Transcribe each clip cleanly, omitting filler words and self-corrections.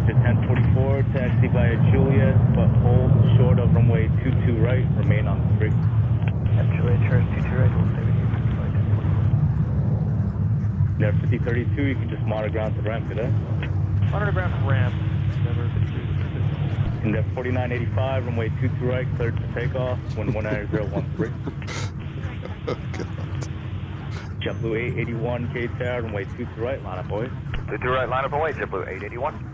Frontier 1044, taxi via Juliet, but hold short of runway 22 right, remain on the street. Juliet, turn 22 right, hold stay with you. There 5032, you can just monitor ground to ramp today. Monitor ground to ramp, never 53. In there 4985, runway 22 right, cleared to takeoff, wind 19013. Oh, God. JetBlue 881, K-Tower, runway 22 right, line up, boys. 22 right, line up away, JetBlue 881.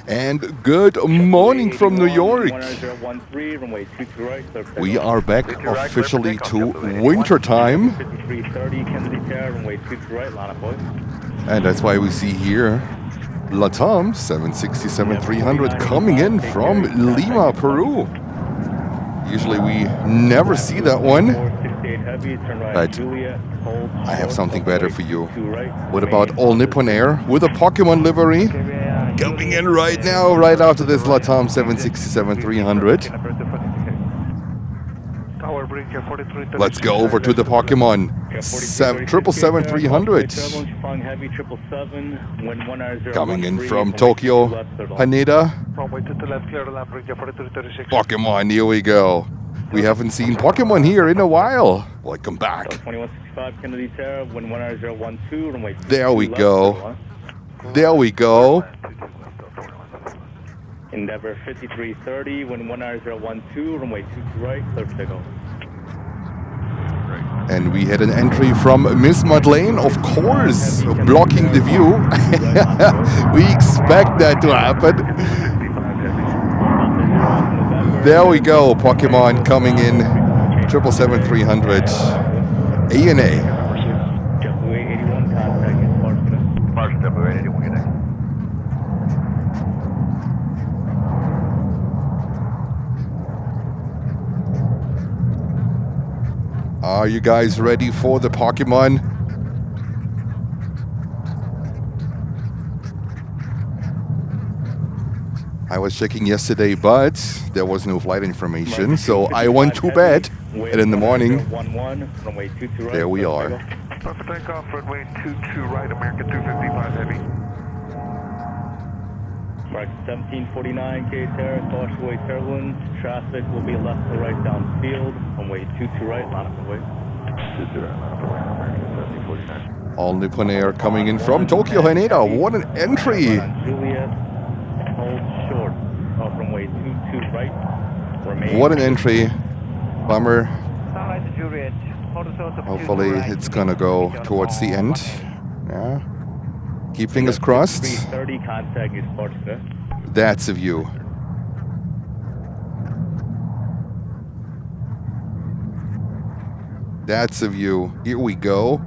And good morning from New York. 1013, runway 22 right, We are back officially to winter time. 5330, Kennedy Tower, runway 22 right, line up, boys. And that's why we see here LATAM 767-300 coming in from Lima, Peru. Usually we never see that one. But I have something better for you. What about All Nippon Air with a Pokemon livery? Coming in right now, right after this LATAM 767-300. Let's go over to the Pokemon 777-300. Coming in from Tokyo, Haneda. Pokemon, here we go. We haven't seen Pokemon here in a while. Welcome back. 2165 Kennedy Tower, wind 19012, runway 22 There we left, go. There we go. Endeavor 5330, wind 19012, runway 22 right, clear for takeoff. And we had an entry from Miss Madeleine, of course, blocking the view. We expect that to happen. There we go, Pokemon coming in, 777-300, ANA. JetBlue 881, contact is Marshall, JetBlue 881, good day. Are you guys ready for the Pokemon? I was checking yesterday, but there was no flight information, so I went to bed. And in the morning, there we are. Perfect takeoff, runway 22 right, American 255 heavy. Mark 1749, K-Tower, cautiously turbulence. Traffic will be left to right downfield. Runway 22 right, line up away. 22 right, line up away, American 1749. All Nippon Air coming in from Tokyo, Haneda. What an entry! Juliet, hold short of runway 22 right. Remain. What an entry. Bummer. Juliet. Hopefully it's gonna go towards the end. Yeah. Keep fingers crossed. 330, contact is Portugal. That's a view. That's a view. Here we go.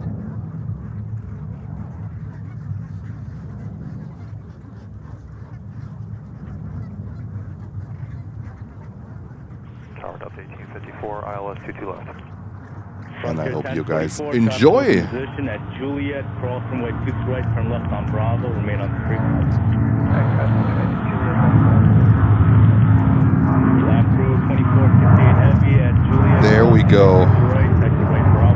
Tower Delta 1854, ILS 22 left. And I hope you guys enjoy. Position at Juliet, cross runway 22 right, turn left on Bravo, remain on the street. Lap crew 2458 heavy at Juliet. There we go. Right, exit right Bravo.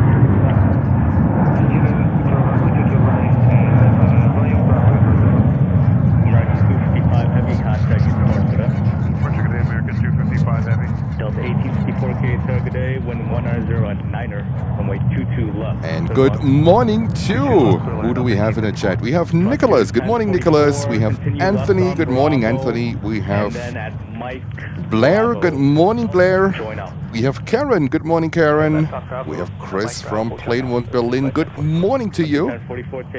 American 255 heavy, contact is Portugal. Portugal, American 255 heavy. Delta 1864 K, target day, wind 190-9er, runway 22 left. And good morning to, who do we have in the chat? We have Nicholas. Good morning, Nicholas. We have Anthony. Good morning, Anthony. We have Blair. Good morning, Blair. We have Karen. Good morning, Karen. We have Chris from Plainwood, Berlin. Good morning to you.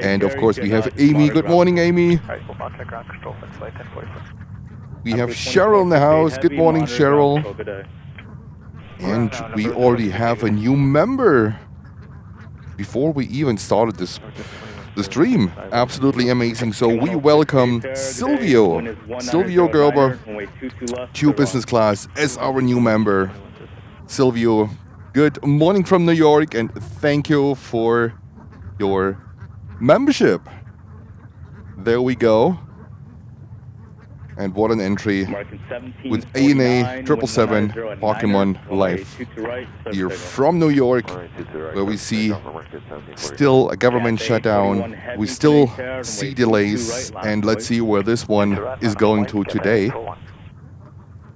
And of course, we have Amy. Good morning, Amy. We have Cheryl in the house. Good morning, Cheryl. And we already have a new member before we even started the stream. Absolutely amazing. So we welcome Silvio Gerber to business class as our new member. Silvio, good morning from New York, and thank you for your membership. There we go. And what an entry with ANA 777 Pokemon Live here from New York, where we see still a government shutdown. We still see delays, and let's see where this one is going to today.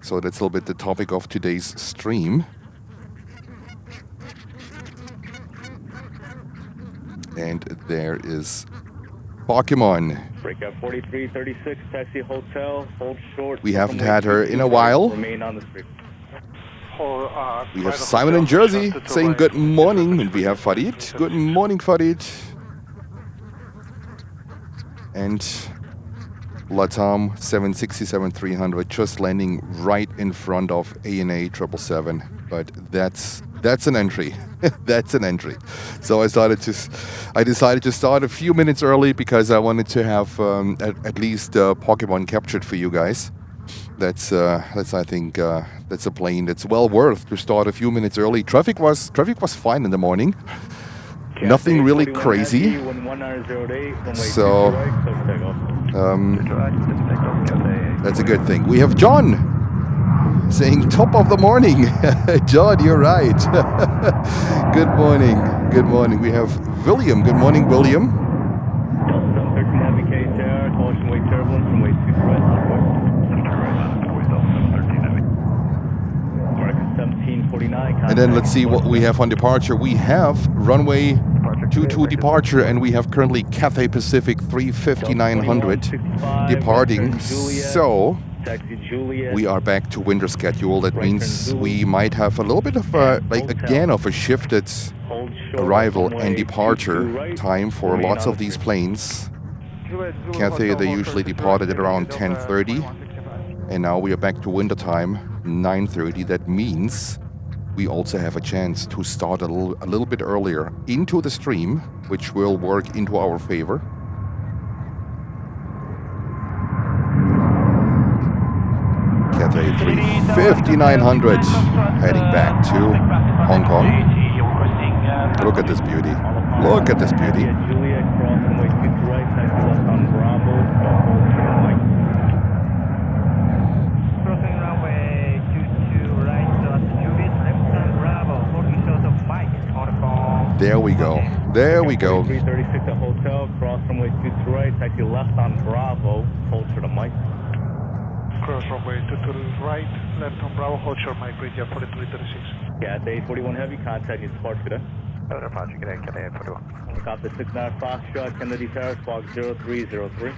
So that's a little bit the topic of today's stream. And there is Pokemon. Breakout 4336, taxi hotel, hold short. We haven't had her in a while. Remain on the street. We have Simon in Jersey saying good morning, and we have Farid. Good morning, Farid. And Latam 767-300 just landing right in front of ANA 777, but that's an entry. That's an entry. So I decided to start a few minutes early because I wanted to have at least Pokemon captured for you guys. That's I think that's a plane that's well worth to start a few minutes early. Traffic was fine in the morning. Nothing really crazy. So that's a good thing. We have John saying top of the morning. John, you're right. Good morning. Good morning. We have William. Good morning, William. And then let's see what we have on departure. We have runway 22 departure, and we have currently Cathay Pacific 350-900 departing. So we are back to winter schedule. That means we might have a little bit of a shifted arrival and departure time for lots of these planes. Cathay, they usually departed at around 10:30, and now we are back to winter time, 9:30. That means we also have a chance to start a little bit earlier into the stream, which will work into our favor. Cathay 350-900 heading back to Hong Kong. Look at this beauty. Look at this beauty. There we go. There we go. 336 at hotel, cross runway 22 right, taxi left on Bravo, hold short of Mike. Cross runway 22 right, left on Bravo, hold short Mike, Bridge 4336. Yeah, day 41 heavy, contact needs departure today. Departure, good day, Cathay 41. Copy 69 Foxtrot, Kennedy Terrace, Fox 0303.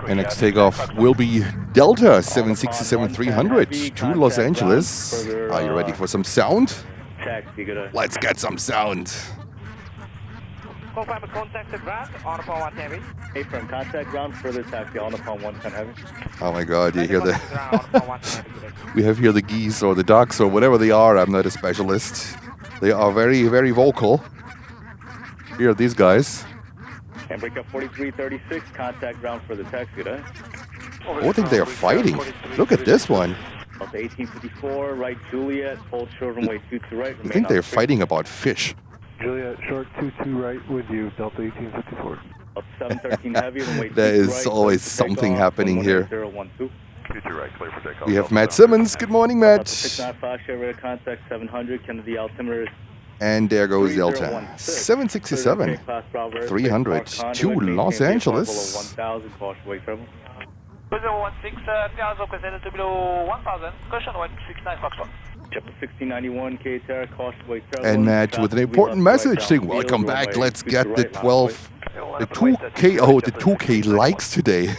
And next takeoff will be Delta 767-300 to Los Angeles. Are you ready for some sound? Let's get some sound. Confirm contacted ground on upon 110 heavy. Hey, from contact ground, further taxi on upon 110 heavy. Oh my god, you hear the... We have here the geese or the ducks or whatever they are. I'm not a specialist. They are very, very vocal. Here are these guys. And break up 4336, contact ground for the taxi today. Oh, I think they are fighting. Look at this one. Delta 1854, right Juliet, hold short runway 22 right. I think they're fighting about fish. Juliet, short 22 right with you, Delta 1854. Up 713 heavy, runway 22 There is right, always something happening here. 012. 22 right, clear for takeoff. We have Matt Simmons. Good morning, Matt. 695, share contact 700, Kennedy altimeter. And there goes Delta 767-300 to Los Angeles. 1000, caution wake travel. 016, Piazza presented to below 1000, caution 169 Foxtrot. Chapter 1691, K-Terra, caution wake travel. And Matt with an important message saying, welcome back, let's get the 2K likes today.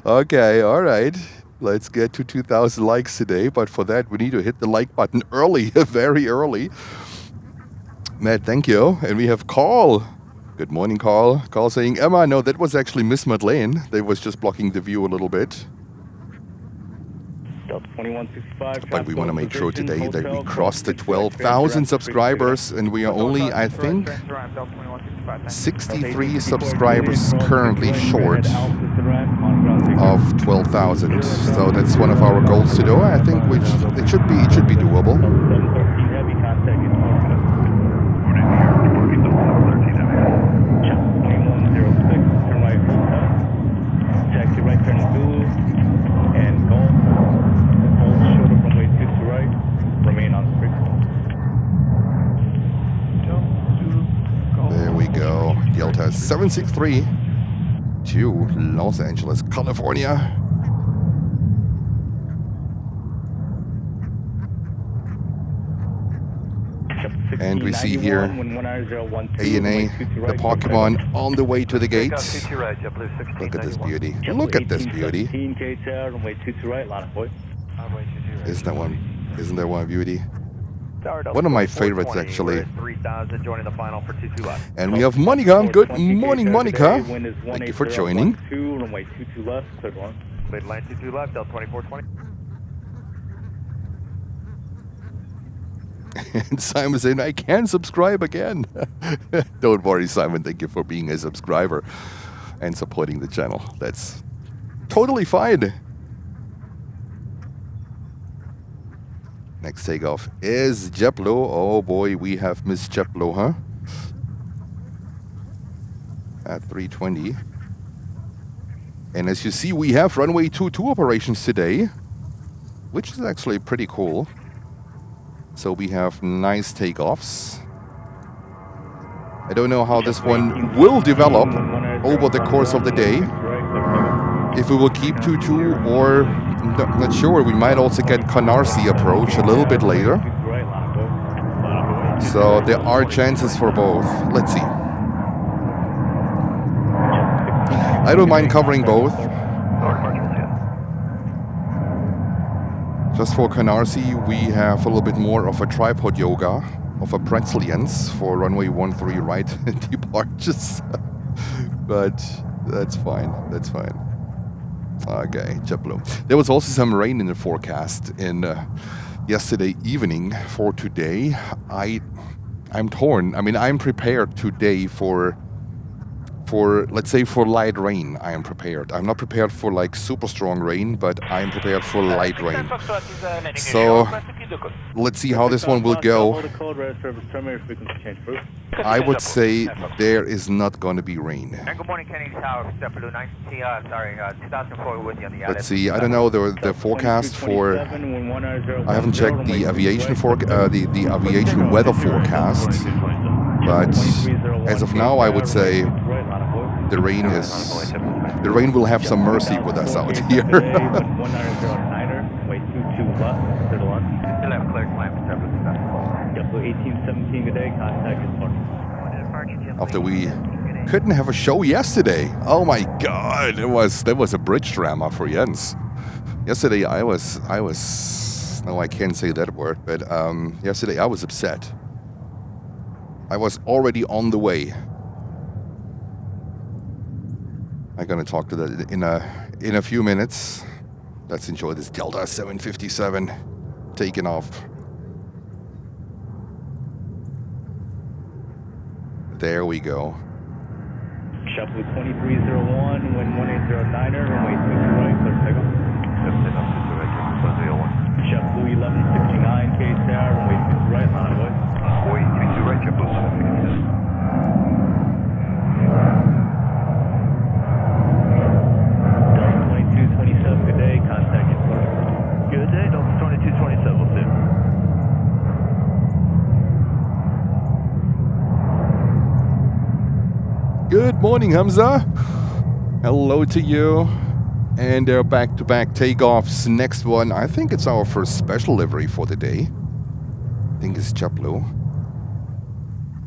Okay, alright. Let's get to 2,000 likes today, but for that we need to hit the like button early, very early. Matt, thank you. And we have Carl. Good morning, Carl. Carl saying, Emma, no, that was actually Miss Madeleine. They was just blocking the view a little bit. Delta 2165. But we want to make sure position, today that we hotel, cross the 12,000 12,000 subscribers, and we are only, I think, Transfer, Delta 2165. 63 subscribers currently short of 12,000. So that's one of our goals to do. I think it should be doable. 713 heavy contact is Chef 2106, turn right hotel. Taxi right turn blue and golf. Hold shoulder from way 2 to right. Remain on street. There we go. Delta 763 to Los Angeles, California. And we see here ANA, the Pokemon on the way to the gates. Look at this beauty. Look at this beauty. Isn't that one beauty? One of my favorites, actually. And we have Monica. Good morning, Monica. Thank you for joining. And Simon saying, I can subscribe again. Don't worry, Simon. Thank you for being a subscriber and supporting the channel. That's totally fine. Next takeoff is JetBlue. Oh boy, we have Miss JetBlue, huh? At 320. And as you see, we have runway 22 operations today, which is actually pretty cool. So we have nice takeoffs. I don't know how this one will develop over the course of the day. If we will keep 22 or not sure, we might also get Canarsie approach a little bit later. So there are chances for both. Let's see. I don't mind covering both. Just for Canarsie, we have a little bit more of a tripod yoga of a pretzelians for runway 13 right departures. But that's fine. That's fine. Okay, JetBlue. There was also some rain in the forecast in yesterday evening for today. I'm torn. I mean, I'm prepared today for let's say for light rain. I am prepared. I'm not prepared for like super strong rain, but I'm prepared for light rain. So let's see how this one will go. I would say there is not going to be rain. Good morning, Kenny Tower, JetBlue 2004 with you on the Let's see. I don't know the forecast for. I haven't checked the aviation the aviation weather forecast, but as of now, I would say the rain will have some mercy with us out here. After we couldn't have a show yesterday. Oh my God, that was a bridge drama for Jens. Yesterday I was no, I can't say that word, but yesterday I was upset. I was already on the way. I'm gonna talk to that in a few minutes. Let's enjoy this Delta 757 taking off. There we go. JetBlue 2301, wind 1809er, runway 22 right, clear takeoff. JetBlue 1169, KTR, runway 22 right, line of way. Runway 22 right, JetBlue 757. Delta 2227, good day, contact airport. Good day, Delta 2227, we'll see you. Good morning, Hamza. Hello to you. And they're back-to-back takeoffs. Next one, I think it's our first special livery for the day. I think it's JetBlue.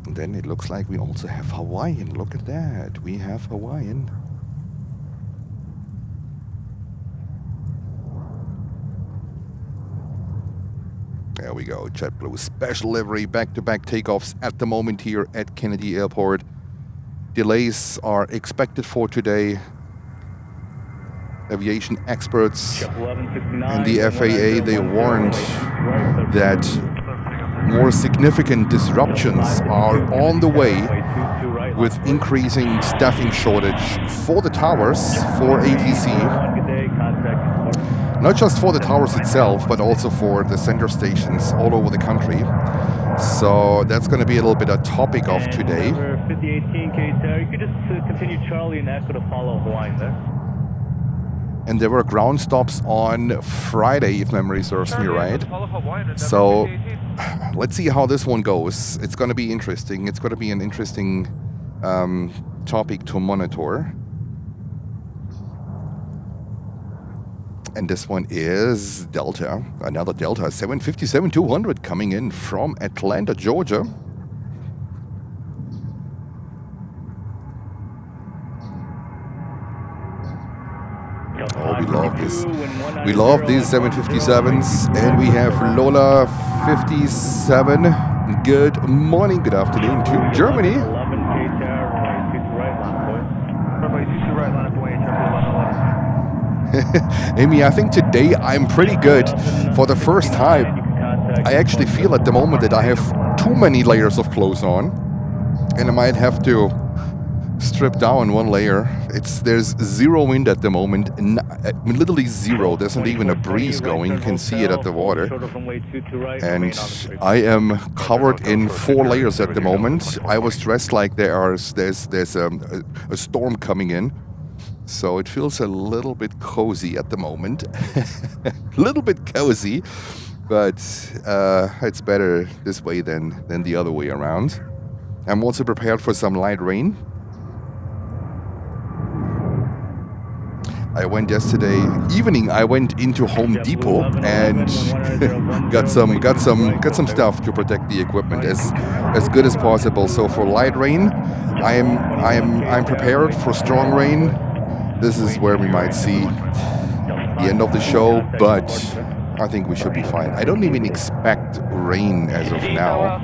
And then it looks like we also have Hawaiian. Look at that. We have Hawaiian. There we go. JetBlue special livery. Back-to-back takeoffs at the moment here at Kennedy Airport. Delays are expected for today. aviation experts and the 1169, FAA, they warned that more significant disruptions are on the way with increasing staffing shortage for the towers, for ATC. Not just for the towers itself, but also for the center stations all over the country. So that's going to be a little bit a topic of today. 5018 KTR, you could just continue Charlie and Echo to follow Hawaiian there. And there were ground stops on Friday, if memory serves me right. So let's see how this one goes. It's going to be interesting. It's going to be an interesting topic to monitor. And this one is Delta, another Delta 757-200 coming in from Atlanta, Georgia. Oh, we love this. We love these 757s. And we have Lola 57. Good morning, good afternoon to Germany. 11 KTR, runway 22 right, last boy. Runway 22 right, line up away, JFK 11. Amy, I think today I'm pretty good. For the first time, I actually feel at the moment that I have too many layers of clothes on. And I might have to strip down one layer. There's zero wind at the moment, literally zero. There's not even a breeze going. You can see it at the water. And I am covered in 4 layers at the moment. I was dressed like there's a storm coming in. So it feels a little bit cozy at the moment. A little bit cozy, but it's better this way than the other way around. I'm also prepared for some light rain. I went yesterday evening. I went into Home Depot and got some stuff to protect the equipment as good as possible. So for light rain, I'm prepared. For strong rain, this is where we might see the end of the show, but I think we should be fine. I don't even expect rain as of now.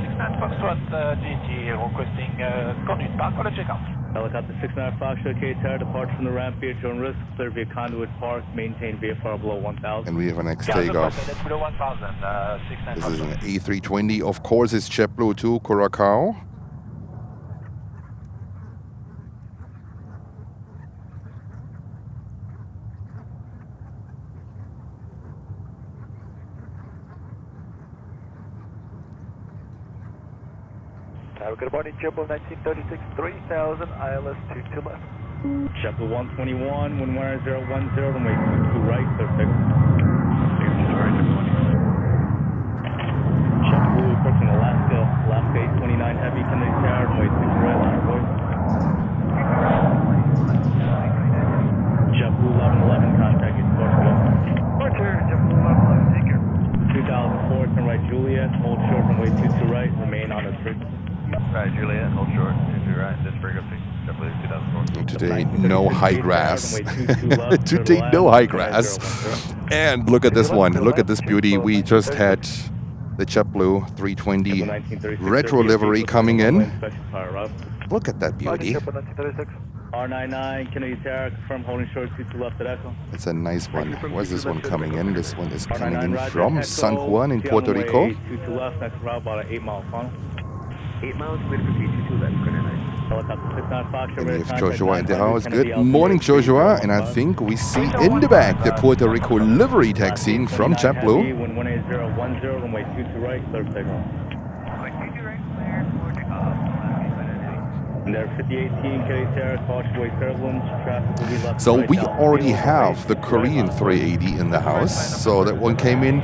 Helicopter 69 Foxtrot KTR, depart from the ramp via drone risk, clear via conduit park, maintain VFR below 1000. And we have a next takeoff. This is an A320. Of course, it's JetBlue to Curacao. Good morning, JetBlue 1936, 3000, ILS 22 left. JetBlue 121, 11010, runway 22 right, clear fix. JetBlue approaching Alaska, Alaska 829 heavy, Canarsie Tower, runway 22 right, last boy. JetBlue 1111, contact is Portugal. Porter, JetBlue 1111, take care. 2004, turn right Juliet, hold short, runway 22 right, remain on its frequency. Right, Juliet, hold short, 22 right, this frequency, JetBlue 2004. Today, no high grass. Today, no high grass. And look at this one. Look at this beauty. We just had the JetBlue 320 retro livery coming in. Look at that beauty. R99, Kennedy Tower, confirm holding short 22 left at Echo. It's a nice one. Where's this one coming in? This one is coming in from San Juan in Puerto Rico. 22 left, next route about an 8-mile funnel. 8 miles, clear for 22 left, good night. Helicopter 69 Foxtrot. And we have Joshua in the house. Good morning, Joshua. And I think we see in the back the Puerto Rico livery taxiing from JetBlue. 18010, runway 22 right, clear for takeoff. And there 5018 KTR, Causeway turbulence, traffic will be left. So we already have the Korean 380 in the house. So that one came in.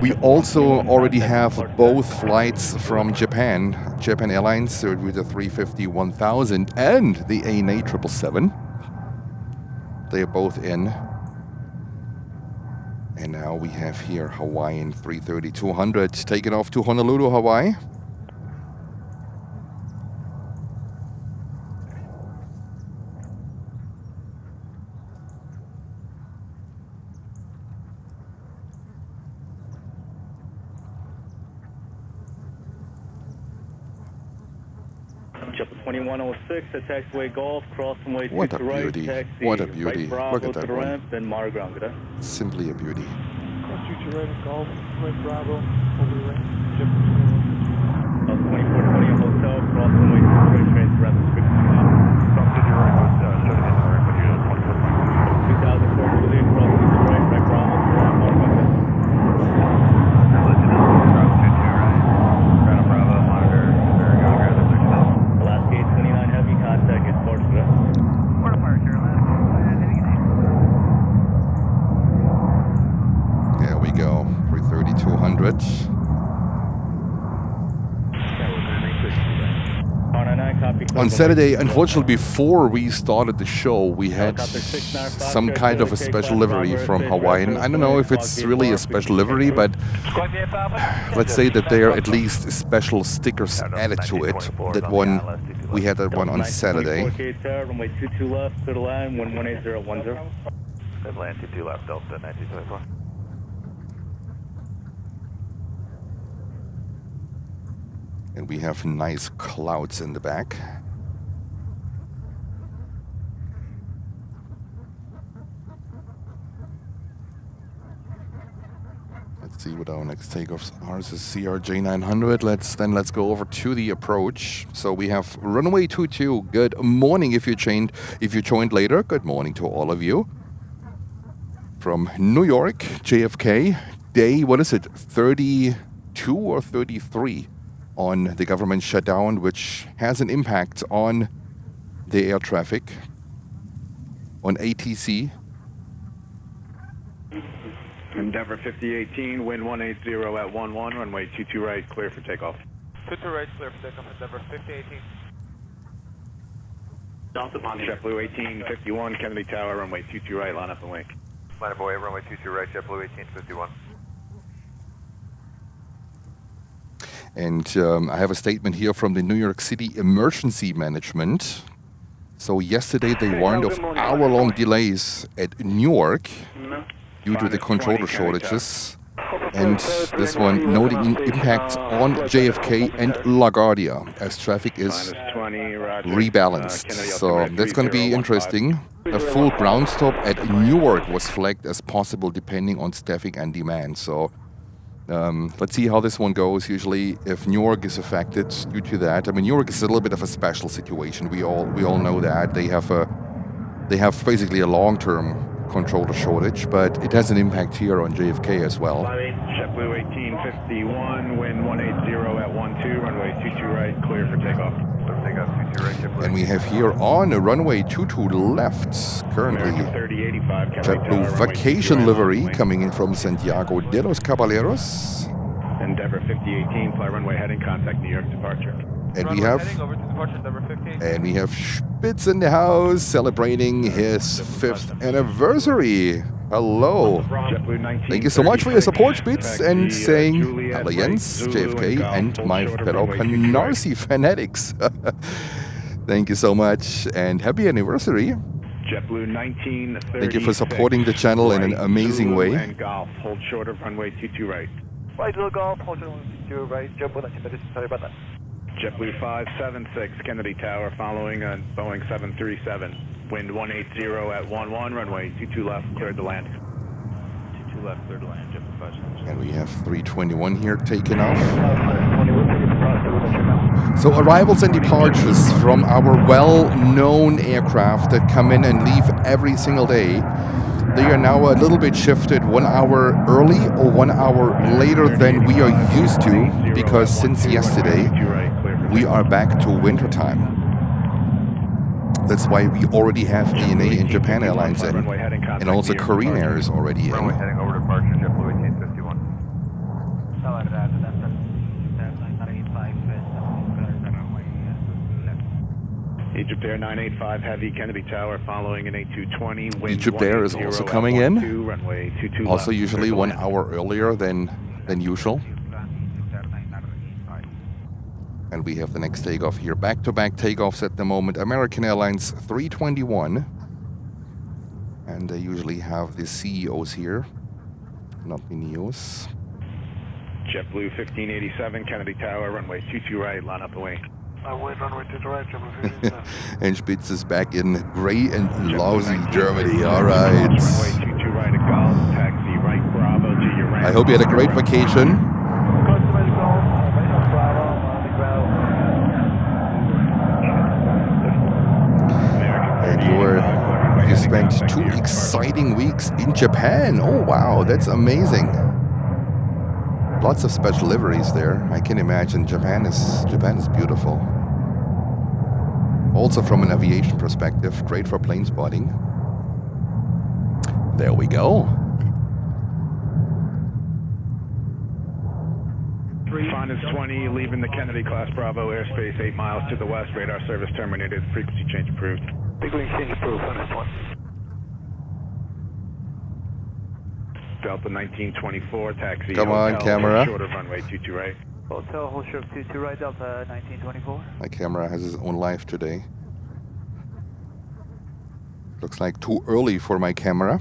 We also already have both flights from Japan Airlines with the 350-1000 and the ANA 777. They are both in. And now we have here Hawaiian 330-200 taken off to Honolulu, Hawaii. 2106 at taxiway Golf, cross runway 2 What a to right, beauty. taxi What a beauty. right Bravo Look at to that the one. ramp, then Mar ground, good day. Simply a beauty. Cross 2 to right and golf, right Bravo, over the range. Jet 2420 hotel, cross runway 2 to right, train to ramp, description now. Cross 2 to right, shutting in the ramp with you, 2420. 2004 Juliet, cross 2 to right, right Bravo to the ramp, Mar ground, good day. Cross 2 to right, Grand Bravo, monitor, Iberia XLR. Alaska 829 heavy, contact is Port, good day. Port departure, There we go. 330-200. 499, copy. On Saturday, unfortunately, before we started the show, we had some kind of a special livery from Hawaiian. I don't know if it's really a special livery, but let's say that there are at least special stickers added to it. That one, we had that one on Saturday. Runway 22 left, clear the line, 118010. Good land, 22 left, Delta 1924. And we have nice clouds in the back. Let's see what our next takeoffs are. This is CRJ 900. Let's go over to the approach. So we have runway 22. Good morning if you joined later. Good morning to all of you. From New York, JFK, day, what is it, 32 or 33 on the government shutdown, which has an impact on the air traffic on ATC. Endeavor 5018, wind 180 at 11, runway 22 right, clear for takeoff. 22 right, clear for takeoff, Endeavor 5018. JetBlue 1851, Kennedy Tower, runway 22 right, line up and wing. Line up away, runway 22 right, JetBlue 1851. And I have a statement here from the New York City Emergency Management. So yesterday they warned of hour-long delays at Newark due to the controller shortages. And this one noting impacts on JFK and LaGuardia as traffic is rebalanced. So that's going to be interesting. A full ground stop at Newark was flagged as possible depending on staffing and demand. So let's see how this one goes. Usually if Newark is affected due to that, I mean, Newark is a little bit of a special situation. We all know that. They have basically a long-term controller shortage, but it has an impact here on JFK as well. JetBlue 1851, wind 180 at 12, runway 22 right, clear for takeoff. And we have here on a runway 22 left, currently JetBlue vacation livery coming in from Santiago de los Caballeros. Endeavor 5018, fly runway heading, contact New York departure. And we have Spitz in the house celebrating his 5th anniversary. Hello. Thank you so much for your support, Spitz, and saying hello, Jens, JFK, and my fellow Canarsie fanatics. Thank you so much, and happy anniversary. JetBlue 1936. Thank you for supporting the channel in an amazing way. And golf, hold short of runway 22 right. Right to the golf, hold short of runway 22 right, JetBlue 1936, sorry about that. JetBlue 576, Kennedy Tower, following a Boeing 737. Wind 180 at 11, runway 22 left, cleared to land. 22 left, cleared to land, JetBlue 576. And we have 321 here taken off. So arrivals and departures from our well-known aircraft that come in and leave every single day, they are now a little bit shifted 1 hour early or 1 hour later than we are used to, because since yesterday we are back to winter time. That's why we already have ANA and Japan Airlines in, and also Korean Air is already in. Runway heading over departure, JetBlue 1851. Egypt Air 985 Heavy, Kennedy Tower, following an A220. Egypt Air is also coming in, runway 22 also left, usually 1 hour earlier than usual. And we have the next takeoff here. Back-to-back takeoffs at the moment. American Airlines 321. And they usually have the CEOs here, not the NEOs. JetBlue 1587, Kennedy Tower, runway 22 right, line up the wing. Wind runway to the right, Jumbo 15. And Spitz is back in gray and lousy Germany. All right. Runway 22 right at golf, taxi right Bravo to your right. I hope you had a great vacation. And you spent 2 exciting weeks in Japan. Oh wow, that's amazing. Lots of special liveries there. I can imagine Japan is beautiful. Also from an aviation perspective, great for plane spotting. There we go. Fon is 20, leaving the Kennedy class Bravo airspace 8 miles to the west. Radar service terminated. Frequency change approved. Frequency change approved, Fon is 20. Delta 1924, taxi. Come on, hotel, camera. Shorter runway 22 right. Hotel, hold short 22 right, Delta 1924. My camera has its own life today. Looks like too early for my camera.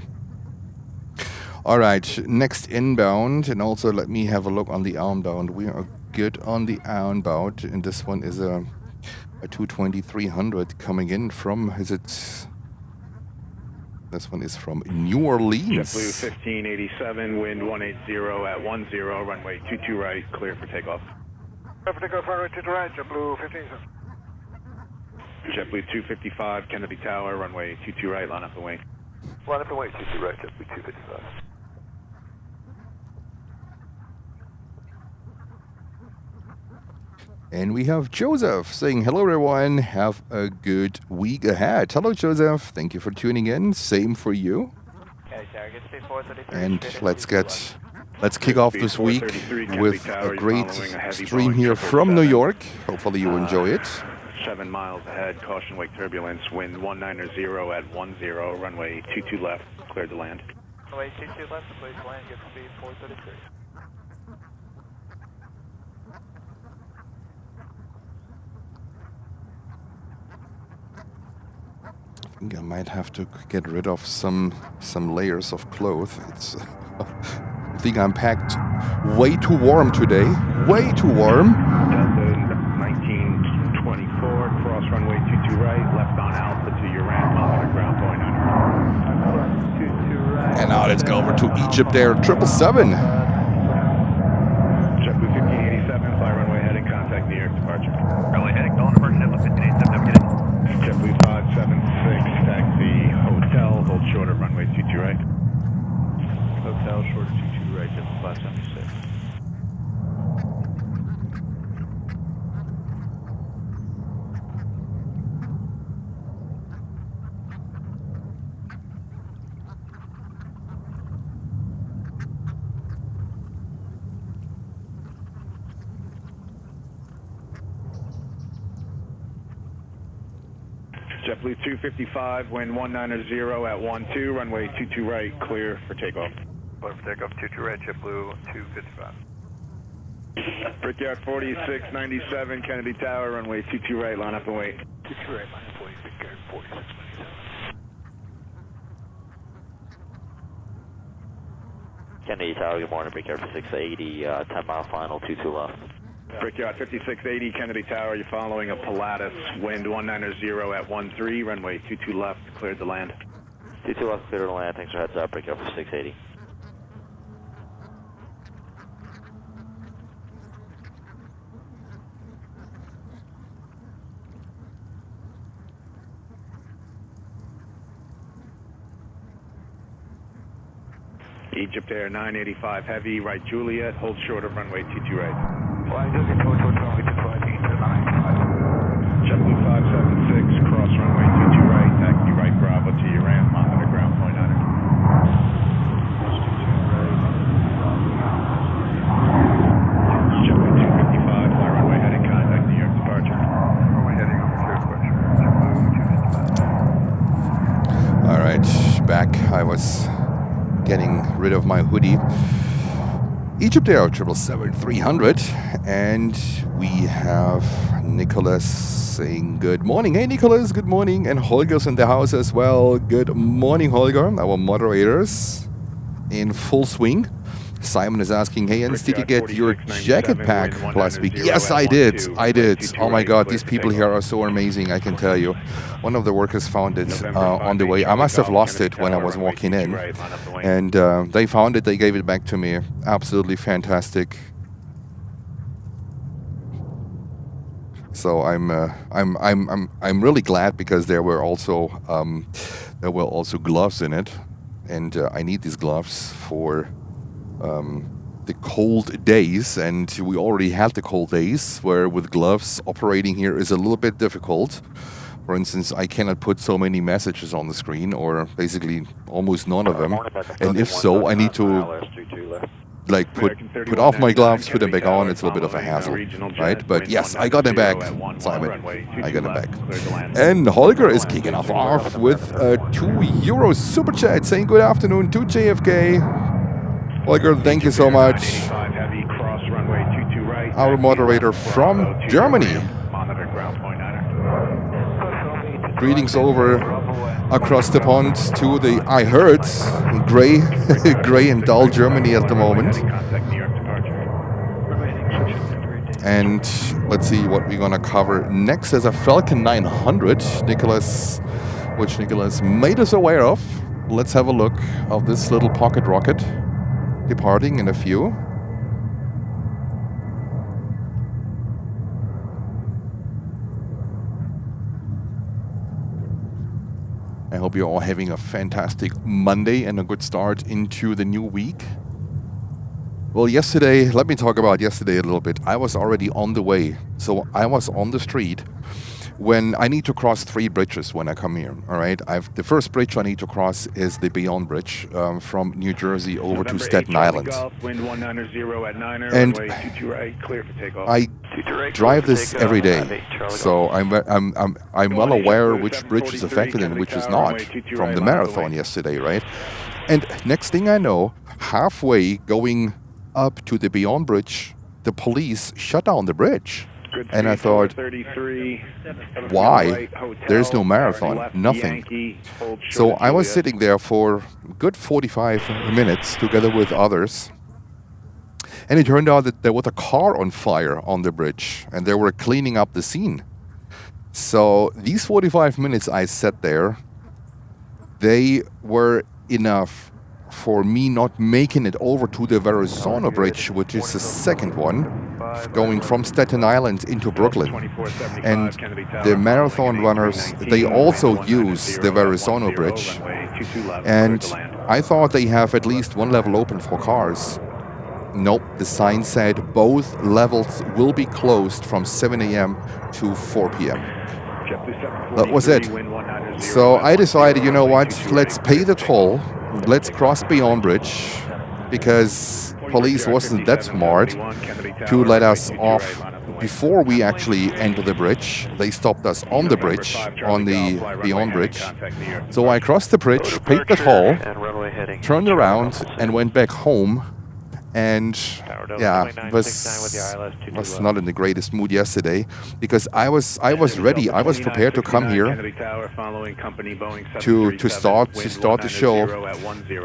All right, next inbound, and also let me have a look on the outbound. We are good on the outbound, and this one is a 220-300 coming in from, this one is from New Orleans. JetBlue 1587, wind 180 at 10, runway 22 right, clear for takeoff. Clear for takeoff, runway to the right, JetBlue 15. JetBlue 255, Kennedy Tower, runway 22 right, line up and wing. Line up and wait, 22 right, JetBlue 255. And we have Joseph saying, hello everyone, have a good week ahead. Hello Joseph, thank you for tuning in, same for you. And let's kick off this week with a great stream here from New York. Hopefully you enjoy it. 7 miles ahead, caution wake turbulence, wind 190 at 10, runway 22 left, cleared to land. Runway 22 left, cleared to land, get speed 433. I think I might have to get rid of some layers of clothes. It's I think I'm packed way too warm today. Way too warm. Delta 1924, cross runway 22 right, left on alpha to your ramp, monitor ground point on. And now let's go over to Egypt Air 777. JetBlue 1587, fly runway heading, contact New York departure. Runway heading, call number 1587, I'm getting. JetBlue 576, taxi, hotel, hold shorter, runway 22 right. Hotel, shorter 22 right, JetBlue 576. JetBlue 255, wind 190 at 12, runway 22 right, clear for takeoff. Clear for takeoff, 22 right, JetBlue 255. Brickyard 4697, Kennedy Tower, runway 22 right, line up and wait. 22 right, line up and wait, Brickyard 4697. Kennedy Tower, good morning, Brickyard 680, 10 mile final, 22 left. Brickyard 5680, Kennedy Tower, you're following a Pilatus, wind 190 at 13, runway 22 left, cleared to land. 22 left, cleared to land, thanks for heads up, Brickyard 680. Egypt Air 985 Heavy, right Juliet, hold short of runway 22 right. Flying Juliet, hold short of runway 22 right, to 985. JetBlue 576, cross runway 22 right, taxi right Bravo to your ramp, monitor ground point on it. JetBlue 255, fly runway heading, contact New York departure. Runway heading over clear departure, JetBlue 255. All right, back. I was getting rid of my hoodie. Egypt Air 777-300, and we have Nicholas saying good morning. Hey Nicholas, good morning, and Holger's in the house as well. Good morning, Holger. Our moderators in full swing. Simon is asking, hey, Jens, did you get your jacket pack last week? Yes, I did. I did. Oh my God, these people here are so amazing, I can tell you. One of the workers found it on the way. I must have lost it when I was walking in. And they found it, they gave it back to me. Absolutely fantastic. So I'm really glad, because there were also gloves in it, and I need these gloves for the cold days, and we already had the cold days where with gloves operating here is a little bit difficult. For instance, I cannot put so many messages on the screen, or basically almost none of them, and if so, I need to like put off my gloves, put them back on. It's a little bit of a hassle, right? But yes, I got them back, Simon. I got them back. And Holger is kicking off with a €2 super chat, saying good afternoon to JFK. Holger, thank you so much. Our moderator from Germany. Greetings over across the pond to the, I heard, gray and dull Germany at the moment. And let's see what we're gonna cover next. Is a Falcon 900, which Nicholas made us aware of. Let's have a look of this little pocket rocket departing in a few. I hope you're all having a fantastic Monday and a good start into the new week. Well, yesterday, let me talk about yesterday a little bit. I was already on the way. So I was on the street when I need to cross 3 bridges when I come here. All right. The first bridge I need to cross is the Beyond Bridge from New Jersey over to Staten Island. And I drive this every day, so I'm well aware which bridge is affected and which is not from the marathon yesterday, right? And next thing I know, halfway going up to the Beyond Bridge, the police shut down the bridge. And I thought, why? There's no marathon, nothing. So I was sitting there for a good 45 minutes together with others. And it turned out that there was a car on fire on the bridge, and they were cleaning up the scene. So these 45 minutes I sat there, they were enough for me not making it over to the Verrazano Bridge, which is the second one, going from Staten Island into Brooklyn. And the marathon runners, they also use the Verrazano Bridge. And I thought they have at least one level open for cars. Nope, the sign said both levels will be closed from 7 a.m. to 4 p.m. That was it. So I decided, you know what, let's pay the toll. Let's cross Beyond Bridge, because police wasn't that smart to let us off before we actually enter the bridge. They stopped us on the bridge, on the Beyond Bridge. So I crossed the bridge, paid the toll, turned around and went back home. And yeah, was not in the greatest mood yesterday, because I was ready. I was prepared to come here to start the show,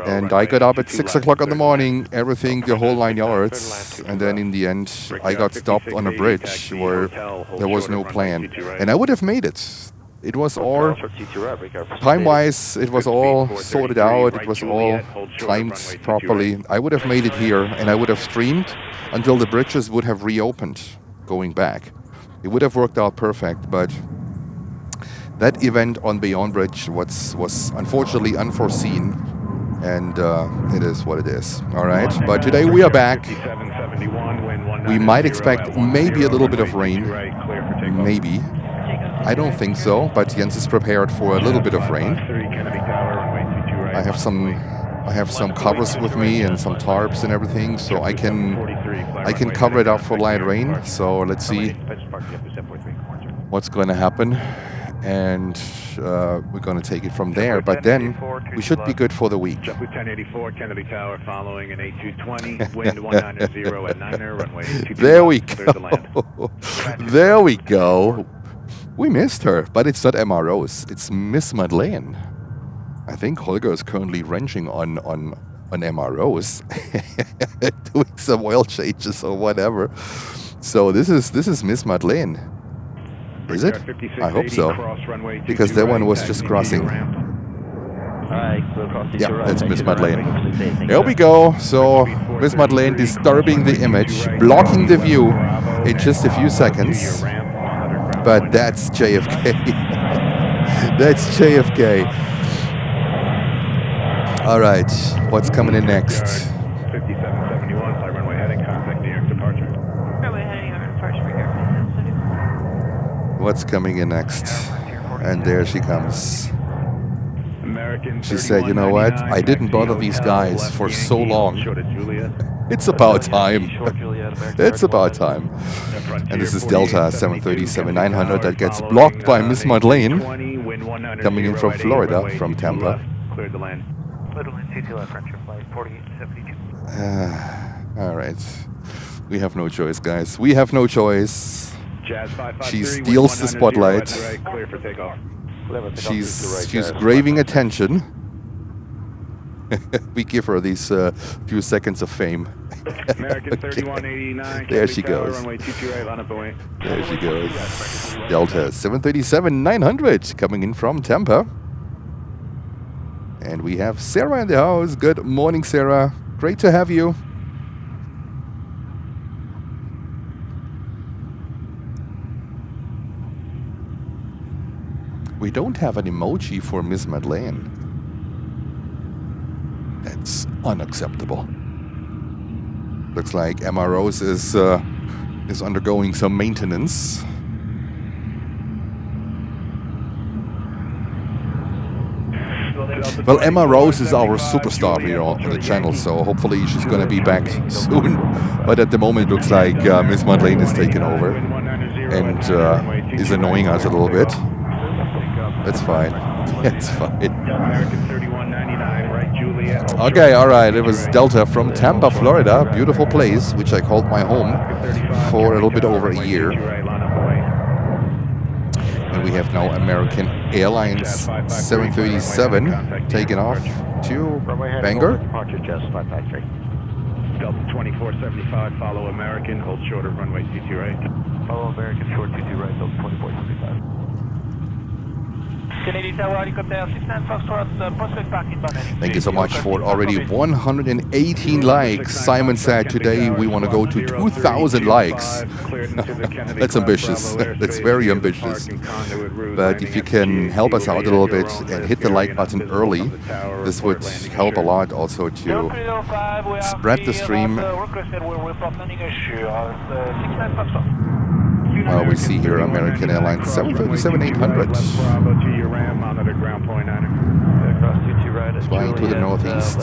and I got up at 6 o'clock in the morning, everything, the whole 9 yards, and then in the end I got stopped on a bridge where there was no plan, and I would have made it. It was all, time-wise, it was all sorted out, it was all timed properly. I would have made it here, and I would have streamed until the bridges would have reopened going back. It would have worked out perfect, but that event on Beyond Bridge was unfortunately unforeseen, and it is what it is. All right, but today we are back. We might expect maybe a little bit of rain, maybe. I don't think so, but Jens is prepared for a little bit of rain. I have some covers with me and some tarps and everything, so I can cover it up for light rain. So let's see what's going to happen, and we're going to take it from there. But then we should be good for the week. Kennedy Tower following an 8220, wind 190 at 9er, runway 22. There we go. There we go. We missed her, but it's not MROs. It's Miss Madeleine. I think Holger is currently wrenching on on MROs, doing some oil changes or whatever. So this is Miss Madeleine. Is it? I hope so. Because that one was just crossing. Yeah, that's Miss Madeleine. Here we go. So Miss Madeleine disturbing the image, blocking the view in just a few seconds. But that's JFK. That's JFK. All right, what's coming in next? 5771, fly runway heading, contact New York departure. Runway heading on departure for Air. What's coming in next? And there she comes. American She said, you know what? I didn't bother these guys for so long. It's about time. It's about time. And this is Delta 737-900 that gets blocked by Miss Madeleine, coming in from Florida, from Tampa. Cleared the land. All right. We have no choice, guys. We have no choice. She steals the spotlight. Clear for takeoff. She's craving attention. We give her these few seconds of fame. American 3189. There she goes. Runway 22 right, line up away. There she goes. Delta 737-900 coming in from Tampa. And we have Sarah in the house. Good morning, Sarah. Great to have you. We don't have an emoji for Miss Madeleine. That's unacceptable. Looks like MROs is undergoing some maintenance. Well, Emma Rose is our superstar here on the channel, so hopefully she's going to be back soon. But at the moment, it looks like Miss Madeleine is taking over and is annoying us a little bit. That's fine. It's fine. Okay, all right. It was Delta from Tampa, Florida. Beautiful place, which I called my home for a little bit over a year. And we have now American Airlines 737 taking off to Bangor. Delta 2475, follow American, hold short of runway 22 right. Follow American, short 22 right, Delta 2475. Canadian Tower helicopter 69 Foxtrot, prospect parking button. Thank you so much for already 118 likes. Simon said today we want to go to 2,000 likes. That's ambitious. That's very ambitious. But if you can help us out a little bit and hit the like button early, this would help a lot also to spread the stream. Well, we see here American Airlines 737-800 flying to the northeast.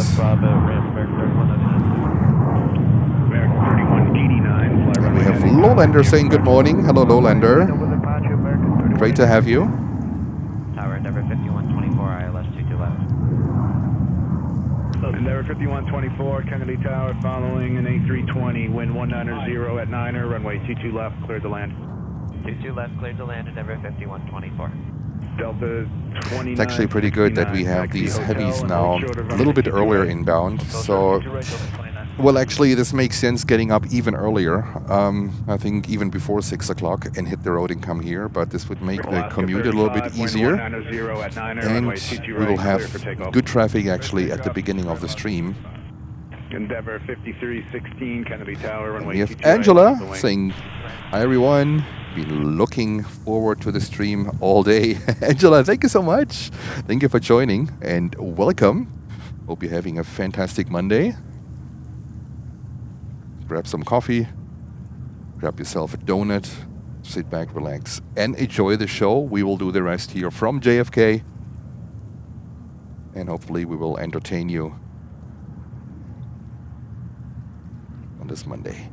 And we have Lowlander saying good morning. Hello, Lowlander. Great to have you. Tower, Endeavour 5124, ILS 22 left. Endeavour 5124, Kennedy Tower, following an A320, wind 190 at 9er, runway 22 left, cleared to land. 22 left, cleared to land, Endeavour 5124. Delta 29. It's actually pretty good that we have these heavies now a little bit earlier inbound. So, well, actually, this makes sense getting up even earlier. I think even before 6 o'clock and hit the road and come here. But this would make the commute a little bit easier. And we will have good traffic actually at the beginning of the stream. Endeavour 5316, Kennedy Tower, runway. We have Angela saying, hi everyone. Been looking forward to the stream all day. Angela, thank you so much. Thank you for joining and welcome. Hope you're having a fantastic Monday. Grab some coffee, grab yourself a donut, sit back, relax, and enjoy the show. We will do the rest here from JFK. And hopefully we will entertain you on this Monday.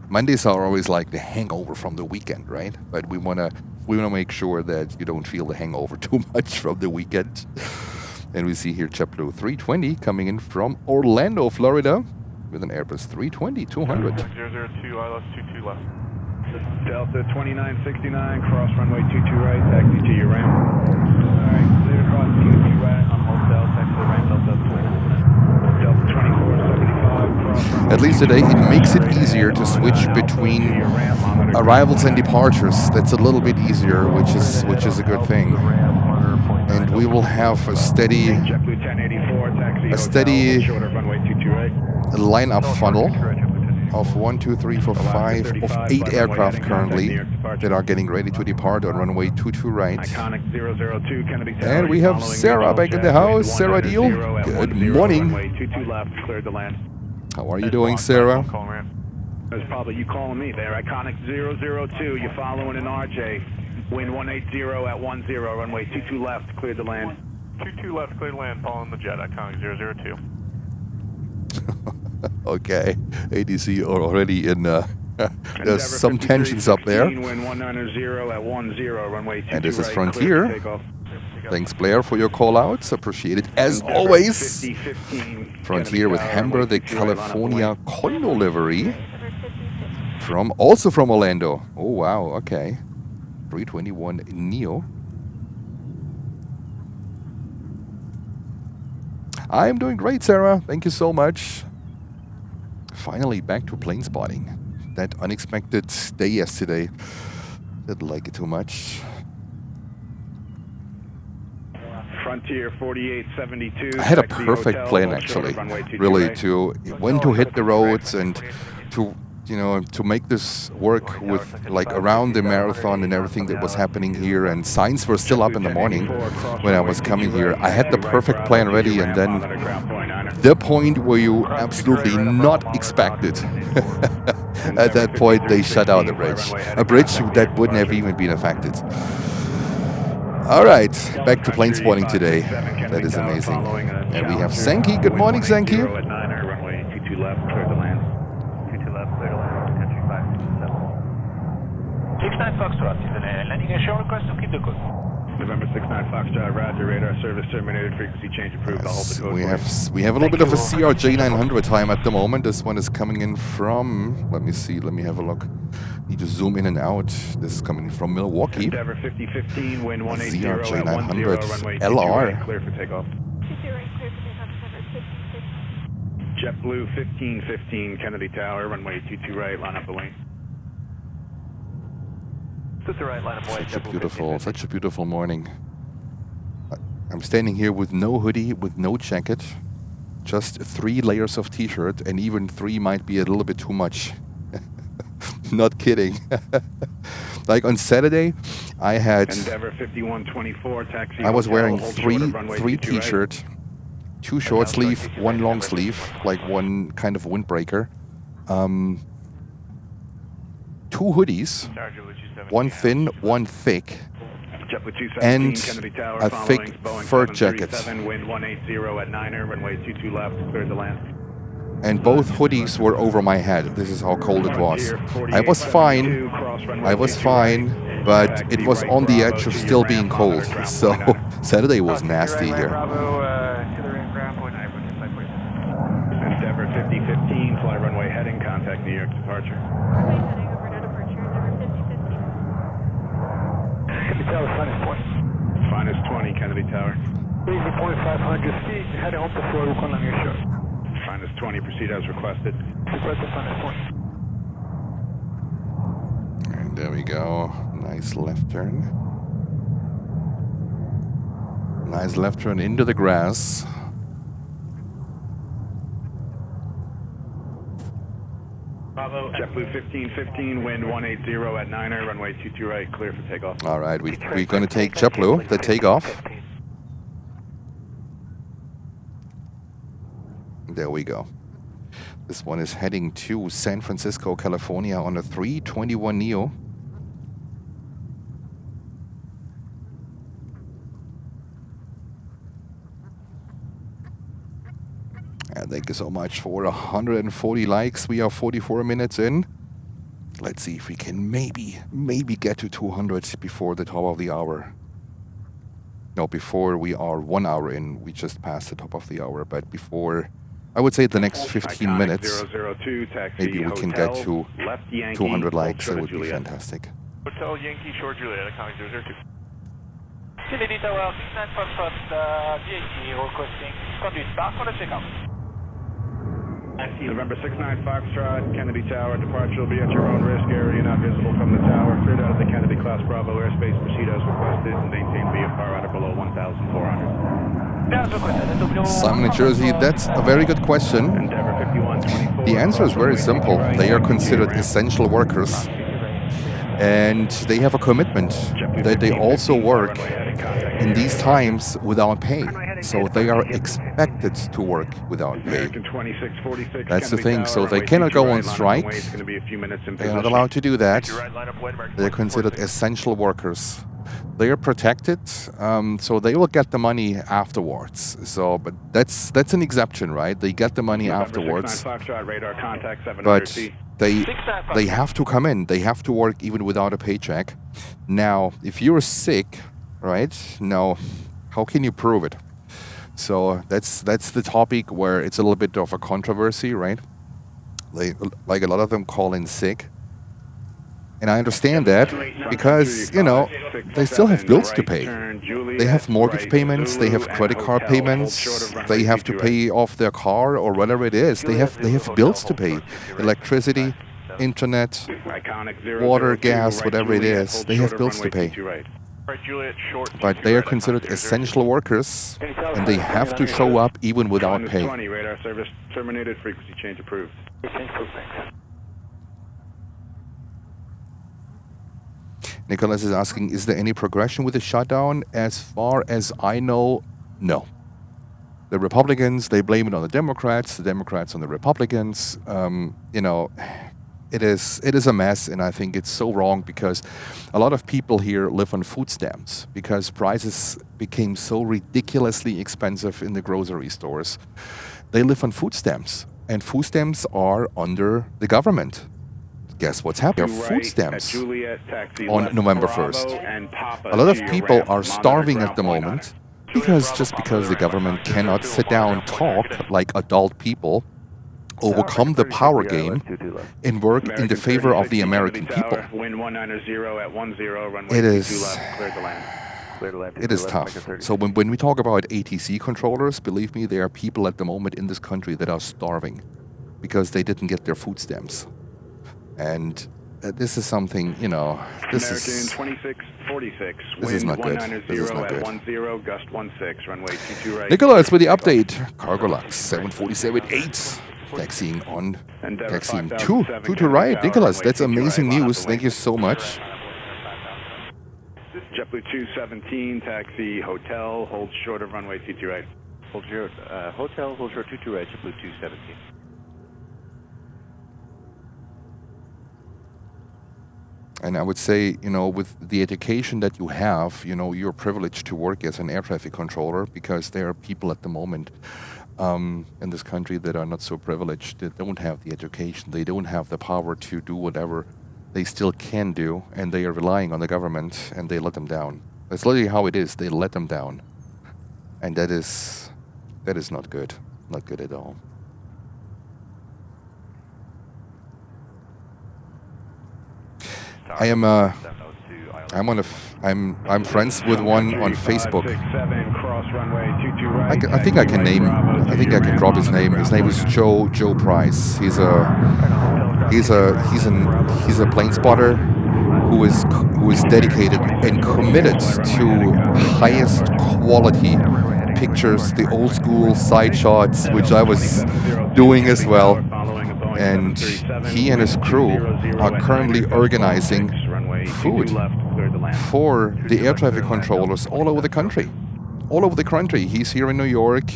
Mondays are always like the hangover from the weekend, right? But we wanna make sure that you don't feel the hangover too much from the weekend. And we see here JetBlue 320 coming in from Orlando, Florida, with an Airbus 320-200. 002, ILS 22 left. Delta 2969, cross runway 22 right, taxi to your ramp. Alright, clear across 22 right on hold Delta, taxi to ramp, Delta 29. Delta 2475, At least today it makes it easier to switch between arrivals and departures. That's a little bit easier, which is a good thing. And we will have a steady lineup funnel of 1, 2, 3, 4, 5 of 8 aircraft currently that are getting ready to depart on runway 22 right. And we have Sarah back in the house. Sarah Deal, good morning. How are you doing, Sarah? That's probably you calling me there. Iconic 002, you're following an RJ. Wind 180 at 10, runway 22 left, cleared to land. 22 left, cleared to land, following the jet, Iconic 002. Okay, ADC are already in. There's some tensions up there. And this is Frontier. Thanks, Blair, for your call-outs. Appreciate it as always. Frontier with Hamburg, the California Condo livery. Also from Orlando. Oh, wow, okay. 321 Neo. I'm doing great, Sarah. Thank you so much. Finally back to plane spotting. That unexpected day yesterday. Didn't like it too much. Frontier 4872. I had a perfect plan actually. Really when to hit the roads and to to make this work with like around the marathon and everything that was happening here, and signs were still up in the morning when I was coming here. I had the perfect plan ready, and then the point where you absolutely not expect it. At that point, they shut down the bridge. A bridge that wouldn't have even been affected. All right, back to plane spotting today. That is amazing. And we have Sankey. Good morning, Sankey. Landing and show request to keep the course. November 69 Foxtrot, Roger, radar service terminated, frequency change approved. I'll hold the code. We have a little bit of a CRJ 900 time at the moment. This one is coming in from, let me see, let me have a look. Need to zoom in and out. This is coming from Milwaukee. Endeavor 5015, wind 180 CRJ 900 runway LR. Right, clear for takeoff. JetBlue 1515, Kennedy Tower, runway 22 right, line up the wing. Such a beautiful morning. I'm standing here with no hoodie, with no jacket, just 3 layers of t-shirt, and even 3 might be a little bit too much. Not kidding. Like on Saturday, I had. Endeavor 5124, taxi. I was wearing hotel, three t-shirts, 2 short sleeve, 1 long sleeve, like one kind of windbreaker. 2 hoodies, 1 thin, 1 thick, and a thick fur jacket. And both hoodies were over my head. This is how cold it was. I was fine, but it was on the edge of still being cold. So Saturday was nasty here. Endeavor 5015, fly runway heading, contact New York departure. Kennedy Tower, Finest 20, Kennedy Tower. Easy point 500 feet, heading home to Florida, on your shore. Finest 20, proceed as requested. Requested finest 20. And there we go. Nice left turn. Nice left turn into the grass. JetBlue 1515, wind 180 at 9er, runway 22 right, clear for takeoff. All right, we're going to take JetBlue, the takeoff. There we go. This one is heading to San Francisco, California on a 321 Neo. And thank you so much for 140 likes. We are 44 minutes in. Let's see if we can maybe get to 200 before the top of the hour. No, before we are 1 hour in. We just passed the top of the hour, but before, I would say the next 15 minutes, maybe we can get to 200 likes. That would be fantastic. Hotel Yankee Shore Juliet, Iconic 002. Kennedy Tower, 69 Foxtrot, DAT requesting conduit start for the takeoff. November 69 Foxtrot, Kennedy Tower, departure will be at your own risk, area not visible from the tower. Cleared out of the Kennedy Class Bravo airspace, proceed as requested, and maintain VFR at or below 1,400. Simon in Jersey, that's a very good question. Endeavour 5124. The answer is very simple. They are considered essential workers. And they have a commitment that they also work in these times without pay. So they are expected to work without pay. That's the thing. So they cannot go on strike. They are not allowed to do that. They are considered essential workers. They are protected, so they will get the money afterwards. So, but that's an exception, right? They get the money afterwards. But they have to come in. They have to work even without a paycheck. Now, if you're sick, right? Now, how can you prove it? So that's the topic where it's a little bit of a controversy, right? Like a lot of them call in sick. And I understand that because, you know, they still have bills to pay. They have mortgage payments, they have credit card payments, they have to pay off their car or whatever it is. They have bills to pay. Electricity, internet, water, gas, whatever it is. They have bills to pay. But they are considered essential workers and they have to show up even without pay. Radar service terminated, frequency change approved. Nicholas is asking, is there any progression with the shutdown? As far as I know, no. The Republicans, they blame it on the Democrats on the Republicans. You know, it is a mess, and I think it's so wrong because a lot of people here live on food stamps because prices became so ridiculously expensive in the grocery stores. They live on food stamps, and food stamps are under the government. Guess what's happening? Food stamps on November 1st. A lot of people are starving at the moment because the government cannot sit down, talk like adult people, overcome the power game, and work in the favor of the American people. It is tough. So when we talk about ATC controllers, believe me, there are people at the moment in this country that are starving because they didn't get their food stamps. And this is something, you know, this is not good. This is not good. Nicholas with the update. Cargolux 747-8. Taxiing 2 to right. Nicholas, that's amazing news. Thank you so much. JetBlue 217, taxi hotel, hold short of runway 22 right. Hold short, hotel, hold short 22 right, JetBlue 217. And I would say, you know, with the education that you have, you know, you're privileged to work as an air traffic controller because there are people at the moment in this country that are not so privileged, that don't have the education, they don't have the power to do whatever they still can do, and they are relying on the government, and they let them down. That's literally how it is. They let them down. And that is not good. Not good at all. I'm friends with one on Facebook. I think I can drop his name. His name is Joe Price. He's a planespotter who is dedicated and committed to highest quality pictures, the old school side shots, which I was doing as well. And he and his crew are currently organizing food for the air traffic controllers all over the country. All over the country. He's here in New York,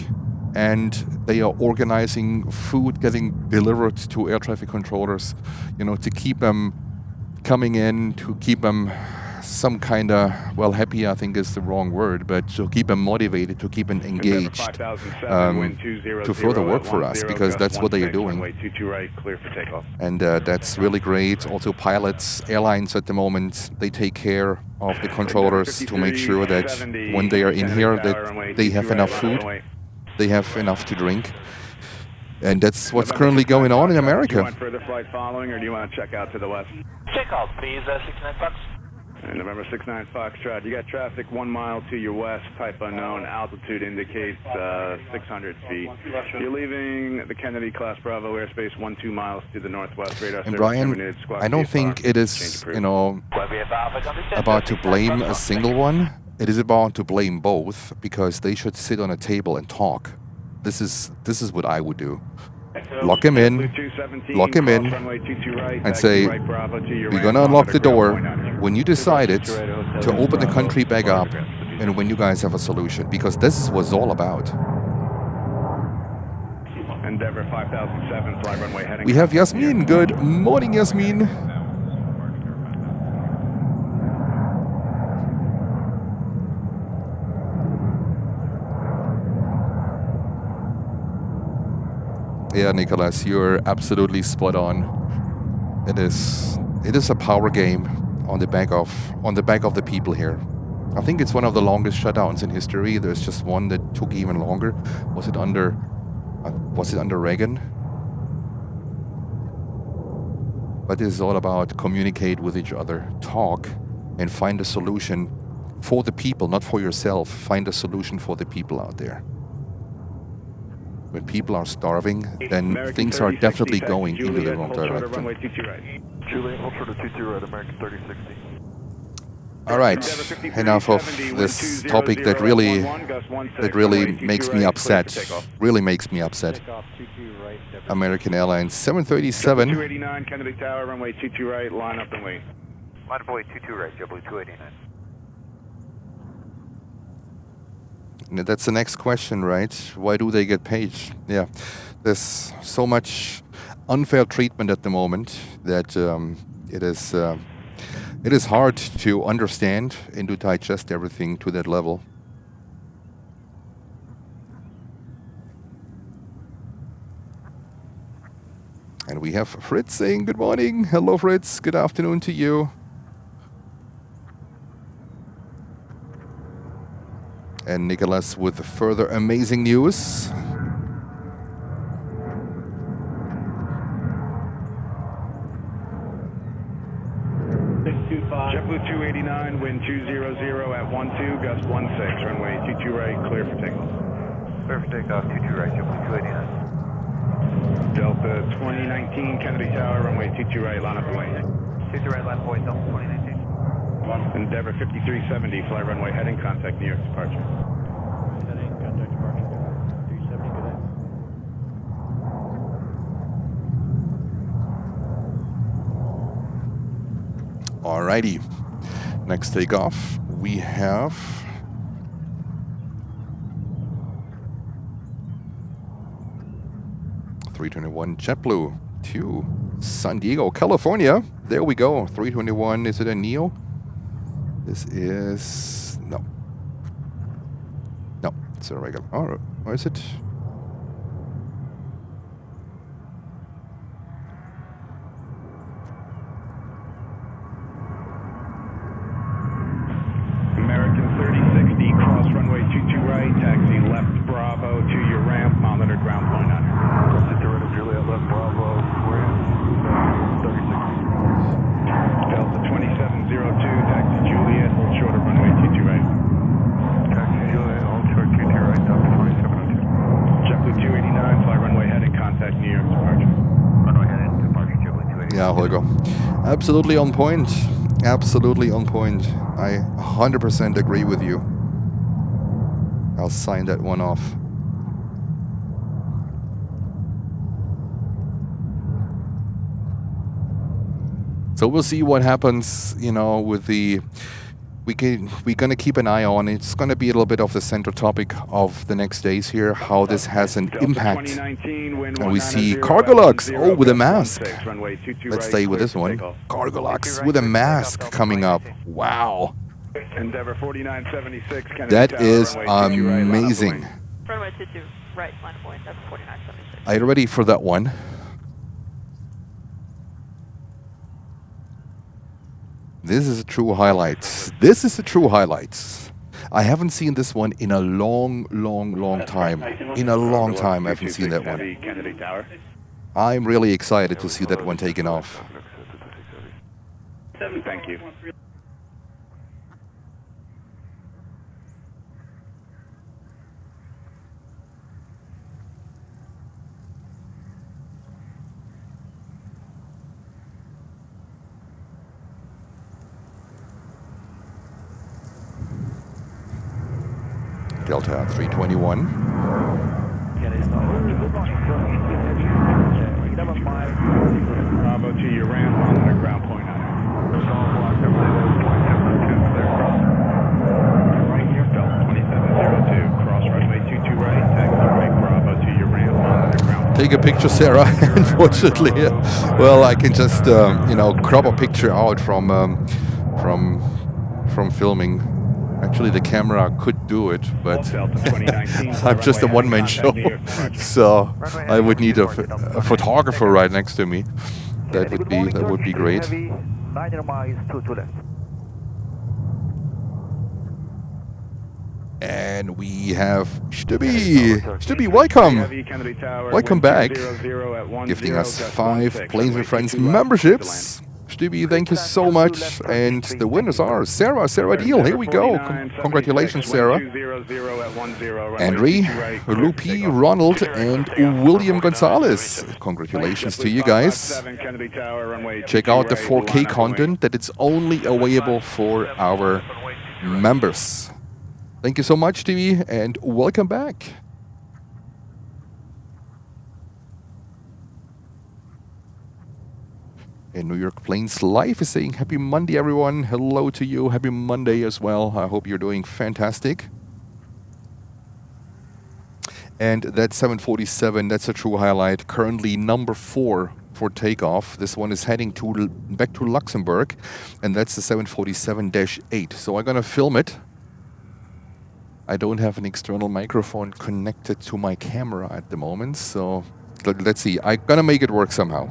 and they are organizing food getting delivered to air traffic controllers, you know, to keep them coming in, to keep them some kind of, well, happy I think is the wrong word, but to keep them motivated, to keep them engaged, to further work for us, because that's what they are doing. And that's really great. Also pilots, airlines at the moment, they take care of the controllers to make sure that when they are in here that they have enough food, they have enough to drink. And that's what's currently going on in America. Do you want further flight following, or do you want to check out to the west? Check out, please, 69 bucks. And November 69 Foxtrot, you got traffic 1 mile to your west, type unknown, altitude indicates 600 feet. You're leaving the Kennedy Class Bravo airspace 12 miles to the northwest. Radar And service Brian, terminated. Squawk I don't VFR. think it is, you know, about to blame a single one. It is about to blame both, because they should sit on a table and talk. This is what I would do. Lock him in, and say, we're gonna unlock the door when you decided to open the country back up and when you guys have a solution, because this is what it's all about. Endeavor 5007, fly runway heading. We have Yasmin. Good morning, Yasmin. Yeah, Nicholas, you're absolutely spot on. It is a power game on the back of the people here. I think it's one of the longest shutdowns in history. There's just one that took even longer. Was it under Reagan? But this is all about communicate with each other, talk, and find a solution for the people, not for yourself. Find a solution for the people out there. When people are starving, then things are definitely going into the wrong direction. Juliet, hold short of 22 right, American 3060. All right, enough of this topic that really makes me upset. Really makes me upset. American Airlines 737. 289 Kennedy Tower, runway 22 right, line up and wait. Line up and wait, 22 right, JetBlue 289. That's the next question, right? Why do they get paid? Yeah, there's so much unfair treatment at the moment that it is hard to understand and to digest everything to that level. And we have Fritz saying good morning. Hello, Fritz. Good afternoon to you. And Nicholas with further amazing news. JetBlue 289, wind 200 at 12, gust 16, runway 22 right, clear for takeoff. Clear for takeoff, 22 right, JetBlue 289. Delta 2019, Kennedy Tower, runway 22 right, line up and wait. 22 right, line up and wait, Delta 2019. Endeavor 5370, fly runway heading, contact New York departure. Heading, contact departure, 370, good day. Alrighty, next takeoff we have .321 JetBlue to San Diego, California. There we go. 321. Is it a Neo? This is no. It's a regular. Oh, or is it? American 3060, cross runway 22 right, taxi left Bravo to your ramp, monitor ground point on. Cross 22 right of Juliet, left Bravo, ramp, 3060. Delta 2702, taxi Juliet, hold short of runway 22 right. Taxi Juliet, hold short 22 right, Delta 2702. JetBlue 289, fly runway heading, contact New York departure. Runway heading, departure JetBlue 289. Yeah, Holger. Absolutely on point. Absolutely on point. I 100% agree with you. I'll sign that one off. So we'll see what happens, you know, with the... We're gonna keep an eye on it. It's gonna be a little bit of the center topic of the next days here, how this has an impact. And we see Cargolux, oh, with a mask. Let's stay with this one. Cargolux with a mask coming up. Wow. Endeavor 4976. That is amazing. Runway 22, right, line point, that's 4976. Are you ready for that one? This is a true highlight. This is a true highlight. I haven't seen this one in a long time. In a long time I haven't seen that one. I'm really excited to see that one taken off. Thank you. Delta 321. Bravo to your ramp on the ground point 9. Right here, Bell 2702, cross runway 22 right, taxi right, Bravo to your ramp on the ground. Take a picture, Sarah. Unfortunately, well, I can just you know, crop a picture out from filming. Actually, the camera could do it, but I'm just a one-man show, so I would need a photographer right next to me. That would be great. 90 miles, 2 left. And we have Stubby. Stubby, welcome. Welcome back. Gifting us 5 Planes and Friends memberships. Stubby, thank you so much. And the winners are Sarah Deal. Here we go. Congratulations, Sarah. Henry, Lupi, Ronald, and William Gonzalez. Congratulations to you guys. Check out the 4K content that it's only available for our members. Thank you so much, Stevie, and welcome back. And New York Planes Live is saying happy Monday, everyone. Hello to you. Happy Monday as well. I hope you're doing fantastic. And that 747, that's a true highlight. Currently number 4 for takeoff. This one is heading back to Luxembourg, and that's the 747-8. So I'm gonna film it. I don't have an external microphone connected to my camera at the moment, so let's see. I'm gonna make it work somehow.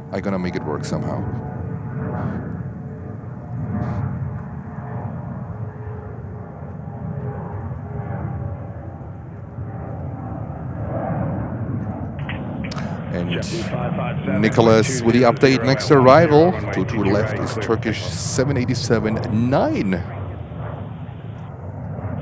And Nicholas with the update next arrival. To the left is Turkish 787-9.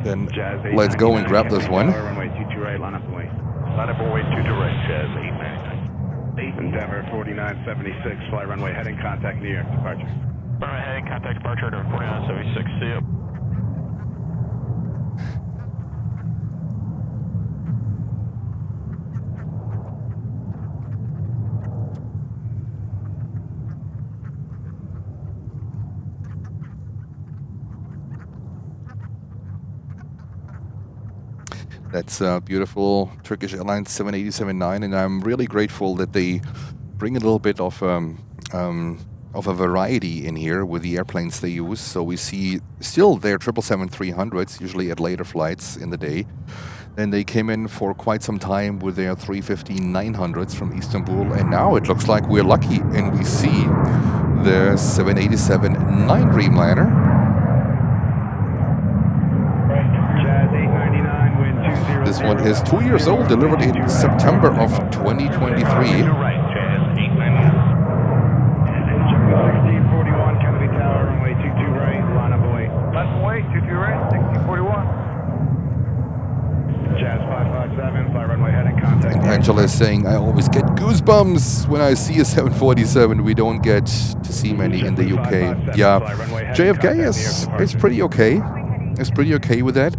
Then let's go and grab this one. Runway 22 right, line up and wait. Line up and wait, 22 right, Jazz 899. Endeavor 4976, fly runway heading contact New York, departure. Runway heading contact departure to 4976, see you. That's a beautiful Turkish Airlines 787-9, and I'm really grateful that they bring a little bit of a variety in here with the airplanes they use. So we see still their 777-300s, usually at later flights in the day. Then they came in for quite some time with their 350-900s from Istanbul, and now it looks like we're lucky, and we see the 787-9 Dreamliner. This one is 2 years old, delivered in September of 2023. And Angela is saying, I always get goosebumps when I see a 747. We don't get to see many in the UK. Yeah, JFK is pretty okay. It's pretty okay with that.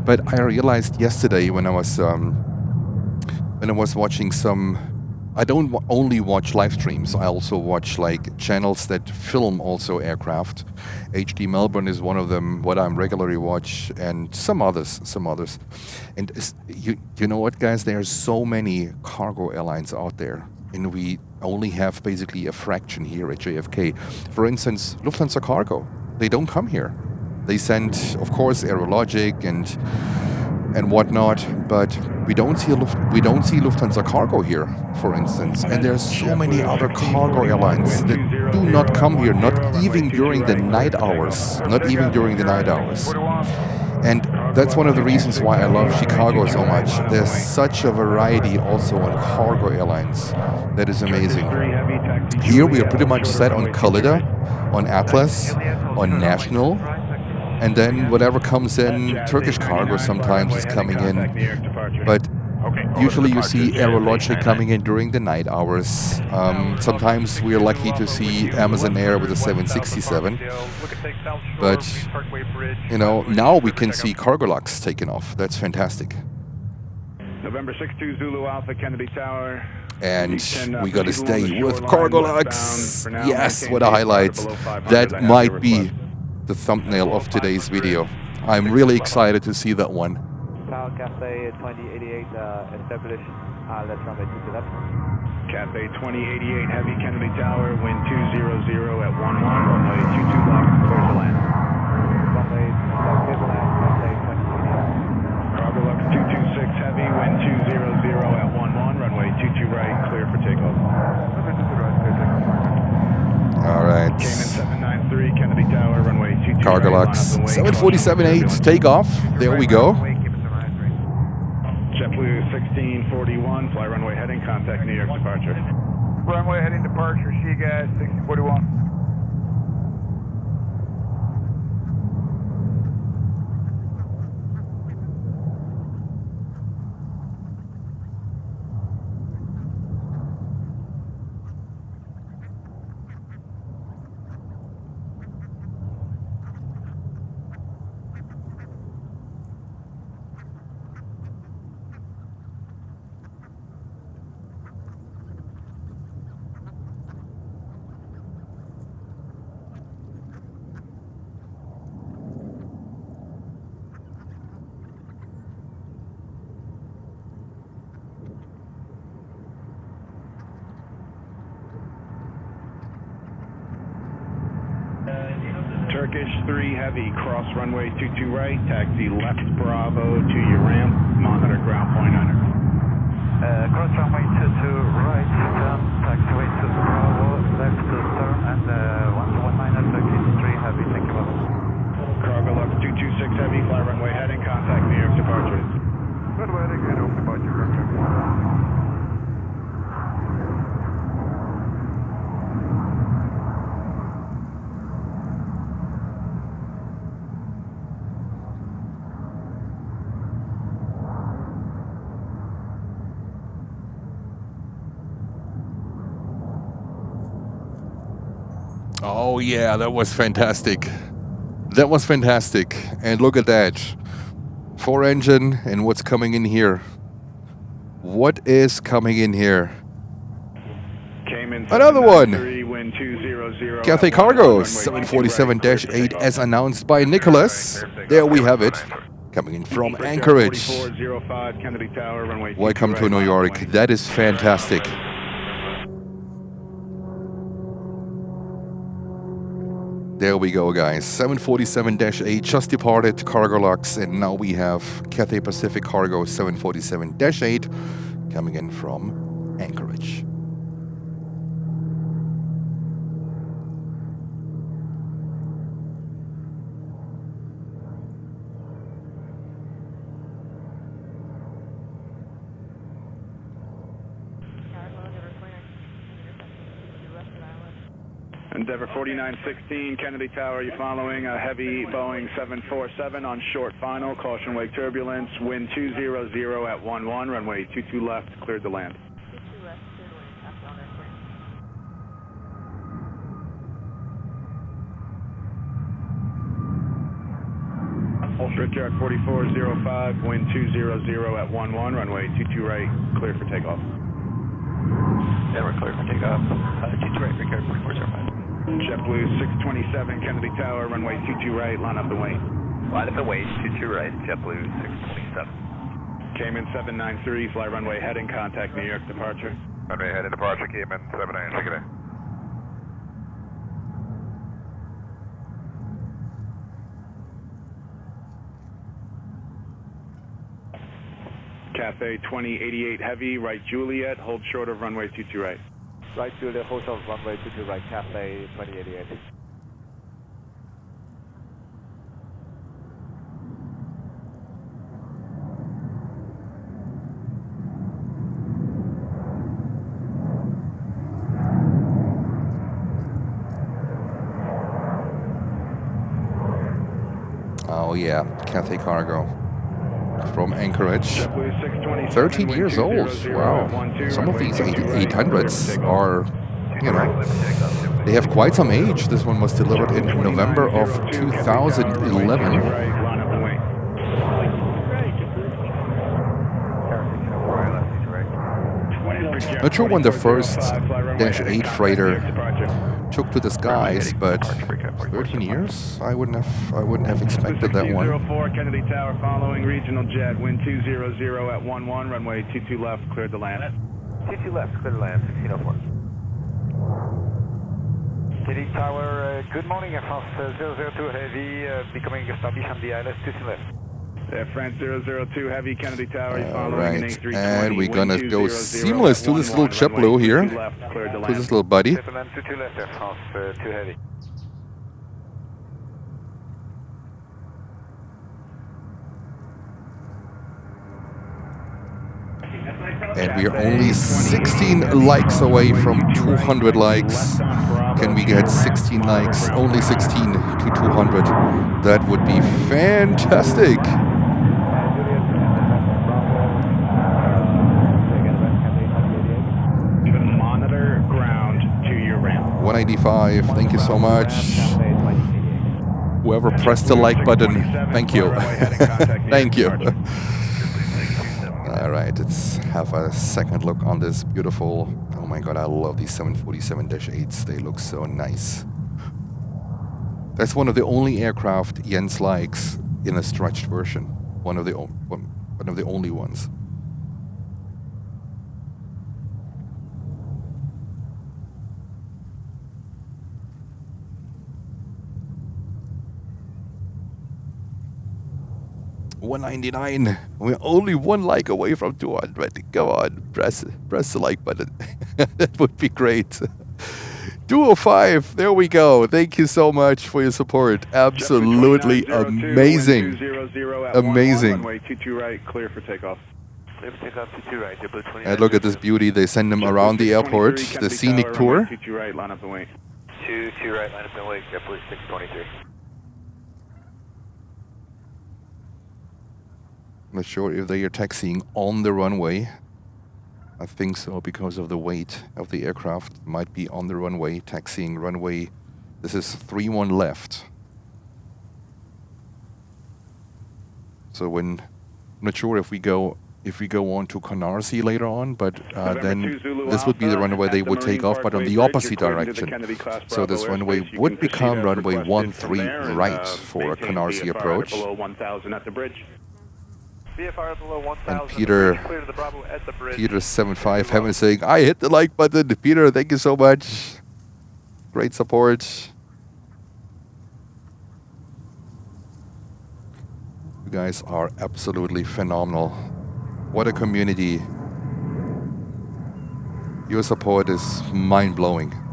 But I realized yesterday when I was watching some, I don't only watch live streams. I also watch like channels that film also aircraft. HD Melbourne is one of them. What I'm regularly watch, and some others. And you know what, guys? There are so many cargo airlines out there, and we only have basically a fraction here at JFK. For instance, Lufthansa Cargo. They don't come here. They send, of course, Aerologic and whatnot, but we don't see Lufthansa Cargo here, for instance. And there's so many other cargo airlines that do not come here, not even during the night hours. And that's one of the reasons why I love Chicago so much. There's such a variety also on cargo airlines. That is amazing. Here we are pretty much set on Khalida, on Atlas, on National. And then whatever comes in, Turkish Cargo sometimes is coming in. But Usually you see Aerologic coming in during the night hours. Sometimes we're lucky to see Amazon Air with a 767. But, you know, now we can see Cargolux taking off. That's fantastic. November 62 Zulu Alpha, Kennedy Tower. And we gotta stay with Cargolux. Yes, what a highlight. That might be the thumbnail of today's video. I'm really excited to see that one. Tower Cafe 2088 established. Let's runway 22 left. Cafe 2088 Heavy, Kennedy Tower, wind 200 at 11, runway 22 left, clear to land. Runway 22 left, Cafe 2088. Cargolux 226 Heavy, wind 200 at 11, runway 22 right, clear for takeoff. All right. Cayman 793, Kennedy Tower, runway 22 Cargolux 747-8 takeoff. There we go. JetBlue 1641, fly runway heading, contact New York departure. Runway heading departure, see you guys, 1641. Turkish 3 Heavy, cross runway 22 right, taxi left Bravo to your ramp, monitor ground point under. Cross runway 22 right, turn, taxiway to Bravo, left to turn, and 1 Turkish 3 Heavy, thank you very much. Cargolux 226 Heavy, fly runway heading, contact New York departure. Runway heading, and open departure, contact. Oh yeah, that was fantastic. That was fantastic. And look at that. 4-engine, and what's coming in here? What is coming in here? Another one. Cathay Cargo 747-8 as announced by Nicholas. There we have it. Coming in from Anchorage. Welcome to New York. That is fantastic. There we go, guys. 747-8 just departed Cargolux, and now we have Cathay Pacific Cargo 747-8 coming in from Anchorage. Endeavor 4916, Kennedy Tower, you following a heavy Boeing 747 on short final, caution wake turbulence, wind 200 at 11, runway 22 left, cleared to land. Brickyard 4405, wind 200 at 11, runway 22 right, clear for takeoff. Yeah, we're clear for takeoff. 22 right, Brickyard 4405. JetBlue 627, Kennedy Tower, runway 22 right, line up the wing. Line up the wing, 22 right, JetBlue 627. Cayman 793, fly runway heading, contact New York departure. Runway heading departure, Cayman 79, take it in. Cafe 2088 Heavy, right Juliet, hold short of runway 22 right. Right Juliet, hold short of runway 22 right, Cafe 2088. Oh yeah, Cathay Cargo. from Anchorage. JetBlue 627, 13 wind years old. 200 Wow. at 12, Some of runway these 22 right, 800s takeoff. are, you know, they have quite some age. This one was delivered in November of 2011. Not sure when the first Dash 8 freighter took to the skies, but 13 years? I wouldn't have expected that one. 204 Kennedy Tower following regional jet, wind 200 at 11, runway 22 left, cleared to land. 22 left, clear to land, 1604. Kennedy Tower, good morning, Air France 002 Heavy, becoming a starbeach on the ILS, 22 left. Air France 002 Heavy, Kennedy Tower, All right, and we're gonna go seamless to this little JetBlue here, to this little buddy. 22 left, Air France 2 Heavy. And we are only 16 likes away from 200 likes. Can we get 16 likes? Only 16 to 200. That would be fantastic. Monitor ground to your ramp. 185, thank you so much. Whoever pressed the like button, thank you. Thank you. All right, let's have a second look on this beautiful, oh my god, I love these 747-8s. They look so nice. That's one of the only aircraft Jens likes in a stretched version. One of the only ones. $199. We're only one like away from 200. Come on, press the like button. That would be great. 205. There we go. Thank you so much for your support. Absolutely amazing. Amazing. Runway 22 right, clear for takeoff. Clear for takeoff, 22 right, JetBlue 29. And look at this beauty. They send them around the airport, the scenic tour. 22 right, line up and wait. 22 right, line up and wait, JetBlue 623. Not sure if they are taxiing on the runway. I think so because of the weight of the aircraft. Might be on the runway, taxiing runway. This is 31 left. So when, not sure if we go on to Canarsie later on, but then this would be the runway they would take off, but on the opposite direction. So this runway would become runway 13 right for a Canarsie approach. And Peter 75 Heaven saying, I hit the like button. Peter, thank you so much. Great support. You guys are absolutely phenomenal. What a community. Your support is mind-blowing.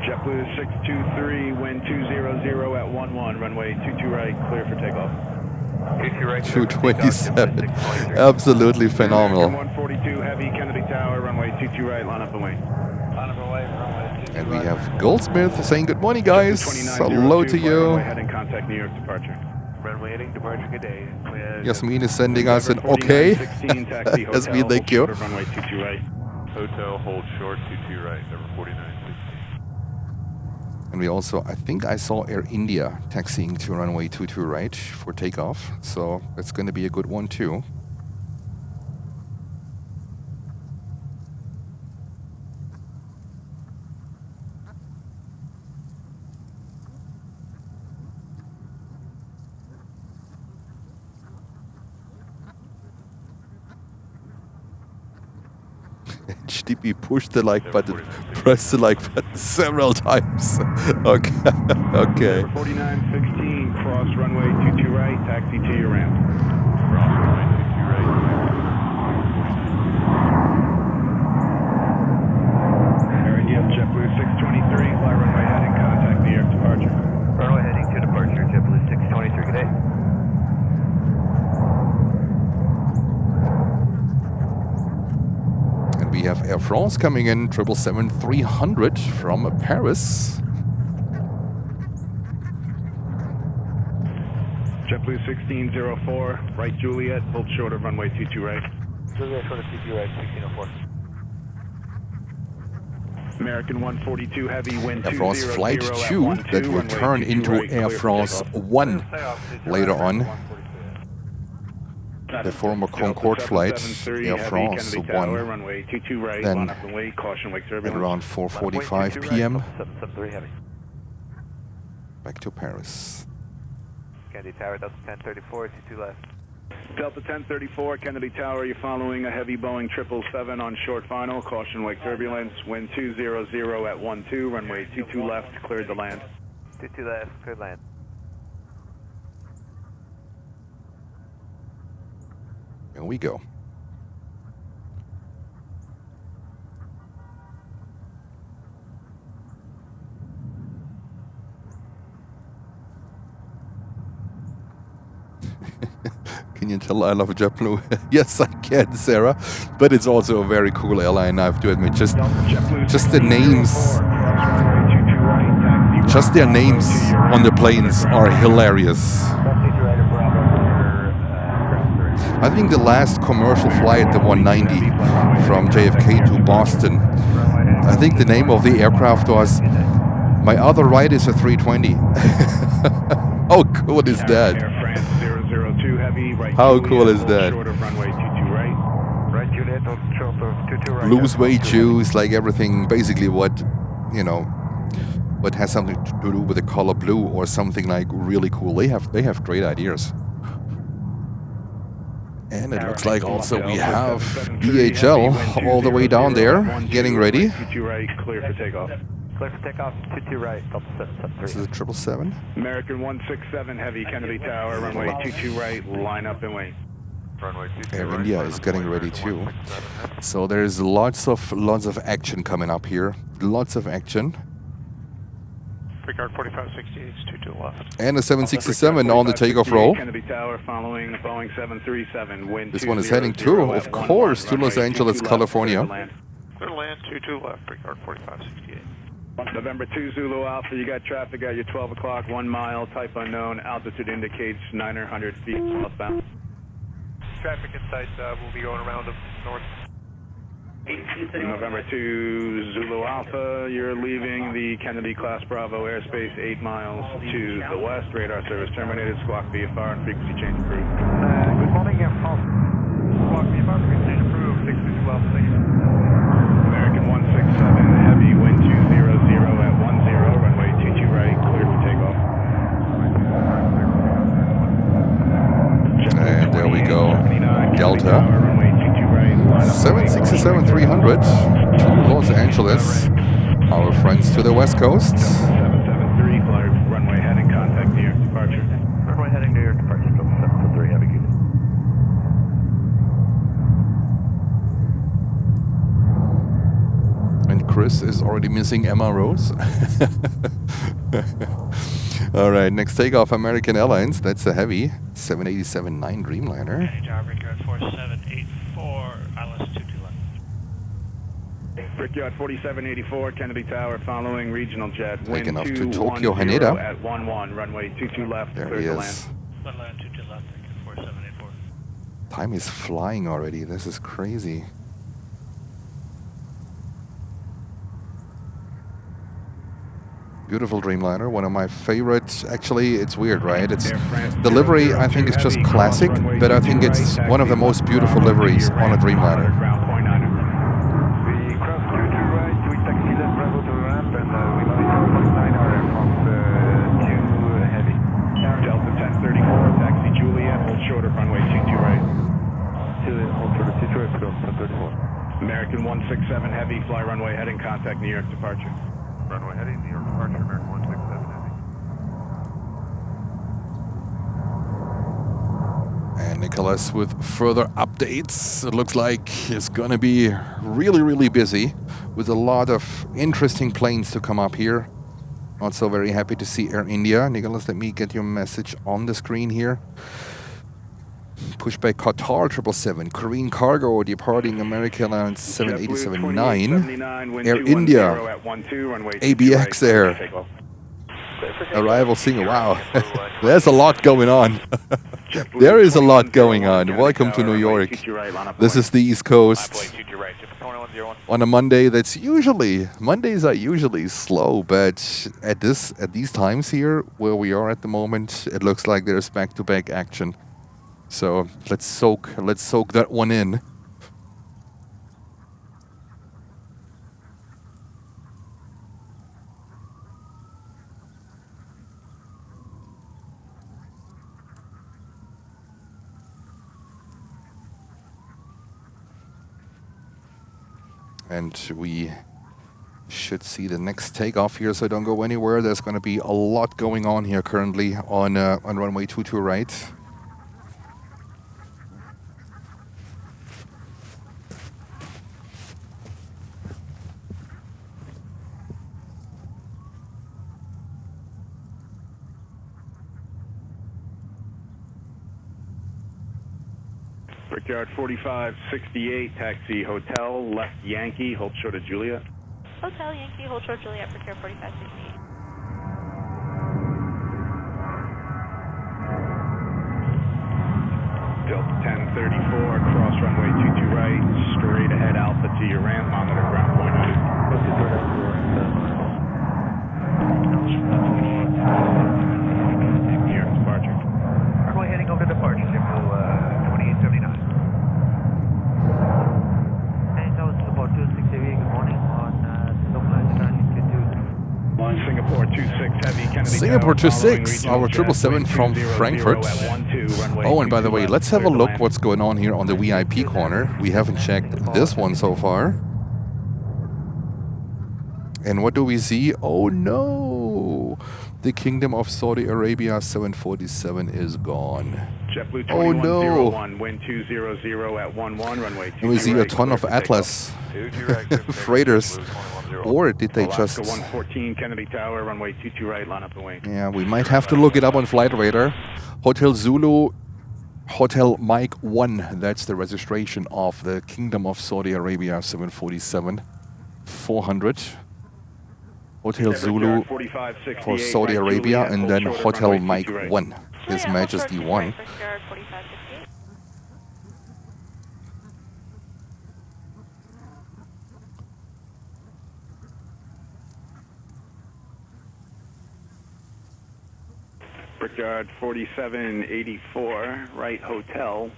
JetBlue 623, wind 200 at 11, runway 22 right, clear for takeoff. 227. Absolutely phenomenal. 142 heavy, Kennedy Tower, runway 22 right, line up and wait. And we have Goldsmith saying good morning, guys. Hello to you. Heading contact New York departure. Runway heading departure, good day. Yasmin is sending us an okay. Yasmin, thank you. Runway 22 right. Hotel, hold short, 22 right, number 49. And we also, I think I saw Air India taxiing to runway 22 right for takeoff. So it's going to be a good one too. HDP pushed the like button, pressed the like button several times. Okay, okay. 4916, cross runway 22 right, taxi to your ramp. Cross runway 22 right. Air India, JetBlue 623, fly runway heading, contact New York departure. Runway heading to departure, JetBlue 623, good day. We have Air France coming in, 777-300 from Paris. JetBlue 1604, right Juliet, hold short of runway 22 right. Juliet short of 22 right, 1604. American 142 heavy, wind Air France 200 Flight at 2 12, that will runway turn 22 into right, Air clear for France takeoff. 1 later on. The former Concorde flight, Air France 1, runway 22 right, then line up and wait, caution wake at turbulence. around 4:45 p.m. 773 heavy. back to Paris. Kennedy Tower, Delta 1034, 22 left. Delta 1034, Kennedy Tower, you're following a heavy Boeing 777 on short final, caution wake turbulence, wind 200 at 12, runway 22 left, cleared to land. 22 left, cleared land. Here we go. Can you tell I love JetBlue? Yes, I can, Sarah. But it's also a very cool airline, I have to admit. Just the names, just their names on the planes are hilarious. I think the last commercial flight, the 190 from JFK to Boston, I think the name of the aircraft was "My Other Ride is a 320." How cool is that? How cool is that? Lose weight, choose, like everything, basically what, you know, what has something to do with the color blue or something like really cool. They have great ideas. And it looks like also we have DHL all the way down there, getting ready. Clear for takeoff. Clear for takeoff, 22 right, Delta 773. This is a 777. American 167 heavy, Kennedy Tower, runway 22 right, line up and wait. Air India is getting ready too. So there's lots of action coming up here. Lots of action. Regard 4568, 22 left. And a 767 on the takeoff roll. Kennedy Tower following Boeing 737, wind This one is heading to, of course, to Los Angeles, California. Clear land, 22 left, regard 4568. November 2 Zulu Alpha, you got traffic at your 12 o'clock, 1 mile, type unknown, altitude indicates 900 feet southbound. Traffic in sight, will be going around the north. November 2 Zulu Alpha, you're leaving the Kennedy Class Bravo airspace 8 miles to the west. Radar service terminated. Squawk VFR and frequency change approved. Good morning, Air France. Squawk VFR, frequency change approved, 622 Alpha, thank you. American 167, heavy, wind 200 at 10, runway 22 right, clear for takeoff. And there we go. Delta 767-300 to Los Angeles. Our friends to the west coast. 773, runway heading, contact New York departure. Runway heading New York departure, Delta 773, heavy good. And Chris is already missing Emma Rose. All right, next takeoff, American Airlines. That's a heavy 787-9 Dreamliner. Regard 4784, ILS 22 left. Brickyard 4784, Kennedy Tower, following regional jet. Taking Wind off to 210 Tokyo Haneda. at 11, runway 22 left, There clear he to is. land. Land 22 left, 4784. Time is flying already. This is crazy. Beautiful Dreamliner, one of my favorites. Actually, it's weird, right? It's the livery. I think is just classic, but I think it's one of the most beautiful liveries on a Dreamliner. We cross 22 right, we taxi left Bravo to the ramp, and we monitor 9 Air France 2 heavy. Delta 1034, taxi Juliet, hold short of runway 22 right. Juliet, hold short of 22 right, Delta 1034. American 167 heavy, fly runway heading, contact New York departure. Runway heading, New York departure, American 167 heavy. And Nicholas with further updates. It looks like it's going to be really, really busy with a lot of interesting planes to come up here. Also very happy to see Air India. Nicholas, let me get your message on the screen here. Pushback Qatar 777, Korean Cargo departing American Airlines 787-9, Air India, ABX Air, Arrival signal. Wow, there's a lot going on. There is a lot going on. Welcome to New York. This is the East Coast. On a Monday, Mondays are usually slow, but at these times here where we are at the moment, it looks like there's back-to-back action. So let's soak that one in. And we should see the next takeoff here, so don't go anywhere. There's going to be a lot going on here currently on runway 22 right. Brickyard 4568, taxi hotel, left Yankee, hold short of Juliet. Hotel Yankee, hold short Juliet, Brickyard 4568. Delta 1034, cross runway 22 right, straight ahead Alpha to your ramp, monitor ground point on. Here, departure. Runway heading over to departure, JetBlue 2879. And that was about 268, good morning on local Singapore 26 heavy, Kennedy Singapore Tower, 26, our 777 from Frankfurt. Oh, and by the way, let's have a look what's going on here on the VIP corner. We haven't checked this one so far. And what do we see? Oh no! The Kingdom of Saudi Arabia 747 is gone. Oh no! Wind 200 at 11, runway 22 And we see a right, ton of clear for Atlas freighters. Or did they Alaska just... 114 Kennedy Tower, runway 22 right, line up and wing. Yeah, we might have to look it up on Flight Radar. Hotel Zulu, Hotel Mike 1. That's the registration of the Kingdom of Saudi Arabia 747-400. Hotel Zulu for Saudi Arabia, and then Hotel Mike 1, His Majesty 1. Brickyard 4784, right hotel,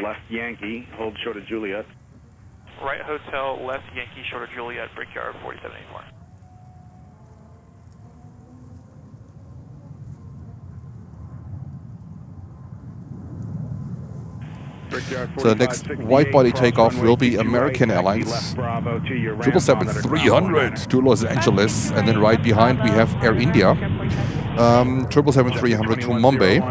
left Yankee, hold short of Juliet. Right hotel, left Yankee, short of Juliet, Brickyard 4784. So the next wide-body takeoff will be American Airlines 777-300 to Los Angeles, and then right behind we have Air India 777-300 to Mumbai,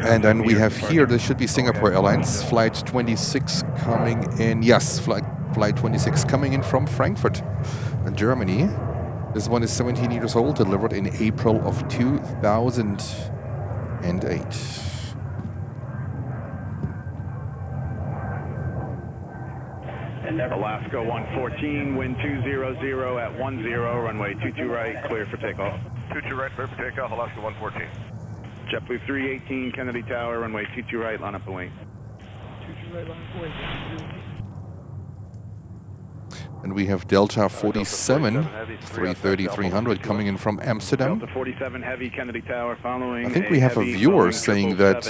and then we have here, this should be Singapore Airlines, flight 26 coming in, yes, flight 26 coming in from Frankfurt, Germany. This one is 17 years old, delivered in April of 2008. Alaska 114, wind 200 at 10, runway 22 right, clear for takeoff. 22 right, clear for takeoff, Alaska 114. JetBlue 318, Kennedy Tower, runway 22 right, line up and wing. 22 right, line up and wing. And we have Delta 47, 330-300 coming in from Amsterdam. Delta 47 heavy, Kennedy Tower, following. I think we have a viewer saying that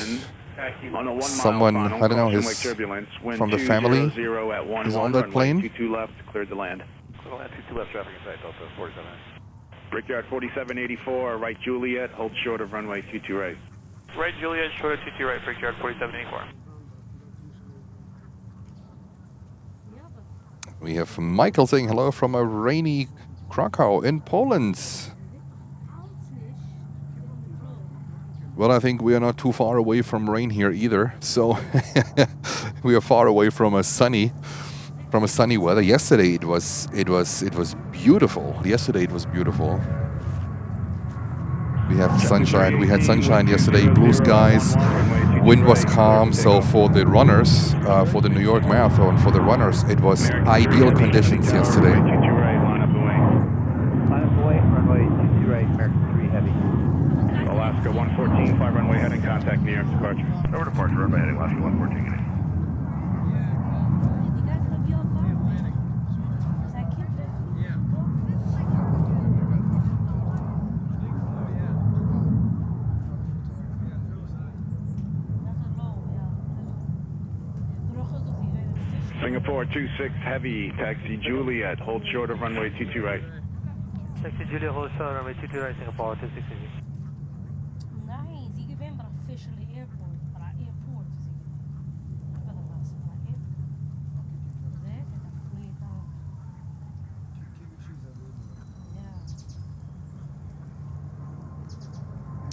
someone, I don't know, his from the family is on that plane. 22 left, cleared to land. 22 left, traffic inside, Delta 47. Brickyard 4784, right Juliet, hold short of runway 22 right. Right Juliet, short of 22 right, Brickyard 4784. We have Michael saying hello from a rainy Krakow in Poland. Well, I think we are not too far away from rain here either. So we are far away from a sunny weather. Yesterday it was beautiful. Yesterday it was beautiful. We have sunshine. We had sunshine yesterday, blue skies. Wind was calm, so for the runners, for the New York Marathon, for the runners, it was ideal conditions yesterday. Line up away, runway 22 right, American 3 heavy. Alaska 114, fly runway heading, contact New York departure. Over departure, runway heading Alaska 114, Canadian. Singapore 26 heavy, taxi Juliet, hold short of runway 22 right. Taxi Juliet, hold short, runway 22 right, Singapore 26 heavy. Nice, ik ben maar officially airport, para airport.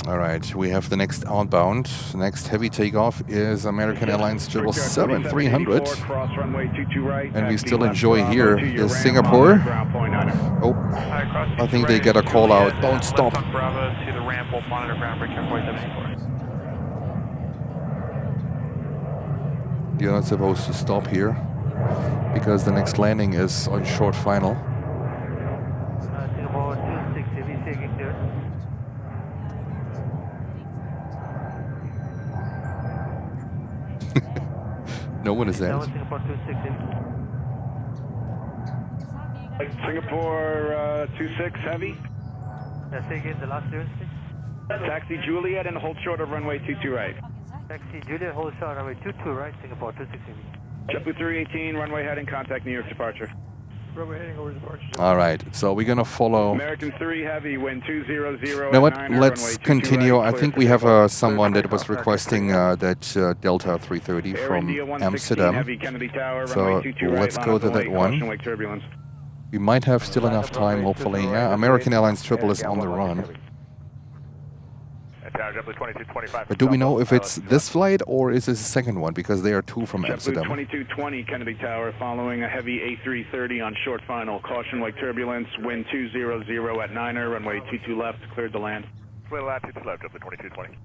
All right, we have the next outbound. The next heavy takeoff is American Airlines 777-300. And we still enjoy here is Singapore. Oh, I think they get a call out. Don't stop. Bravo to the ramp, we'll monitor ground break air 4784. You're not supposed to stop here because the next landing is on short final. Singapore 26 heavy, taking clear. No one is there. Singapore 26 heavy. Singapore 26 heavy. Let's take in the last clearance, please. Taxi Juliet and hold short of runway 22 right. Taxi Juliet, hold short, runway 22 right, Singapore 26 heavy. JetBlue 318, runway heading, contact New York departure. Runway heading over departure. All right, so we're gonna follow. American 3 heavy, wind 200. You know what? Let's continue. I think we have someone that was requesting that Delta 330 from Amsterdam. So let's go to that one. We might have still enough time, hopefully. Yeah, American Airlines Triple is on the run. But do we know if it's this flight or is this the second one? Because there are two from Amsterdam. 2220 Kennedy Tower, following a heavy A330 on short final. Caution like turbulence, wind 200 at 9er, runway 22 left, cleared to land. Sway latitude to left, JetBlue 2220.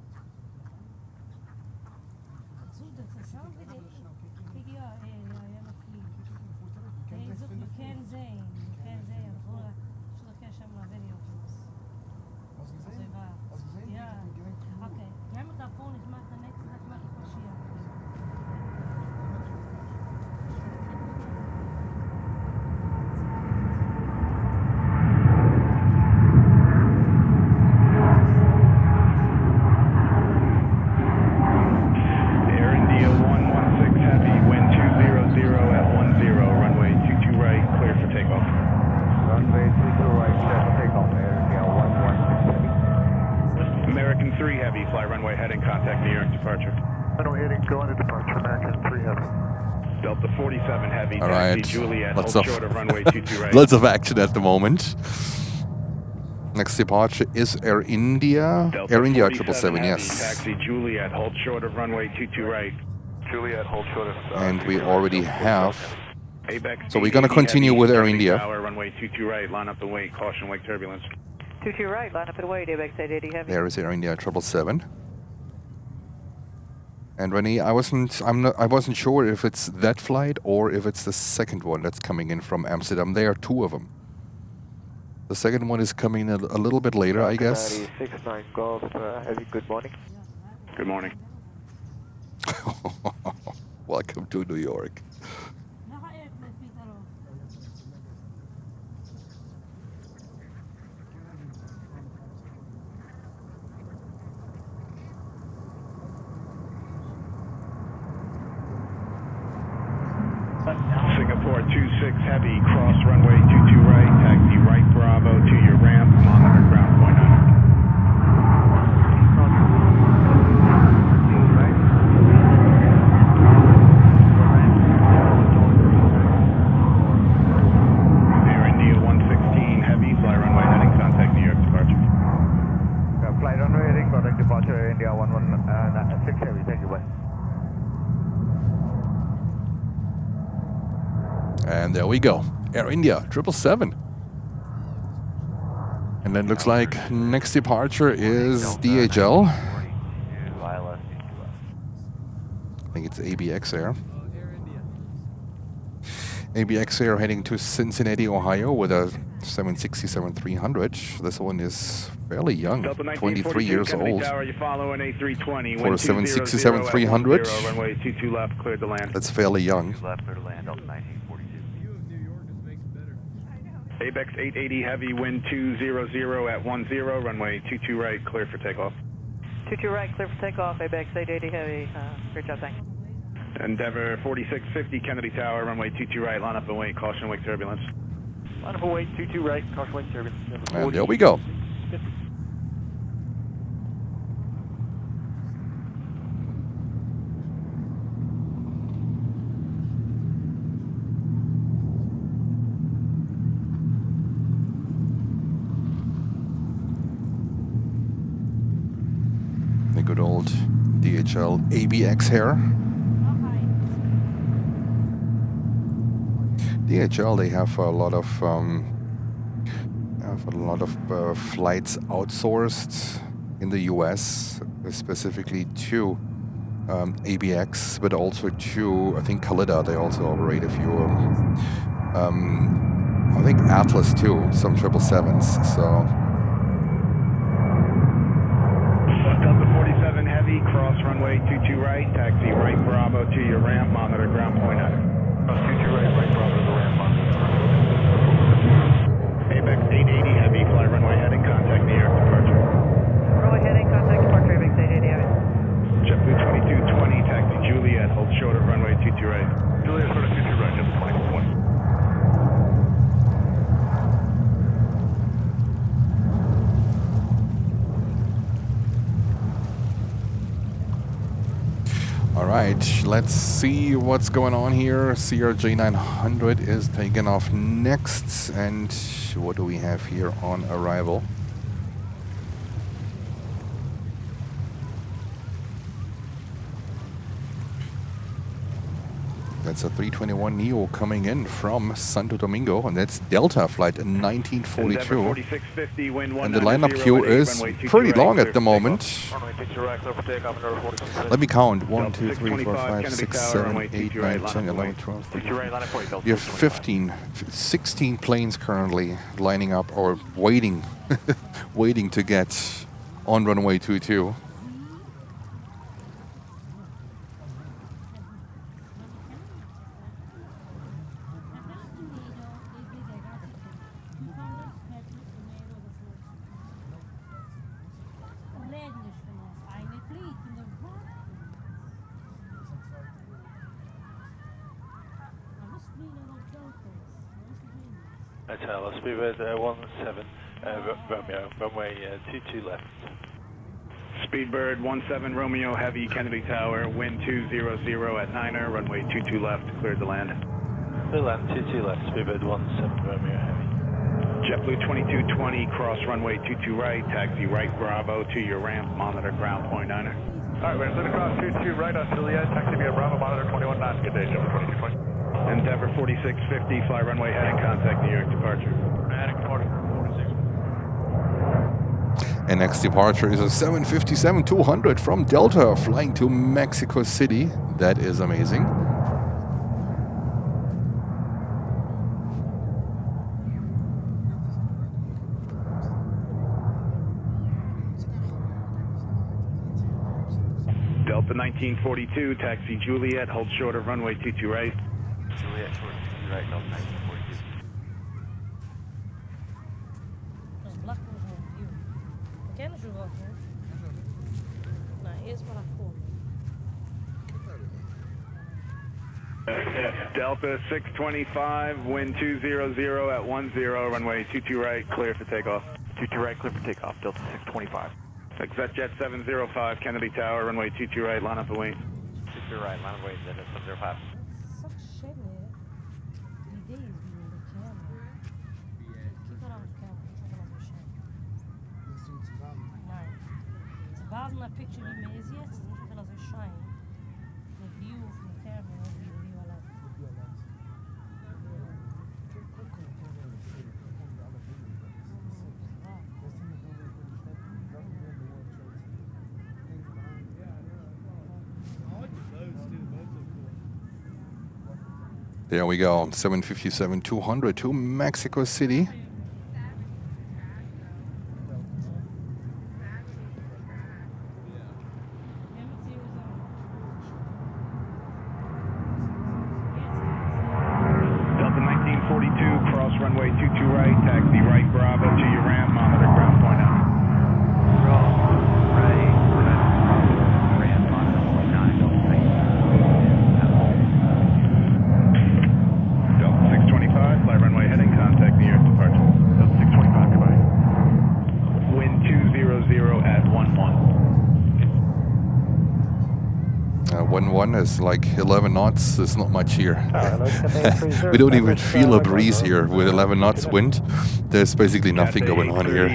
All right, lots of action at the moment. Next departure is Air India. Air India 777, yes. Taxi Juliet, hold short of runway 22 right. Juliet, hold short of. And we already have. So we're going to continue with Air India. Runway 22 right, line up the wait, caution wake turbulence. 22 right, line up the wait, ABX 880 heavy. There is Air India 777. And Rennie, I wasn't sure if it's that flight or if it's the second one that's coming in from Amsterdam. There are two of them. The second one is coming a little bit later, I guess. 69 Golf, heavy, good morning. Good morning. Welcome to New York. Singapore 26 heavy, cross runway 22 right, taxi right Bravo to your ramp, monitor ground point 9. Air India 116 heavy, fly runway heading, contact New York departure. Fly runway heading, contact departure, Air India 116 heavy, thank you, bye. And there we go. Air India 777. And then looks like next departure is DHL. I think it's ABX Air. ABX Air heading to Cincinnati, Ohio with a 767-300. This one is fairly young, Delta 23 years Kennedy old. Tower, you follow an A320. For a 767-300, runway 22 left, cleared to land. that's fairly young. Left, clear to land, Delta 1942. Abex 880 heavy, wind 200 at 10, runway 22 right, clear for takeoff. 22 right, clear for takeoff, Abex 880 heavy. Great job, thanks. Endeavor 4650 Kennedy Tower, runway 22 right, line up and wait, caution wake turbulence. Line up and wait, 22 right, caution wake turbulence. And there we go. The good old DHL ABX here. DHL, they have a lot of flights outsourced in the US, specifically to ABX, but also to, I think, Khalida. They also operate a few. I think Atlas too, some 777s. So. Delta 47 heavy, cross runway 22 right, taxi right Bravo to your ramp, monitor ground point out. Cross 22 right, right Bravo to the ramp, Abex 880 heavy, fly runway heading, contact New York departure. Runway heading, contact departure, Abex 880 heavy. JetBlue 2220, taxi Juliet, hold short of runway 22 right. Juliet, sort of 22 right, just 2220. All right, let's see what's going on here. CRJ 900 is taking off next. And what do we have here on arrival? That's a 321neo coming in from Santo Domingo, and that's Delta flight 1942. And the lineup queue is pretty long at the moment. Let me count. 1, 2, 3, 4, 5, 6, 7, 8, 9, 10, 11, 12, 13. We have 16 planes currently lining up or waiting, waiting to get on runway 22. Hotel, speedbird 17, Romeo, runway 22 left. Speedbird 17 Romeo heavy, Kennedy Tower, wind 200 at 9er, runway 22 left, cleared to land. Clear land 22 left, speedbird 17 Romeo heavy. JetBlue 2220, cross runway 22 right, taxi right Bravo to your ramp, monitor ground point 9er. Alright, we're going to cross 22 right on Juliet, taxi via Bravo, monitor 21 knots, good day, JetBlue 2220. Endeavor 4650, fly runway heading, contact New York departure. Heading departure, 46. And next departure is a 757-200 from Delta flying to Mexico City. That is amazing. Delta 1942, taxi Juliet, hold short of runway 22 right. Juliet, short 22 right, Delta 1942. Dat is black was een view. Kennen ze wel, hè? Nou, eerst maar afkomen. Delta 625, wind 200 at 10, runway 22 right, clear for takeoff. 22 right, clear for takeoff, Delta 625. ExecJet 705, Kennedy Tower, runway 22 right, line up and wait. 22 right, line of wait, Delta 705. Sak shit, hè? Die idee is die in de camera. Kijk maar aan de camera, kijk maar aan de shit. Nee. Ze waren naar picture die mee is jetzt, ze zeggen dat ze shine. The view of the camera, the view a lot. There we go, 757-200 to Mexico City. 1-1 is like 11 knots. There's not much here. We don't even feel a breeze here with 11 knots wind. There's basically nothing going on here.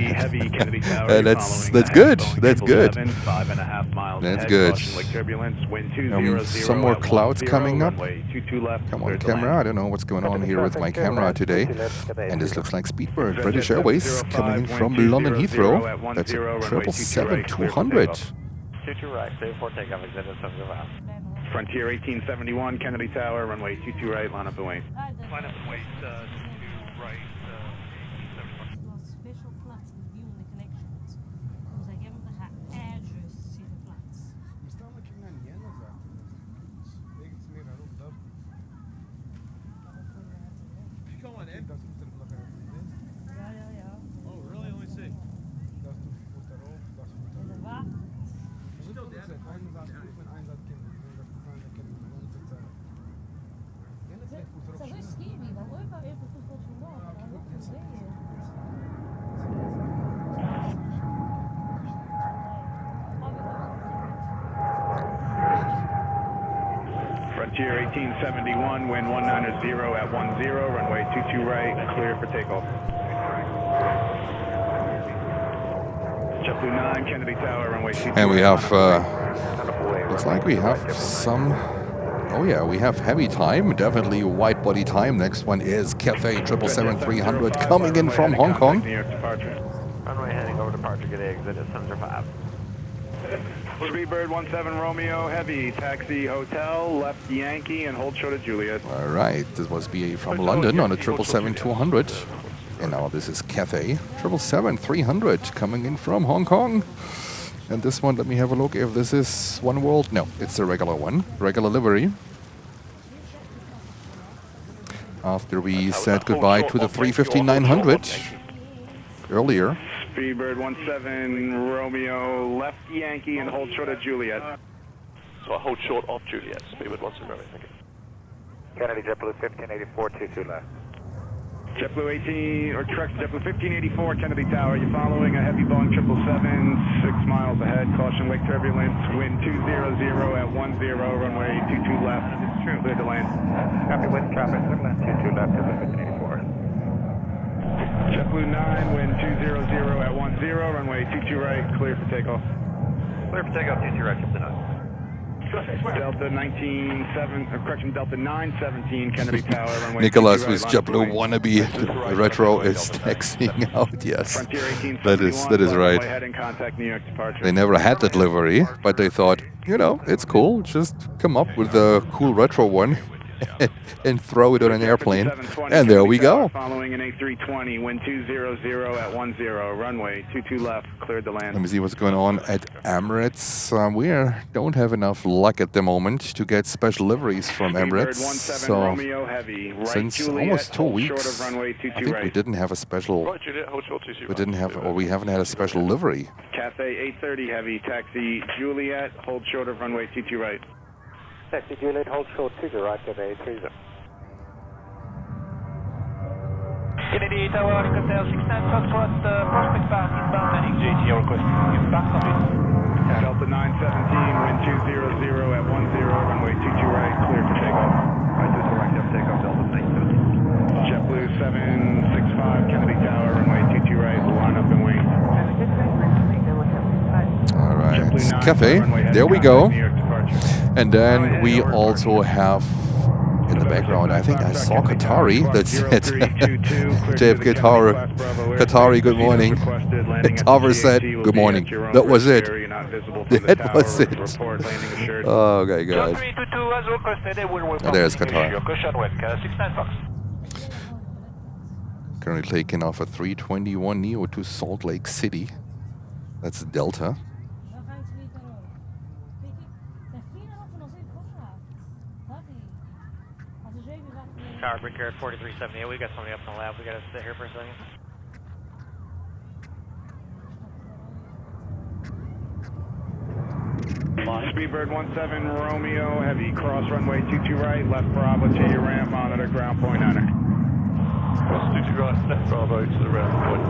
That's good. That's good. That's good. Some more clouds coming up. Come on, camera. I don't know what's going on here with my camera today. And this looks like Speedbird, British Airways, coming in from London Heathrow. That's a 777-200. 22 right, clear for takeoff, exit at 75. Frontier 1871, Kennedy Tower, runway 22 right, line up and wait. Line up and wait, 2 right, 1871. Special flats and viewing the connections. Because I gave them the address to see the flats. Oh, really? Let me see. Ze zijn skiën, dan leuk dat even goed voor vandaag. Dan ook te zeggen. Frontier 1871, wind 190 at 10, runway 22 right, clear for takeoff. JetBlue 9, Kennedy Tower, runway 22 And we right, have, looks like we have some, oh yeah, we have heavy time, definitely wide body time. Next one is Cathay 777-300 coming in from Hong Kong. Runway heading over departure, get exit at 75. Speedbird 17 Romeo, heavy, taxi hotel, left Yankee, and hold short of Juliet. All right, this was BA from London on a 777-200. And now this is Cathay 777-300 coming in from Hong Kong. And this one, let me have a look if this is One World. No, it's the regular one, regular livery. After we said goodbye to the 350-900 earlier. Speedbird 17 Romeo, left Yankee, and hold short of Juliet. So I hold short of Juliet. Speedbird 17 Romeo, thank you. Kennedy JetBlue 1584, 22 left. JetBlue 18, or correct, JetBlue 1584, Kennedy Tower. You're following a heavy Boeing 777, 6 miles ahead. Caution wake turbulence, wind 200 at 10, runway 22 left. Clear to land. Copy with traffic, turbulence 22 left, JetBlue 1584. JetBlue 9, wind 200 at 10, runway 22 right, clear for takeoff. Clear for takeoff, 22 right, JetBlue 9. Delta 19-7, correction, Delta 917, Kennedy Tower, runway Nicholas 22 with right, JetBlue wannabe retro is taxiing out, yes. That is right. Heading contact New York departure. They never had that livery, but they thought, you know, it's cool, just come up with a cool retro one and throw it on an airplane. And there we go. Following an A320, wind 200 at 10, runway 22 left, cleared to land. Let me see what's going on at Emirates. We don't have enough luck at the moment to get special liveries from Emirates. So since almost 2 weeks, I think we didn't have a special. We haven't had a special livery. Cathay 830 heavy, taxi Juliet, hold short of runway 22 right. Taxi Juliet, hold short to the right, Cathay 30. Kennedy Tower, Hotel 69 Foxtrot, Prospect Park, inbound landing, JT, request impact on it. Delta 917, wind 200 at 10, runway 22 right, clear for takeoff. Right, to the right, takeoff, Delta 917. JetBlue 765, Kennedy Tower, runway 22 right, line up and wing. All right, Cathay, there we go. And then we also have in the background, I think I saw Qatari. That's it. JFK Tower. Qatari, good morning. Tower said, good morning. That was it. That was it. Oh, okay, guys. Oh, there's Qatar. Currently taking off a 321 Neo to Salt Lake City. That's Delta. Tower Brickyard 4378, we got somebody up in the lab, we gotta sit here for a second. Speedbird 17 Romeo, heavy, cross runway 22 right, left Bravo to your ramp, monitor ground point 9er. Cross 22 right, left Bravo to the ramp point,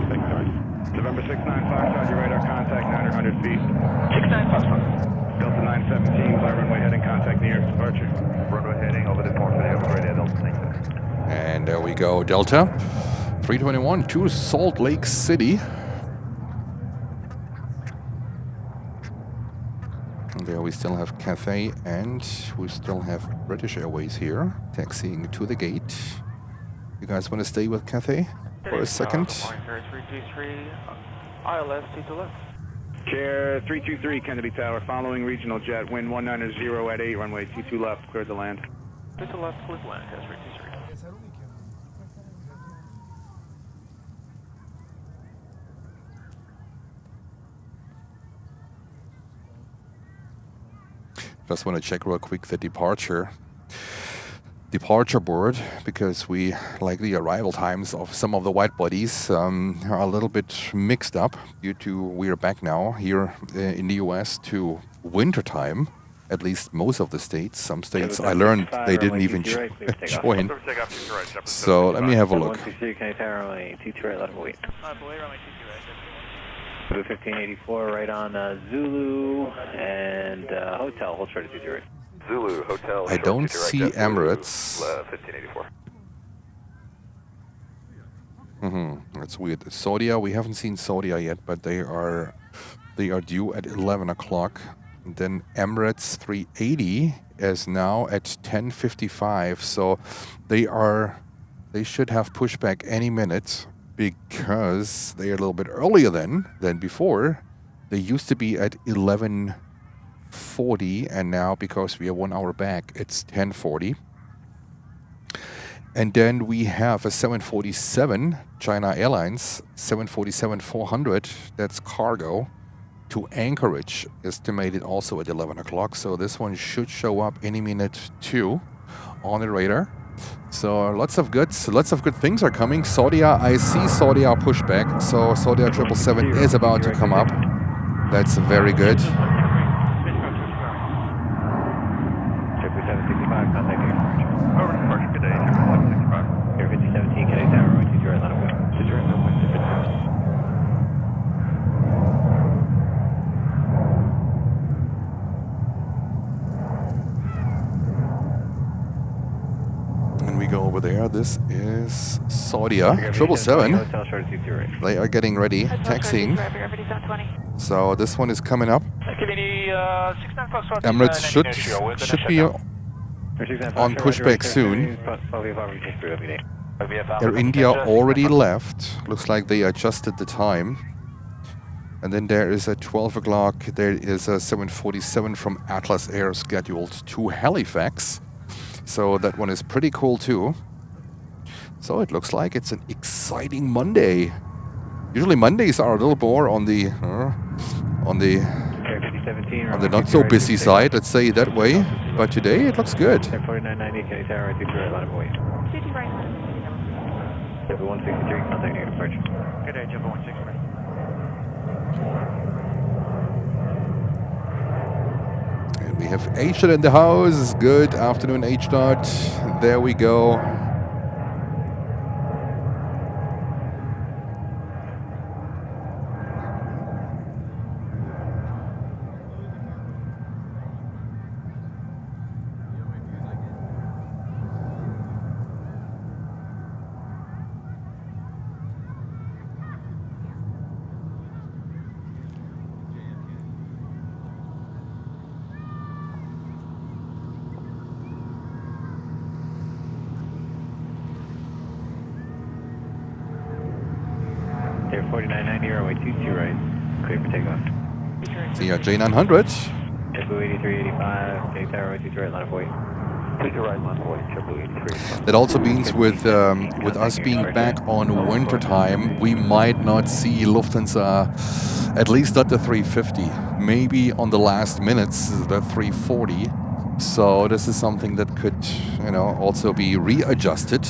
thank you. November 69 Foxtrot, your radar contact 900 feet. 69 Foxtrot. Delta 17, fly runway heading, contact near departure. Runway heading over the port. Have a great day, Delta. Thanks. And there we go, Delta 321 to Salt Lake City. And there we still have Cathay, and we still have British Airways here, taxiing to the gate. You guys want to stay with Cathay for a second? 323, ILS, to left. Chair 323, Kennedy Tower, following regional jet, wind 190 at 8, runway 22 left, cleared the land. Clear to left, clear to land, 323. Just want to check real quick the departure board, because we like the arrival times of some of the wide bodies are a little bit mixed up due to we are back now here in the US to winter time, at least most of the states. Some states I learned they didn't even join. So let me have a look. 1584 right on Zulu and hotel, hold short at 228. Zulu, hotel. I don't see Emirates. 1584. That's weird. Saudia, we haven't seen Saudia yet, but they are due at 11 o'clock. And then Emirates 380 is now at 10:55, so they should have pushback any minute, because they are a little bit earlier than before. They used to be at 11:40, and now because we are 1 hour back, it's 10:40. And then we have a 747, China Airlines, 747-400, that's cargo, to Anchorage, estimated also at 11 o'clock. So this one should show up any minute too on the radar. So lots of good things are coming. Saudia, I see Saudia pushback. So Saudia 777 is about to come up. That's very good. 765, contact near departure. Over to departure, good day. 765. Air 5017, Kennedy Tower, runway 20 right, line of way. And we go over there. This is Saudia 777. They are getting ready, taxiing. So this one is coming up. Emirates should be on pushback soon. Air India already left. Looks like they adjusted the time. And then there is at 12 o'clock, there is a 747 from Atlas Air scheduled to Halifax. So that one is pretty cool too. So it looks like it's an exciting Monday. Usually Mondays are a little more on the not so busy side, let's say it that way. But today it looks good. 4990, Kennedy Tower, right, 23 right, line of way. 163, contact near departure. Good day, Jumbo 163. And we have H-Dot in the house. Good afternoon, H-Dot. There we go. Air 4990, runway 22 right, clear for takeoff. See ya, J900. JetBlue 8385, Kennedy Tower, right, 22 right, line of way. 22 right, line of way, JetBlue 8385. That also means with us being back on winter time, we might not see Lufthansa, at least at the 350. Maybe on the last minutes, the 340. So this is something that could, also be readjusted.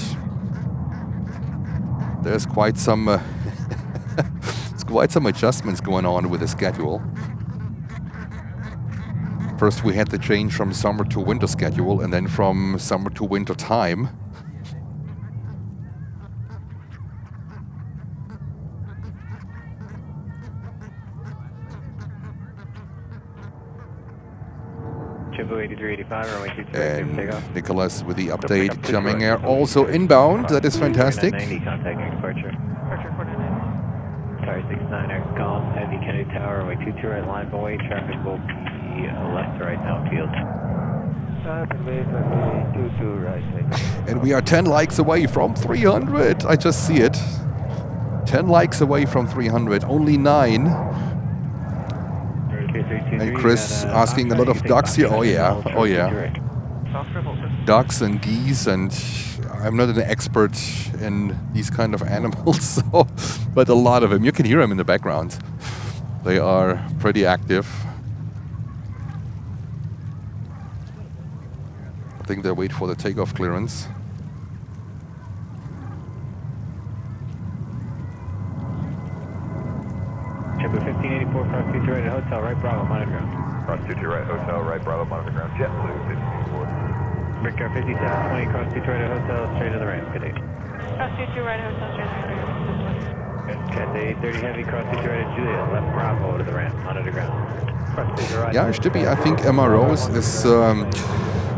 There's quite some adjustments going on with the schedule. First we had to change from summer to winter schedule, and then from summer to winter time. And Nicholas with the update coming here. Also inbound. That is fantastic. 90, contacting departure. Departure 490. Tower 69, calm, heavy Kennedy Tower, runway 22 right, line away, traffic will be left to right downfield. Runway 22 right. And we are 10 likes away from 300. I just see it. 10 likes away from 300. Only 9. And Chris asking a lot of ducks here. Oh yeah, oh yeah. Ducks and geese, and I'm not an expert in these kind of animals, so, but a lot of them. You can hear them in the background. They are pretty active. I think they wait for the takeoff clearance. Chipper 1584, cross 22 right at hotel, right Bravo, monitor ground. Cross 22 right, hotel, right, Bravo, monitor ground. JetBlue 1584. Breaker 5720, cross 22 right at hotel, straight to the ramp. Good day. Cross 22 right hotel, straight to the ramp. Cat 830 heavy, cross 22 right at Julia, left Bravo to the ramp, monitor ground. Cross 22 right. Yeah, Stippi, I think MROs is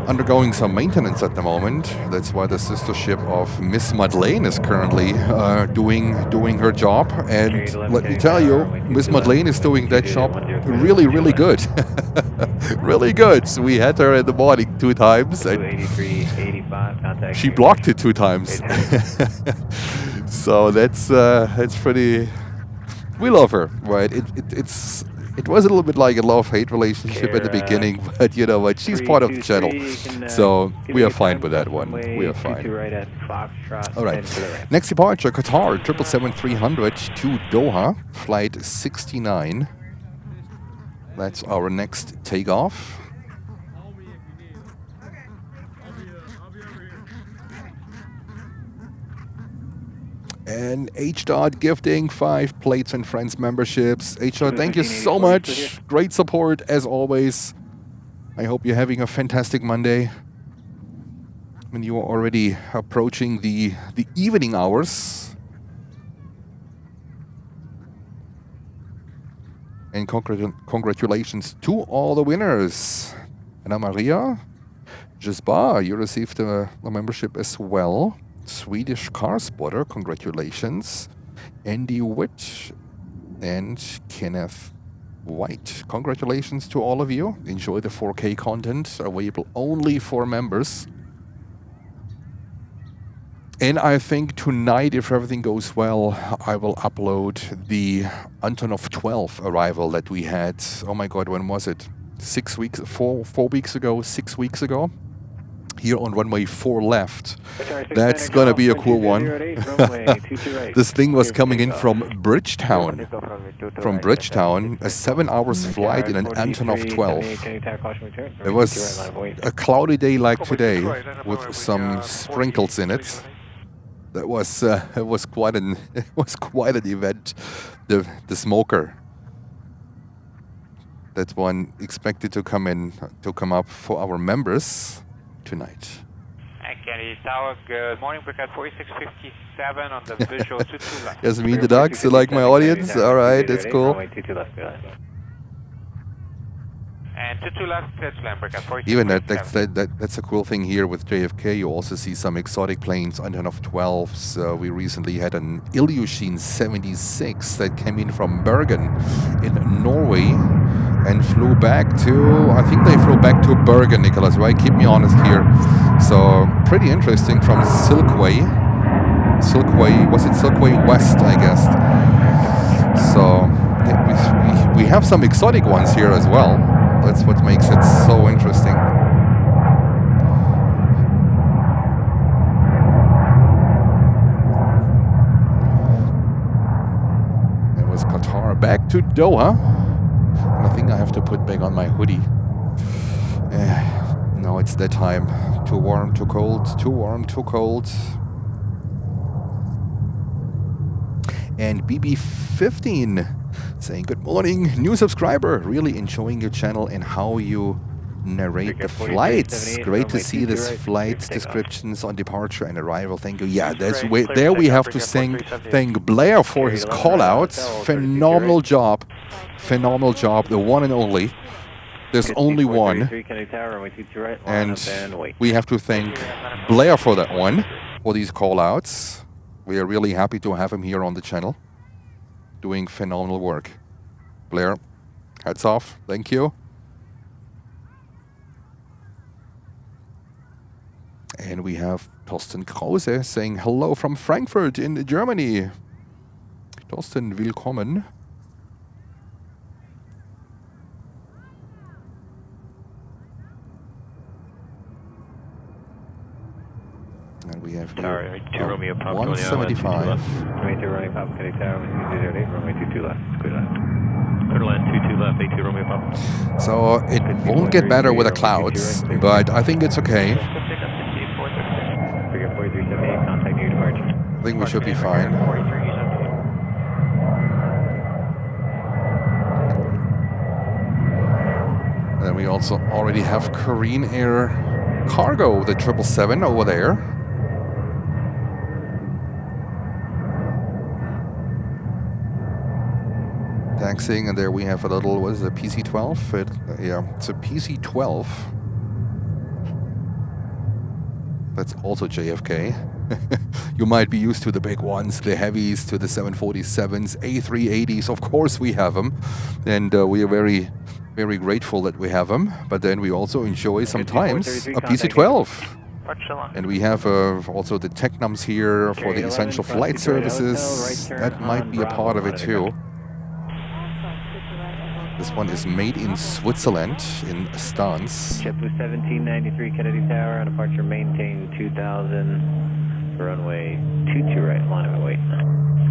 undergoing some maintenance at the moment. That's why the sister ship of Miss Madeleine is currently doing her job. And let me tell you, Miss Madeleine is doing that job really, really good. Really good. So we had her in the morning 2 times. And she blocked it 2 times. So that's pretty. We love her, right? It was a little bit like a love-hate relationship at the beginning, but you know what? She's part of the channel, so we are fine with that one. We are fine. All right. Next departure, Qatar 777-300 to Doha, flight 69. That's our next takeoff. And H-Dot gifting 5 Plates and Friends memberships. H-Dot, thank you so much. Great support as always. I hope you're having a fantastic Monday. When you are already approaching the evening hours. And congratulations to all the winners. Anna Maria, Gisba, you received a membership as well. Swedish Car Spotter, congratulations. Andy Witt and Kenneth White, congratulations to all of you. Enjoy the 4K content, available only for members. And I think tonight, if everything goes well, I will upload the Antonov 12 arrival that we had. Oh my God, when was it? 6 weeks, 4 weeks ago, 6 weeks ago. Here on runway 4 left. That's gonna be a cool one. This thing was coming in from Bridgetown. From Bridgetown, a 7 hours flight in an Antonov 12. It was a cloudy day like today with some sprinkles in it. That was it was quite an event. The smoker. That one expected to come up for our members tonight. Kennedy Tower, good morning, Breakout 4657 on the visual 22 left. Yasmin the Ducks, you like my audience? Alright, that's cool. And 22 left, that's land, Breakout 4657. Even that's a cool thing here with JFK. You also see some exotic planes, Antonov 12s. We recently had an Ilyushin 76 that came in from Bergen in Norway. And flew back to, I think they flew back to Bergen, Nicholas, right? Keep me honest here. So, pretty interesting from Silkway. Was it Silkway West, I guess? So, yeah, we have some exotic ones here as well. That's what makes it so interesting. It was Qatar back to Doha. I think I have to put back on my hoodie. No, it's that time. Too warm, too cold, too warm, too cold. And BB15 saying good morning, new subscriber. Really enjoying your channel and how you narrate the flights. Great to see this flight descriptions on departure and arrival. Thank you. Yeah, there we have to thank Blair for his call outs. Phenomenal job. Phenomenal job. The one and only. There's only one. And we have to thank Blair for that one, for these call-outs. We are really happy to have him here on the channel, doing phenomenal work. Blair, hats off. Thank you. And we have Thorsten Krause saying hello from Frankfurt in Germany. Thorsten, willkommen. And we have here 175. Running Papa, Kennedy Tower, 208, runway 22 left, clear left. Clear land 22 left, 82 Romeo Papa. So it won't get better with the clouds, but I think it's okay. I think we should be fine. And we also already have Korean Air Cargo, the 777 over there. Taxiing, and there we have a little, what is it, a PC-12? Yeah, it's a PC-12. That's also JFK. You might be used to the big ones, the heavies, to the 747s, A380s. Of course we have them, and we are very, very grateful that we have them. But then we also enjoy sometimes a PC-12. And we have also the Technums here for the essential flight services. That might be a part of it too. This one is made in Switzerland, in Stans. JetBlue 1793 Kennedy Tower, departure maintain 2000, runway 22 right, line of await.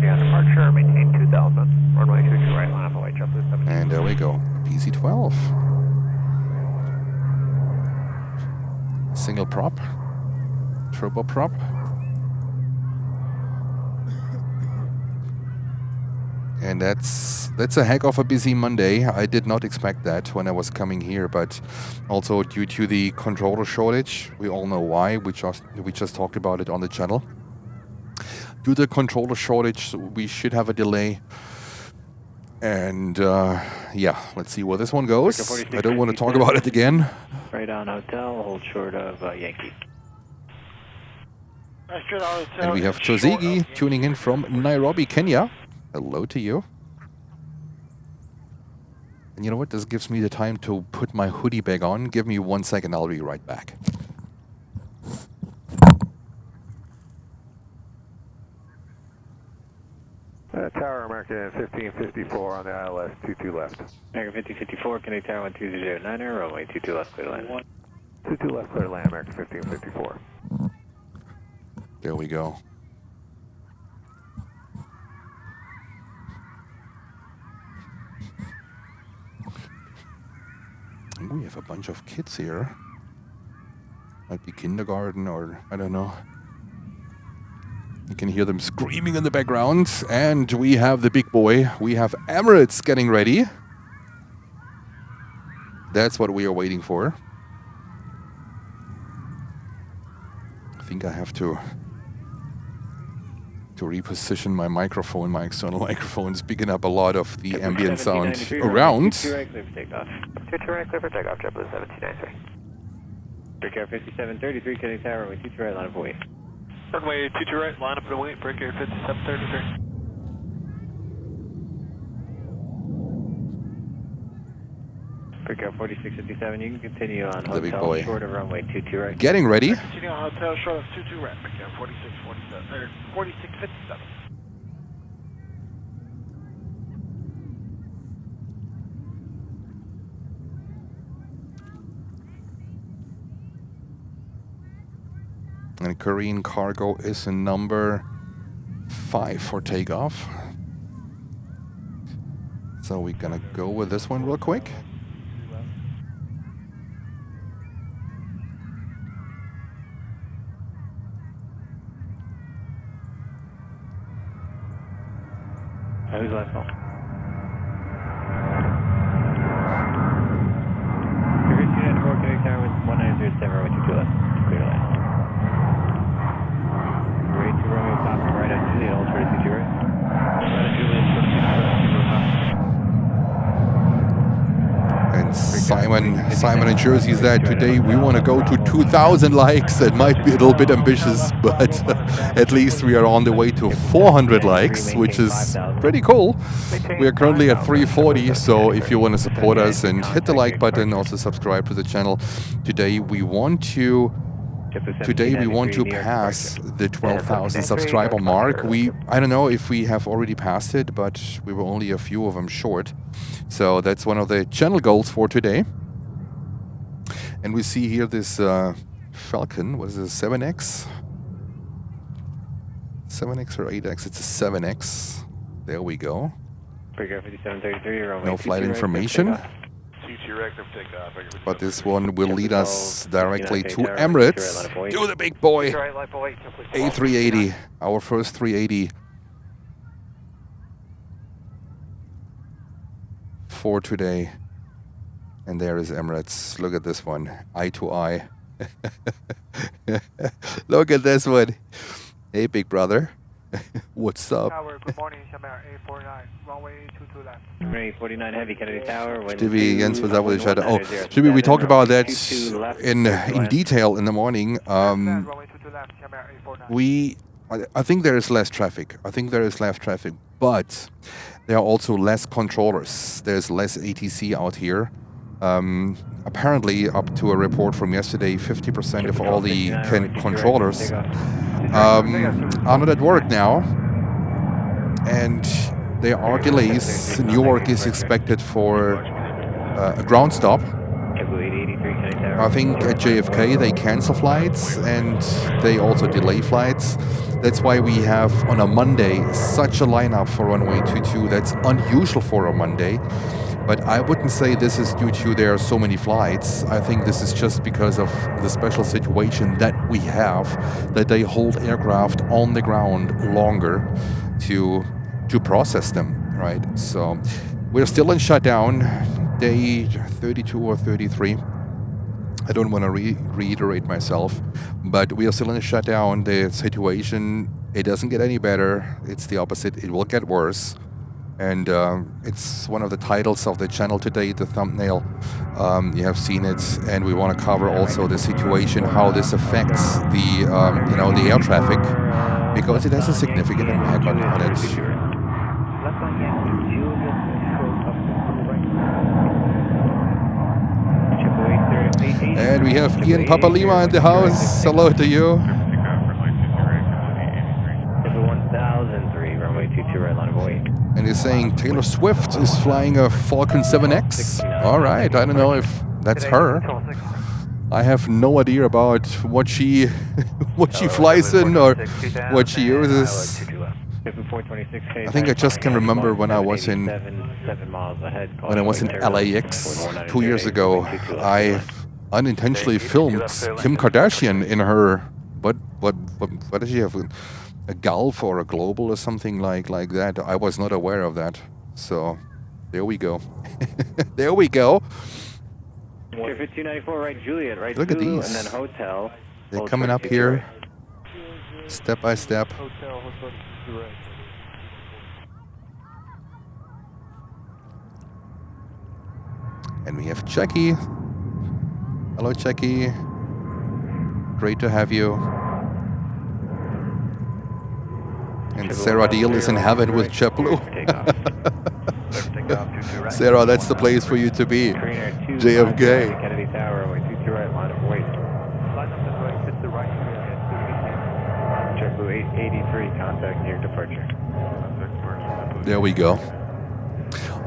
Yeah, departure maintain 2000, runway 22 right, line of await, JetBlue 17. And there we go, PC-12. Single prop, turbo prop. And that's a heck of a busy Monday. I did not expect that when I was coming here, but also due to the controller shortage, we all know why. We just talked about it on the channel. Due to the controller shortage, we should have a delay. And yeah, let's see where this one goes. I don't want to talk about it again. Right on hotel, hold short of Yankee. And we have Chozigi tuning in from Nairobi, Kenya. Hello to you. And you know what? This gives me the time to put my hoodie back on. Give me 1 second, I'll be right back. Tower American 1554 on the ILS 22 left. American 1554, Kennedy Tower 12009, runway 22 left, clear land. 22 left, clear land, American 1554. There we go. We have a bunch of kids here. Might be kindergarten or I don't know. You can hear them screaming in the background. And we have the big boy. We have Emirates getting ready. That's what we are waiting for. I think I have to reposition my microphone. My external microphone is picking up a lot of the ambient sound around. 22 right, clear for takeoff. 22 right, clear for takeoff, JetBlue 1793. Break Air 5733, Kennedy Tower, runway 22 right, line of await. Runway 22 right, line up and await, break Air 5733. Break Air 4657, you can continue on The big hotel boy. short of runway 22 right. Getting ready. Continue on hotel short of 22 right, break Air 4657. And Korean Cargo is a number 5 for takeoff. So we're gonna go with this one real quick. Who's last call? Kennedy Tower with 1907, runway 22 left, clear line. Grade 2 Romeo Papa, right at Juliet, hold short of 22 right. Right at Juliet, short of 22 right. And Simon in Jersey said today we want to go to 2,000 likes. That might be a little bit ambitious, but at least we are on the way to 400 likes, which is pretty cool. We are currently at 340, so if you want to support us and hit the like button, also subscribe to the channel. Today we want to pass the 12,000 subscriber mark. I don't know if we have already passed it, but we were only a few of them short. So that's one of the channel goals for today. And we see here this Falcon. What is it, 7X? 7X or 8X? It's a 7X. There we go. No flight information. But this one will lead us directly to Emirates. To the big boy. A380. Our first 380 for today. And there is Emirates. Look at this one. Eye to eye. Look at this one. Hey, big brother. What's up? Tower, good morning, Emirates A49, runway 22 left. Runway 49 heavy, Kennedy Tower. Stevie, Jens, what's up with each other? Oh, Stevie, we talked about that in detail in the morning. I think there is less traffic. But there are also less controllers. There's less ATC out here. Apparently, up to a report from yesterday, 50% of all the controllers are not at work now, and there are delays. Newark is expected for a ground stop. I think at JFK they cancel flights and they also delay flights. That's why we have on a Monday such a lineup for runway 22. That's unusual for a Monday. But I wouldn't say this is due to there are so many flights. I think this is just because of the special situation that we have, that they hold aircraft on the ground longer to process them, right? So we're still in shutdown, day 32 or 33. I don't want to reiterate myself, but we are still in a shutdown. The situation, it doesn't get any better. It's the opposite. It will get worse. And it's one of the titles of the channel today, the thumbnail. You have seen it, and we want to cover also the situation, how this affects the the air traffic, because it has a significant impact on it. And we have Ian Papa Lima in the house. Hello to you. 1003, runway 22 right line of weight. And he's saying Taylor Swift is flying a Falcon 7X. All right, I don't know if that's her. I have no idea about what she flies in or what she uses. I think I just can remember when I was in LAX 2 years ago. I unintentionally filmed Kim Kardashian in her. What does she have? A Gulf or a Global or something like that. I was not aware of that. So there we go. There we go. 294 right Juliet, right. Look at these. And then hotel. They're coming up here step by step. And we have Jackie. Hello, Jackie. Great to have you. And Sarah Deal is in heaven with JetBlue. Sarah, that's the place for you to be. JFK. Kennedy Tower, runway 22 right line of weight. JetBlue 883, contact near departure. There we go.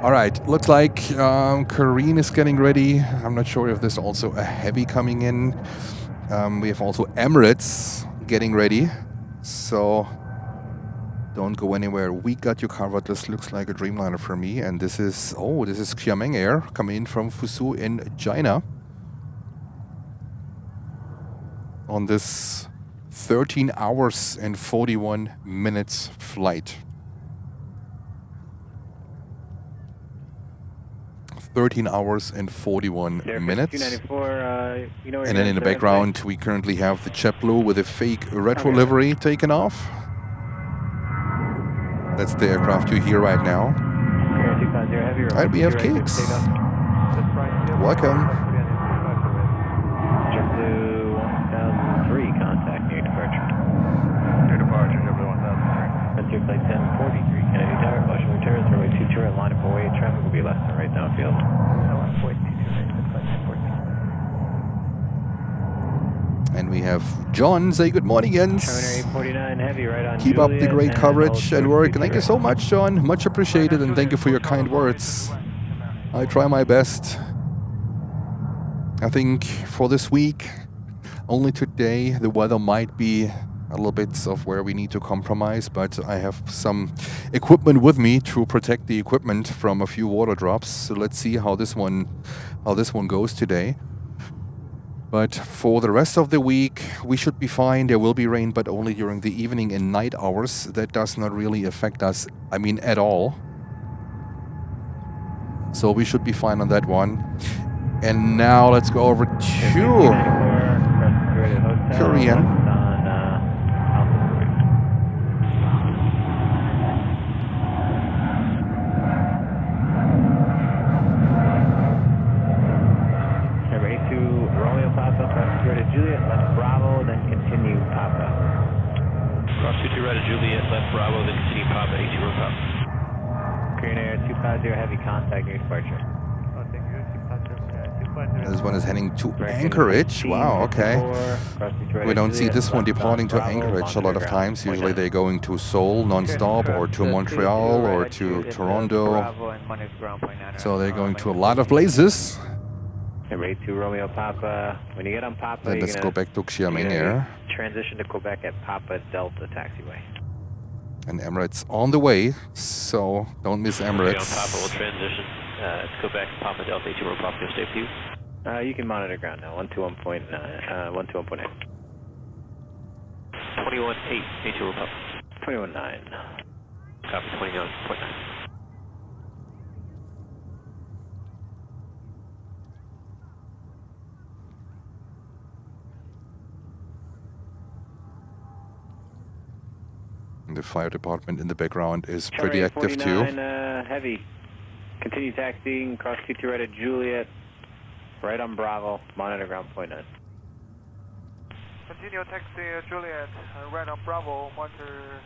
All right, looks like Kareen is getting ready. I'm not sure if there's also a heavy coming in. We have also Emirates getting ready. So don't go anywhere. We got you covered. This looks like a Dreamliner for me. And this is Xiamen Air coming in from Fuzhou in China. On this 13 hours and 41 minutes flight. 13 hours and 41 minutes. And then in the background, we currently have the JetBlue with a fake retro livery taken off. That's the aircraft you hear right now. And we have kicks. Welcome. JetBlue 1003, contact near departure. Near departure, JetBlue 1003. That's your flight 1043, Kennedy Tower, caution returns, runway 22 right, line up away, traffic will be left and right downfield. And we have John say good morning, Jens. Terminator 849, heavy right on Keep up the Juliet, great and coverage and hold work. 2 Thank you so much, John. Much appreciated, and thank you for your kind words. I try my best. I think for this week, only today, the weather might be a little bit of where we need to compromise, but I have some equipment with me to protect the equipment from a few water drops. So let's see how this one goes today. But for the rest of the week, we should be fine. There will be rain, but only during the evening and night hours. That does not really affect us, I mean, at all. So we should be fine on that one. And now let's go over to Korean. Juliet, left Bravo, then continue Papa. Cross 22 right at Juliet, left Bravo, then continue Papa, 82 row Papa. Korean Air 250, heavy contact near departure. This one is heading to Anchorage. Wow, okay. We don't see this one departing to Anchorage a lot of times. Usually they're going to Seoul non-stop, or to Montreal, or to Toronto. So they're going to a lot of places. Rate 2 Romeo Papa. When you get on Papa, then let's go back to Xiamen Air. Transition to Quebec at Papa Delta Taxiway. And Emirates on the way, so don't miss Emirates. On Papa, we'll transition to Quebec, Papa Delta 82 row Papa, stay with you. You can monitor ground now, 121.9. 121.8. 21.8, 82 row Papa. 21.9. Copy, 21.9. The fire department in the background is pretty active too. Heavy. Continue taxiing, cross Q2 right at Juliet, right on Bravo, monitor ground point 9. Continue taxi Juliet, right on Bravo, monitor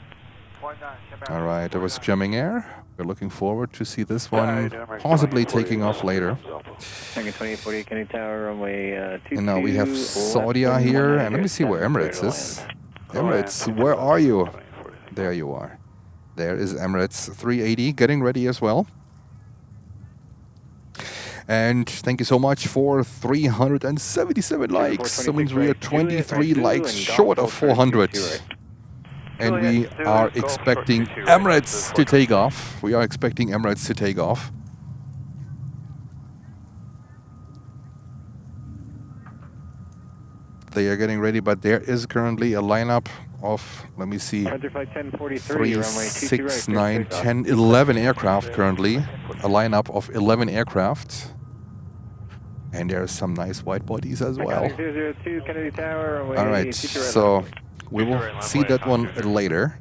point 9. Alright, that was Jamming Air. We're looking forward to see this one possibly taking off later. 2840 Kennedy Tower, runway 22. And now we have Saudia here, and let me see where Emirates is. Emirates, where are you? There you are. There is Emirates 380 getting ready as well. And thank you so much for 377 likes. That means we are 23 likes short of 400. And we are expecting Emirates to take off. We are expecting Emirates to take off. They are getting ready, but there is currently a lineup of, let me see, 3, 6, 9, 10, 11 aircraft currently. A lineup of 11 aircraft. And there are some nice wide bodies as well. Alright, so we will see that one later.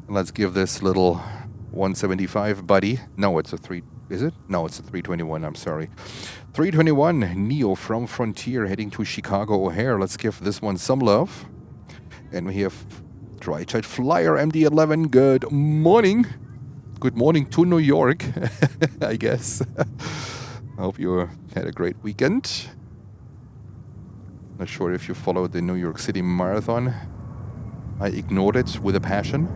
Let's give this little 175 buddy. No, it's a 3. Is it? No, it's a 321. I'm sorry. 321 Neo from Frontier heading to Chicago O'Hare. Let's give this one some love. And we have Dry-Jet Flyer MD-11. Good morning. Good morning to New York, I guess. I hope you had a great weekend. Not sure if you followed the New York City Marathon. I ignored it with a passion.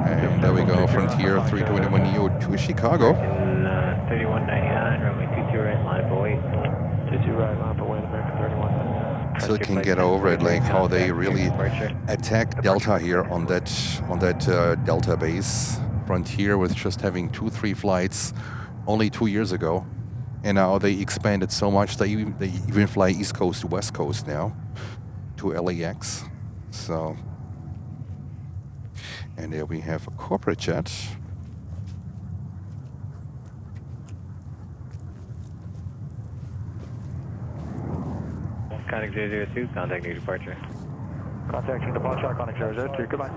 And there we go, Frontier 321 Neo to Chicago. 3199, runway 22 right, line up away. 22 right, line up away, American 31. Still can get over it, like how they really attacked Delta here on that Delta base. Frontier was just having 2-3 flights only 2 years ago, and now they expanded so much they even fly East Coast to West Coast now to LAX. So And there we have a corporate jet. Contact 002, contact new departure. Contacting departure, contact 002, goodbye.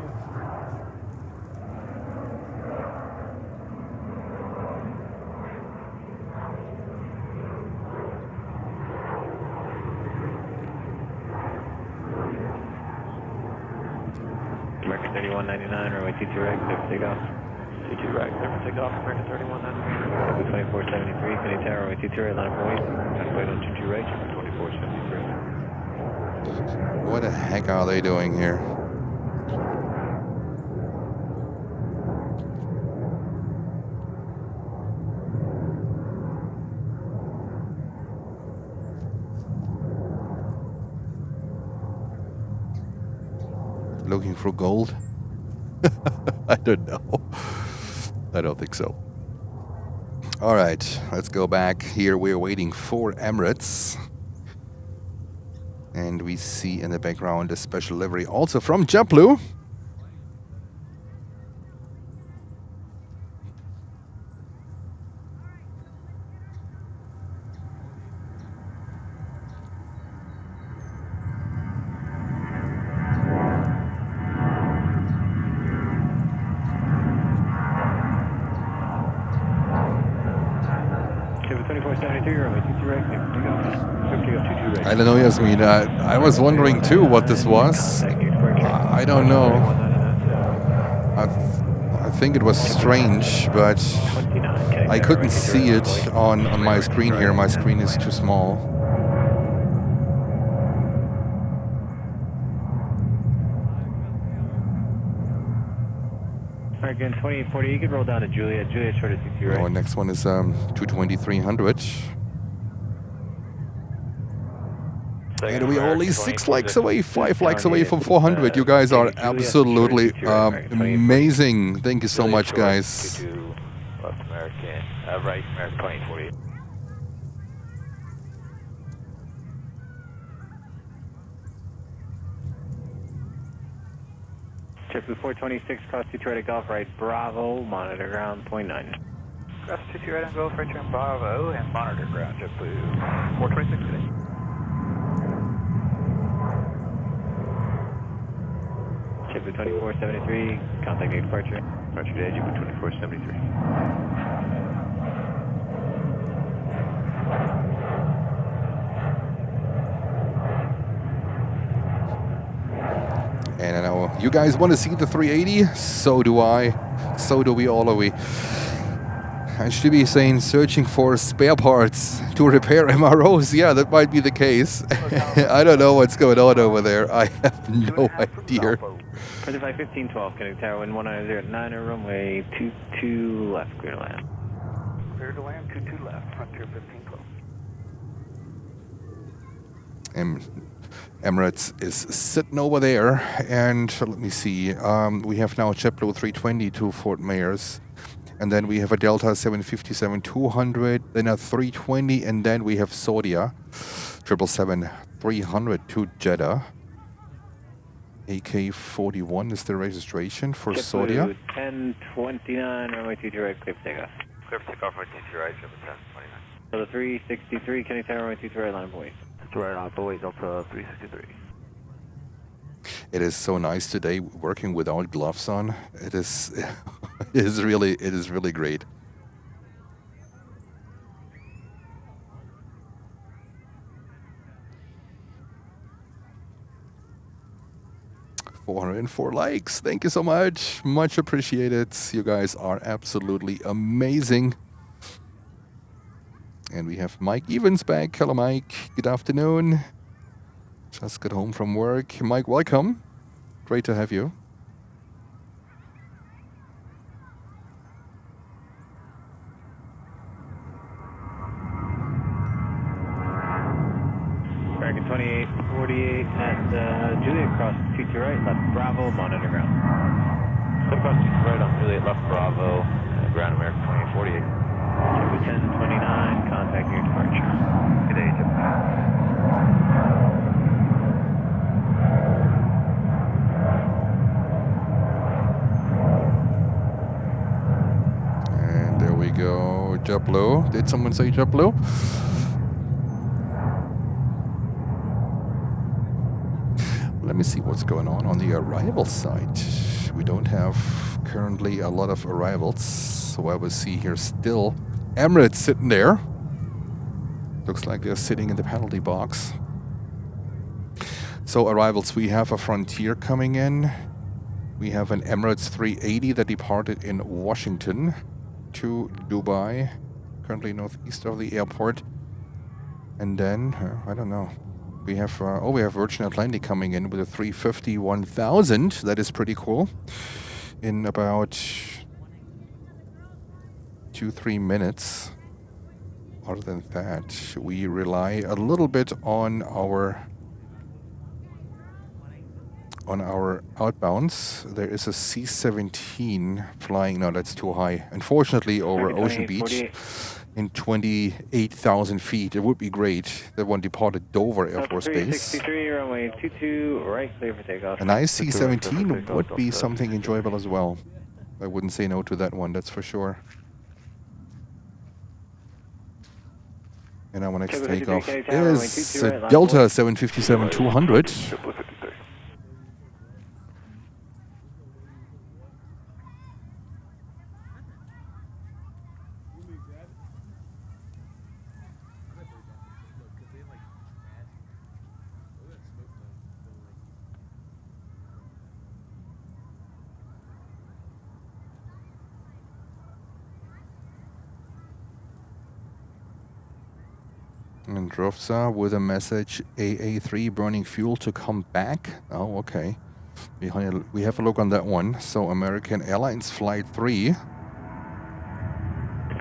American 3199, runway 22 right, clear for takeoff. 22 right, clear for takeoff, American 3199. 2473, Canadian Tower, runway 22 right, line for weight. Conway on 22 right, 2473. What the heck are they doing here? Looking for gold? I don't know. I don't think so. All right, let's go back. Here we're waiting for Emirates. And we see in the background a special livery also from JetBlue. I don't know, Yasmin. I was wondering too what this was. I don't know. I think it was strange, but I couldn't see it on my screen here. My screen is too small. American 2840, you can roll down to Juliet. Juliet short of 60 right. Our next one is 220-300. And we are only 6 likes away, 5 likes away from 400. You guys are absolutely amazing. Thank you so much, guys. Left American, right American 2040. JetBlue 426, cross 2 right at Golf right, Bravo, monitor ground, 0.9. Cross 22 right on Golf right turn Bravo and monitor ground JetBlue 426 today. JetBlue 2473, contact new departure. Departure today, JetBlue 2473. And I know you guys want to see the 380. So do I. So do we all of we. I should be saying searching for spare parts to repair MROs. Yeah, that might be the case. I don't know what's going on over there. I have no idea. 1512, Canadian Tower, wind 190 at runway 22 left, clear to land. Clear to land, 22 left, frontier 1512. Emirates is sitting over there, and let me see. We have now JetBlue 320 to Fort Myers, and then we have a Delta 757-200, then a 320, and then we have Saudia 777-300 to Jeddah. AK-41 is the registration for Saudia. 1029, runway 22 right, clear for takeoff. Clear for takeoff, runway 22 right, 1029. So the 363, Canadian Tower, runway 22 right, line of voice. Right on, Bowie, Delta 363. It is so nice today working without gloves on. It is, it is really great. $404 likes. Thank you so much. Much appreciated. You guys are absolutely amazing. And we have Mike Evans back. Hello, Mike. Good afternoon. Just got home from work. Mike, welcome. Great to have you. American 2848 at Juliet, cross 22 right, left Bravo, monitor ground. Step cross 22 right on Juliet, left Bravo, ground American 2848. 1029, contact your departure. Good day, JetBlue. Did someone say JetBlue? Let me see what's going on the arrival side. We don't have currently a lot of arrivals, so I will see here still Emirates sitting there. Looks like they're sitting in the penalty box. So arrivals, we have a Frontier coming in. We have an Emirates 380 that departed in Washington to Dubai, currently northeast of the airport. And then, I don't know. We have, we have Virgin Atlantic coming in with a 350-1000. That is pretty cool. In about 2-3 minutes. Other than that, we rely a little bit on our outbounds. There is a C-17 flying. No, that's too high. Unfortunately, over Ocean Beach in 28,000 feet. It would be great. That one departed Dover Air Force Base. Runway 22, right, clear for takeoff. A nice C-17 would be something enjoyable as well. I wouldn't say no to that one, that's for sure. And our next takeoff is a Delta 757-200. And Drofza with a message, AA3 burning fuel to come back. Oh, okay. We have a look on that one. So American Airlines Flight 3.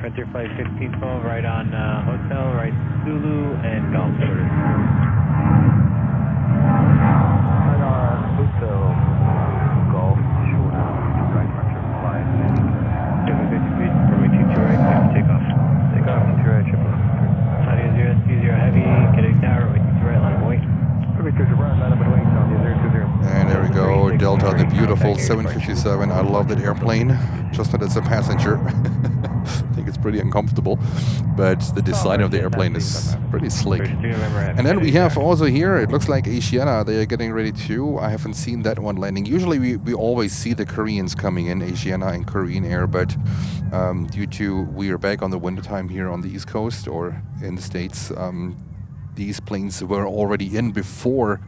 Frontier Flight 1512, right on Hotel, right Zulu, and Golf Order. Right on Hotel, Golf, Showdown, right Frontier Flight. 753, runway 22 right, clear for takeoff. Takeoff, 22 right, triple. Audio 020 Heavy, Kinetic Tower, runway 22 right, line of weight. Runway 22 right, line of weight, Audio 020. And there we go, Delta, the beautiful 757. I love that airplane, just that it's a passenger. I think it's pretty uncomfortable, but the design of the airplane is pretty slick. And then we have also here, it looks like Asiana, they are getting ready too. I haven't seen that one landing. Usually we always see the Koreans coming in, Asiana and Korean Air, but due to we are back on the winter time here on the East Coast or in the States, these planes were already in before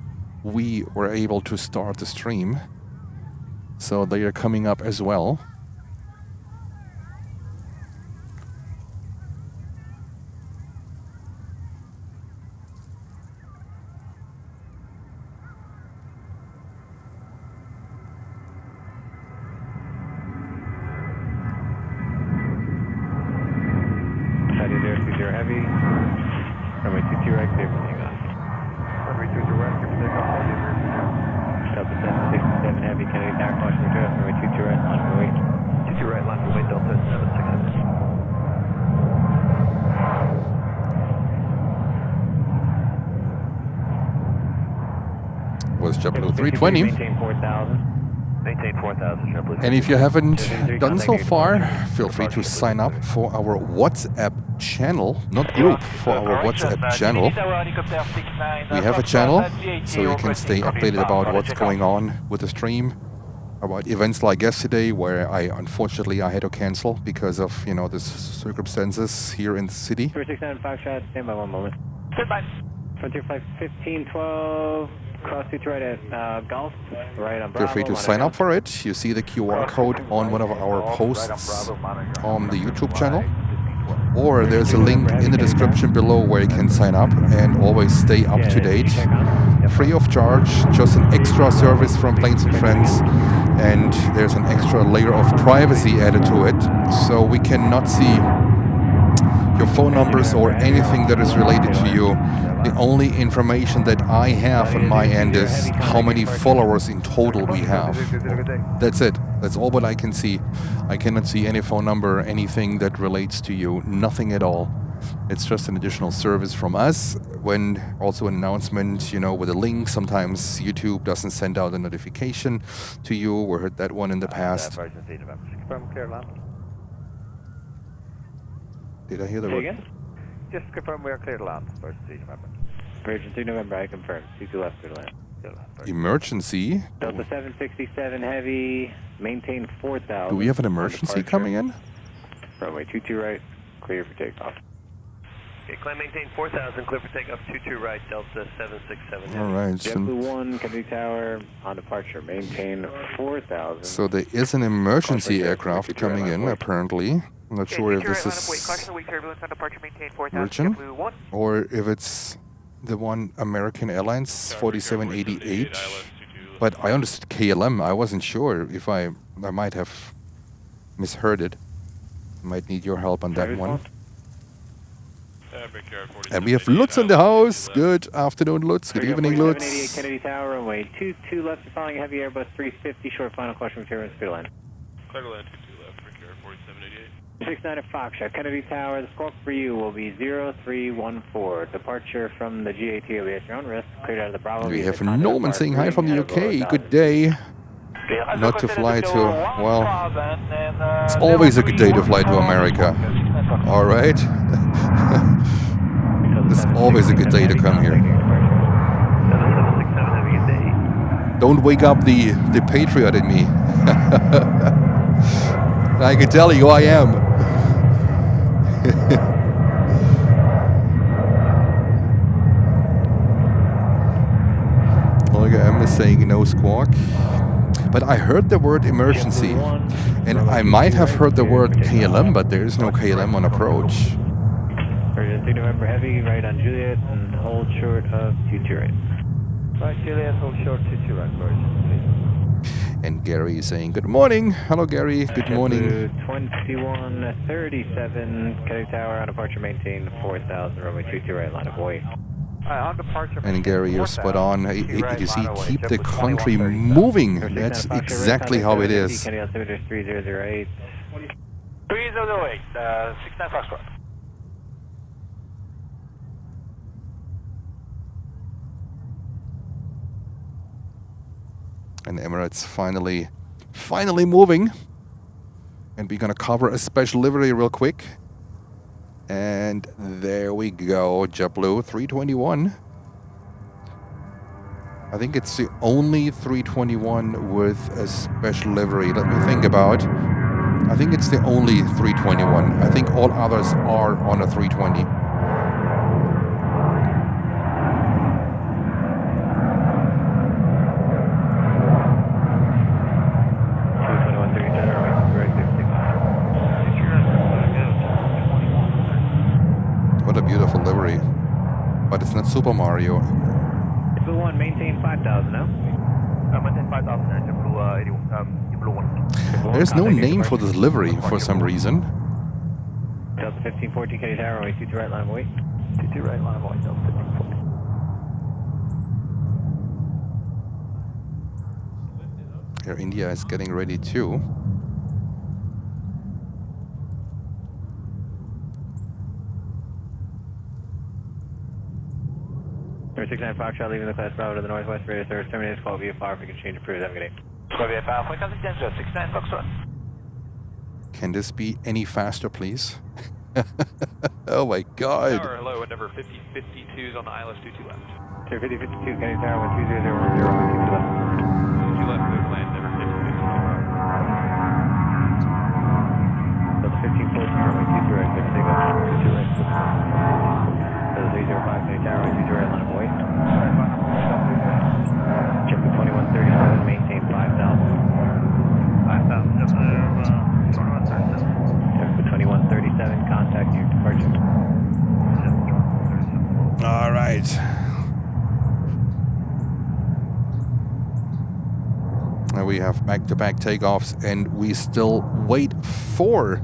we were able to start the stream. So they are coming up as well. Heavy, runway 22 right, clear for takeoff. Runway 22 right, clear for takeoff. Delta 767 Heavy, Kennedy Tower, caution address, runway 22 right, line of weight. 22 right, line of weight, Delta 767. Was JetBlue 320. Maintain 4,000. Maintain 4,000, JetBlue. And if you haven't done so far, feel free to sign up for our WhatsApp channel, not group, for our WhatsApp channel. We have a channel, so you can stay updated about what's going on with the stream, about events like yesterday, where unfortunately I had to cancel because of, you know, the circumstances here in the city. 3695 shot, stand by 1 moment. Stand by. Frontier Flight 1512. Cross to right at Golf, right on Bravo. Feel free to sign up for it. You see the QR code on one of our posts on the YouTube channel. Or there's a link in the description below where you can sign up and always stay up to date. Free of charge, just an extra service from Planes and Friends. And there's an extra layer of privacy added to it. So we cannot see your phone numbers or anything that is related to you. The only information that I have on my end is how many followers in total we have. That's it. That's all what I can see. I cannot see any phone number, anything that relates to you, nothing at all. It's just an additional service from us. When also an announcement, you know, with a link, sometimes YouTube doesn't send out a notification to you. We heard that one in the past. Did I hear the Say word? again? Just confirm we are clear to land. Emergency, November. Emergency November, I confirm. 22 left, clear to land. Emergency? Delta 767 Heavy, maintain 4,000. Do we have an emergency coming in? Runway 22 right, clear for takeoff. Okay, climb maintain 4,000, clear for takeoff 22 right, Delta 767. All right. JetBlue 1, Kennedy Tower, on departure, maintain 4,000. So there is an emergency aircraft coming in, apparently. I'm not sure if this is Virgin or if it's the one American Airlines 4788. But I understood KLM. I wasn't sure if I might have misheard it. Might need your help on that one. And we have Lutz in the house. Good afternoon, Lutz. Good evening, Lutz. Kennedy Tower, runway 22 left, following a heavy Airbus 350, short final question material and speed line. Clear to land, 22 left, Break Air 4788. 69 at Foxtrot, Kennedy Tower, the squawk for you will be 0314. Departure from the GAT aviation on risk, cleared out of the Bravo. We have Norman saying hi from the UK. Good day. Not to fly to, well, it's always a good day to fly to America. All right. It's always a good day to come here. Don't wake up the patriot in me. I can tell you I am. Olga M is saying no squawk. But I heard the word emergency, and I might have heard the word KLM, but there is no KLM on approach. Emergency November Heavy, right on Juliet, and hold short of 22 right. Right, Juliet, hold short 22 right, please. And Gary is saying good morning. Hello, Gary. Good morning. 2137, Kennedy Tower, on departure, maintain 4,000, runway 22 right, line of way. On departure. And Gary, you're spot on. You see, keep the country moving. That's exactly how it is. Kennedy altimeter 3008. 3008, 69 Foxtrot. And Emirates finally moving. And we're gonna cover a special livery real quick. And there we go, JetBlue 321. I think it's the only 321 with a special livery. Let me think about. I think it's the only 321. I think all others are on a 320. What a beautiful livery. But it's not Super Mario. Blue 1, maintain 5,000 now. Maintain 5,000, Blue 1. There's no name for this livery for some reason. Delta 1514, Kennedy Tower, runway 22 right, line of way. 22 right, line of way, Delta 1514. Air India is getting ready too. Number 69 Foxtrot, leaving the class Bravo to the northwest, radio service terminated, call VFR if we can change approved. Have a good day. Call VFR, flight contact danger, 69 Foxtrot. Can this be any faster, please? Oh my God. Tower, hello, Endeavour 5052 is on the ILS 22 left. Sir, 5052, Kennedy Tower, 12010, 22 left. 22 left, clear to land, Endeavour 5052. Delta 1514, runway 22 right, clear to take off, 22 right. Delta 305, Kennedy Tower, 22 right, line of way. JetBlue 2137, maintain 5,000. 5,000, JetBlue 2137. JetBlue 2137, contact your departure. All right. Now we have back-to-back takeoffs, and we still wait for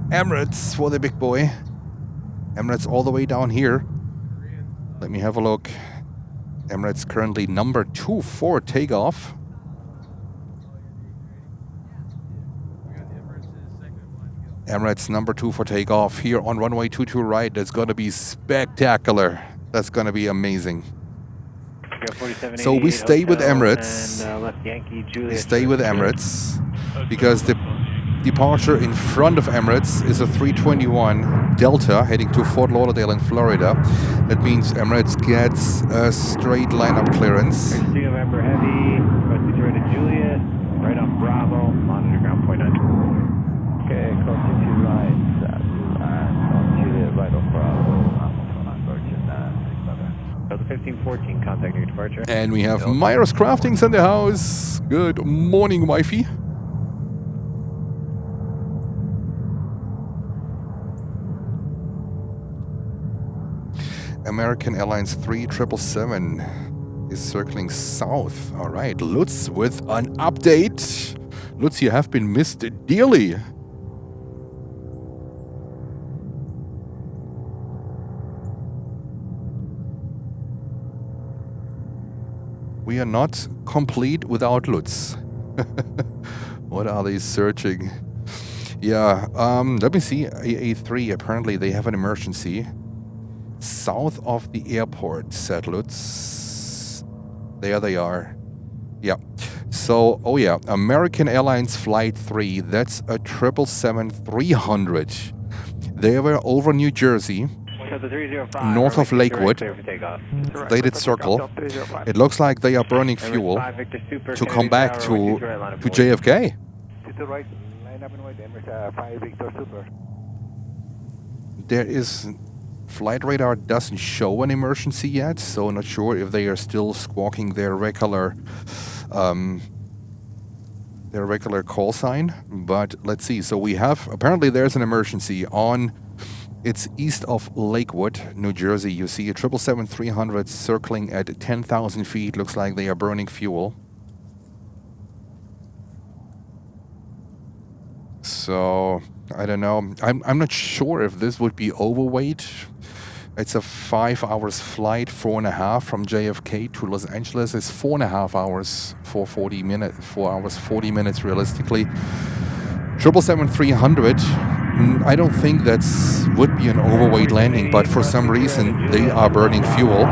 Emirates for the big boy. Emirates all the way down here. Let me have a look. Emirates currently number 2 for takeoff. Emirates number 2 for takeoff here on runway 22 right. That's going to be spectacular. That's going to be amazing. So we stay with Emirates. We stay with Emirates because the departure in front of Emirates is a 321 Delta heading to Fort Lauderdale in Florida. That means Emirates gets a straight lineup clearance. 3 November Heavy, cross 22 right to Juliet, right on Bravo, monitor ground point 9. Okay, cross 22 right, on Juliet, right on Bravo, Virgin, 6 Delta 1514, contact your departure. And we have Myers Craftings in the house. Good morning, wifey. American Airlines 3777 is circling south. All right, Lutz with an update. Lutz, you have been missed dearly. We are not complete without Lutz. What are they searching? Yeah, let me see. A3, apparently they have an emergency. South of the airport, said Lutz. There they are. Yeah. So, oh yeah, American Airlines Flight 3, that's a 777-300. They were over New Jersey, north of Lakewood. They did circle. It looks like they are burning fuel to come back to JFK. There is... Flight radar doesn't show an emergency yet, so not sure if they are still squawking their regular call sign. But let's see. So we have, apparently there's an emergency on, it's east of Lakewood, New Jersey. You see a 777-300 circling at 10,000 feet. Looks like they are burning fuel. So I don't know. I'm not sure if this would be overweight. It's a 5 hours flight, 4.5 from JFK to Los Angeles. It's 4.5 hours for 40 minutes, 4 hours, 40 minutes realistically. 777-300, I don't think that's would be an overweight landing, but for some reason they are burning fuel.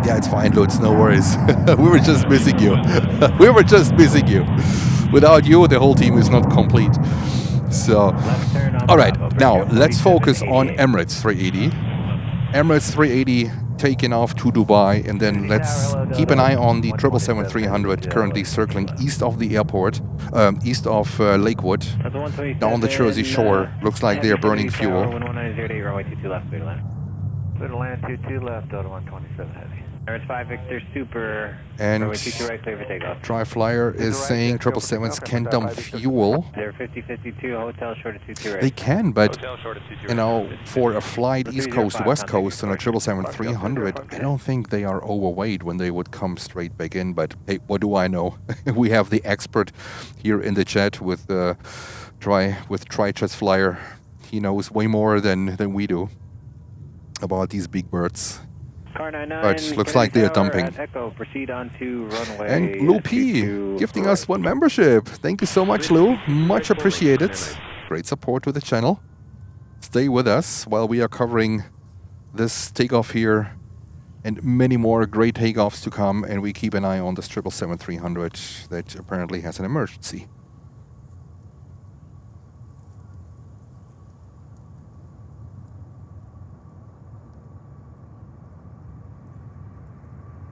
Yeah, it's fine, Lutz, no worries. We were just missing you. We were just missing you. Without you, the whole team is not complete. So, all right, now let's focus on Emirates 380. Emirates 380 taking off to Dubai, and then let's keep an eye on the 777-300 currently circling east of the airport, east of Lakewood, down the Jersey Shore. Looks like they are burning fuel. Clear to land 22 left, Delta 127 heavy. Emirates 5 Victor Super. And runway 22 right, clear for takeoff. Dry Flyer is saying 777s can dump fuel. They're 50-52, hotel short of 22 right. They can, but you know, for a flight East Coast to West Coast on a 777-300, I don't think they are overweight when they would come straight back in. But hey, what do I know? We have the expert here in the chat with TriJet's Flyer. He knows way more than we do about these big birds. But looks like they are dumping. Echo, proceed on to runway. And Lou P gifting us 1 membership. Thank you so much, Lou. Much appreciated. Great support to the channel. Stay with us while we are covering this takeoff here and many more great takeoffs to come. And we keep an eye on this 777-300 that apparently has an emergency.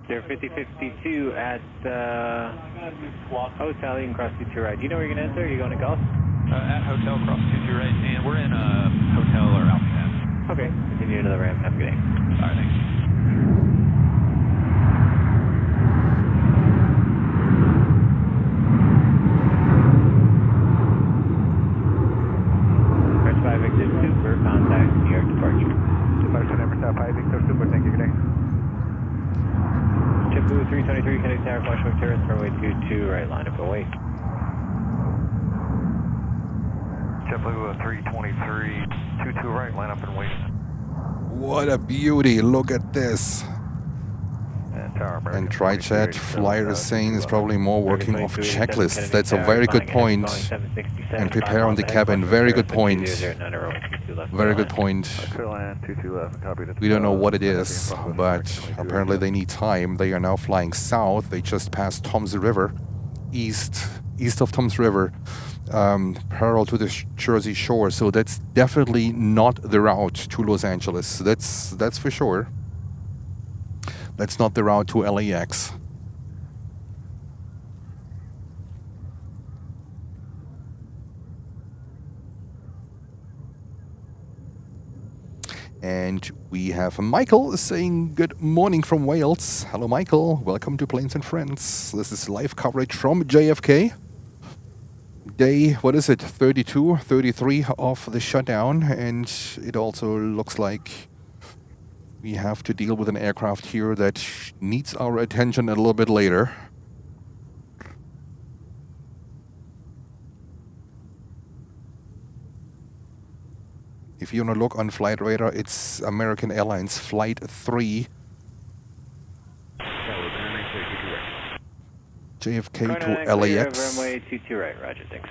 They're 50-52 at hotel. You can cross 22 right. Do you know where you're going to enter? Are you going to golf? At hotel, cross 22 right, and we're in a hotel or Alpha. Okay, continue to the ramp. Have a good day. All right, thanks. Emirates 5 Victor Super, contact New York departure. Departure Emirates 5 Victor Super, thank you, good day. JetBlue 323, connect tower, flash over turrets, runway 22, right, line up away. JetBlue 323, 22 right, line up and wait. What a beauty, look at this. And TriChat Flyer is saying is probably more working off checklists. That's a very good point. And prepare on the cabin. Very good point. Very good point. We don't know what it is, but apparently they need time. They are now flying south. They just passed Tom's River, east of Tom's River, parallel to the Jersey Shore. So that's definitely not the route to Los Angeles. That's for sure. That's not the route to LAX. And we have Michael saying good morning from Wales. Hello, Michael. Welcome to Planes and Friends. This is live coverage from JFK. Day, what is it, 32, 33 of the shutdown. And it also looks like we have to deal with an aircraft here that needs our attention a little bit later. If you want to look on flight radar, it's American Airlines Flight 3. JFK to LAX. Runway 22 right, roger, thanks.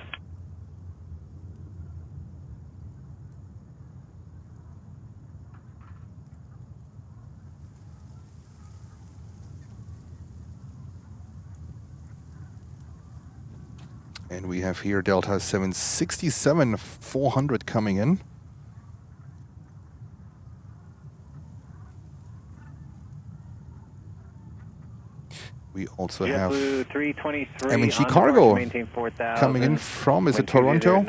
And we have here Delta 767-400 coming in. We also have M&G Cargo coming in from, is it Toronto?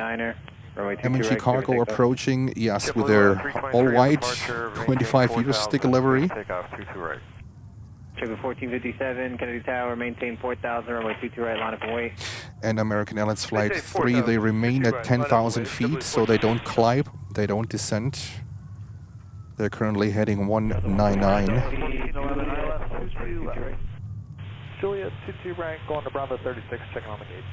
M&G Cargo approaching, yes, with their all-white 25-year sticker livery. Check 1457, Kennedy Tower, maintain 4,000, runway 22 right, line up and wait. And American Airlines Flight 3, they remain at 10,000 feet, so they don't climb, they don't descend. They're currently heading 199. Juliet, 22 right, going to Bravo 36, checking on the gate.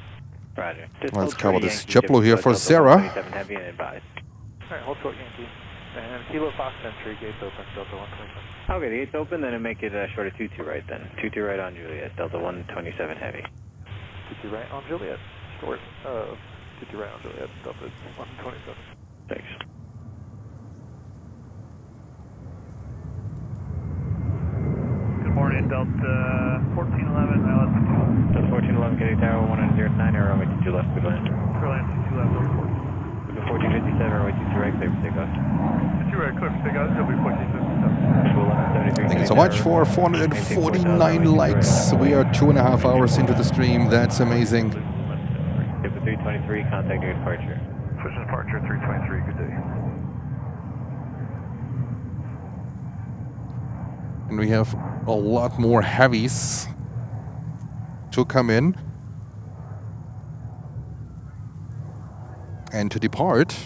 Roger. Let's cover this JetBlue here for Sarah. Alright, hold short Yankee. And Kilo Fox entry, gates open, Delta 127. Okay, the gate's open, then make it short of 22 right then. 22 right on Juliet, Delta 127 heavy. 22 right on Juliet, short of 22 right on Juliet, Delta 127. Thanks. Good morning, Delta 1411, Delta 1411, Kennedy Tower, 109, runway 22 left, good land. Clear land, 22 left, over 4. 1457, runway 22 right, clear for takeoff. 22 right, clear for takeoff, WB 1457. Thank you so much for 449 likes. We are 2.5 hours into the stream. That's amazing. Skip 323, contact your departure. Switching departure 323, good day. And we have a lot more heavies to come in and to depart.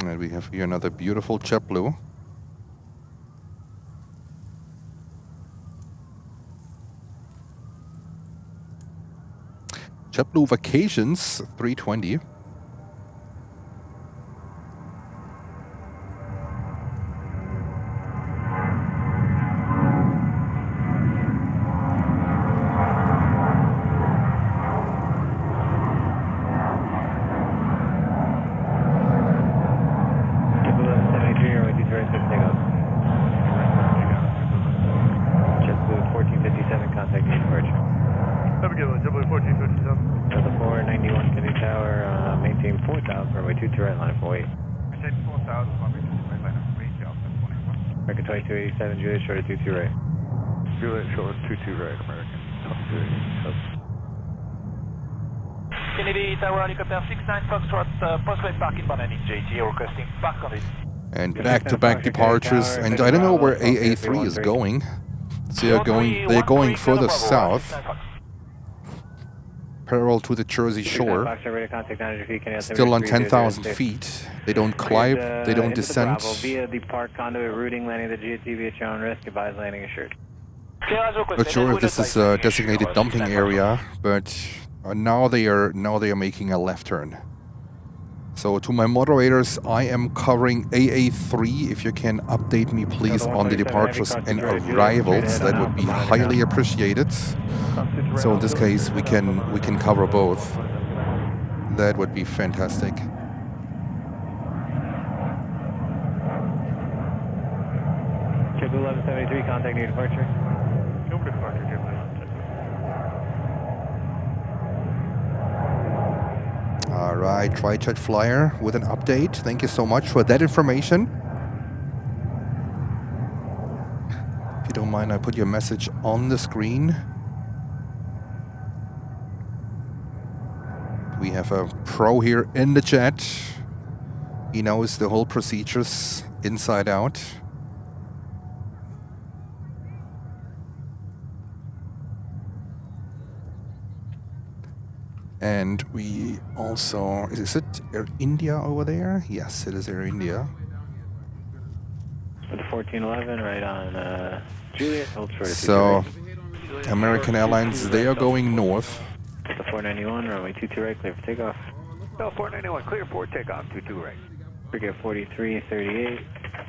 And we have here another beautiful JetBlue. JetBlue Vacations 320. American 2287, Juliet, short of 22 right. Juliet, short of 22 right, American 2287. Kennedy Tower, helicopter 69, Foxtrot, postway parking banding JT, requesting park on it. And back-to-back departures, and I don't know where AA3 is going. So they're going further south, parallel to the Jersey Shore. Still on 10,000 feet. They don't climb, they don't descend. Via the park conduit routing, landing the GTV at your own risk, advise landing assured. Not sure if this is a designated dumping area, but now they are making a left turn. So to my moderators, I am covering AA3. If you can update me, please, on the departures and arrivals, that would be highly appreciated. So in this case, we can cover both. That would be fantastic. Chip 1173, contact new departure. No good departure, Jim. All right, TriJet Flyer with an update. Thank you so much for that information. If you don't mind, I put your message on the screen. We have a pro here in the chat. He knows the whole procedures inside out. And we also, is it Air India over there? Yes, it is Air India. With the 1411, right on Juliet. Hold short. So, American Airlines, they are going north. The 491, runway 22 right, clear for takeoff. Bell 491, clear for takeoff, 22 right. Forget 4338,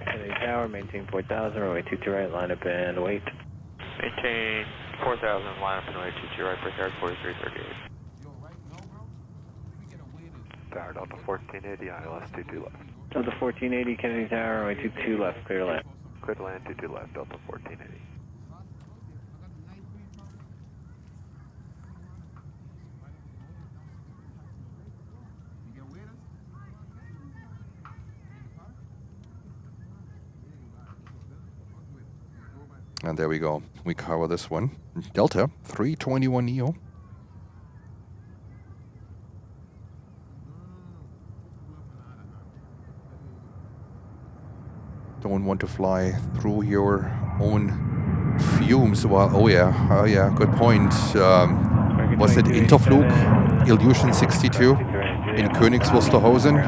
Kennedy Tower, maintain 4000, runway 22 right, line up and wait. Maintain 4000, line up and wait, 22 right, prepare 4338. Tower Delta 1480, ILS 22 left. Delta 1480, Kennedy Tower, runway 22 left, clear to land. Clear to land, 22 left, Delta 1480. And there we go. We cover this one. Delta 321 Neo. Don't want to fly through your own fumes while, oh yeah, good point. Was it Interflug, Illusion 62 in Königs Wusterhausen?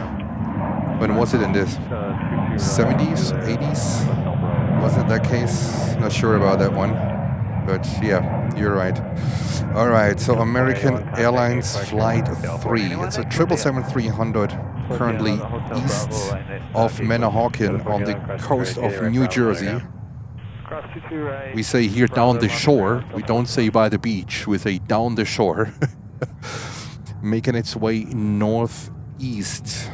When was it, in the 70s, 80s? Was it that case? Not sure about that one. But yeah, you're right. All right, so American Airlines Flight 3. It's a 777-300, currently east of Manahawkin on the coast of New Jersey. We say here down the shore. We don't say by the beach. We say down the shore. Making its way northeast.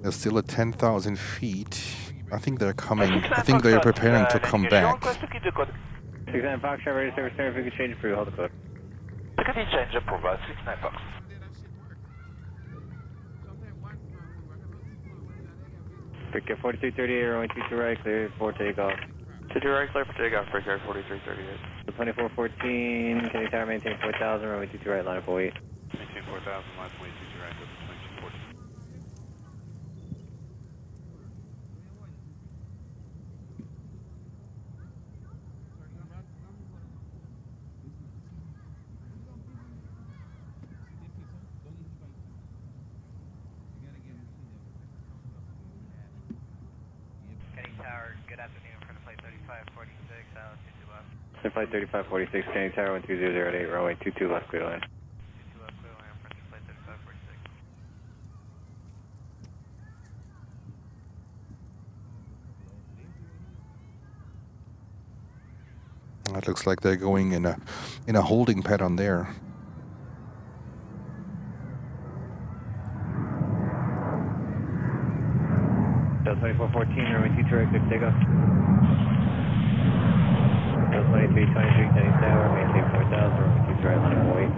They're still at 10,000 feet. I think they're coming. I think they're preparing to come back. 69 Fox, ready to service center, if we could change for you, hold the code. Change approval, 69 Fox. Forget 4338, runway 22 right, clear for takeoff. 22 right, clear for takeoff, prepare 4338. The 2414, Kennedy Tower, maintain 4000, runway 22 right, line up and wait. Maintain 4000, line up and wait, 22 right, 2214. Good afternoon, for the flight 3546, ILS 22 left. Flight 3546, Kennedy Tower, 12008, runway 22 left, clear to land. 22 left, clear to land, for flight 3546. That looks like they're going in a holding pattern there. Delta 2414, runway 22 right, clear for takeoff. Delta 2323, Kennedy Tower, maintain 4000, runway 22 right, line up and wait.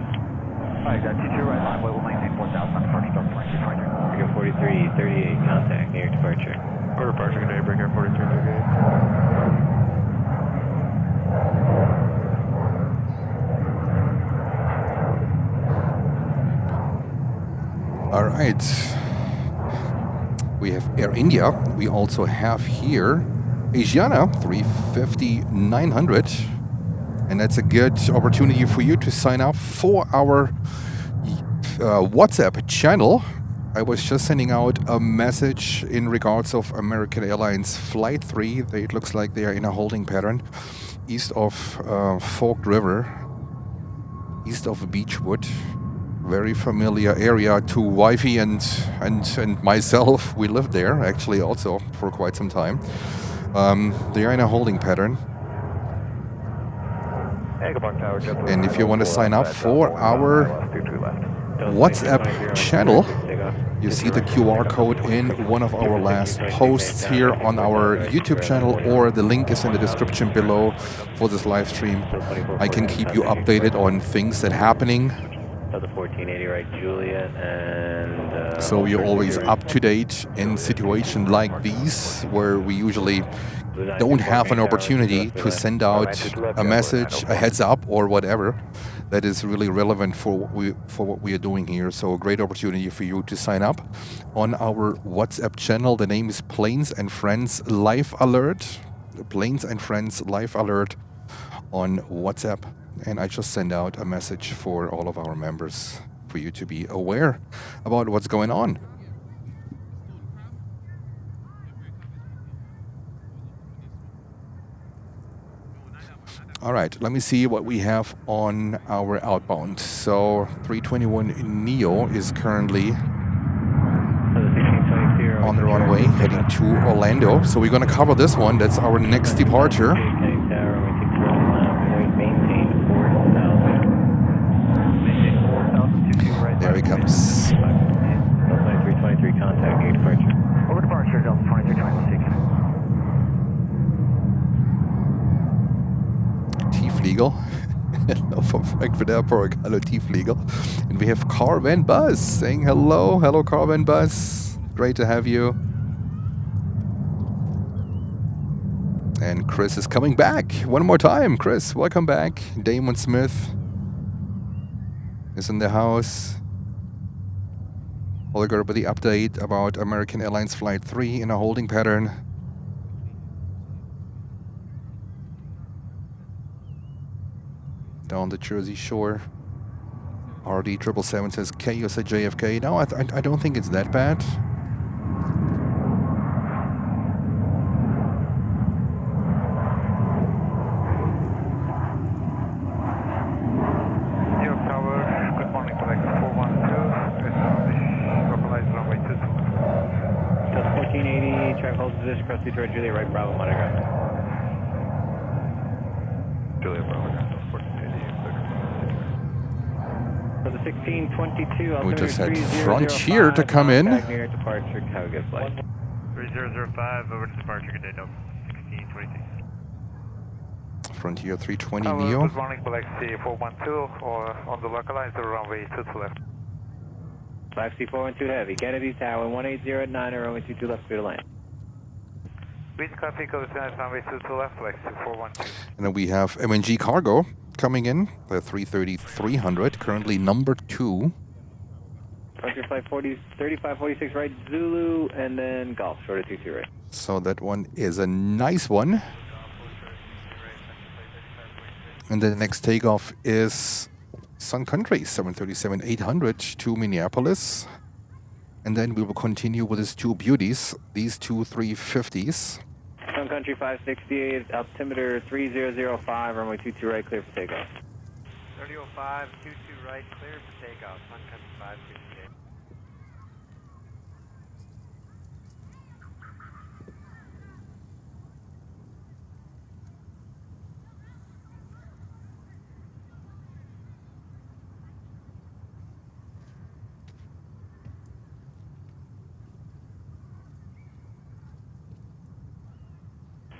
Alright, got 22 right line, we'll maintain 4000 on first, Delta 2323. Forget 4338, contact near departure. Or departure, good day, breaker 4338. All right. We have Air India. We also have here Asiana 350-900. And that's a good opportunity for you to sign up for our WhatsApp channel. I was just sending out a message in regards of American Airlines Flight 3. It looks like they are in a holding pattern east of Forked River, east of Beechwood. Very familiar area to wifey and myself. We lived there actually also for quite some time. They are in a holding pattern. And if you want to sign up for our WhatsApp channel, you see the QR code in one of our last posts here on our YouTube channel, or the link is in the description below for this live stream. I can keep you updated on things that are happening. The 1480 right, Juliet, and so you're always up to date in situations like these, where we usually don't have an opportunity to send out a message, a heads up, or whatever. That is really relevant for what we are doing here. So a great opportunity for you to sign up on our WhatsApp channel. The name is Planes and Friends Live Alert. Planes and Friends Live Alert on WhatsApp. And I just send out a message for all of our members for you to be aware about what's going on. All right, let me see what we have on our outbound. So 321 Neo is currently on the runway heading to Orlando. So we're going to cover this one. That's our next departure. There he comes. 2323, contact new departure. Over departure, Delta 2326. Tiefliegel. Hello from Frankfurt Airport. Hello, Tiefliegel. And we have Carvan Buzz saying hello. Hello, Carvan Buzz. Great to have you. And Chris is coming back. One more time, Chris. Welcome back. Damon Smith is in the house. Holger with the update about American Airlines Flight 3 in a holding pattern. Down the Jersey Shore. RD777 says chaos at JFK. No, I don't think it's that bad. Across Detroit, Juliet, right, Bravo, Monogram. Juliet, Bravo, For the 1622, we just had Frontier to come in. Near departure, have a good flight. 3005, over to departure, good day, no. 1622. Frontier 320 Neo. Good morning, Galaxy 412, or on the localizer runway 22 left. Galaxy 412 Heavy, Kennedy Tower, 180 at 9, or runway 22 left, clear to land. Copy, runway 22 left, Galaxy 412. And then we have MNG Cargo coming in, the 330-300, currently number 2. Frontier flight 3546 right, Zulu, and then Golf, short of 22 right. So that one is a nice one. And then the next takeoff is Sun Country 737-800 to Minneapolis. And then we will continue with these two beauties, these two 350s. Sun Country 568, altimeter 3005, runway 22 right, clear for takeoff. 3005, 22 right, clear for takeoff, Sun Country 568.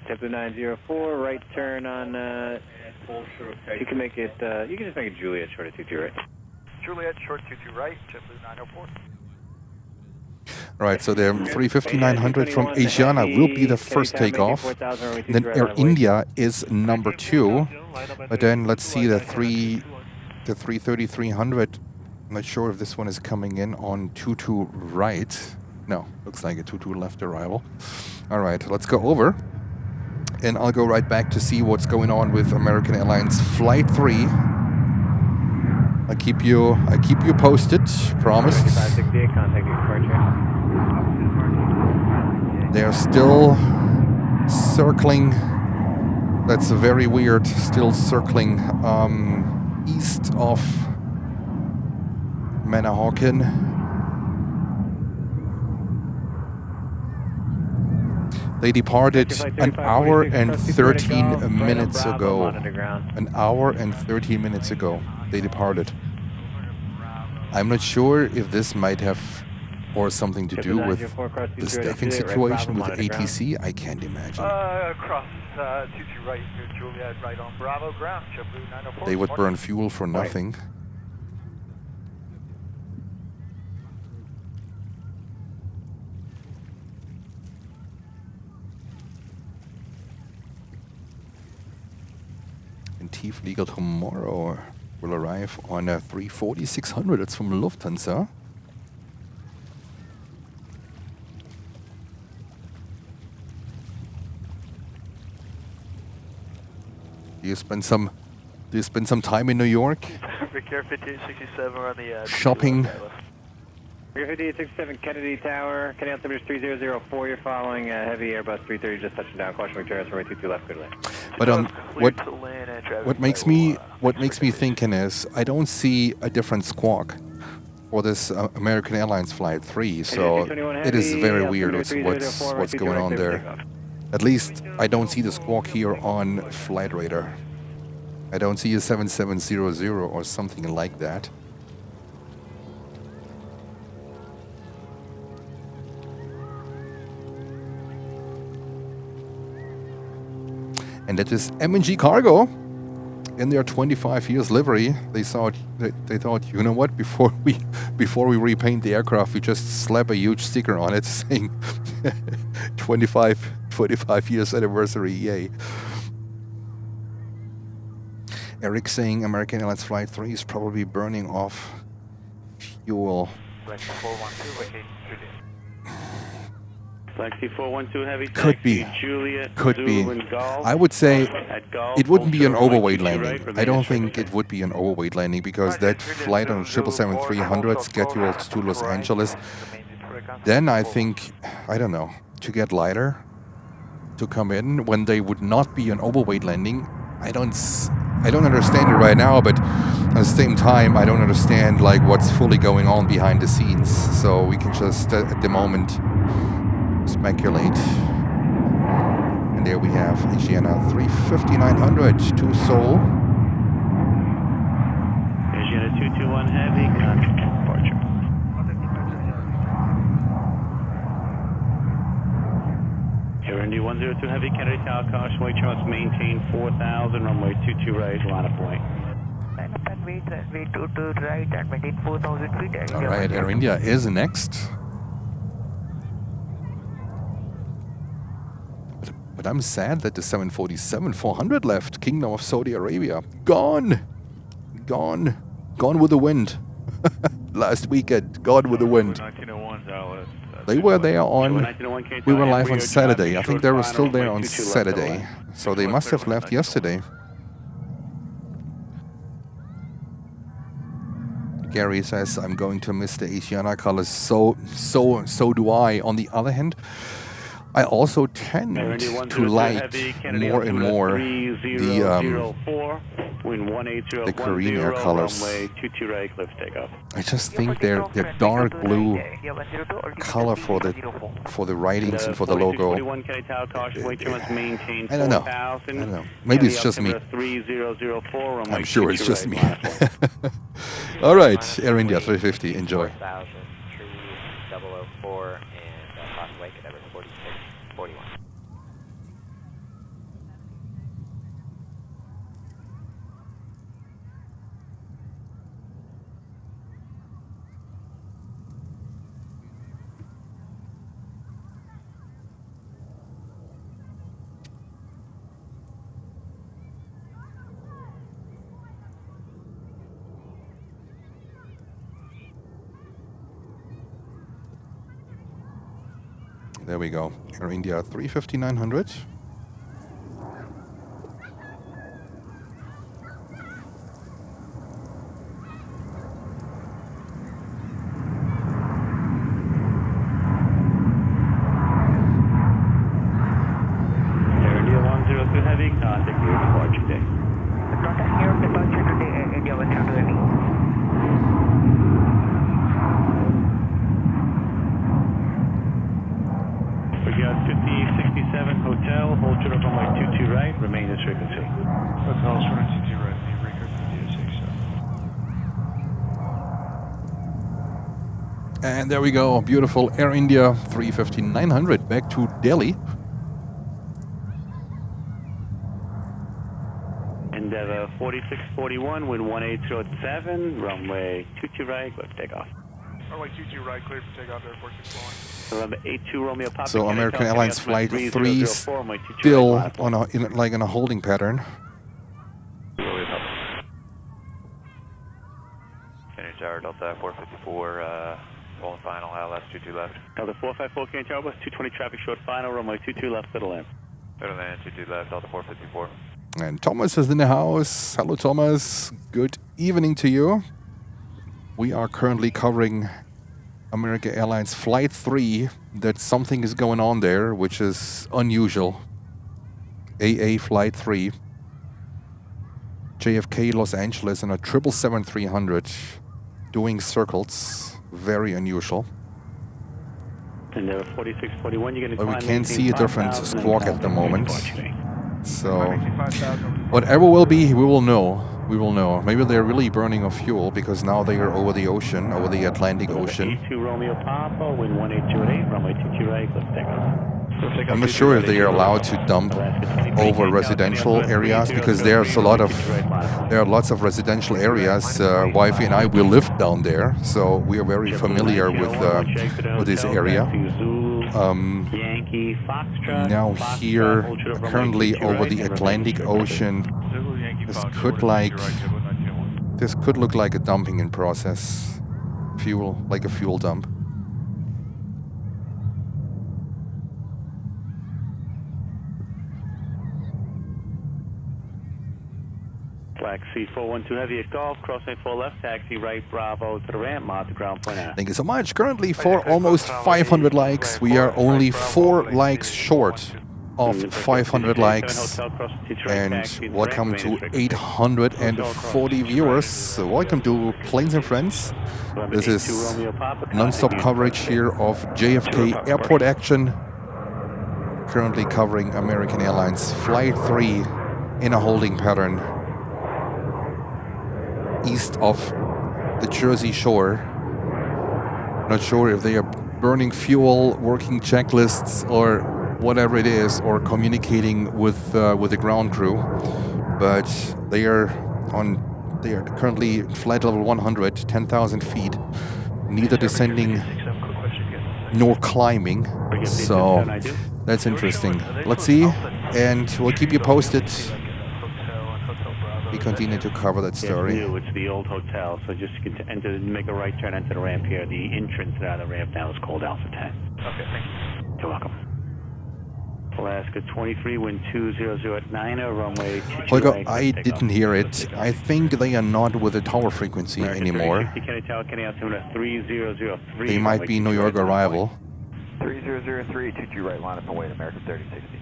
JetBlue 904, right turn on, you can make it, you can just make it Juliet, short of 22 right. Juliet, short 22 right, JetBlue 904. All right, so the 350-900 from Asiana will be the first takeoff. Then Air India is number 2. But then let's see the 330-300. I'm not sure if this one is coming in on 22 right. No, looks like a 22 left arrival. All right, let's go over. and I'll go right back to see what's going on with American Airlines Flight 3. I keep you posted, promised. 5568, contact departure. They're still circling. That's very weird. Still circling east of Manahawkin. They departed an hour and 13 minutes ago. An hour and 13 minutes ago, they departed. I'm not sure if this might have or something to do with the staffing situation with ATC. I can't imagine. Cross 22 right, Juliet, right on Bravo, ground, JetBlue 904. They would burn fuel for nothing. And Tieflieger tomorrow will arrive on a 340-600. It's from Lufthansa. Do you spend some time in New York? Vicar 5867 on the shopping. Vicar 5867 Kennedy Tower, Canal altimeter 3004. You're following heavy Airbus 330 just touching down. Caution Victoria, runway 22 left, good land. But what makes me thinking is I don't see a different squawk for this American Airlines Flight 3, so it is very weird what's going on there. At least I don't see the squawk here on Flight Radar. I don't see a 7700 or something like that. And that is M&G Cargo in their 25 years livery. They thought, you know what? Before we repaint the aircraft, we just slap a huge sticker on it saying 25 years anniversary, yay. Eric saying American Airlines Flight 3 is probably burning off fuel. Taxi 412 heavy. Could be. Juliet, Could be. I would say it wouldn't be an overweight landing. I don't think it would be an overweight landing because that flight on 777-300 scheduled to Los Angeles. Then I think, I don't know, to get lighter, to come in when they would not be an overweight landing. I don't understand it right now, but at the same time, I don't understand like what's fully going on behind the scenes. So we can just at the moment speculate. And there we have Asiana 350-900 to Seoul. Asiana 221 heavy, contact departure. Air India 102 heavy, Kennedy Tower, caution, weight must maintain 4,000, runway 22 right, line of point. Runway 22 right, and maintain 4,000 feet. All right, Air India is next. But I'm sad that the 747-400 left. Kingdom of Saudi Arabia. Gone with the wind. Last weekend, gone with the wind. They were there on, we were live on Saturday. I think they were still there on Saturday. So they must have left yesterday. Gary says, I'm going to miss the Asiana colors. So do I. On the other hand, I also tend to like more and more the Korean air colors. I just think their dark blue color for the writings and for the logo. I don't know. Maybe it's just me. I'm sure it's just me. All right, Air India 350. Enjoy. 004 and Crossway, Cadet 4641. There we go. Air India 350-900. And there we go, beautiful Air India 350-900 back to Delhi. Endeavour 4641, wind 1807, runway 22 right, left takeoff. Runway 22 right, clear for takeoff, airport 6 Runway 82 Romeo Papa. So American Airlines Flight 3 still on a, like in a holding pattern. Kennedy Tower, Delta 454, full and final, LS 22 left. Delta 454, Kennedy Tower, bus 220 traffic short final, runway 22 left, clear to land. Clear to land, 22 left, Delta 454. And Thomas is in the house. Hello, Thomas. Good evening to you. We are currently covering American Airlines Flight 3. That something is going on there, which is unusual. AA Flight 3. JFK Los Angeles in a 777-300 doing circles. Very unusual. And 4641, you're going to but we can't see a different squawk at the moment. So, whatever will be, we will know. We will know. Maybe they're really burning of fuel because now they are over the ocean, over the Atlantic Ocean. 82 Romeo Papa, wind 18288, runway 22 right, let's take off. I'm not sure if they are allowed to dump over residential areas because there's there are lots of residential areas. Wifey and I, we live down there, so we are very familiar with this area. Now here, currently over the Atlantic Ocean, this could look like a dumping in process. Like a fuel dump. Black C412 heavy at Golf, crossing 4 left, taxi right, Bravo to the ramp, mod to ground point out. Thank you so much. Currently for almost 500 likes, we are only 4 likes short of 500 likes. And welcome to 840 viewers. So welcome to Planes and Friends. This is non-stop coverage here of JFK Airport action. Currently covering American Airlines Flight 3 in a holding pattern east of the Jersey Shore. Not sure if they are burning fuel, working checklists, or whatever it is, or communicating with the ground crew. But they are currently flight level 100, 10,000 feet, neither descending nor climbing. So that's interesting. Let's see, and we'll keep you posted. We continue to cover that story. It's the old hotel, so just make a right turn into the ramp here. The entrance out of the ramp now is called Alpha 10. Okay, thank you. You're welcome. Alaska 23, wind 200 at 90, runway 22 Holger, right, I didn't hear it. I think they are not with the tower frequency anymore. They might be New York arrival. 3003, 22 right, line up and wait, American 3060.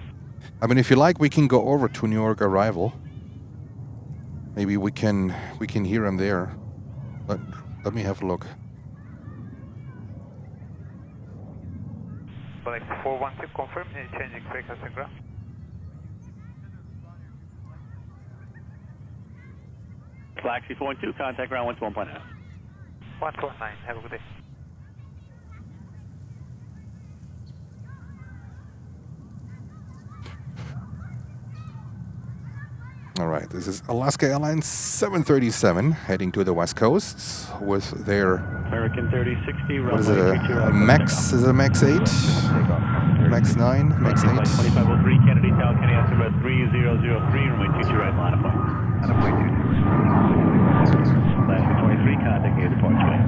I mean, if you like, we can go over to New York arrival. Maybe we can hear him there. Let me have a look. Flight 412, confirm, changing frequency and ground. Black C412, contact ground 121.9. 149, have a good day. All right, this is Alaska Airlines 737 heading to the West Coast with their American 3060. What is it? A Max? Is it a Max 8? Max 9? Max 8? 2503 Kennedy Tower, Kennedy Altimeter 3003, runway 22 right, line of flight. Alaska 23, contact near departure.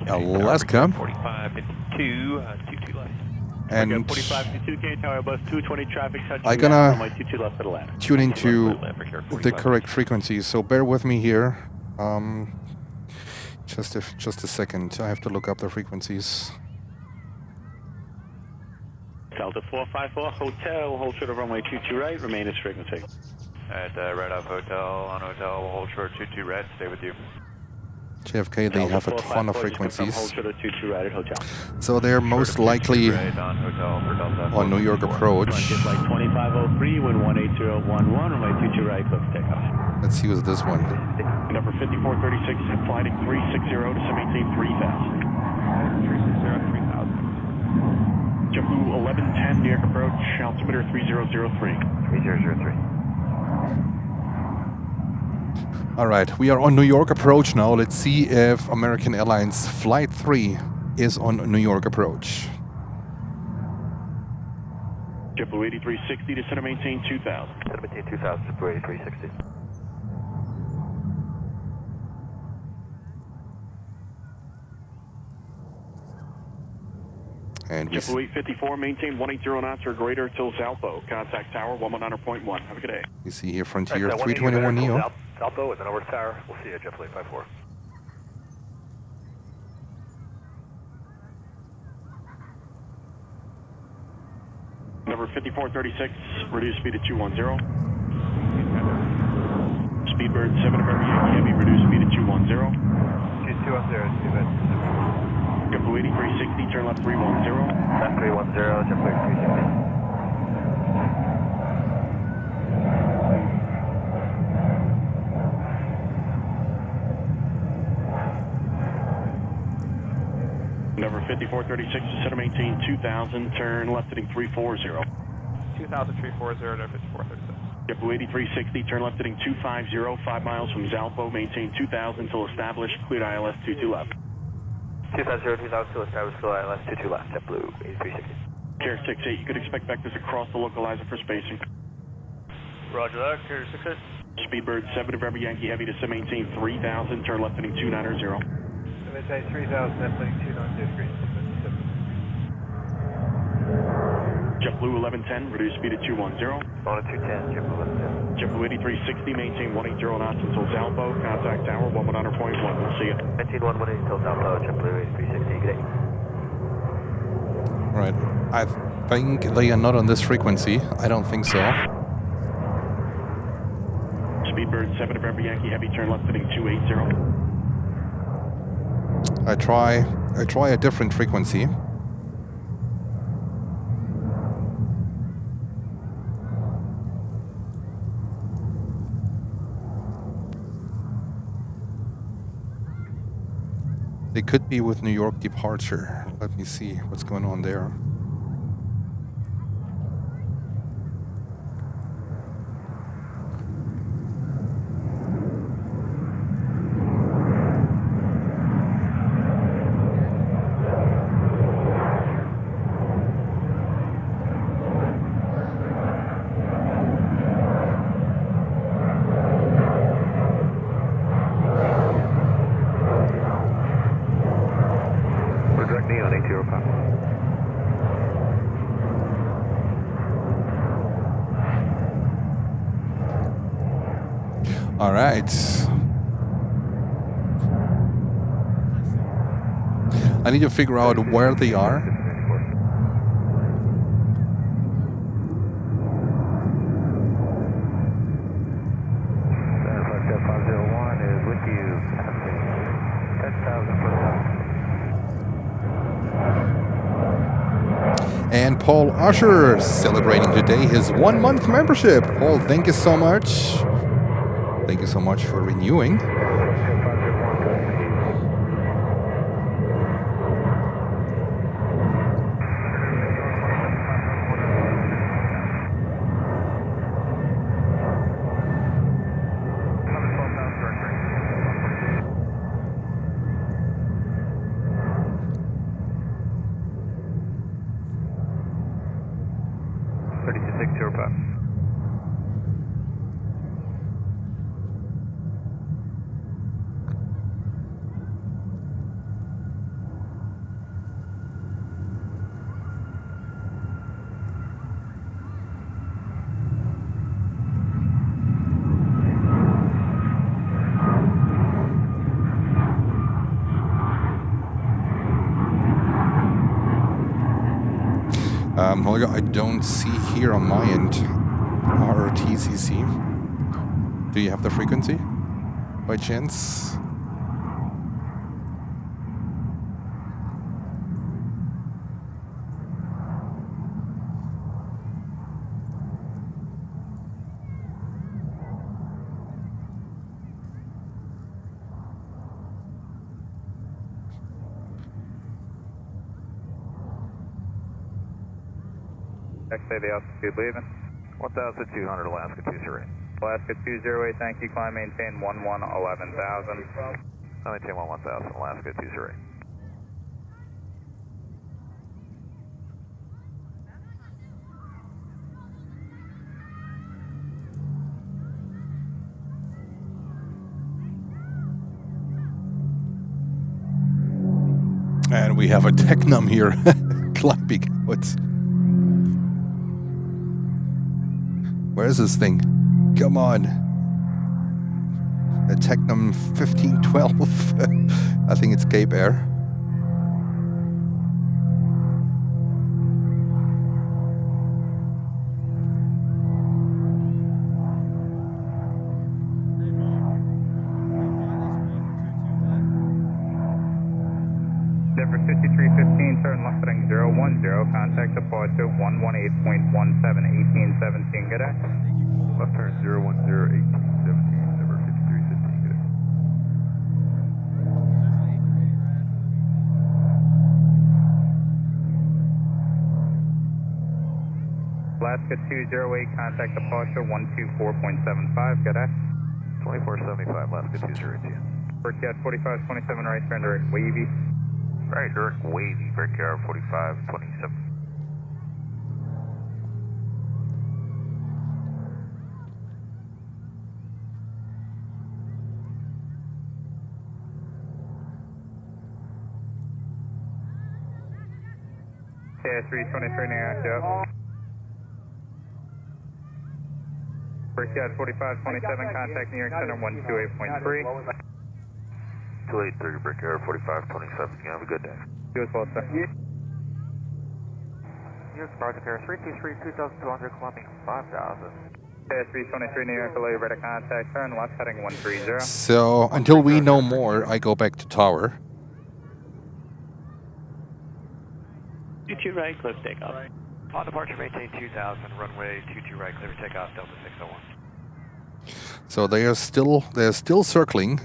Alaska. 4552, 22 left. And 4552 Kennedy Tower, bus 220 traffic touching I'm gonna runway 22 left for the land. tune into the correct frequencies, so bear with me here. Just a second. I have to look up the frequencies. Delta 454 Hotel, hold short of runway 22 right, remain as frequency. At Red Up Hotel, on hotel, we'll hold short 22 red, stay with you. JFK, they have a ton of frequencies. Hold short of 22 right at hotel. So they're most likely on New York approach. Flight 2503, wind 18011, runway 22 right, close takeoff. Let's use this one. Number 5436, flight 360 to 718 3000. 360, 3000. JetBlue 1110, New York approach, altimeter 3003. 3003. All right, we are on New York approach now. Let's see if American Airlines Flight 3 is on New York approach. JetBlue 8360 to center maintain 2000. Center maintain 2000, JetBlue 8360. And we JetBlue 854, maintain 180 knots or greater till Zalpo. Contact tower 119.1. Have a good day. You see here Frontier 321 Neo. Zalpo and then over to tower. We'll see you at JetBlue 854. Number 5436, reduce speed to 210. Speedbird 7 of every Yankee Heavy, reduce speed to 210. 210, Steven. JetBlue 8360, turn left 310. Left 310, JetBlue 8360. Number 5436, center maintain 2000, turn left heading 340. 2000, 340 to 5436. JetBlue 8360, turn left heading 250, 5 miles from Zalpo, maintain 2000 till established, cleared ILS 22 left. 250, 2000 till established, cleared ILS 22 left, JetBlue 8360. Carrier 68, you could expect vectors across the localizer for spacing. Roger that, Carrier 68. Speedbird 7 of every Yankee Heavy to maintain 3000, turn left heading 290. Maintain 3000, left heading 290 degrees. JetBlue 1110, reduce speed to 210. On to 210, JetBlue 1110. JetBlue 8360, maintain 180 knots until Zalpo, contact tower 110.1, we'll see you. Maintain 118 until Zalpo, JetBlue 8360, good day. Right, I think they are not on this frequency. I don't think so. Speedbird 7 of every Yankee Heavy, turn left heading 280. I try a different frequency. They could be with New York departure. Let me see what's going on there. All right. I need to figure out where they are. And Paul Usher celebrating today his 1-month membership. Paul, thank you so much. Thank you so much for renewing. Holger, I don't see here on my end RTCC. Do you have the frequency by chance? Say the altitude leaving. 1,200 Alaska 208. Alaska 208, thank you. Climb, maintain 11,000. I maintain 1,000 Alaska 208. And we have a Technum here clapping. Where's this thing? Come on. A Technum 1512. I think it's Cape Air. Denver 5315, turn left heading 010, contact departure 118.17, 1817, good day. Left turn 010, 1817, Denver 5315, good day. Alaska 208, contact departure 124.75, good day. 2475, Alaska 208. Brickyard 4527, right turn direct wavy. Right, direct wavy, Brickyard 4527. Yeah, 323 near Joe. Brickyard 4527, contact New York Center 128.3. 283, Brickyard 4527. You have a good day. You as well, sir. New York Sparta Pair 323, 2,200, climbing 5,000. Yeah, 323 New York, allow you ready to contact, turn left heading 130. So until we know more, I go back to tower. 22 right, clear for takeoff. On departure, maintain 2,000, runway 22 right, clear for takeoff, Delta 601. So they're still circling.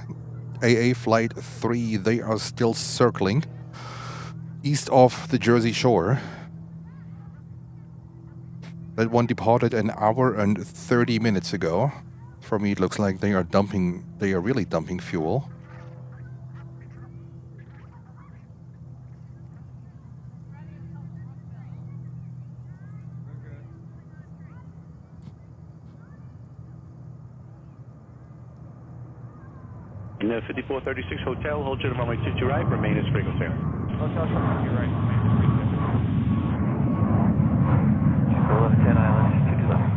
AA Flight 3, they are still circling east of the Jersey Shore. That one departed an hour and 30 minutes ago. For me, it looks like they are really dumping fuel. In the 5436 Hotel, hold your runway 22 right, remain as frequency. Hotel 22 right, remain as frequency. 1110 Island, 22 left.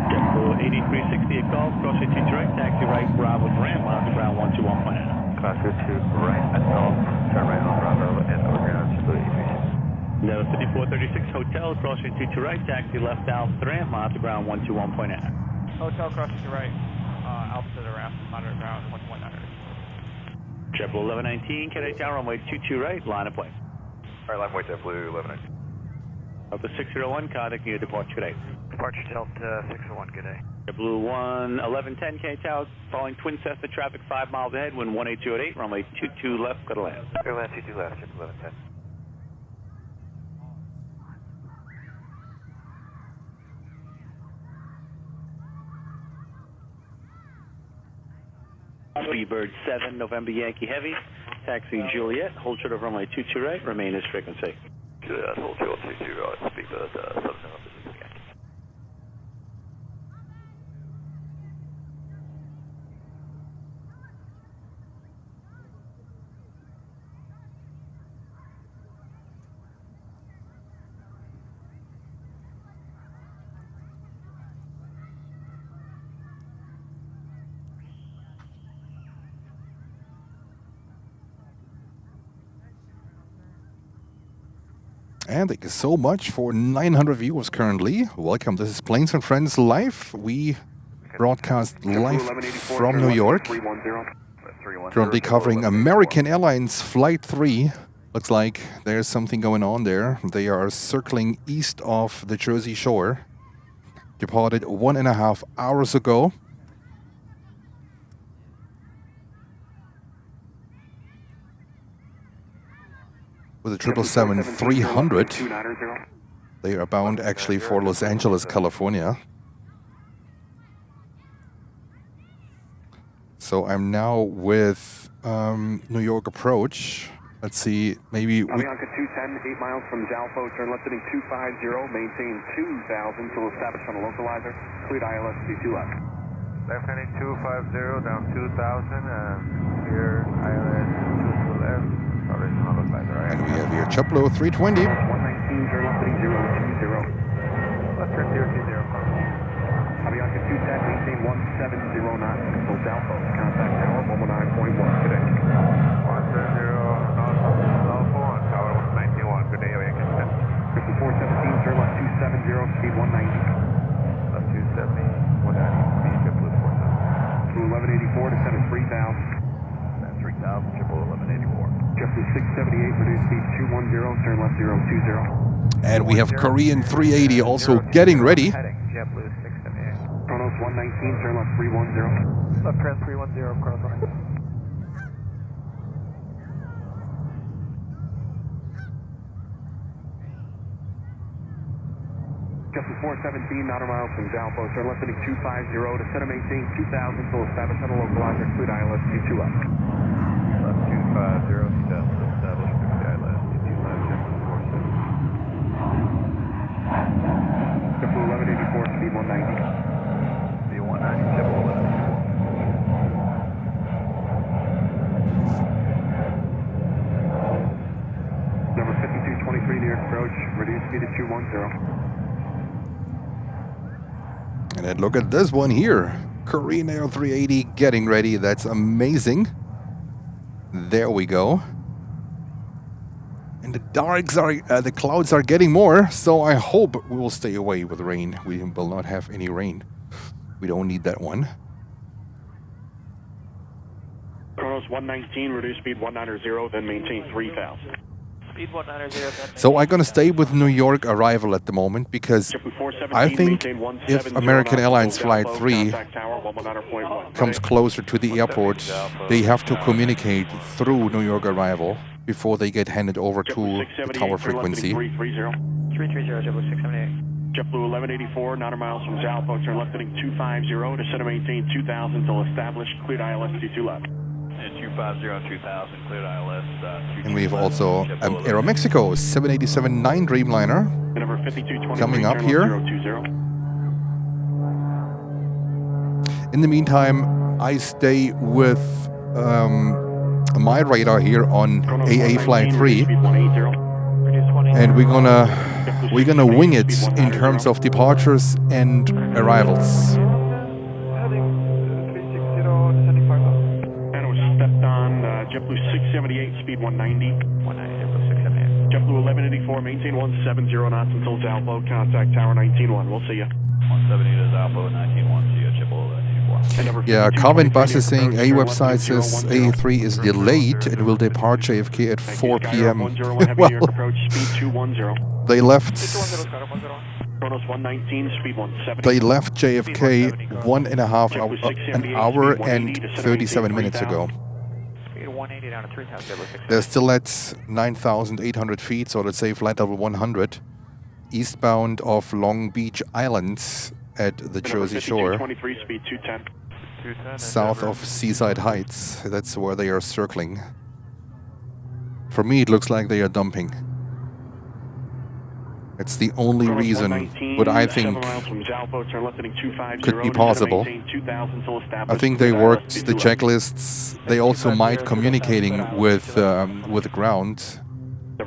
JetBlue 8360 at golf, crossing 22 right, taxi right, Bravo Ram, on the ground 121.9. Class 2 right at golf, turn right on Bravo, and overground JetBlue 8360. No, 5436 Hotel, crossing 22 right, taxi left Alpha Ram, on the ground 121.9. Hotel crossing to right, Alpha to the ramp, monitor ground 119. JetBlue 1119, Canarsie Tower, runway 22 right, line of plane. Alright, line weight JetBlue 1119. Delta 601, contacting your departure today. Departure Delta 601, good day. JetBlue 1110, Canarsie Tower, following Twin Cessna traffic 5 miles ahead, wind 18208, runway 22 left, clear to land. Clear land 22 left, JetBlue 1110. Freebird 7, November Yankee Heavy, taxi Juliet, hold short of runway 22 right, remain as frequency. Juliet, hold short 22 right, Freebird 7, November Yankee. And thank you so much for 900 viewers currently. Welcome. This is Planes and Friends Live. We broadcast live from New York. Currently covering American Airlines Flight 3. Looks like there's something going on there. They are circling east of the Jersey Shore. Departed 1.5 hours ago. with a 777-300. They are bound actually for Los Angeles, California. So I'm now with New York approach. Let's see, maybe we... Avianca 210, 8 miles from Jalpo, turn left heading 250, maintain 2000 till established on a localizer, cleared ILS 22 left. Left heading 250, down 2000, here ILS 22 left, established on a localizer. And we have here JetBlue 320. 119, turn left heading 020. Left turn 020, Avianca 210, maintain 170 knots until Jalpo, contact tower 119.1, today. 170 knots, Jalpo, on tower 191, good day Avianca 210. 5417, turn left 270, speed 190. Left 270, 190, speed JetBlue 47. Blue 1184, descend at 3000. That's 3000, JetBlue 1184. JetBlue 678, reduce speed 210, turn left 020. And we have Korean 380 also getting ready. JetBlue 678. Kronos 119, turn left 310. Left turn 310, Kronos 119. JetBlue 417, outer miles from Jalpo, turn left heading 250, descend and maintain 2000 till established on a localizer, cleared ILS 22 left. Left 250, descend to establish cleared ILS 22 left, JetBlue 417. JetBlue 1184, speed 190. Speed 190, JetBlue 1184. Number 5223, New York approach, reduce speed to 210. And then look at this one here. Korean Air 380 getting ready. That's amazing. There we go. And the clouds are getting more, so I hope we will stay away with rain. We will not have any rain. We don't need that one. Kronos 119, reduce speed 190, then maintain 3000. Speed 190. So I'm gonna stay with New York arrival at the moment because I think if American Airlines Flight 3 comes closer to the airport, they have to communicate through New York arrival before they get handed over to the tower frequency. 330, JetBlue 678. JetBlue 1184, 9 miles from Jalpo, turn left heading 250, descend and maintain 2000 till established, cleared ILS 22 left. 250, 2000, cleared ILS. And we have also Aeromexico 787-9 Dreamliner coming up here. In the meantime, I stay with my radar here on AA Flight 3, and we're gonna wing it in terms of departures and arrivals. JetBlue 678, speed 190. 190, JetBlue 678. JetBlue 1184, maintain 170 knots until Jalpo, contact tower 191. We'll see you. 170 to Jalpo, 191, see you, JetBlue 1184. Yeah, Carvin Bus is saying A website says A3 is delayed and will depart JFK at 4 p.m. Well, they left JFK an hour and 37 minutes ago. They're still at 9,800 feet, so let's say flight level 100, eastbound of Long Beach Island at the Jersey Shore, south of Seaside Heights. That's where they are circling. For me, it looks like they are dumping. It's the only reason, but I think could be possible. I think they worked the checklists. They also might communicating with the ground. I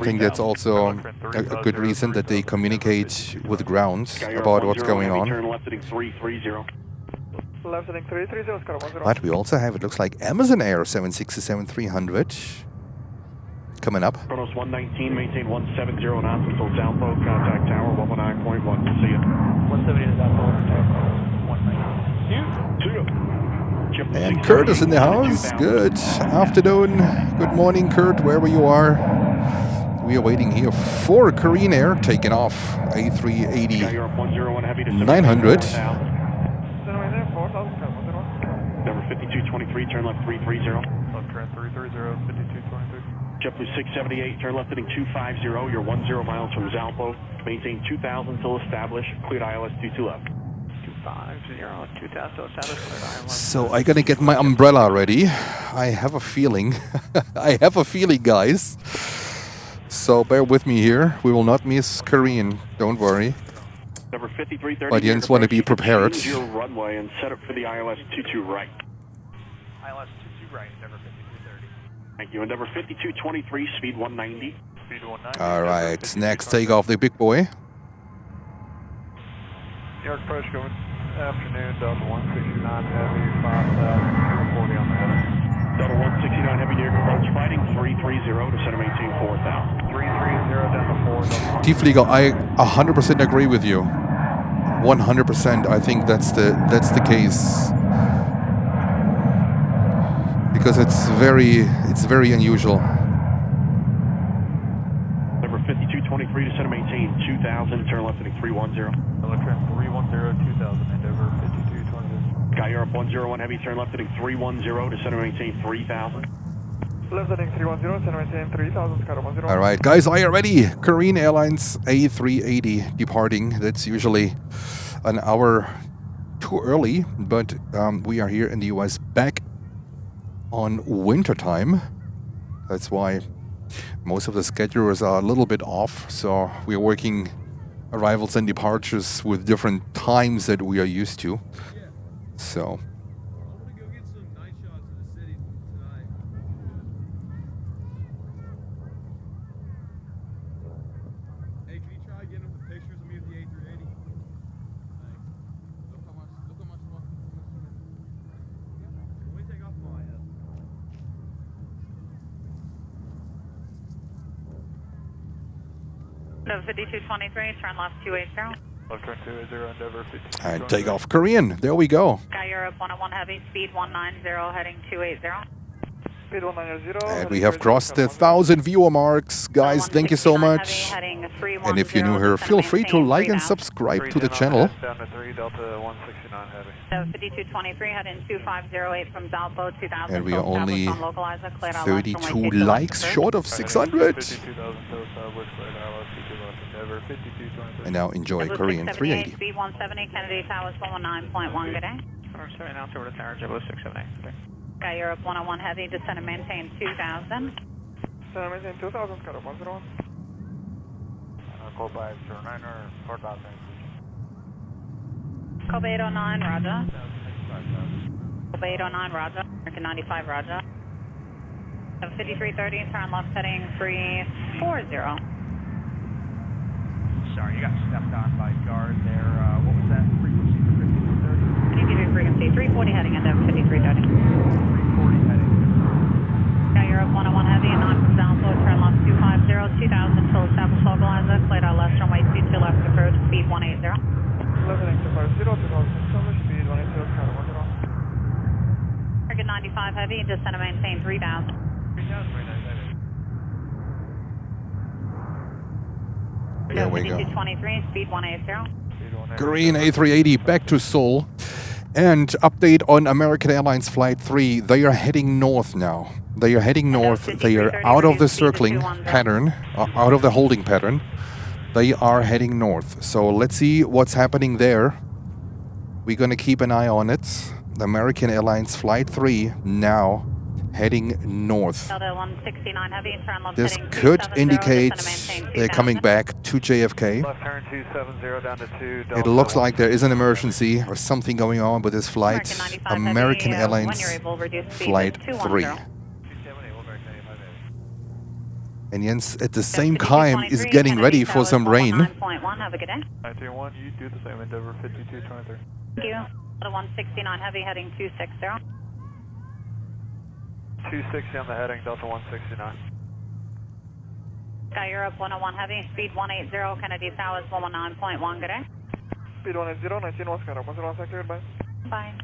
think that's also a good reason that they communicate with ground about what's going on. But we also have, it looks like, Amazon Air 767-300 coming up. Kronos 119, maintain 170 knots until Jalpo, contact tower 119.1. We'll see you. 170 to Jalpo, 119. And Kurt is in the house. Good afternoon. Good morning, Kurt, wherever you are. We are waiting here for Korean Air taking off. A380 900. Number 5223, turn left 330. Left turn 330, 5223. JetBlue 678, turn left heading 250. You're 10 miles from Zalpo. Maintain 2000 until established. Cleared ILS 22 left. 250, 2000 till established. Cleared ILS. So I gotta get my umbrella ready. I have a feeling. I have a feeling, guys. So bear with me here. We will not miss Korean. Don't worry. Number 5330. But Jens want to be prepared. Change your runway and set up for the ILS 22 right. ILS 22 right, Endeavor 5330. Thank you. Endeavor 5223, speed 190. Speed 190. All right. Next takeoff, the big boy. New York approach going afternoon, Delta 169 heavy, 5,040 on the header. Delta 169 heavy, New York approach fighting 330 to center maintain 4000. 330 down to 4. T-Flieger, I 100% agree with you. 100%. I think that's the case. Because it's very unusual. Number 5223 to center maintain 2000, turn left heading 310. Electron 310, 2000, Endeavor 5220. Sky Europe 101 heavy, turn left heading 310 to center maintain 3000. Left heading 310, center maintain 3000, Sky 10. All right, guys, are you ready? Korean Airlines A380 departing. That's usually an hour too early, but we are here in the US back on winter time. That's why most of the schedules are a little bit off. So we're working arrivals and departures with different times that we are used to. So. So 5223, turn left 280. Left turn 280, Endeavor 52. And take off Korean. There we go. Sky Europe 101 heavy, speed 190, heading 280. Speed 190. And we have crossed the 1,000 viewer marks. Guys, thank you so much. And if you're new here, feel free to like and subscribe to the channel. Down to 3, Delta 169 heavy. So 5223, heading 2508 from Zalpo 2000. And we are only localizer, 32 likes short of 600. 52,000 till established, cleared ILS 22 left, Endeavor 5223. And now enjoy Korean 380. Speed 170, Kennedy Towers 119.1, good day. Sorry, now over to tower, JetBlue 678. Sky Europe 101 heavy, descend and maintain 2000. Center maintain 2000, Sky 101. Call by 09 or 4000. Call by 809, roger. Call by 809, roger. American 95, roger. 5330, turn left heading 340. Sorry, you got stepped on by guard there. What was that frequency for 5330? Indian frequency 340 heading into 5330. 340 heading. Sky Europe 101 heavy, and on from Zalpo, turn left 250, 2000 till established localizer, cleared our left runway 22 left approach, speed 180. Left heading 250, 2000 established, speed 180, Sky 10. Target 95 heavy, descend and maintain 3000. 3000, very nice heavy. There we go. 5223, speed 180. Korean A380 back to Seoul. And update on American Airlines Flight 3. They are heading north now. They are heading north. They are out of the circling pattern, out of the holding pattern. They are heading north. So let's see what's happening there. We're going to keep an eye on it. The American Airlines Flight 3 now heading north. This could indicate they're coming back to JFK. Left turn 270 down to 2. It looks like there is an emergency or something going on with this flight. American Airlines Flight 3. And Jens, at the same time, is getting ready for some rain. 931, you do the same, Endeavor 5223. Thank you. 169 heavy, heading 260. 260 on the heading, Delta 169. Sky Europe 101 heavy, speed 180, Kennedy Towers 119.1, good day. Speed 180, 191, Sky 101, sector, goodbye. Bye.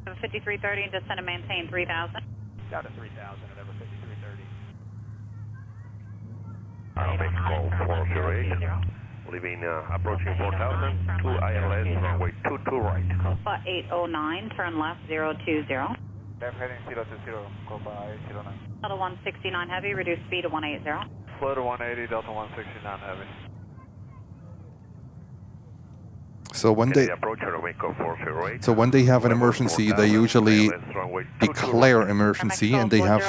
5330, descend and maintain 3000. Down to 3000 at over 5330. I'll make call 408. leaving, approaching 4000, 2 ILS, runway 22 right. Copa 809, turn left 020. Left heading 020, Copa 809. Delta 169 heavy, reduce speed to 180. Slow to 180, Delta 169 heavy. So when they have an emergency, they usually declare emergency, and they have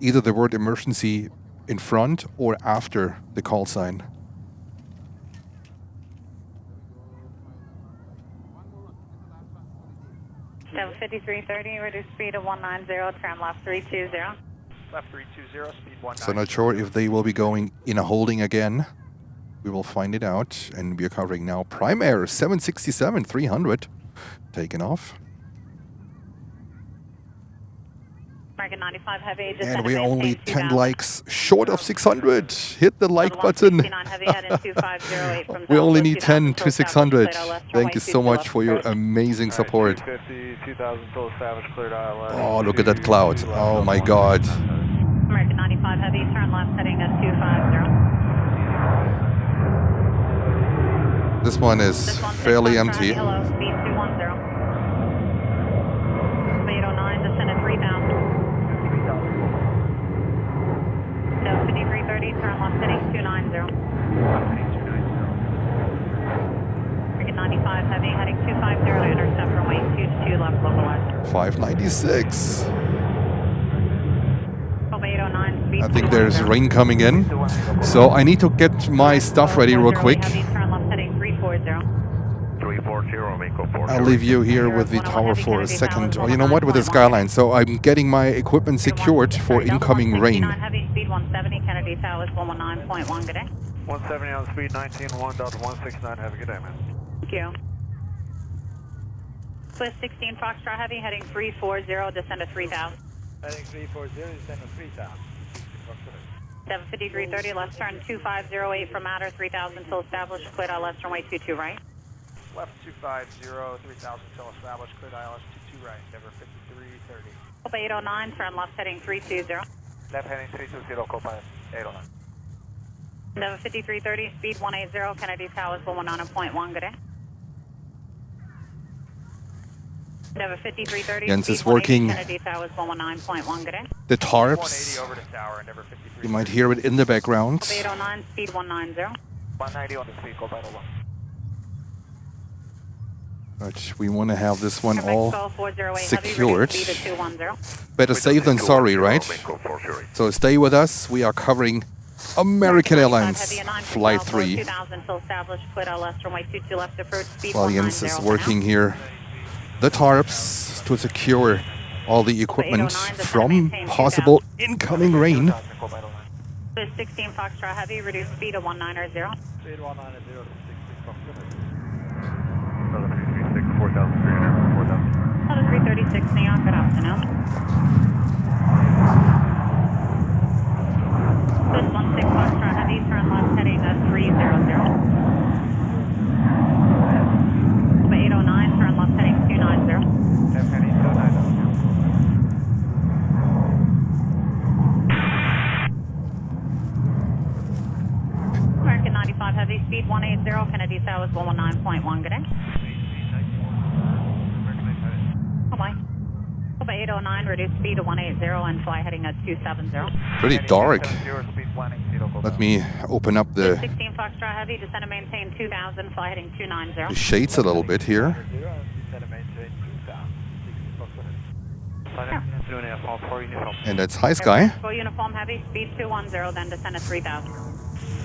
either the word emergency in front or after the call sign. Delta 5330, reduce speed to 190, turn left 320. Left 320, speed 190. So not sure if they will be going in a holding again. We will find it out, and we are covering now Prime Air 767-300, taken off. American 95 heavy, And we're only 10 likes short of 600. Hit the like button. We only need 10 to 600. Thank you so much for your amazing support. Oh, look at that cloud. Oh my God. American 95 heavy, turn left heading at 250. This one is fairly empty. Hello, speed 210. 809, descend at 3000. Delta 5330, turn left heading 290. American 95 heavy, heading 250 to intercept runway 22 left localized. 596. Delta 809, speed I think there's rain coming in, so I need to get my stuff ready real quick. I'll leave you here with the tower for a second, or you know what, with the skyline. So I'm getting my equipment secured for incoming rain. Heavy speed 170, Kennedy Tower is 119.1, good day. 170 on speed 19.1, Delta 169, have a good day, man. Thank you. Swiss 16 Foxtrot Heavy, heading 340, descend to 3000. Heading 340, descend to 3000. 75330, left turn 2508 from Matter 3000 till established, cleared ILS runway 22 right. Left 250, 3000 till established, cleared ILS 22 right, Denver 5330. Copa 809, turn left heading 320. Left heading 320, Copa 809. Denver 5330, speed 180, Kennedy Towers 119.1, good day. Denver 5330, Jens is working Kennedy Towers 119.1, good day. the tarps. You might hear it in the background. Copa 809, speed 190. 190 on the speed, Copa 809. But we want to have this one all secured. Secured. Better safe than sorry, right? So stay with us. We are covering American Airlines Flight 3. While Jens is working here the tarps to secure all the equipment from possible incoming rain. 16 Foxtrot Heavy, reduce speed to 190. Speed 190 to 336, 4,300, 4,000. Hello, 336 Neon, good afternoon. This 16 Foxtrot Heavy, turn left heading 300. 809, turn left heading 290. Left heading 290. American 95 Heavy, speed 180, Kennedy Towers 119.1, good day. Bye-bye. Copa 809, reduce speed to 180 and fly heading at 270. Pretty dark. Let me open up the 16 Foxtrot Heavy, descend and maintain 2000, fly heading 290. shades a little bit here. And that's High Sky. Go uniform heavy, speed 210, then descend to 3000.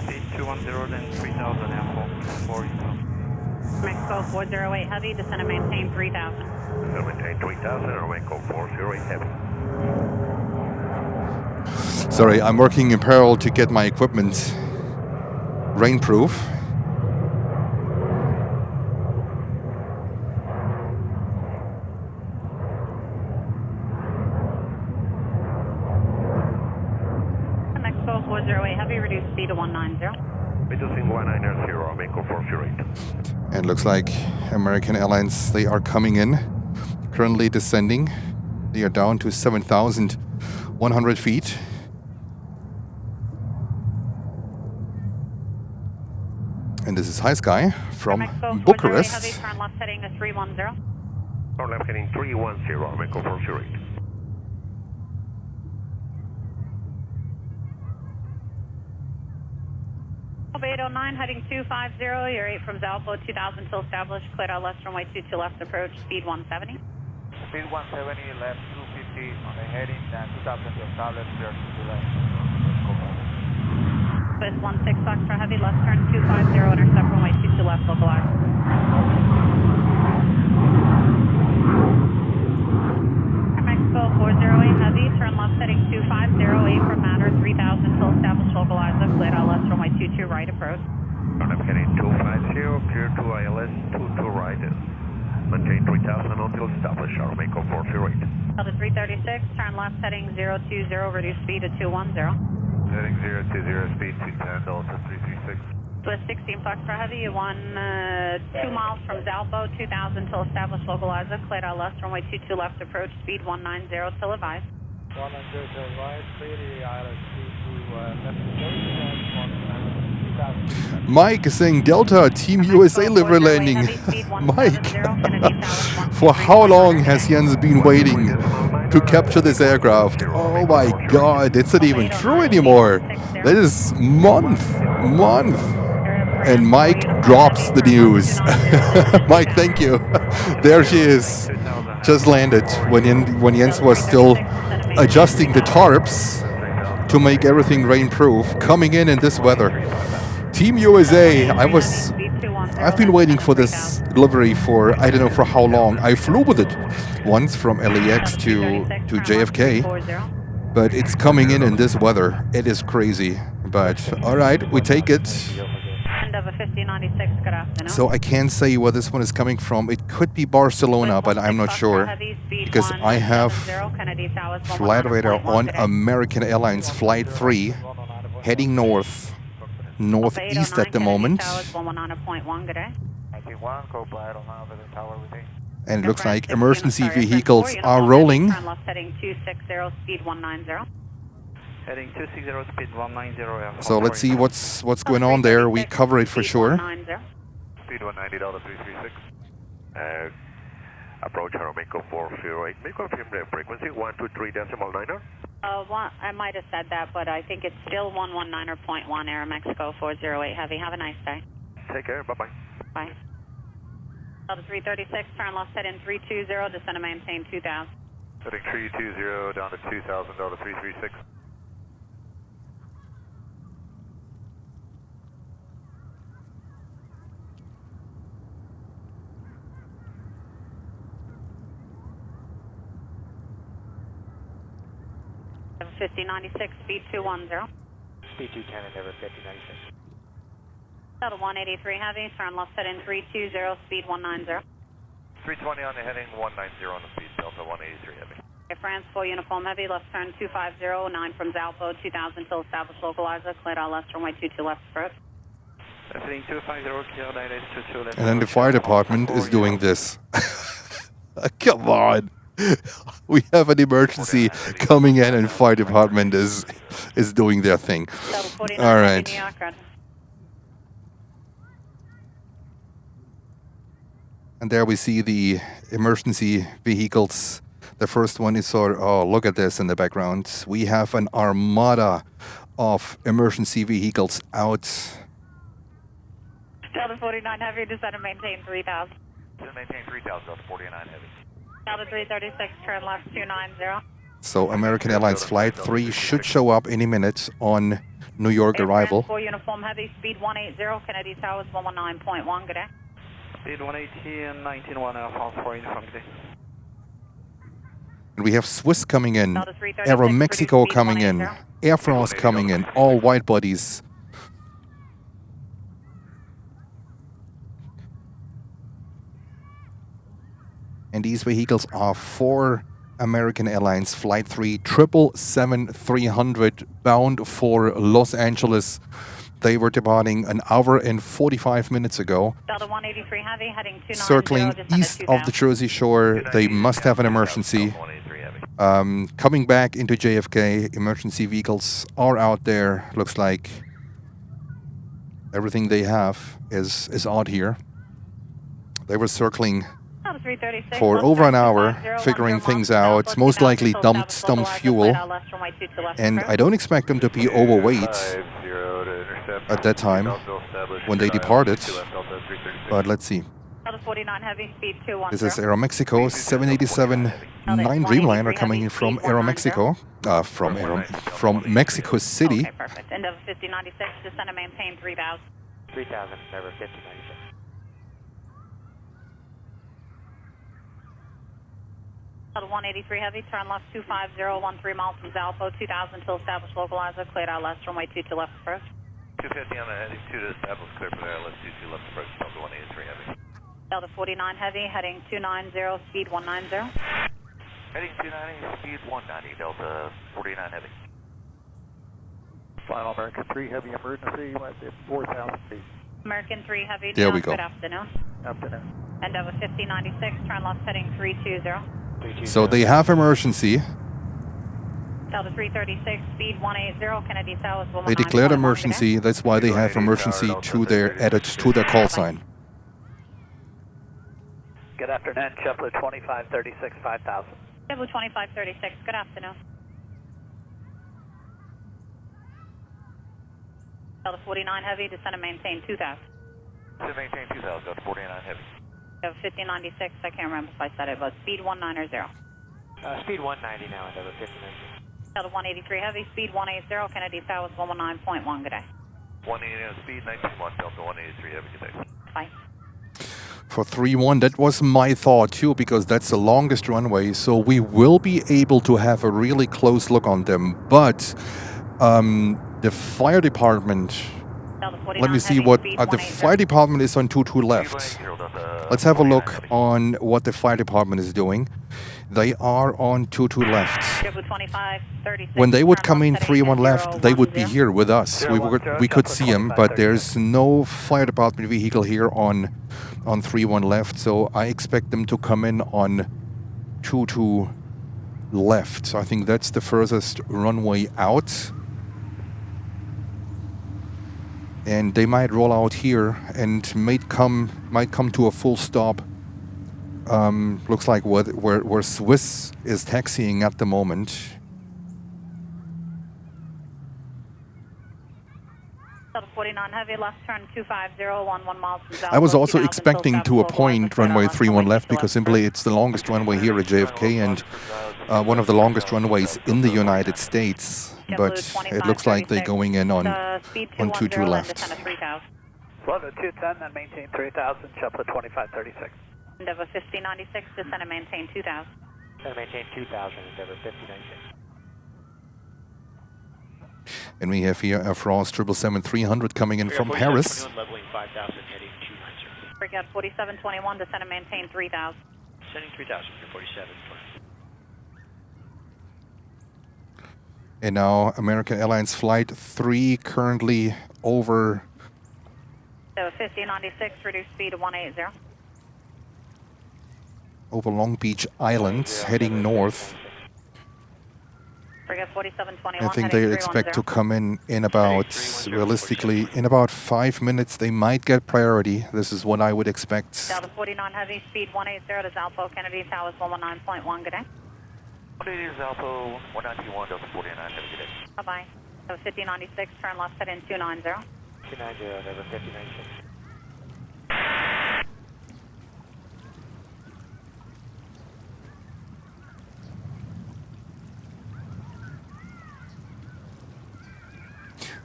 Speed 210, then 3000, Apple 4 Mexico 408 heavy, descend and maintain 3000. Maintain 3000 or Mexico 408 heavy. Sorry, I'm working in parallel to get my equipment rainproof. Mexico 408 heavy, reduce speed to 190. Reducing 190, Mexico 408. And looks like American Airlines, they are coming in. Currently descending. They are down to 7,100 feet. and this is High Sky from Mexico 40 Bucharest. Heavy, turn left heading to 310. Turn left heading 310, Mexico 408. Alpha 809 heading 250, you're 8 from Zalpo, 2000 till established, cleared out left runway 22 left approach, speed 170. Speed 170, left 250 on the heading, 2000 to established, clear to left. Swiss 16 Foxtrot Heavy, left turn 250, intercept runway 22 left, localized. Mexico 408 Heavy, turn left heading 250, 8 from Matter, 3000 till established, localized, cleared out left runway 22 right approach. Turn left heading 250, clear to ILS 22 right. Maintain 3000 until established, Mexico 408. Delta 336, turn left heading 020, reduce speed to 210. Heading 020, speed 210, Delta 336. Swiss 16 Foxtrot Heavy, you won 2 miles from Zalpo, 2000 till established, localizer, cleared out left, runway 22 left approach, speed 190 till advised. 190 till right, clear the ILS 22 left approach, Mike is saying Delta, Team USA livery landing. Mike, for how long has Jens been waiting to capture this aircraft? Oh my god, it's not even true anymore. That is month. And Mike drops the news. Mike, thank you. There she is. Just landed when Jens was still adjusting the tarps to make everything rain-proof. Coming in this weather. Team USA, I've been waiting for this delivery for I don't know for how long. I flew with it once from LAX to JFK, but it's coming in this weather. It is crazy, but all right, we take it. So I can't say where this one is coming from. It could be Barcelona, but I'm not sure because I have flight radar on American Airlines Flight 3 heading northeast at the moment. And it looks like emergency vehicles are rolling. Heading 260, speed 190. So let's see what's going on there. We cover it for sure. Speed 190, Delta 336. Approach Mexico 408. May confirm the frequency 123.9er. I might have said that, but I think it's still 119.1 Air Mexico 408 Heavy. Have a nice day. Take care. Bye-bye. Bye. Delta 336, turn left heading 320, descend and maintain 2000. Heading 320 down to 2000, Delta 336. Have 5096, speed 210. Speed 210 and never 5096. Delta 183 Heavy, turn left heading 320, speed 190. 320 on the heading, 190 on the speed, Delta 183 Heavy. Air France, full uniform Heavy, left turn 250, 9 from Zalpo, 2000 till established localizer, cleared out left runway 22 left approach. Heading 250, clear ILS 22 left. And then the fire department is doing this. Come on. We have an emergency coming in and fire department is doing their thing. All right. And there we see the emergency vehicles. The first one is oh, look at this in the background. We have an armada of emergency vehicles out. Delta 49 Heavy, descend and maintain 3000. Descend and maintain 3000, Delta 49 Heavy. Delta 336, turn left 290. So American Airlines Flight 3 should show up any minute on New York arrival. For uniform Heavy, speed 180, Kennedy Towers 119.1, good day. Speed 180 and 19.1 Alpha for uniform, good day. And we have Swiss coming in, Aero Mexico coming in, Air France coming in, all wide bodies. And these vehicles are for American Airlines Flight 3 777-300 bound for Los Angeles. They were departing an hour and 45 minutes ago. Delta 183 Heavy, heading 290, circling east of the Jersey Shore. They must have an emergency. Coming back into JFK, emergency vehicles are out there. Looks like Everything they have is out here. They were circling for over an hour, figuring things out, most likely dumped some fuel, and I don't expect them to be overweight at that time when they departed, but let's see. This is Aeromexico 787-9 Dreamliner coming in from Aeromexico, from Mexico City. Okay, perfect. End of 5096, descend and maintain 3000. 3000, never 5096. Level 183 heavy, turn left 250, 13 miles from Zalpo, 2000 till established localizer, cleared out left, runway 22 left approach. 250 on the heading 2 to establish, clear for there, let's 22 left approach, Delta 183 heavy. Delta 49 heavy, heading 290, speed 190. Heading 290, speed 190, Delta 49 heavy. Final American 3 heavy emergency, you might be at 4,000 feet. American 3 heavy, there down, we go. good afternoon. Afternoon. End of 5096, turn left heading 320. So they have emergency. Delta 336, speed 180, Kennedy South. They declared emergency. That's why they have emergency to their added to their call sign. Good afternoon, JetBlue 2536, 5000. JetBlue 2536, good afternoon. Delta 49 heavy, descend and maintain 2000. To maintain 2000, Delta 49 heavy. Delta 5096, I can't remember if I said it, but speed 190. Speed 190 now, Delta 5090. Delta 183 heavy, speed 180, Kennedy South 119.1, good day. 180 speed, 191, Delta 183 heavy, good day. Bye. For 3-1, that was my thought too, because that's the longest runway, so we will be able to have a really close look on them. But the fire department, let me see what the fire department is on 22 left. Let's have a look on what the fire department is doing. They are on 22 left. When they would come in 3-1 left, they would be here with us. We could see them, but there's no fire department vehicle here on 3-1 left, so I expect them to come in on 22 left. I think that's the furthest runway out. And they might roll out here and might come to a full stop. Looks like where Swiss is taxiing at the moment. I was also expecting to a point runway 31 left because simply it's the longest runway here at JFK and one of the longest runways in the United States. But it looks like they're going in on 22 left. Level 210 and maintain 3000, JetBlue 2536. Endeavour 5096, descend and maintain 2000. And maintain 2000, Endeavour 5096. And we have here Air France 777-300 coming in from Paris. Leveling 5000, heading 290. Breakout 4721, descend and maintain 3000. Sending 3000 for 47. And now American Airlines Flight 3 currently over. So 5096, reduce speed to 180. Over Long Beach Island, heading north. I think they expect to come in about, realistically, in about 5 minutes. They might get priority. This is what I would expect. Delta 49 heavy, speed 180 to Zalpo, Kennedy Towers 119.1, good day. 180 Zalpo, 191, Delta 49, have a good day. Bye-bye. So 5096, turn left, head in 290. 290, Endeavour 5096.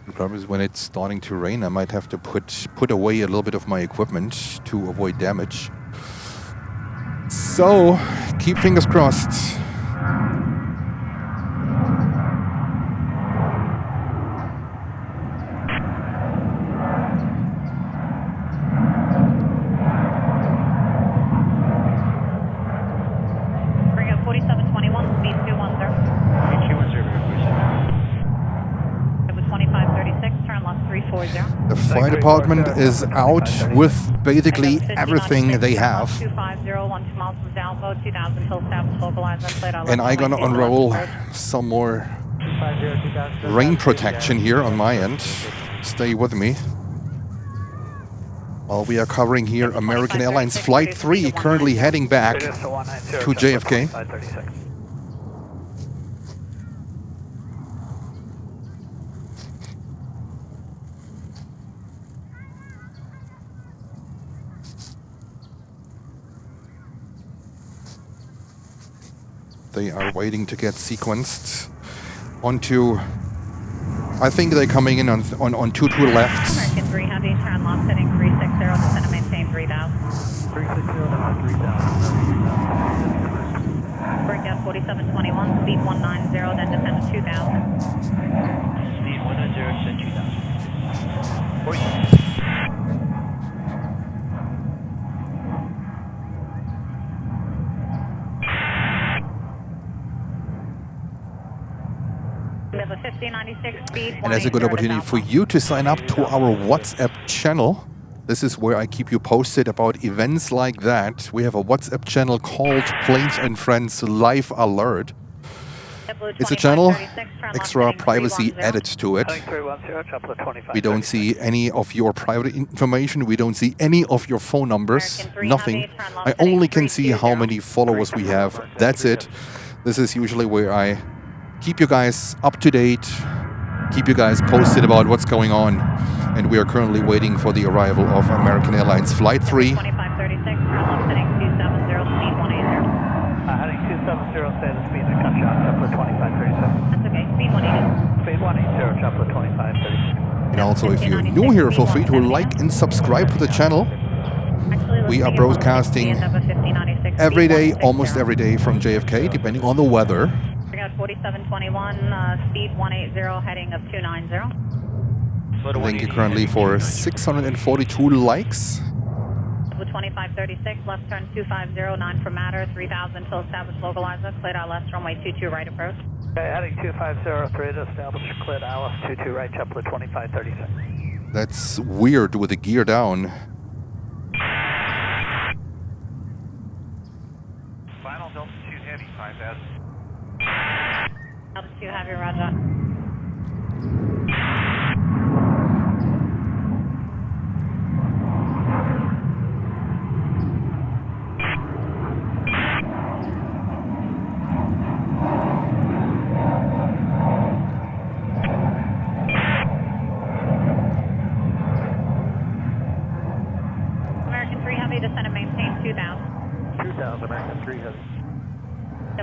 The problem is when it's starting to rain, I might have to put away a little bit of my equipment to avoid damage. So, keep fingers crossed. Bring up 4721, speed 210. 2536, turn left 340. The fire department is out with basically everything they have. And I'm gonna unroll some more rain protection here on my end. Stay with me. Well, we are covering here American Airlines Flight 3, currently heading back to JFK. They are waiting to get sequenced onto, I think they're coming in on 22 left. American 3 Heavy, turn left, heading 360, descend and maintain 3000. 360, descend 3000. Breakout 4721, speed 190, then descend to 2000. Speed 190, descend 2000. And that's a good opportunity for you to sign up to our WhatsApp channel. This is where I keep you posted about events like that. We have a WhatsApp channel called Planes and Friends Live Alert. It's a channel, extra privacy added to it. We don't see any of your private information. We don't see any of your phone numbers. Nothing. I only can see how many followers we have. That's it. This is usually where I keep you guys up to date, keep you guys posted about what's going on. And we are currently waiting for the arrival of American Airlines Flight 3. 2536, turn left, heading 270, speed 180. Heading 270, stay the speed and cut shot, Chaplet 2536. That's okay, speed 180. Speed 180, Chaplet 2536. And also, if you're new here, feel free to like and subscribe to the channel. We are broadcasting every day, almost every day from JFK, depending on the weather. 4721, speed 180, heading up 290. Thank you currently for 642 likes. 2536, left turn 250, 9 for matter, 3000 till established localizer, cleared out left, runway 22 right approach. Okay, heading 2503 to establish cleared ILS 22 right, Chaplet 2536. That's weird with the gear down. Final Delta 2 Heavy, 5000. Delta 2 Heavy, roger. American 3 Heavy, descend and maintain 2000. 2000, American 3 Heavy.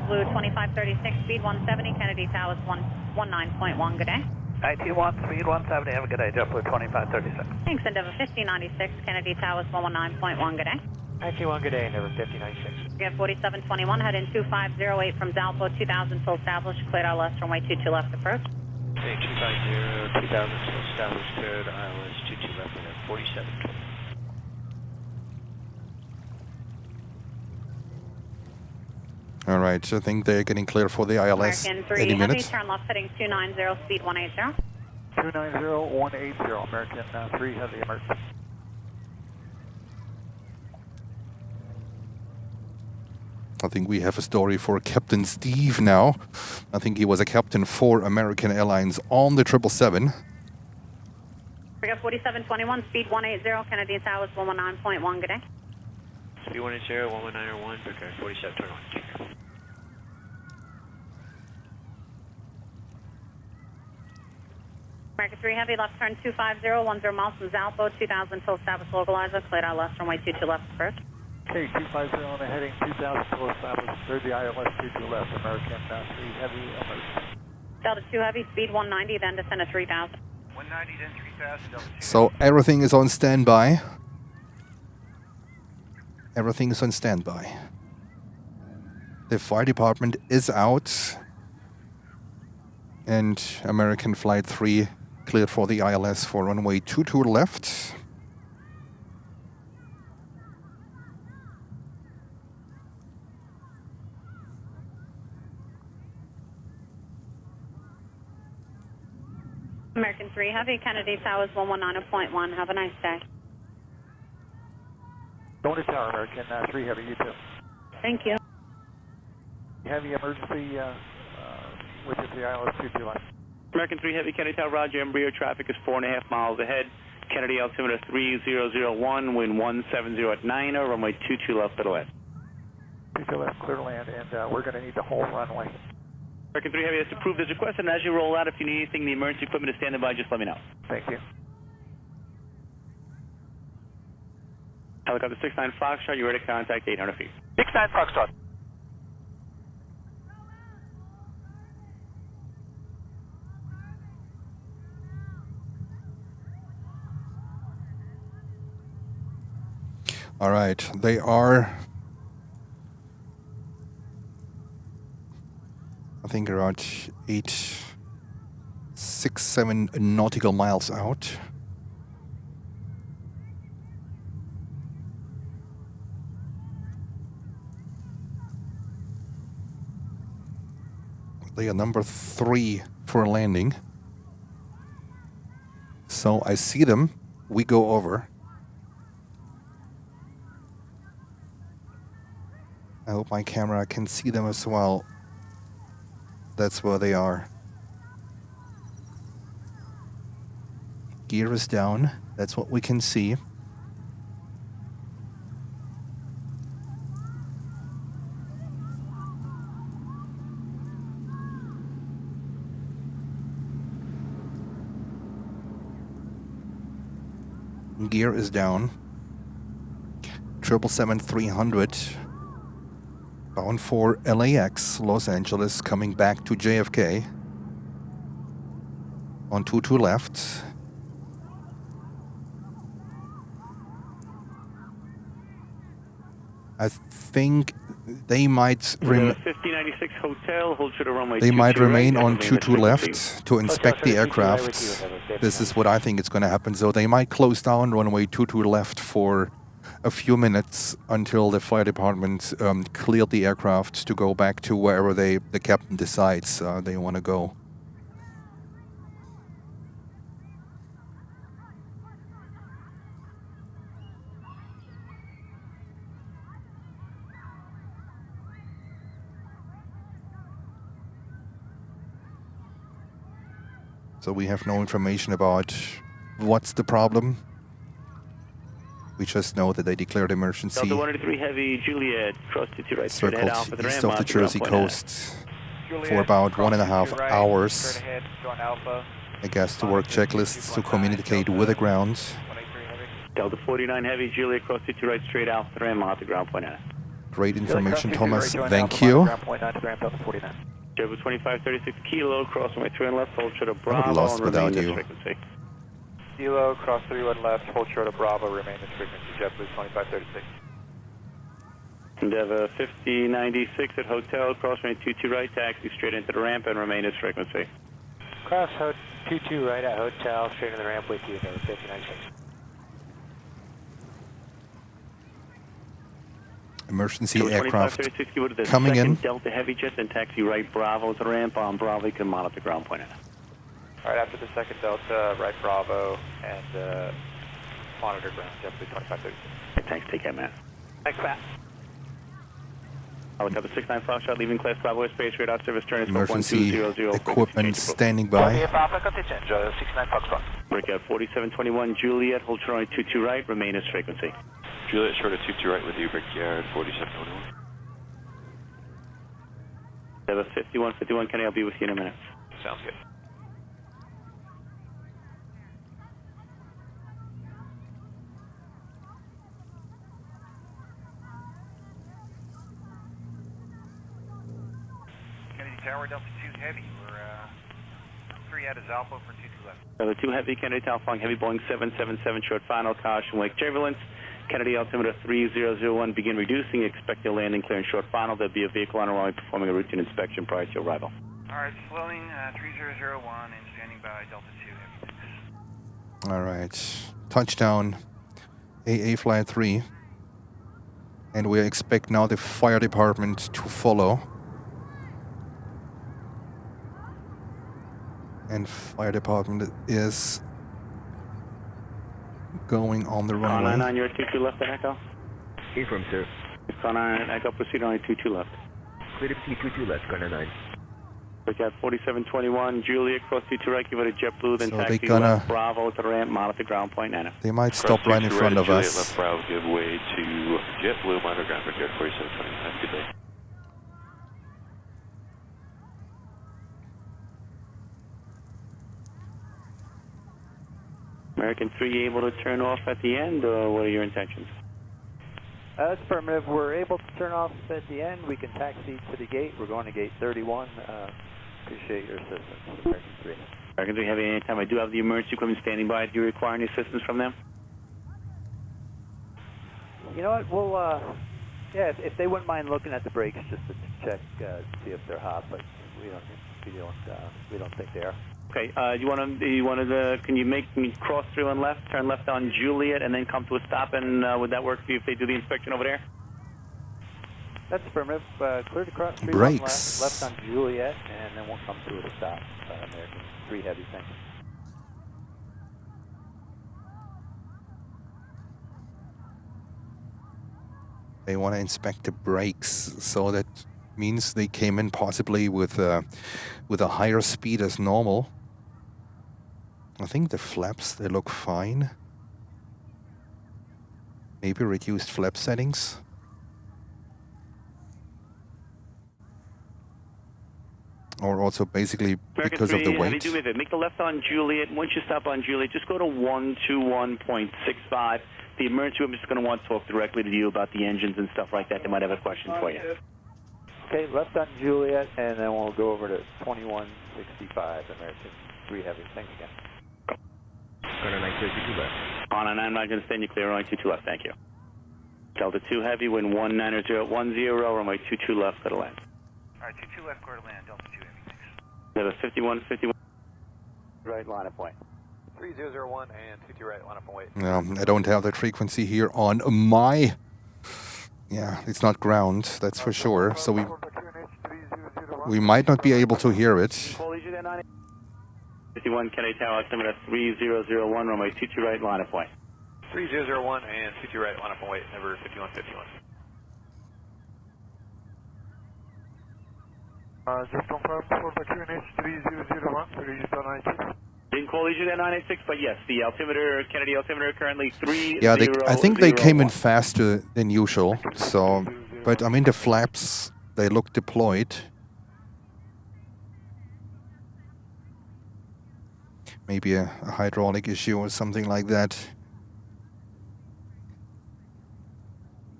Blue 2536, speed 170, Kennedy Towers 19.1, good day. IT1, speed 170, have a good day, JetBlue 2536. Thanks, Endeavour 5096, Kennedy Towers 119.1, good day. IT1, good day, Endeavour 5096. We have 4721, head in 2508 from Zalpo 2000 till established, cleared ILS runway 22 left approach. Okay, 250, 2000 till established, cleared ILS 22 left, and then 4720. All right, I think they're getting clear for the ILS American 3 any Heavy, minute. turn left heading 290, speed 180. 290, 180, American 3 Heavy, emergency. I think we have a story for Captain Steve now. I think he was a captain for American Airlines on the 777. We got 4721, speed 180, Kennedy Towers 119.1, good day. Speed 180, 11901, okay, 4721, take care. American 3 Heavy, left turn 250, 10 miles from Zalpo, 2000 till established localizer, cleared out left, runway 22 left approach. Okay, 250 on the heading 2000 till established, cleared the ILS 22 left, American 3 Heavy, emergency. Delta 2 Heavy, speed 190, then descend to 3000. 190, then 3000, Delta 2. So everything is on standby. Everything is on standby. The fire department is out. And American Flight 3 cleared for the ILS for runway 22 left. American 3 Heavy, Kennedy Towers 119.1, have a nice day. Going to tower, American 3 Heavy, you too. Thank you. Heavy emergency with the ILS 22 left. American 3 Heavy, Kennedy Tower, roger, embryo traffic is 4.5 miles ahead. Kennedy altimeter 3001, wind 170 at 90, runway 22 left, clear to land. 22 left, clear to land, and we're going to need the whole runway. American 3 Heavy has approved as requested, and as you roll out, if you need anything, the emergency equipment is standing by, just let me know. Thank you. Helicopter 69 Foxtrot, you're ready to contact 800 feet. 69 Foxtrot. All right, they are, I think, around 7 nautical miles out. They are number 3 for landing. So I see them. We go over. I hope my camera can see them as well. That's where they are. Gear is down. That's what we can see. Gear is down. 777-300 bound for LAX, Los Angeles, coming back to JFK on 22 left. I think they might 5096 hotel, hold to the runway. They might remain right, on 22 left to inspect the aircraft. This is what I think is going to happen. So they might close down runway 22 left for a few minutes until the fire department cleared the aircraft to go back to wherever the captain decides they want to go. So we have no information about what's the problem. We just know that they declared emergency. Delta 183 Heavy, Juliet, cross 22 right, straight ahead, Alpha, circled east of the Jersey coast for about 1.5 hours. I guess to work checklists to communicate with the ground. Delta 49 Heavy, Juliet, cross 22 right, straight Alpha, Ram, out the ground point 9. Great information, Thomas. Thank you. Java 2536 Kilo, cross runway 3 and left, hold short of Bravo. Lost without you. Kilo, cross 31 left, hold short of Bravo, remain this frequency, JetBlue 2536. Endeavour 5096 at hotel, cross runway 22 right, taxi straight into the ramp and remain this frequency. Cross 22 right at hotel, straight into the ramp with you, Endeavour 5096. Emergency aircraft coming in. Delta Heavy jet, then taxi right Bravo to the ramp on Bravo, you can monitor ground point. Alright, after the second Delta, right Bravo, and monitor ground, JetBlue 2536. Thanks, take care, man. Thanks, Matt. Helicopter 69 Foxtrot, leaving class Bravo airspace, radar service turn is Emergency equipment standing by. 69 Foxtrot. Breakout 4721 Juliet, hold short on 22 right, remain as frequency. Juliet, short of 22 right with you, Brickyard 4721. Have a 5151, Kenny, I'll be with you in a minute. Sounds good. Kennedy Tower, Delta 2 Heavy. We're 3 out of Zalpo for 22 left. Delta 2 Heavy, Kennedy Tower, flying heavy Boeing 777, short final, caution, wake turbulence. Kennedy altimeter 3001, begin reducing, expect your landing clear and short final. There'll be a vehicle on a runway performing a routine inspection prior to your arrival. Alright, slowing 3001 and standing by Delta 2 Heavy. All right, touchdown, AA Flight 3. And we expect now the fire department to follow. And fire department is going on the runway. Con 9 on your 22 left and Echo. Affirm, sir. Con 9 Echo, proceed on 22 left. Clear to 22 left, Gunner 9. Brickyard 4721, Juliet, cross 22 right, give it a JetBlue, then So taxi they gonna- left Bravo to the ramp, monitor ground point 9. They might stop right in front of Juliet, us. left Bravo, give way to JetBlue, monitor ground, Brickyard 4720. Have a good day. American 3 able to turn off at the end, or what are your intentions? That's affirmative. We're able to turn off at the end. We can taxi to the gate. We're going to gate 31. Appreciate your assistance, American 3. American 3 Heavy, anytime I do have the emergency equipment standing by, do you require any assistance from them? You know what? We'll, yeah, if they wouldn't mind looking at the brakes just to check, see if they're hot, but we don't think they are. Okay, can you make me cross through and left, turn left on Juliet, and then come to a stop, and would that work for you if they do the inspection over there? That's affirmative. Clear to cross 3 Brakes. left on Juliet, and then we'll come to a stop. American 3 Heavy, thanks. They want to inspect the brakes, so that means they came in possibly with a higher speed as normal. I think the flaps, they look fine. Maybe reduced flap settings. Or also basically because of the weight. Make the left on Juliet. Once you stop on Juliet, just go to 121.65. The emergency room is just going to want to talk directly to you about the engines and stuff like that. They might have a question for you. Okay, left on Juliet, and then we'll go over to 2165, American 3 Heavy. Thanks again. On a 9, I'm not going to stand you clear. Runway 22 left, thank you. Delta 2 Heavy, wind 19010, runway 22 left, clear to land. All right, 22 left, clear to land, Delta 2 Heavy, thanks. We have a 5151. Right, line up point. 3001 and 22 right, line up and wait. I don't have that frequency here on my... Yeah, it's not ground, that's for sure. So we might not be able to hear it. 51 Kennedy Tower, altimeter 3001, runway 22 right, line up point. 3001 and 22 right, line up and wait, number 5151. Just confirm for the QNH 3001, register 96. Didn't call you that 986, but yes, the altimeter, Kennedy altimeter currently 30. Yeah, I think they came in faster than usual. So, but I mean the flaps, they look deployed. Maybe a hydraulic issue or something like that.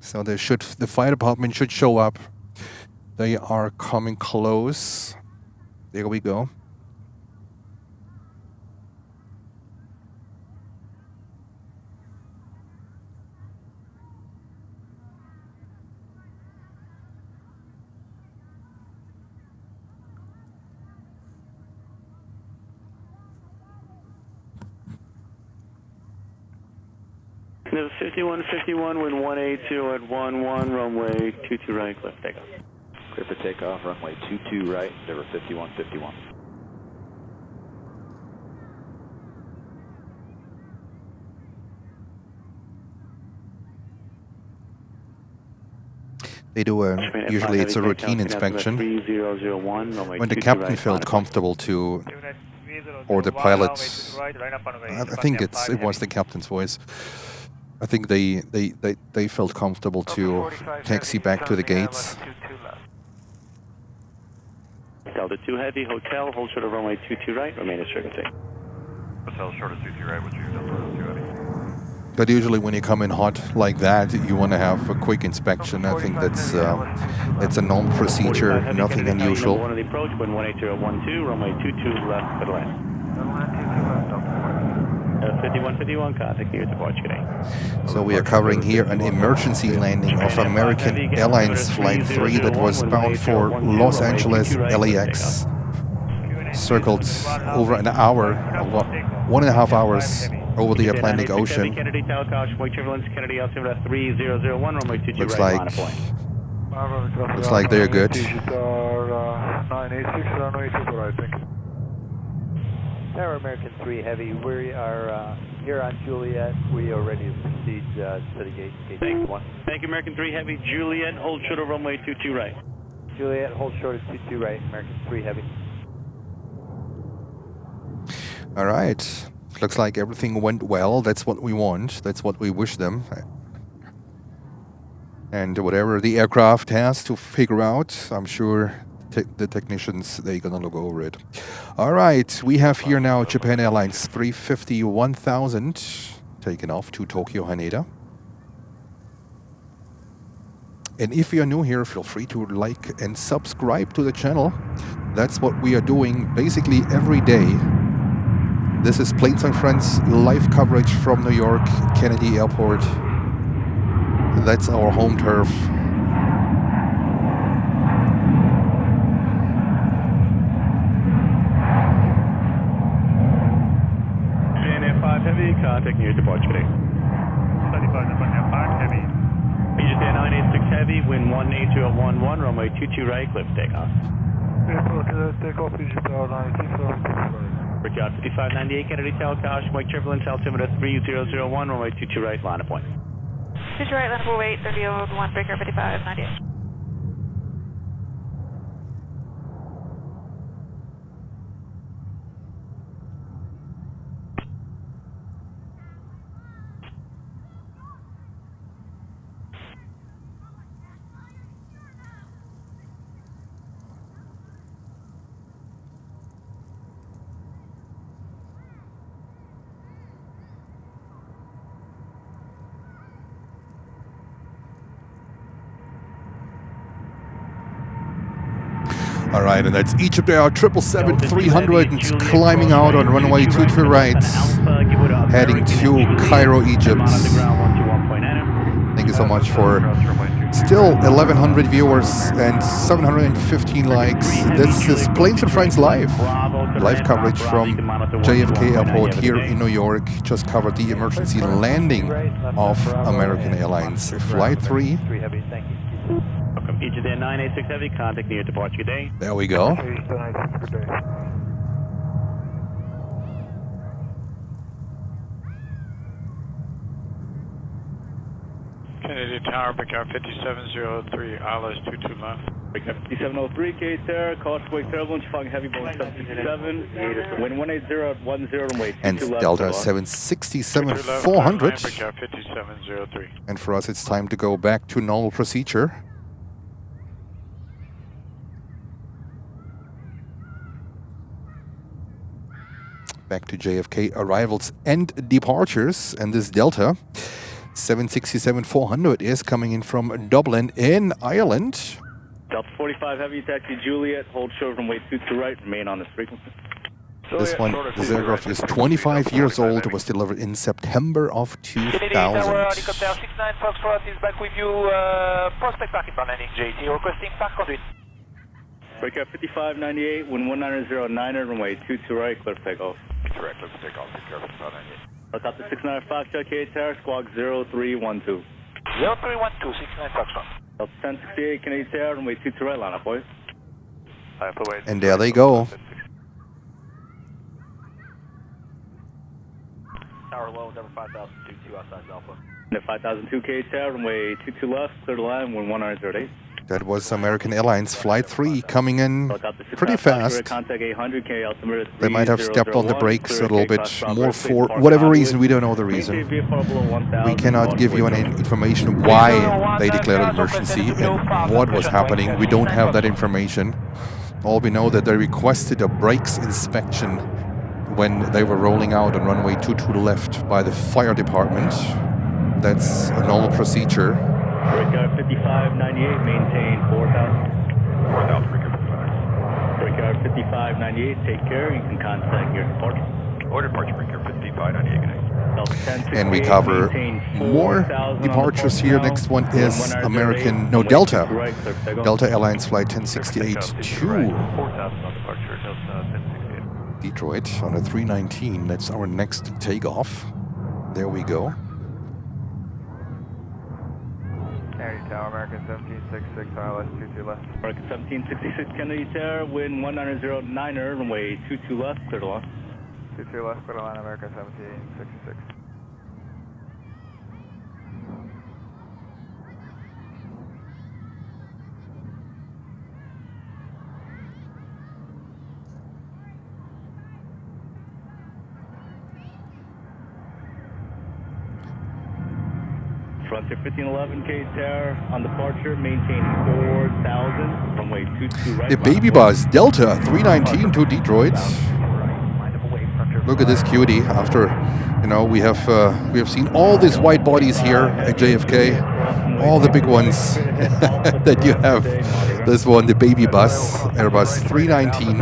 So the fire department should show up. They are coming close. There we go. There's 5151, wind 182 at 11, runway 22 right, clear takeoff. Clear for takeoff, runway 22 right, Endeavour 5151. They do usually it's a routine inspection. When the captain felt comfortable to, or the pilot, I think it was the captain's voice. I think they felt comfortable to taxi back to the gates. Delta 2 Heavy, hotel, hold short of runway 22 right, remain at circuit take. Hotel short of 22 right, what's your Delta 2 Heavy? But usually when you come in hot like that, you want to have a quick inspection. I think that's a normal procedure, nothing unusual. One of the approach, wind 18012, runway 22 left, for the land. 5151, contact near departure today. So we are covering here an emergency landing of American Airlines Flight 3 that was bound for Los Angeles LAX. Circled over an hour, 1.5 hours over the Atlantic Ocean. Looks like they're good. 986, runway 22 right, thank you. Tower American 3 Heavy, we are here on Juliet. We are ready to proceed to the gate 1. Thank you, American 3 Heavy. Juliet, hold short of runway 22 right. Juliet, hold short of 22 right, American 3 Heavy. All right. Looks like everything went well. That's what we want. That's what we wish them. And whatever the aircraft has to figure out, I'm sure the technicians, they're gonna look over it. All right, we have here now Japan Airlines 350-1000 taken off to Tokyo Haneda. And if you are new here, feel free to like and subscribe to the channel. That's what we are doing basically every day. This is Planes and Friends live coverage from New York, Kennedy Airport. That's our home turf. JNF 5 Heavy, contact near departure today. 5 Heavy. BJ 986 Heavy, wind 18011, runway 22 right, cliff takeoff. Takeoff, BJ 986. Brickyard 5598, Kennedy Tower, caution, wake turbulence, altimeter 3001, runway 22 right, line of point. 22 right, line of weight, 3001, breaker 5598. All right, and that's Egypt Air 777-300 and it's climbing out on runway 22 right, heading to Cairo, Egypt. Thank you so much for still 1,100 viewers and 715 likes. This is Planes and Friends live coverage from JFK Airport here in New York. Just covered the emergency landing of American Airlines Flight 3. Egypt 986 Heavy, contact near departure, good day. There we go. Kennedy Tower, Brickyard 5703, ILS 22 left. Brickyard 5703, K-Terra, caution wake turbulence, following heavy Boeing 767, wind 180 at 10 and wait. And Delta 767-400. Brickyard 5703. And for us, it's time to go back to normal procedure. Back to JFK arrivals and departures, and this Delta 767-400 is coming in from Dublin in Ireland. Delta 45 Heavy, taxi Juliet, hold short from weight 22 right, remain on this frequency. This aircraft is 25 years old. It was delivered in September of 2000. Helicopter 69 Foxtrot is back with you, prospect parking for landing, JT, requesting park conduit. Brickyard 5598, wind 190 runway 22 right, clear for takeoff. Correct, let's take off. Be careful, 598. Helicopter 69 Foxtrot, K-Terra, squawk 0312. 0312, 69 Foxtrot. Delta 1068, Kennedy Tower, runway 22 right, line up, boys. And there they go. Tower low, number 5002, 2 outside Alpha. 5002 K-Tower, runway 22 left, clear the line, wind 108. That was American Airlines Flight 3 coming in pretty fast. They might have stepped on the brakes a little bit more for whatever reason. We don't know the reason. We cannot give you any information why they declared an emergency and what was happening. We don't have that information. All we know that they requested a brakes inspection when they were rolling out on runway 22 left by the fire department. That's a normal procedure. Brickyard 5598, maintain 4,000. 4,000, Brickyard 55. Brickyard 5598, take care. You can contact your departure. Order departure, Brickyard 5598, good night. And we cover more departures here. Next one is American, no, Delta. Delta Airlines Flight 1068 to Detroit on a 319. That's our next takeoff. There we go. Kennedy Tower, American 1766, ILS 22 left. American 1766, Kennedy Tower, wind 190, runway 22 left, clear the line. 22 left, clear the line, American 1766. Frontier 1511, K Tower on departure, maintain 4,000, runway 22 right. The baby bus, Delta 319 to Detroit. Look at this cutie. After, you know, we have seen all these white bodies here at JFK, all the big ones that you have. This one, the baby bus, Airbus 319.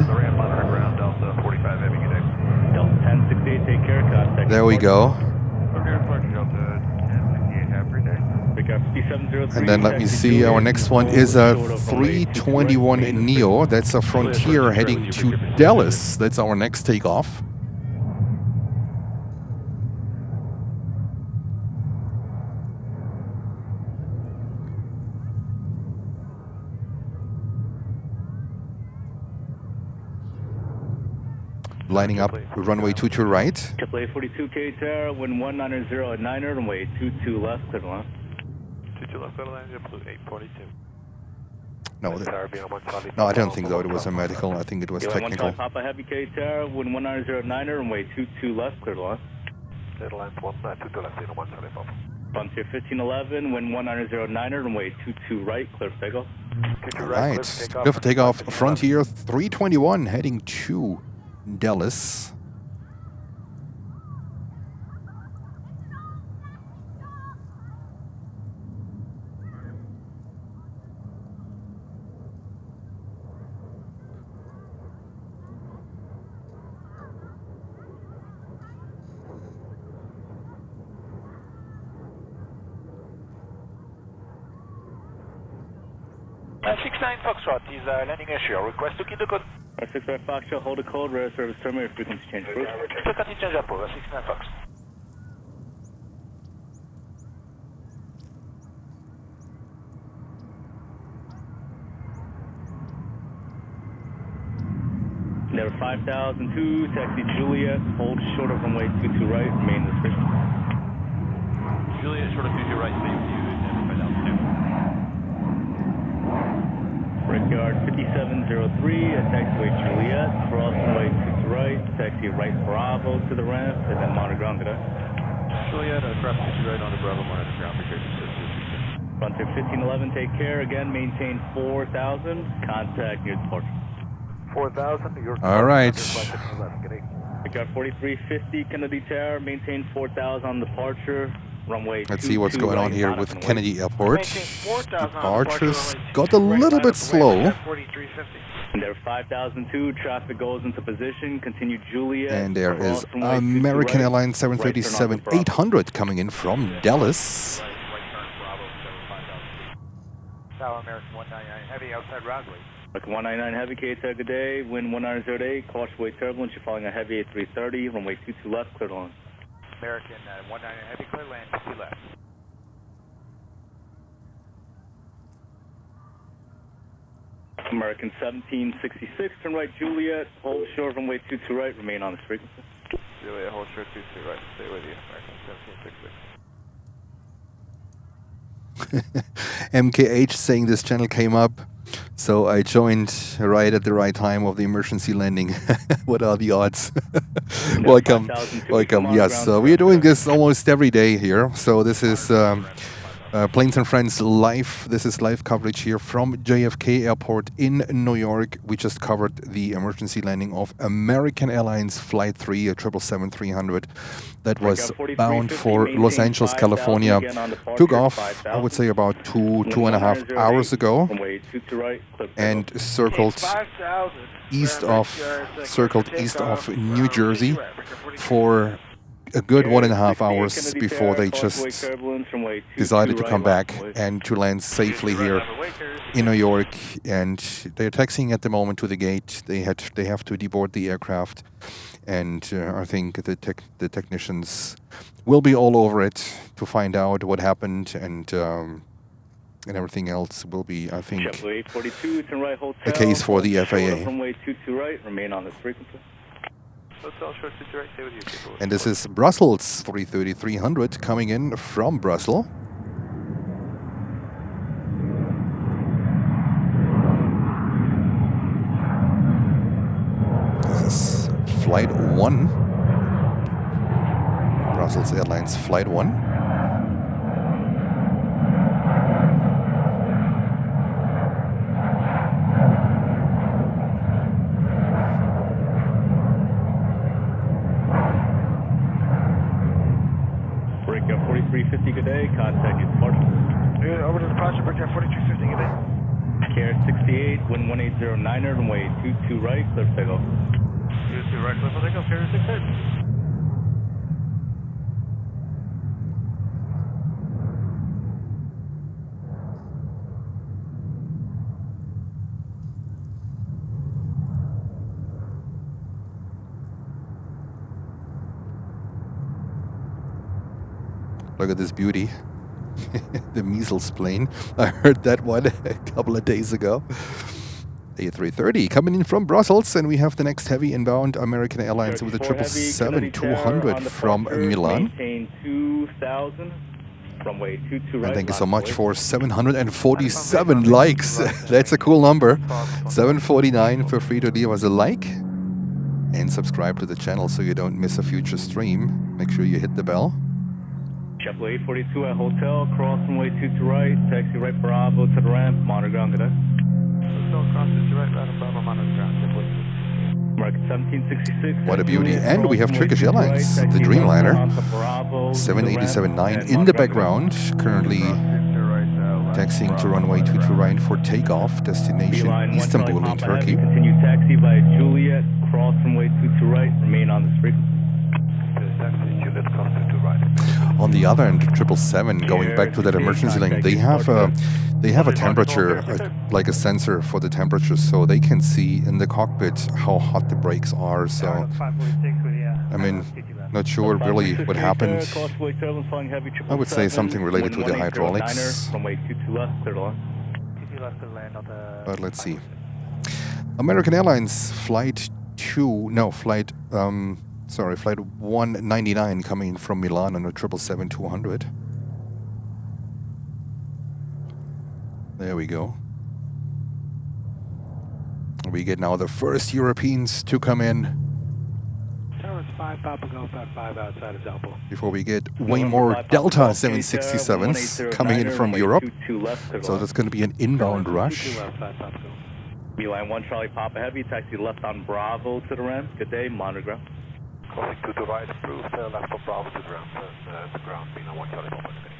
There we go. And then let me see, our next one is a 321 Neo. That's a Frontier heading to Dallas. That's our next takeoff. Lining up runway 22 right. AAA 42K Tower, wind 190 at 9er, runway 22 left, clear to land. 22 left, clear to land, JetBlue 842. No, I don't think so. It was a medical. I think it was technical. Papa Heavy K Tower, wind 190 at 9er, runway 22 left, clear to land. Clear to land, 22 left, 175. Frontier 1511, wind 190 at 9er, runway 22 right, clear for takeoff. All right, clear for takeoff. Frontier 321 heading to Dallas. '69 Foxtrot is landing issue. Request to keep the code. 65 Foxtrot, hold the code, radar service terminator, frequency change. Frequency change approval, 69 Fox. Level 5002, taxi Juliet, hold short of runway 22 right, remain in the space. Juliet, short of 22 right, stay with you, and 5002. Brickyard 5703, taxiway Juliet, cross runway 22 right, taxi right Bravo to the ramp, and then monitor ground, good eye. Juliet, cross 22 right on the Bravo, monitor ground, prepare to Frontier 1511, take care, again, maintain 4,000, contact near departure. 4,000, your all right. Brickyard 4350, Kennedy Tower, maintain 4,000 on departure. Runway Let's see what's going on here with Kennedy Airport. Departures got a little bit slow. There 5002, traffic goes into position, continue Juliet. And there is American Airlines 777-800 coming in from Dallas. Tower American 199 Heavy outside Runway. American 199 Heavy, K-Tag, good day, wind 1908, caution wave turbulence, you're following a Heavy A380, runway 22 left, clear to land. American 199 Heavy, clear land, 2 left. American 1766, turn right Juliet, hold short runway 22 right, remain on this frequency. Juliet, hold short 22 right, stay with you, American 1766. MKH saying this channel came up, so I joined right at the right time of the emergency landing. What are the odds? Welcome, welcome. Yes, we are doing this almost every day here. So this is Planes and Friends live. This is live coverage here from JFK Airport in New York. We just covered the emergency landing of American Airlines Flight 3, a 777-300 that was bound for Los Angeles, California. Took off, I would say, about 2.5 hours ago, and circled east of New Jersey for a good 1.5 hours before they just decided to come back and to land safely here in New York. And they're taxiing at the moment to the gate. They have to deboard the aircraft, and I think the technicians will be all over it to find out what happened, and everything else will be, I think, a case for the FAA. And this is Brussels 330-300 coming in from Brussels. This is Flight 1. Brussels Airlines Flight 1. 68, wind 180-9er, runway 22 right, clear for takeoff. 22 right, clear for takeoff, carrier 68. Look at this beauty. The measles plane. I heard that one a couple of days ago. A330 coming in from Brussels, and we have the next heavy inbound American Airlines with the 777-200 from Milan. Maintain 2000, runway 22 right. And thank you so much for 747 likes. That's a cool number. 749. Feel free to leave us a like and subscribe to the channel so you don't miss a future stream. Make sure you hit the bell. JetBlue 842 at hotel, cross runway 22 right, taxi right Bravo to the ramp, monitor ground cadet. Hotel cross 22 right, Bravo, monitor ground, JetBlue. American 1766. What a beauty. And we have Turkish Airlines, the Dreamliner, 787-9 in the background, currently taxiing to runway 22 right for takeoff, destination Istanbul in Turkey. Continue taxi via Juliet, cross runway 22 right, remain on this frequency. On the other end, 777 going back to that emergency lane, they have a temperature, like a sensor for the temperature, so they can see in the cockpit how hot the brakes are. So, I mean, not sure really what happened. I would say something related to the hydraulics. But let's see. American Airlines flight 199 coming from Milan on a 777-200. There we go. We get now the first Europeans to come in. Tower 5, Papa Golf at 5 outside of Zalpo. Before we get way more Delta 767s coming in from Europe. So that's going to be an inbound rush. Beeline 1 Charlie Papa Heavy, taxi left on Bravo to the ramp. Good day, monitor ground. Calling 2 to right, approved, left on Bravo to the ground, Beeline 1 Charlie Papa Heavy.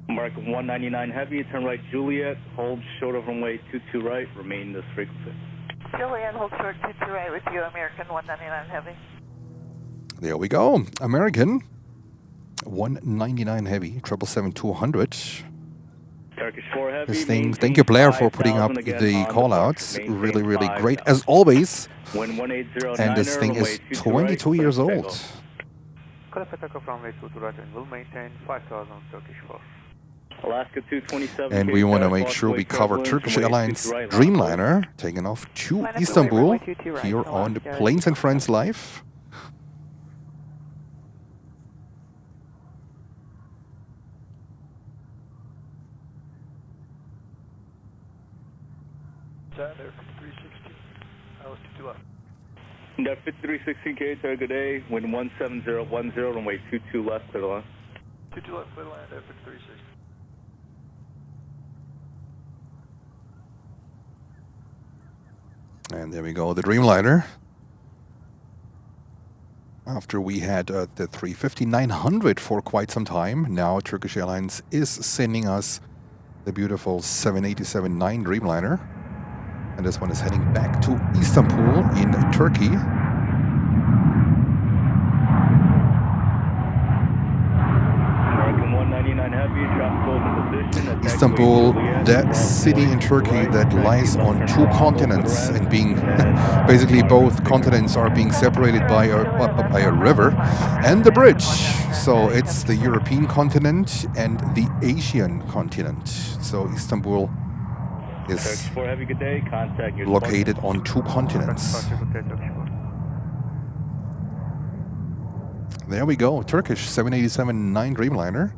American 199 Heavy, turn right Juliet, hold short of runway 22 right, remain this frequency. Juliet, hold short 22 right with you, American 199 Heavy. There we go. American 199 Heavy, 777-200. Turkish 4 Heavy. This thing, thank you Blair for putting up the call-outs. Really, really great as always. And this thing is 22 years old. We'll maintain 5,000 Turkish 4. Alaska 227. And we want to make sure we cover Turkish Airlines Dreamliner taking off to Istanbul here on the Planes and Friends Live. Sander 5360, Alice 22 left. That 5316K, good day, wind 17010, runway 22 left, clear to land. 22 left, clear to land, 5360. And there we go, the Dreamliner. After we had the 350-900 for quite some time, now Turkish Airlines is sending us the beautiful 787-9 Dreamliner. And this one is heading back to Istanbul in Turkey. American 199 Heavy, traffic position. Istanbul, that city in Turkey that lies on two continents and being basically both continents are being separated by a river and the bridge. So it's the European continent and the Asian continent. So Istanbul is located on two continents. There we go, Turkish 787-9 Dreamliner.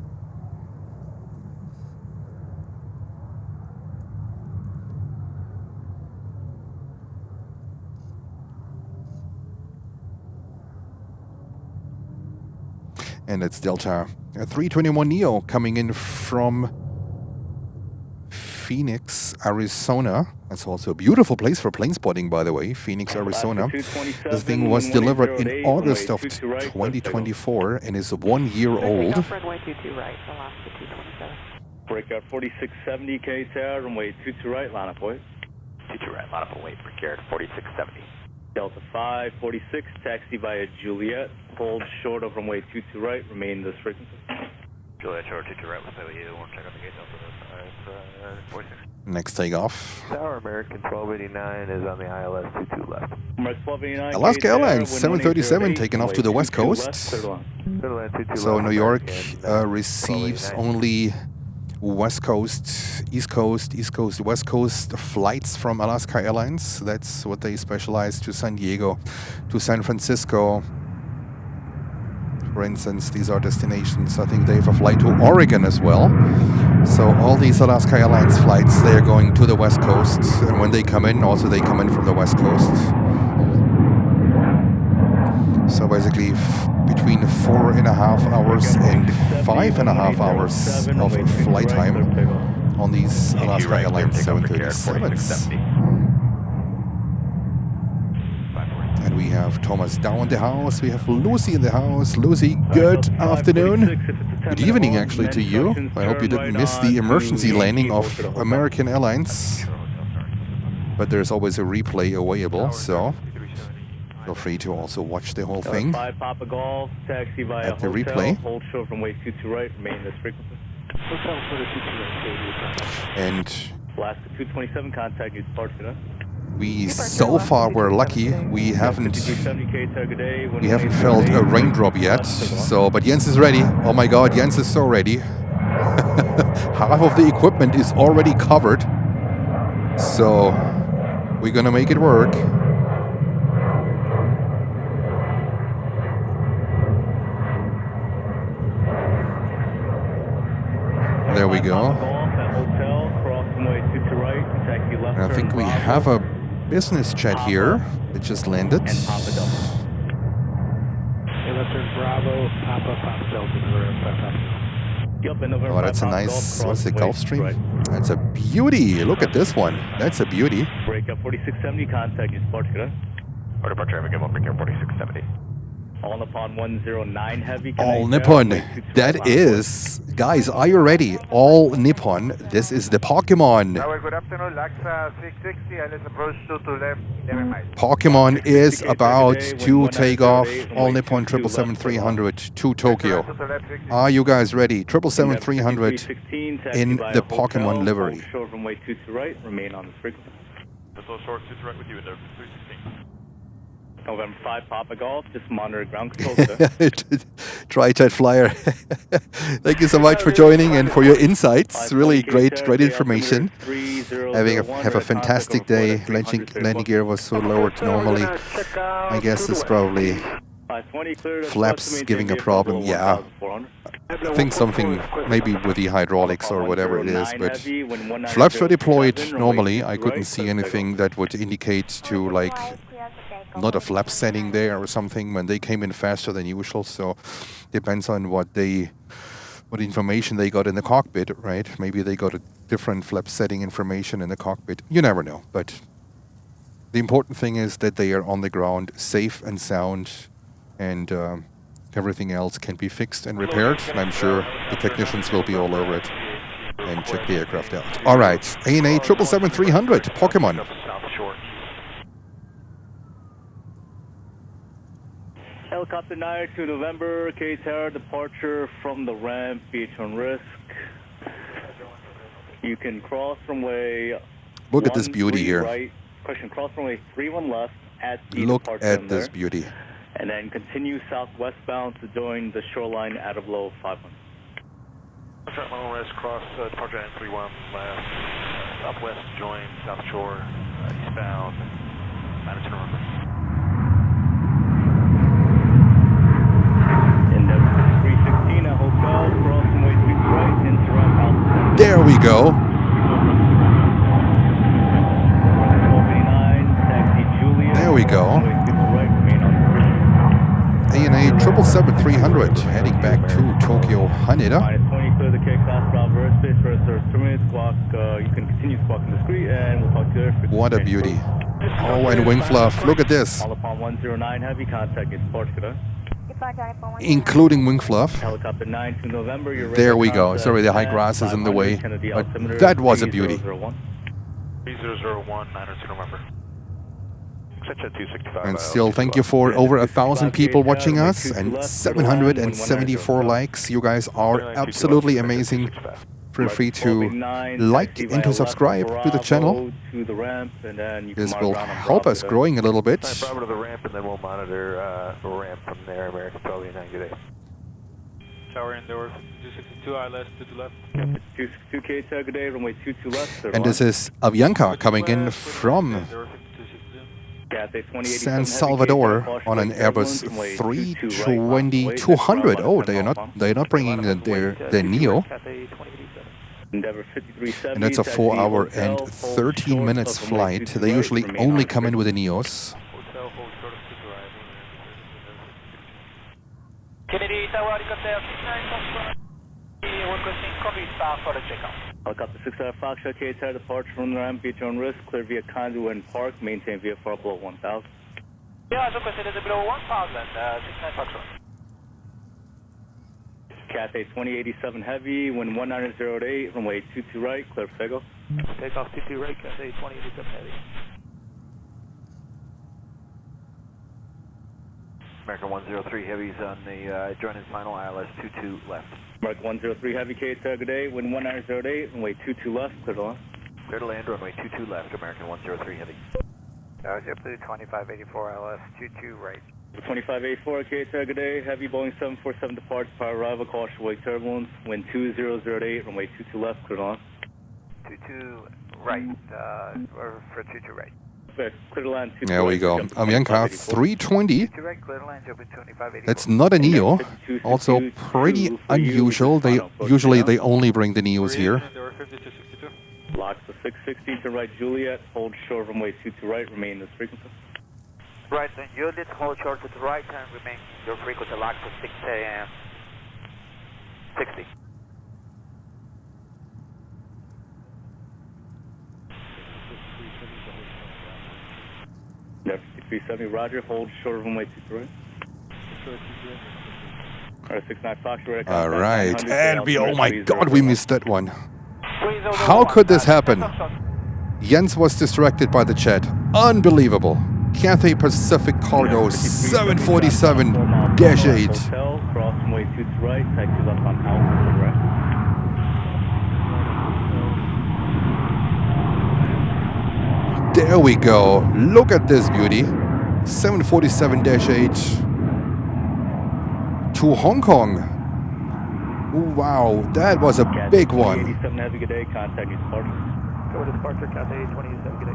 And it's Delta 321 Neo coming in from Phoenix, Arizona. That's also a beautiful place for plane spotting, by the way, Phoenix, Arizona. This thing was delivered in August of 2024 and is 1 year old. Runway 22 right, Alaska 227. Breakout 4670 K Tower, runway 22 right, line up wait. 22 right, line up and wait, Brickyard 4670. Delta 546, taxi via Juliet, hold short of runway 22 right, remain this frequency. Juliet, short 22 right, we'll say you won't check out the gate Delta 46. Next takeoff. Tower American 1289 is on the ILS 22 left. Alaska Airlines 737 taking off to the west coast. So New York receives only West Coast, East Coast, East Coast, West Coast flights from Alaska Airlines. That's what they specialize to San Diego, to San Francisco. For instance, these are destinations. I think they have a flight to Oregon as well. So all these Alaska Airlines flights, they are going to the West Coast. And when they come in, also they come in from the West Coast. So basically between 4.5 hours and 5.5 hours of flight time on these Alaska Airlines 737s. And we have Thomas Dow in the house, we have Lucy in the house. Lucy, good afternoon. Good evening actually to you. I hope you didn't miss the emergency landing of American Airlines. But there's always a replay available, so feel free to also watch the whole thing at the replay. Hold short from way 22 right, remain this frequency. And Alaska 227, contact you departure. We so far were lucky. We haven't felt a raindrop yet. So, but Jens is ready. Oh my God, Jens is so ready. Half of the equipment is already covered. So we're gonna make it work. There we go. And I think we have a business jet here that just landed. Oh, that's a nice, what's the Gulfstream? That's a beauty. Look at this one. That's a beauty. Breakup 4670, contact you departure. Or departure, we get one breakout 4670. All Nippon 109 heavy. All Nippon. That is, guys, are you ready? All Nippon. This is the Pokemon. Good afternoon, Laxa 660, and let's approach to left, 11 miles. Pokemon is about to take off. All Nippon 777-300 to Tokyo. Are you guys ready? 777-300 in the Pokemon livery. Short from way 22 right, remain on the frequency. Little short 22 right with you in there, 316. November 5, Papa Golf, just monitor ground control, sir. Tri-Jet Flyer. Thank you so much for joining and for your insights. Really great information. Have a fantastic day. Landing gear was so lowered normally. I guess it's probably flaps giving a problem. Yeah. I think something maybe with the hydraulics or whatever it is, but flaps were deployed normally. I couldn't see anything that would indicate to like not a flap setting there or something when they came in faster than usual. So depends on what information they got in the cockpit, right? Maybe they got a different flap setting information in the cockpit. You never know. But the important thing is that they are on the ground, safe and sound, and everything else can be fixed and repaired. And I'm sure the technicians will be all over it and check the aircraft out. All right, ANA 777-300 Pokemon. Helicopter 9 to November, K Tower, departure from the ramp, beach on risk. You can cross runway. Look at this beauty here. Right. Question, cross runway 31 left at the Look departure at this there. beauty. And then continue southwestbound to join the shoreline at of low 500. Contract Model Rest, cross departure at 31 left, southwest, join South Shore, eastbound, Madison River. There we go. There we go. ANA 777-300 heading back to Tokyo Haneda. Minus 20, clear the K-class Bravo airspace for a 3 minutes. Squawk, you can continue squawking discreet, and we'll talk to you there. What a beauty. Oh, and wing fluff. Look at this. All upon 109 heavy, contact is Portugal. Including wing fluff. Helicopter 9 to November. You're ready There to we go. contact Sorry, the high and grass is in the 500 way. Kennedy But altimeter that was a beauty. 3001, 902 November. Section 265. And still, thank you for over 1,000 people watching us and 774 likes. You guys are absolutely amazing. Feel free to like and to subscribe to the channel. This will help us growing a little bit. Bravo to the ramp, and then we'll monitor the ramp from there. American probably 90 days. Tower indoor, 262 ILS, 2 to left. 262K, good day, runway 22 left. And this is Avianca coming in from San Salvador on an Airbus 320-200. Oh, they're not bringing their Neo. And that's a 4-hour and 13 minutes flight. They usually only come in with the Neos. Kennedy Tower, helicopter 69, requesting complete start for the checkout. Helicopter 65 Foxtrot, K-Tower, departure from the ramp, be at your own risk, clear via conduit and park, maintain VFR below 1,000. Yeah, as requested, is below 1,000, 69 Foxtrot. Cathay 2087 Heavy, wind 19008, runway 22 right, clear for takeoff. Takeoff 22 right, Cathay 2087 Heavy. American 103 Heavy's on the join and final ILS 22 left. American 103 Heavy, K-Tower, good day, wind 1908, runway 22 left, clear to land. Clear to land, runway 22 left, American 103 Heavy. JetBlue 2584 ILS 22 right. 2584, K-Tower, good day, Heavy Boeing 747 departs, power arrival, caution wake turbulence, wind 2008, runway 22 left, clear to land. 22 right, or for 22 right. There we go. Avianca 320. That's not a Neo. Also pretty unusual. They usually only bring the Neos here. Lock to 660 to right Juliet. Hold short runway 22 right. Remain this frequency. Right, then Juliet, hold short to the right and remain your frequency lock to 6 AM. 60. Yeah, 370, roger, hold short of runway 23 right. Alright, 69 Fox, ready. Alright, and oh my god, we missed that one. How could this happen? Jens was distracted by the chat. Unbelievable. Cathay Pacific Cargo 747-8. Cross runway 22 right, taxi left on altitude right. There we go. Look at this beauty. 747-8 to Hong Kong. Ooh, wow, that was a big one. 87 have a good day. Contact you departure. Go to departure, Cathay 27, good day.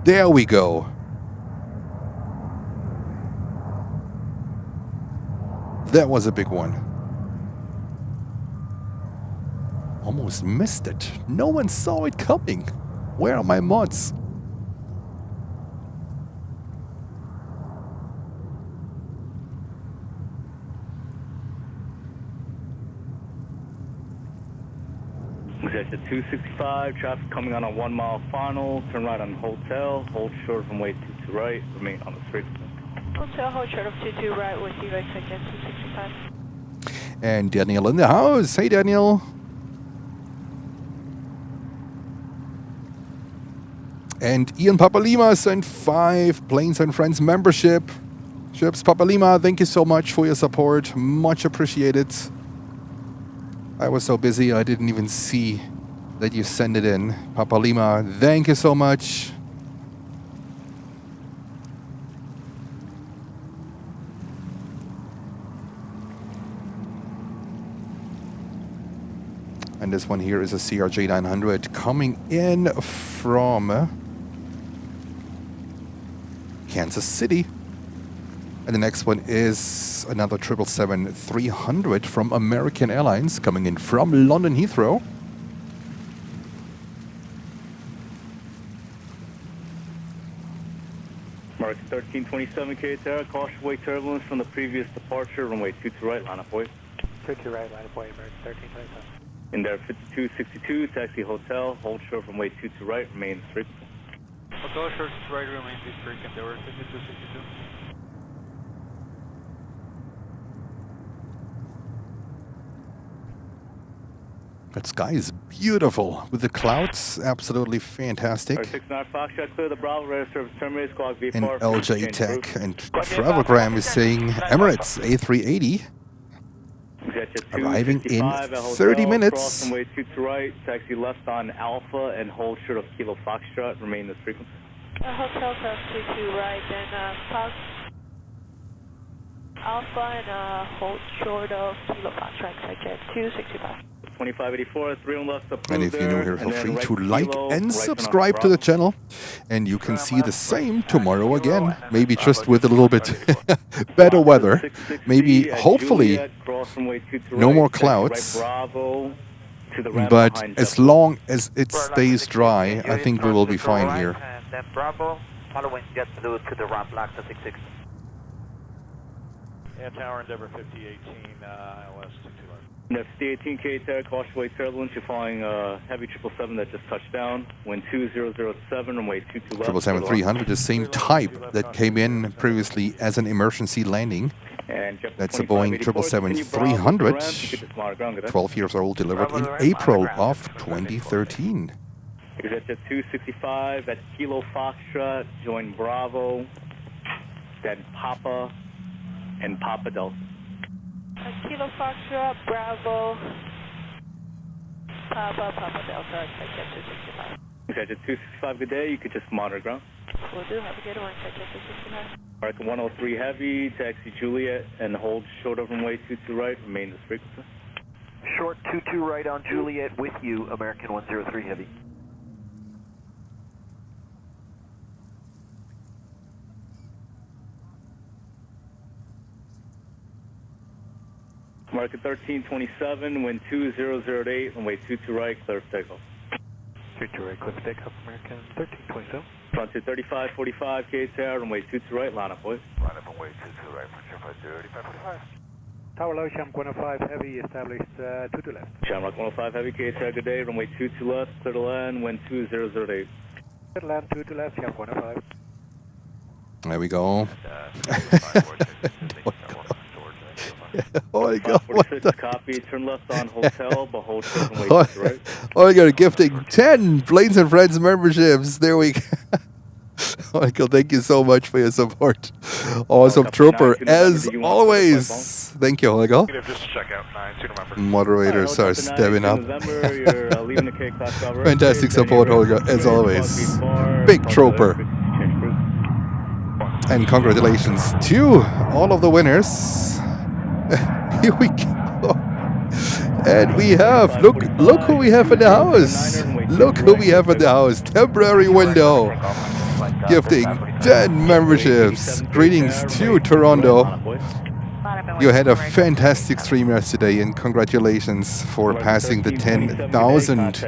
There we go. That was a big one. Almost missed it. No one saw it coming. Where are my mods? Exit 265, traffic coming on a 1 mile final. Turn right on hotel. Hold short from way 22 right. Remain on the frequency. Hotel, hold short of 22 right with you, exit 265. And Daniel in the house. Hey, Daniel. And Ian Papalima sent 5 Planes and Friends membership. Ships Papalima, thank you so much for your support. Much appreciated. I was so busy I didn't even see that you sent it in. Papalima, thank you so much. And this one here is a CRJ 900 coming in from Kansas City. And the next one is another 777-300 from American Airlines coming in from London Heathrow. Mark 13 1327 KTR, caution wake turbulence from the previous departure, runway 22 right, line up wait. 22 right, line up wait, American 1327. In there 5262, taxi hotel, hold short from way 22 right, remain strict. Hotel short to right, remain strict, and there were 5262. That sky is beautiful with the clouds, absolutely fantastic. 69 Foxtrot, clear the Bravo, ready service terminated, squawk V4. And LJ Tech and Travelgram is saying Emirates A380 arriving in 30 minutes. Cross runway 22 right, taxi left on Alpha and hold short of Kilo Foxtrot, remain this frequency. Hotel cross 22 right, and Fox Alpha and hold short of Kilo Foxtrot, jet 265. 2584, 3 on left, and if you're new here, feel free to like and subscribe to the channel. And you can see the same tomorrow again. Maybe just with a little bit better weather. Maybe, hopefully, no more clouds. But as long as it stays dry, I think we will be fine here. Then Bravo, following JetBlue to the ramp, black to 66. Yeah, Tower Endeavor 5018, ILS 22. Next D18 KTR, caution wake turbulence. You're flying heavy 777 that just touched down. Wind 2007, runway 22 left. 777-300, the same type that came in previously as an emergency landing. That's a Boeing 777-300, 12 years old, delivered in April of 2013. Exit jet 265 at Kilo Foxtrot, join Bravo, then Papa, and Papa Delta. Kilo Foxtrot, Bravo, Papa Delta, jet 265. Exit jet 265, good day. You could just monitor ground. Will do. Have a good one. Jet 265. American 103 heavy, taxi Juliet, and hold short of runway 22 right, remain this frequency. Short 22 right on Juliet with you, American 103 heavy. American 1327, wind 2008, runway 22 right, clear for takeoff. 22 right, clear for takeoff, American 1327. Front to 3545 KTR, runway 22 right, line up, boys. Line up runway 22 right, French 3545. Tower low, Shamrock 105 heavy, established 22 left. Shamrock 105 heavy, KTR, good day, runway 22 left, clear to land, wind 2008. Clear to land, 22 left, Shamrock 105. There we go. Oh my God! What the? Copy. Turn left on hotel, but hold short and wait right. Oh my God! Gifting 10 Planes and Friends memberships. There we go. Oh my God! Thank you so much for your support. Awesome trooper as always. Thank you, Holger. Moderators are stepping up. Fantastic support, Holger, as always. Big trooper. And congratulations to all of the winners. Here we go. And we have, look who we have in the house. Look who we have in the house. Temporary window. Gifting 10 memberships. Greetings to Toronto. You had a fantastic stream yesterday, and congratulations for passing the 10,000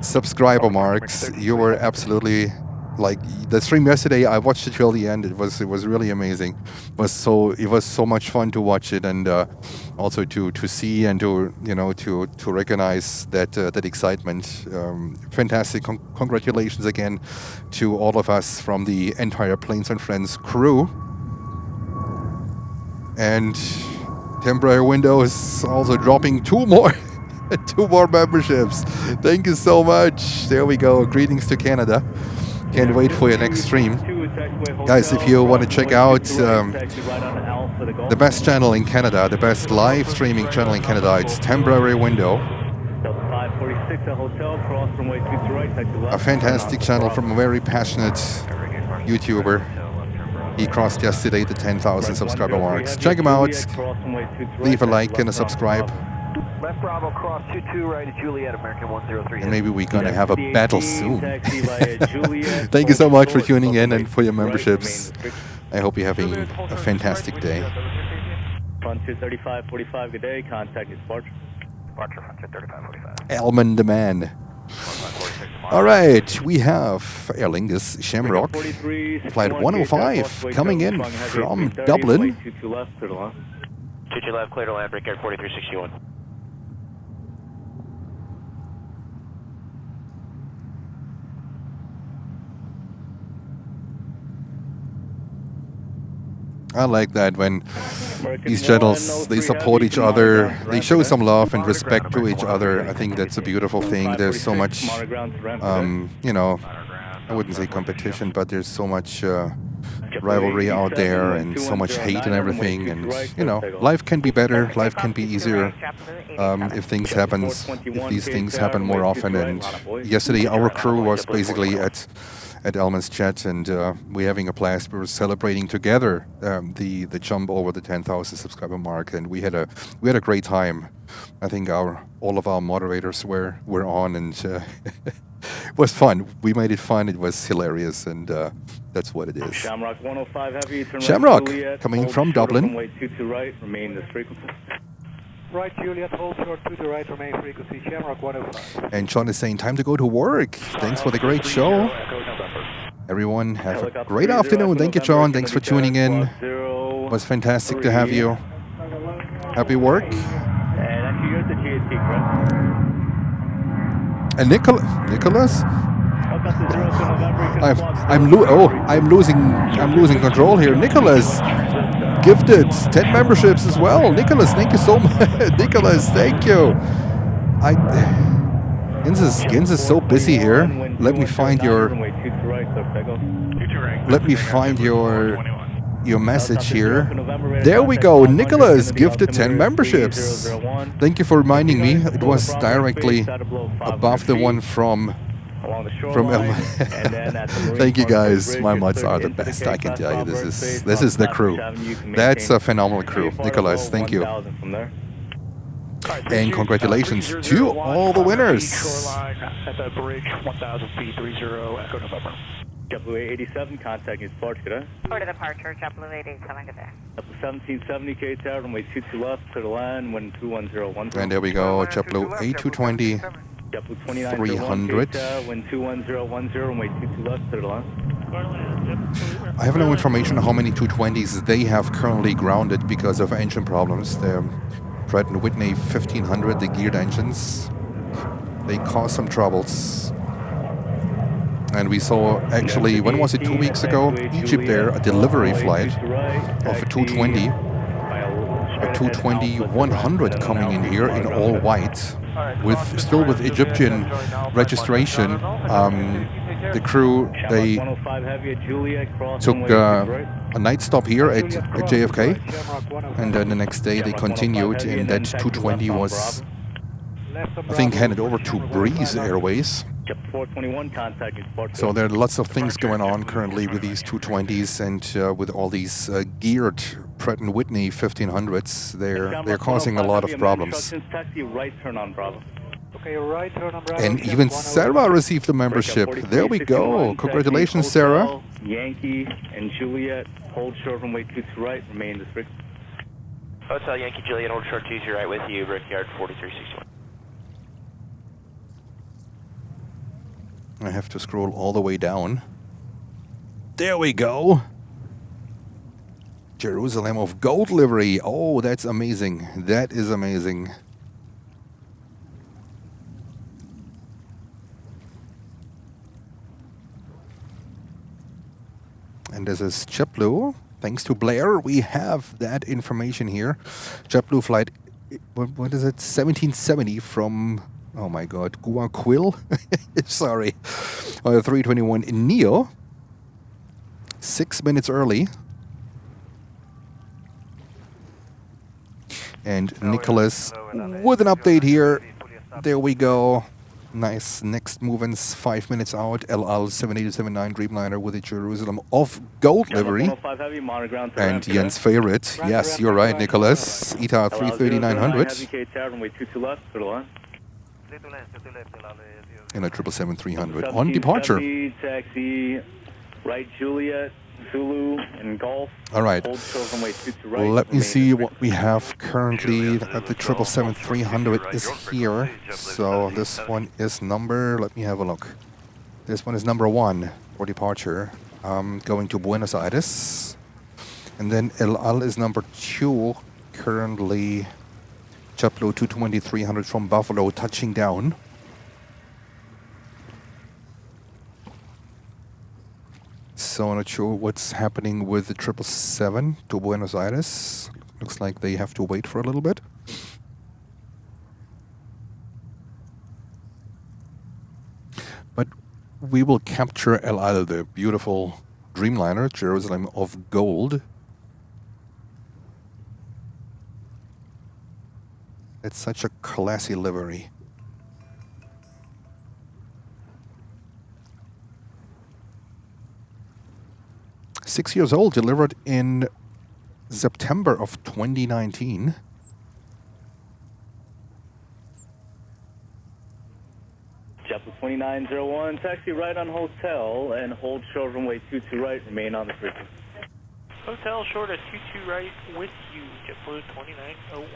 subscriber marks. You were absolutely... Like the stream yesterday, I watched it till the end. It was really amazing. It was so much fun to watch it, and also to see and to recognize that that excitement. Fantastic! Congratulations again to all of us from the entire Planes and Friends crew. And temporary window is also dropping 2 more. 2 more memberships. Thank you so much. There we go. Greetings to Canada. Can't wait for your next stream. Guys, if you want to check out the best channel in Canada, the best live streaming channel in Canada, it's Temporary Window. A fantastic channel from a very passionate YouTuber. He crossed yesterday the 10,000 subscriber marks. Check him out. Leave a like and a subscribe. Left Bravo, cross 22 right at Juliet, American 103. And maybe we're gonna have a battle soon. Thank you so much for tuning in and for your memberships. I hope you're having a fantastic day. Front 23545, good day. Contact is Departure. Departure, front 23545. Elman the man. All right, we have Aer Lingus Shamrock flight 105 coming in from Dublin. 22 left, clear to land. 22 left, clear to land, Brickyard 4361. I like that when these shuttles, they support each other, they show some love and respect to each other. I think that's a beautiful thing. There's so much, you know, I wouldn't say competition, but there's so much rivalry out there and so much hate and everything. And, you know, life can be better, life can be easier if things happen, if these things happen more often. And yesterday our crew was basically at Elman's Chat, and we're having a blast. We were celebrating together the jump over the 10,000 subscriber mark, and we had a great time. I think all of our moderators were on, and it was fun. We made it fun. It was hilarious, and that's what it is. Shamrock 105 heavy. Turn Shamrock right, Juliet, coming from Dublin. Runway 22 right. Remain this frequency. Right, Juliet, hold short 2 to right, remain frequency, Shamrock 105. And John is saying, time to go to work. Thanks for the great show. Everyone, have a great afternoon. Thank you, John. Thanks for tuning in. It was fantastic to have you. Happy work. And actually, you're at the GAT, correct? And Nicholas? I'm losing control here. Nicholas gifted 10 memberships as well. Nicholas, thank you so much. Nicholas, thank you. Gins is so busy here. Let me find your message here. There we go. Nicholas gifted 10 memberships. Thank you for reminding me. It was directly above the one from Elma. Thank you guys. My mods are the best, I can tell you. This is the crew. That's a phenomenal crew. Nicholas, thank you. And congratulations to all the winners. At the bridge, 1,000 feet, 30, Echo November. JetBlue 87, contact is Florida, good day. Order departure, JetBlue 87, good day. JetBlue 1770, K Tower, runway 22 left, clear to land, wind 21010. And there we go, JetBlue A220, JetBlue 29 300. Wind 21010, runway 22 left, clear to land. I have no information on how many 220s they have currently grounded because of engine problems. The Pratt & Whitney 1500, the geared engines, they caused some troubles. And we saw, actually, when was it, 2 weeks ago, Egypt Air, a delivery flight of a 220, a 220-100 coming in here in all white, still with Egyptian registration. The crew, they took a night stop here at JFK, and then the next day they continued, and that 220 was, I think, handed over to Breeze Airways. So there are lots of things going on currently with these 220s, and with all these geared Pratt & Whitney 1500s, they're causing a lot of problems. Okay, right turn on Bravo. And even Sarah received a membership. There we go. Congratulations, Sarah. Yankee and Juliet, hold short runway 22 right, remain this frequency. Hotel Yankee Juliet, hold short 22 right with you, Brickyard 4361. I have to scroll all the way down. There we go. Jerusalem of gold livery. Oh, that's amazing. That is amazing. And this is JetBlue. Thanks to Blair, we have that information here. JetBlue flight, what is it? 1770 from, oh my God, Guayaquil? Sorry. 321 in Neo. 6 minutes early. And Nicholas with an update here. There we go. Nice. Next movements 5 minutes out. LL 7879 Dreamliner with a Jerusalem of gold livery. And Jens' favorite. Yes, you're right, Nicholas. ETA 330-900. And a 777-300 on departure. Taxi, right Juliet, Zulu, and Golf. All right. Let me see what we have currently. At the 777-300 is here. So this one is number. Let me have a look. This one is number 1 for departure, going to Buenos Aires. And then El Al is number 2, currently JetBlue 220-300 from Buffalo, touching down. So I'm not sure what's happening with the 777 to Buenos Aires. Looks like they have to wait for a little bit. But we will capture El Al, the beautiful Dreamliner, Jerusalem of Gold. It's such a classy livery. Six years old, delivered in September of 2019. JetBlue 2901, taxi right on hotel and hold short runway 22 right, remain on the frequency. Hotel short at 22 right with you, JetBlue 2901.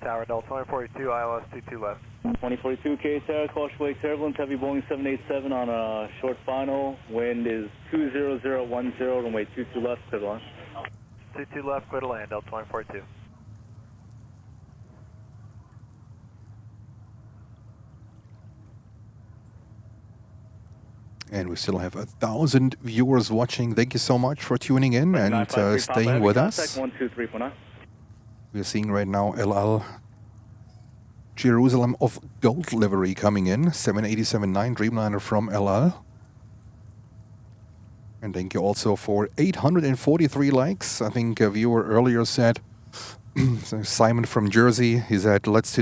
Tower Delta 2042, ILS 22 left. 2042, K Tower, caution wake turbulence, heavy Boeing 787 on a short final. Wind is 20010, runway 22 left, clear to launch. 22 left, clear to land, Delta 2042. And we still have 1,000 viewers watching. Thank you so much for tuning in and staying with us. 123.9. We're seeing right now El Al Jerusalem of Gold livery coming in. 787-9 Dreamliner from El Al. And thank you also for 843 likes. I think a viewer earlier said, Simon from Jersey, he said, let's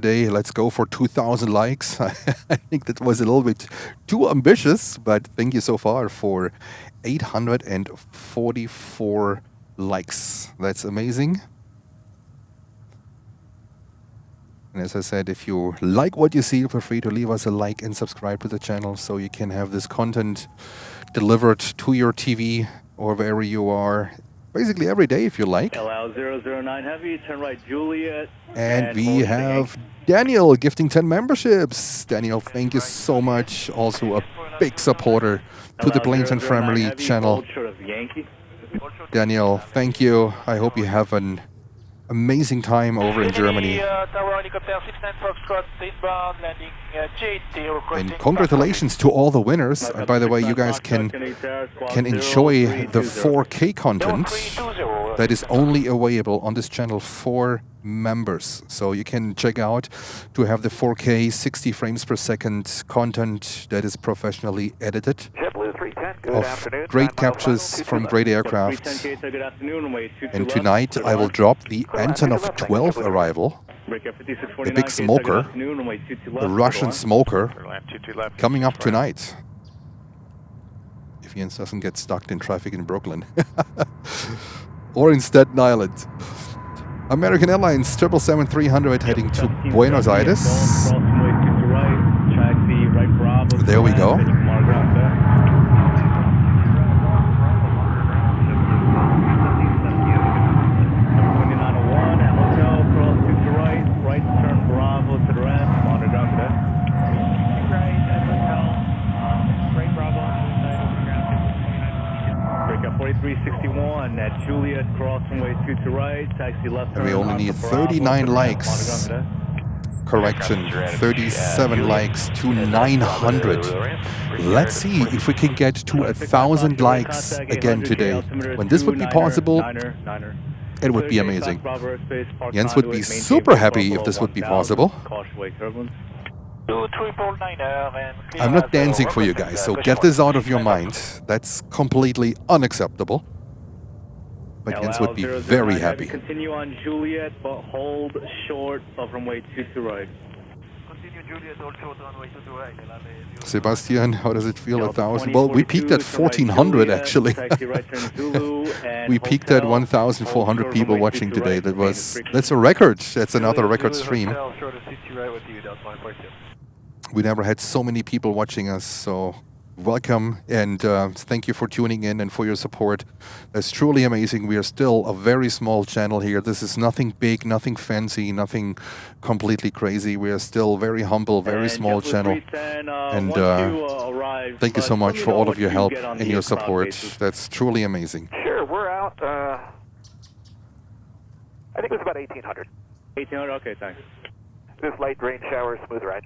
go for 2,000 likes. I think that was a little bit too ambitious, but thank you so far for 844 likes. That's amazing. And as I said, if you like what you see, feel free to leave us a like and subscribe to the channel so you can have this content delivered to your TV or wherever you are, basically every day if you like. LL 009 heavy, turn right Juliet. And we have Daniel gifting 10 memberships. Daniel, thank you so much. Also a big supporter to the Planes and Family channel. Daniel, thank you. I hope you have an amazing time over in Germany. And congratulations to all the winners. And by the way, you guys can enjoy the 4K content that is only available on this channel for members. So you can check out to have the 4K 60 frames per second content that is professionally edited of great captures from great aircraft. And tonight I will drop the Antonov 12 arrival, the big smoker, the Russian smoker, coming up tonight. If Jens doesn't get stuck in traffic in Brooklyn or in Staten Island. American Airlines 777-300 heading to Buenos Aires. There we go. At Juliet, crossing way 22 right, taxi left. And we only need 39 likes. Correction, 37 likes to 900. Let's see if we can get to 1,000 likes again today. When this would be possible, it would be amazing. Jens would be super happy if this would be possible. I'm not dancing for you guys, so get this out of your mind. That's completely unacceptable. But Jens would be very happy. Continue on Juliet, but hold short of runway 22 right. Continue Juliet, hold short runway 22 right. Sebastian, how does it feel? 1,000? Well, we peaked at 1,400 actually. We peaked at 1,400 people watching today. That's a record. That's another record stream. We never had so many people watching us, so welcome, and thank you for tuning in and for your support. It's truly amazing. We are still a very small channel here. This is nothing big, nothing fancy, nothing completely crazy. We are still very humble, very small channel. And thank you so much for all of your help and your support. That's truly amazing. Sure, we're out. I think it was about 1800. 1800, okay, thanks. This light rain shower, smooth ride.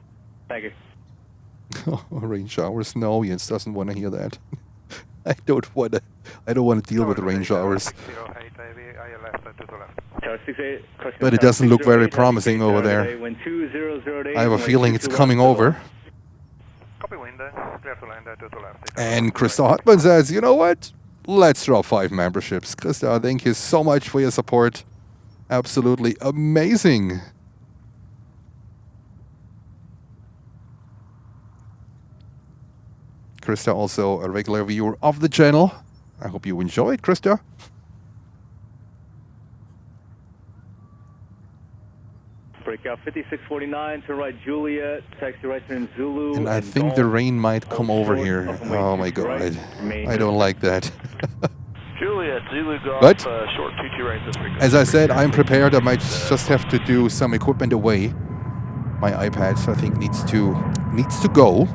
Thank you. Rain showers? No, Jens doesn't want to hear that. I don't want to deal with rain showers. But it doesn't look very promising over there. I have a feeling it's coming over. And Krista Hartmann says, you know what? Let's drop 5 memberships. Krista, thank you so much for your support. Absolutely amazing. Krista, also a regular viewer of the channel. I hope you enjoyed, Krista. Breakout 5649 to right Juliet, taxi right turn Zulu. And I think the rain might come over here. Oh my god. I don't like that. Juliet, Zulu Golf, But short 22 right this week. as I said, I'm prepared. I might just have to do some equipment away. My iPad, I think, needs to go.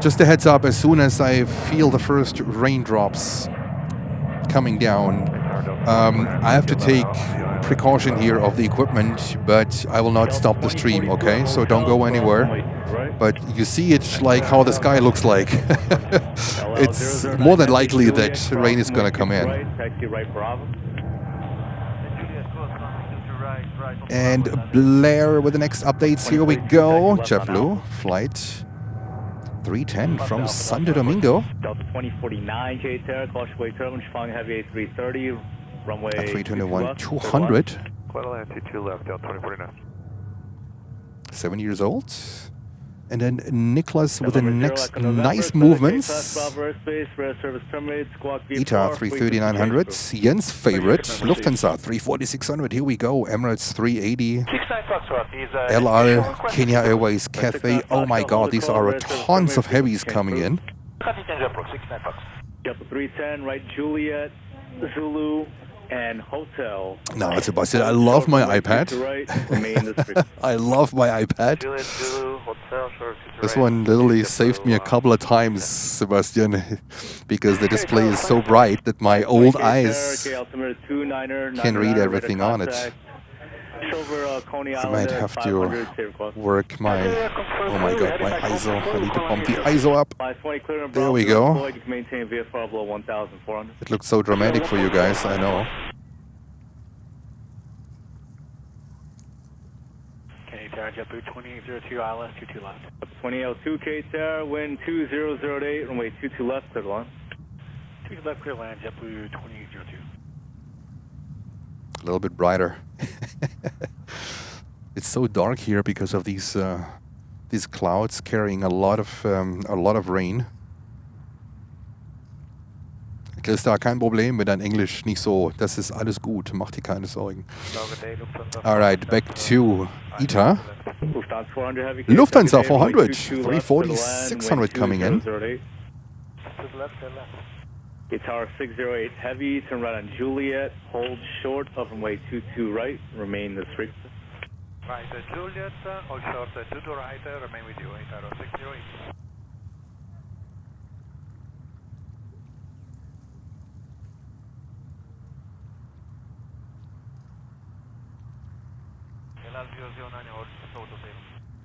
Just a heads up, as soon as I feel the first raindrops coming down, I have to take precaution here of the equipment, but I will not stop the stream, okay? So don't go anywhere. But you see it like how the sky looks like. It's more than likely that rain is going to come in. And Blair with the next updates. Here we go. JetBlue flight 310 from Santo Domingo. Delta 2049, K-Terra, Cautionway Terminal, flying heavy A330, runway 321-200. Quite a land, 22 left, Delta 2049. 7 years old. And then Nicholas with the next nice movements. ETA 330-900, Jens' favorite, Lufthansa 340-600. Here we go, Emirates 380, LR, Kenya Airways, Cathay. Oh my god, these are tons of heavies coming in. Delta 310, right Juliet, Zulu, and Hotel. Now, Sebastian, I love my iPad. I love my iPad. This one literally saved me a couple of times, Sebastian, because the display is so bright that my old eyes can read everything on it. I might have to work my, oh my god, my ISO. I need to bump the ISO up. There we go. It looks so dramatic for you guys, I know. JetBlue 2802 ILS 22 left. 2802 K-Terra, wind 2008, runway 22 left, clear to land. 22 left, clear land, JetBlue 2802. A little bit brighter. It's so dark here because of these clouds carrying a lot of rain. Christa, kein Problem mit deinem Englisch, nicht so. Das ist alles gut, mach dir keine Sorgen. Alright, back to ETA. Lufthansa 400, 340-600 coming in. Tower 608 heavy, turn right on Juliet, hold short of runway 22 right, remain this frequency. Right, Juliet, hold short 22 right, remain with you, Tower 608.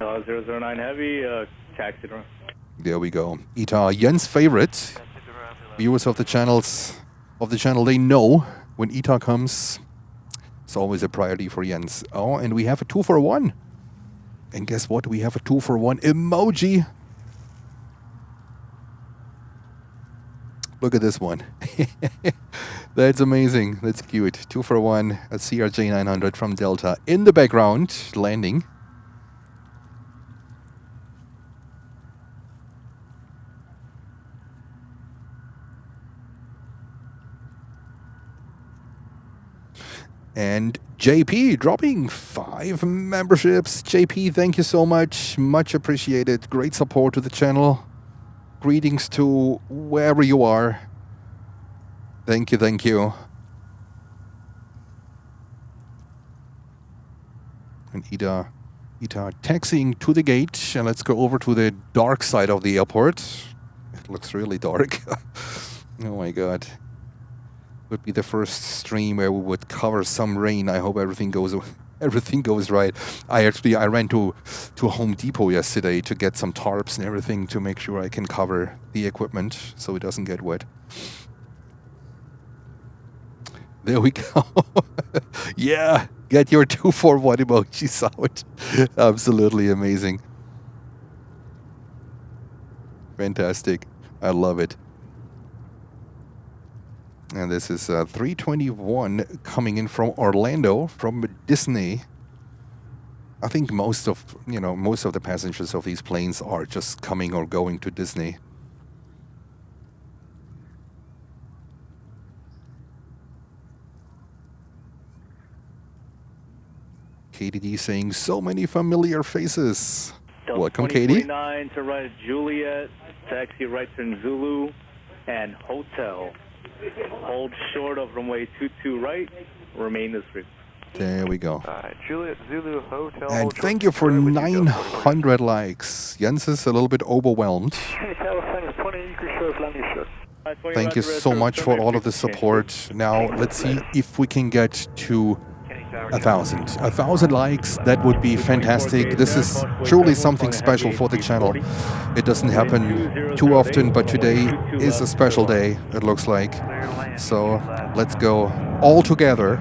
LR 009 heavy, taxi run. There we go. ETA, Jens' favorite. Viewers of the channel, they know when ETA comes, it's always a priority for Jens. Oh, and we have a 2-for-1. And guess what? We have a 2-for-1 emoji. Look at this one. That's amazing. That's cute. 2-for-1, a CRJ 900 from Delta in the background, landing. And JP dropping 5 memberships. JP, thank you so much. Much appreciated. Great support to the channel. Greetings to wherever you are. Thank you, thank you. And Ida taxiing to the gate. And let's go over to the dark side of the airport. It looks really dark. Oh my god. Would be the first stream where we would cover some rain. I hope everything goes right. I ran to Home Depot yesterday to get some tarps and everything to make sure I can cover the equipment so it doesn't get wet. There we go. Yeah, get your 241 emojis out. Absolutely amazing. Fantastic. I love it. And this is 321 coming in from Orlando, from Disney. I think most of the passengers of these planes are just coming or going to Disney. KDD saying so many familiar faces. Welcome, Katie. 2049 to right at Juliet, taxi right turn Zulu, and hotel. Hold short of runway 22 right, remain this frequency. There we go. Juliet Zulu Hotel. And thank you for 900 likes. Jens is a little bit overwhelmed. Thank you so much for all of the support. Now let's see if we can get to 1,000. 1,000 likes, that would be fantastic. This is truly something special for the channel. It doesn't happen too often, but today is a special day, it looks like. So let's go all together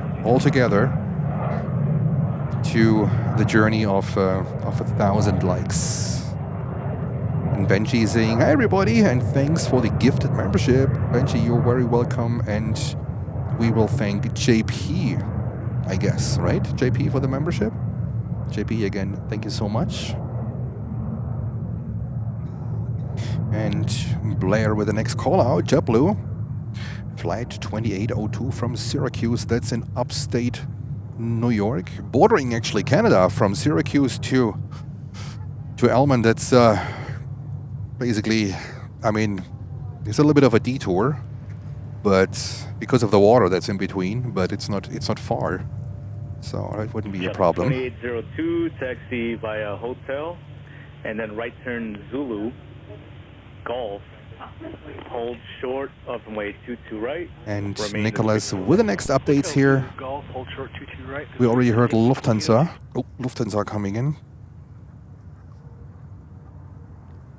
to the journey of 1,000 likes. And Benji is saying, hi everybody, and thanks for the gifted membership. Benji, you're very welcome, and we will thank JP, I guess, right? JP for the membership. JP, again, thank you so much. And Blair with the next call out, JetBlue. Flight 2802 from Syracuse, that's in upstate New York. Bordering actually Canada, from Syracuse to Elman. That's basically, I mean, it's a little bit of a detour, but because of the water that's in between, but it's not far. So that wouldn't be a problem. 2802, taxi via hotel, and then right turn Zulu, Golf, hold short of runway 22 right. And Nicholas with the next updates here. Golf, hold short 22 right. We already heard Lufthansa. Oh, Lufthansa coming in.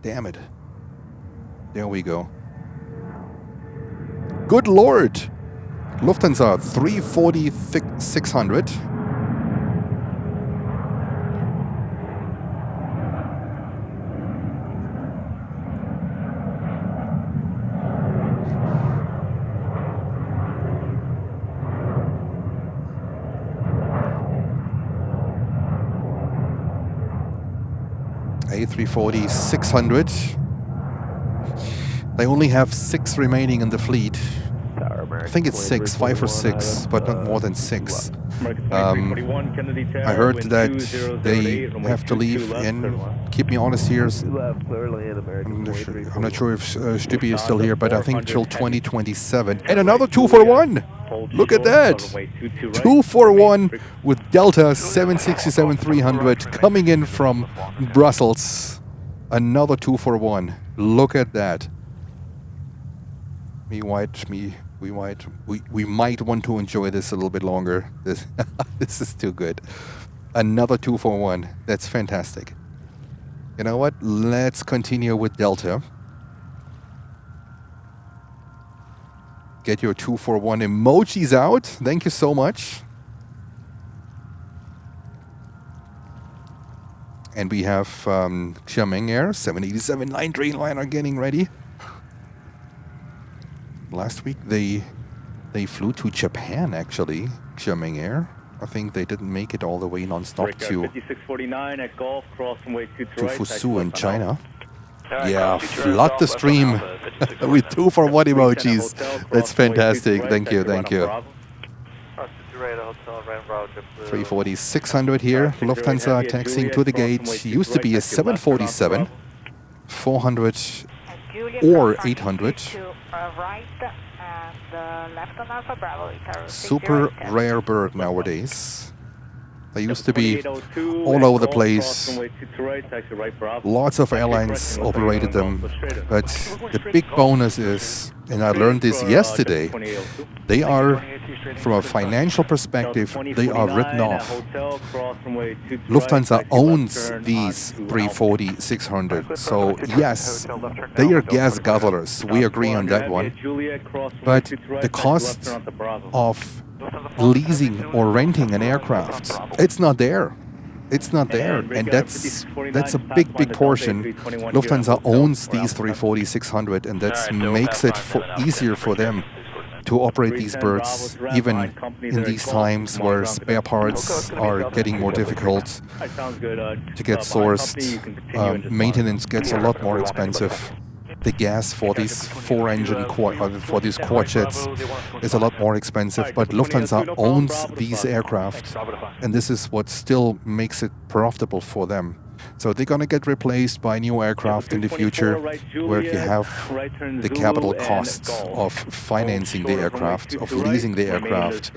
Damn it. There we go. Good Lord. Lufthansa 340-600. A340-600. They only have 6 remaining in the fleet. I think it's 6, 5 or 6, but not more than 6. I heard that they have to leave in, keep me honest here, I'm not sure if Stüppi is still here, but I think till 2027. And another 2-for-1! Look at that! 2-for-1 with Delta 767-300 coming in from Brussels. Another 2-for-1. Look at that. We might want to enjoy this a little bit longer. This is too good. Another 2-for-1. That's fantastic. You know what? Let's continue with Delta. Get your 2-for-1 emojis out. Thank you so much. And we have Xiamen Air 787-9 Dreamliner getting ready. Last week they flew to Japan, actually, Xiamen Air. I think they didn't make it all the way non-stop to 5649 at Golf, cross runway 22 right, Fusu in China. Yeah, flood the stream with 2-for-1 emojis. That's fantastic. Thank you, thank you. Right, Hotel, Ram Bravo, JetBlue. 340-600 here. Lufthansa taxiing to the gate. Used to be a 747, 400 or 800. Super rare bird nowadays. They used to be all over the place. Lots of airlines operated them. But the big bonus is, and I learned this yesterday, they are, from a financial perspective, they are written off. Lufthansa owns these 340-600. So yes, they are gas guzzlers. We agree on that one. But the cost of leasing or renting an aircraft, it's not there. It's not there, and that's a big portion. Lufthansa owns these 340-600, and that makes it easier for them to operate these birds, even in these times where spare parts are getting more difficult to get sourced. Maintenance gets a lot more expensive. The gas for these for these quad jets is a lot more expensive, but Lufthansa owns these aircraft, and this is what still makes it profitable for them. So they're going to get replaced by new aircraft in the future, where you have the capital costs of financing the aircraft, of leasing the aircraft,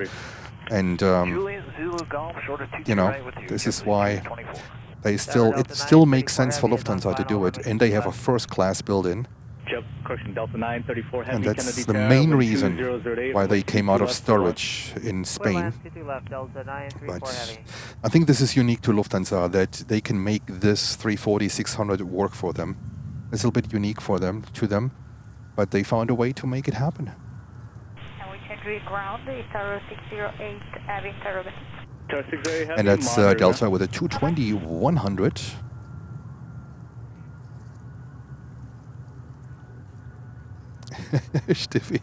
and you know, this is why it still makes sense for Lufthansa to do it, and they have a first-class build-in. And that's the main reason why they came out of storage in Spain. But I think this is unique to Lufthansa, that they can make this 340-600 work for them. It's a little bit unique for them, but they found a way to make it happen. And we can reground the Tower 608 Aviation Terror. And that's Delta with a 220-100. Steffi,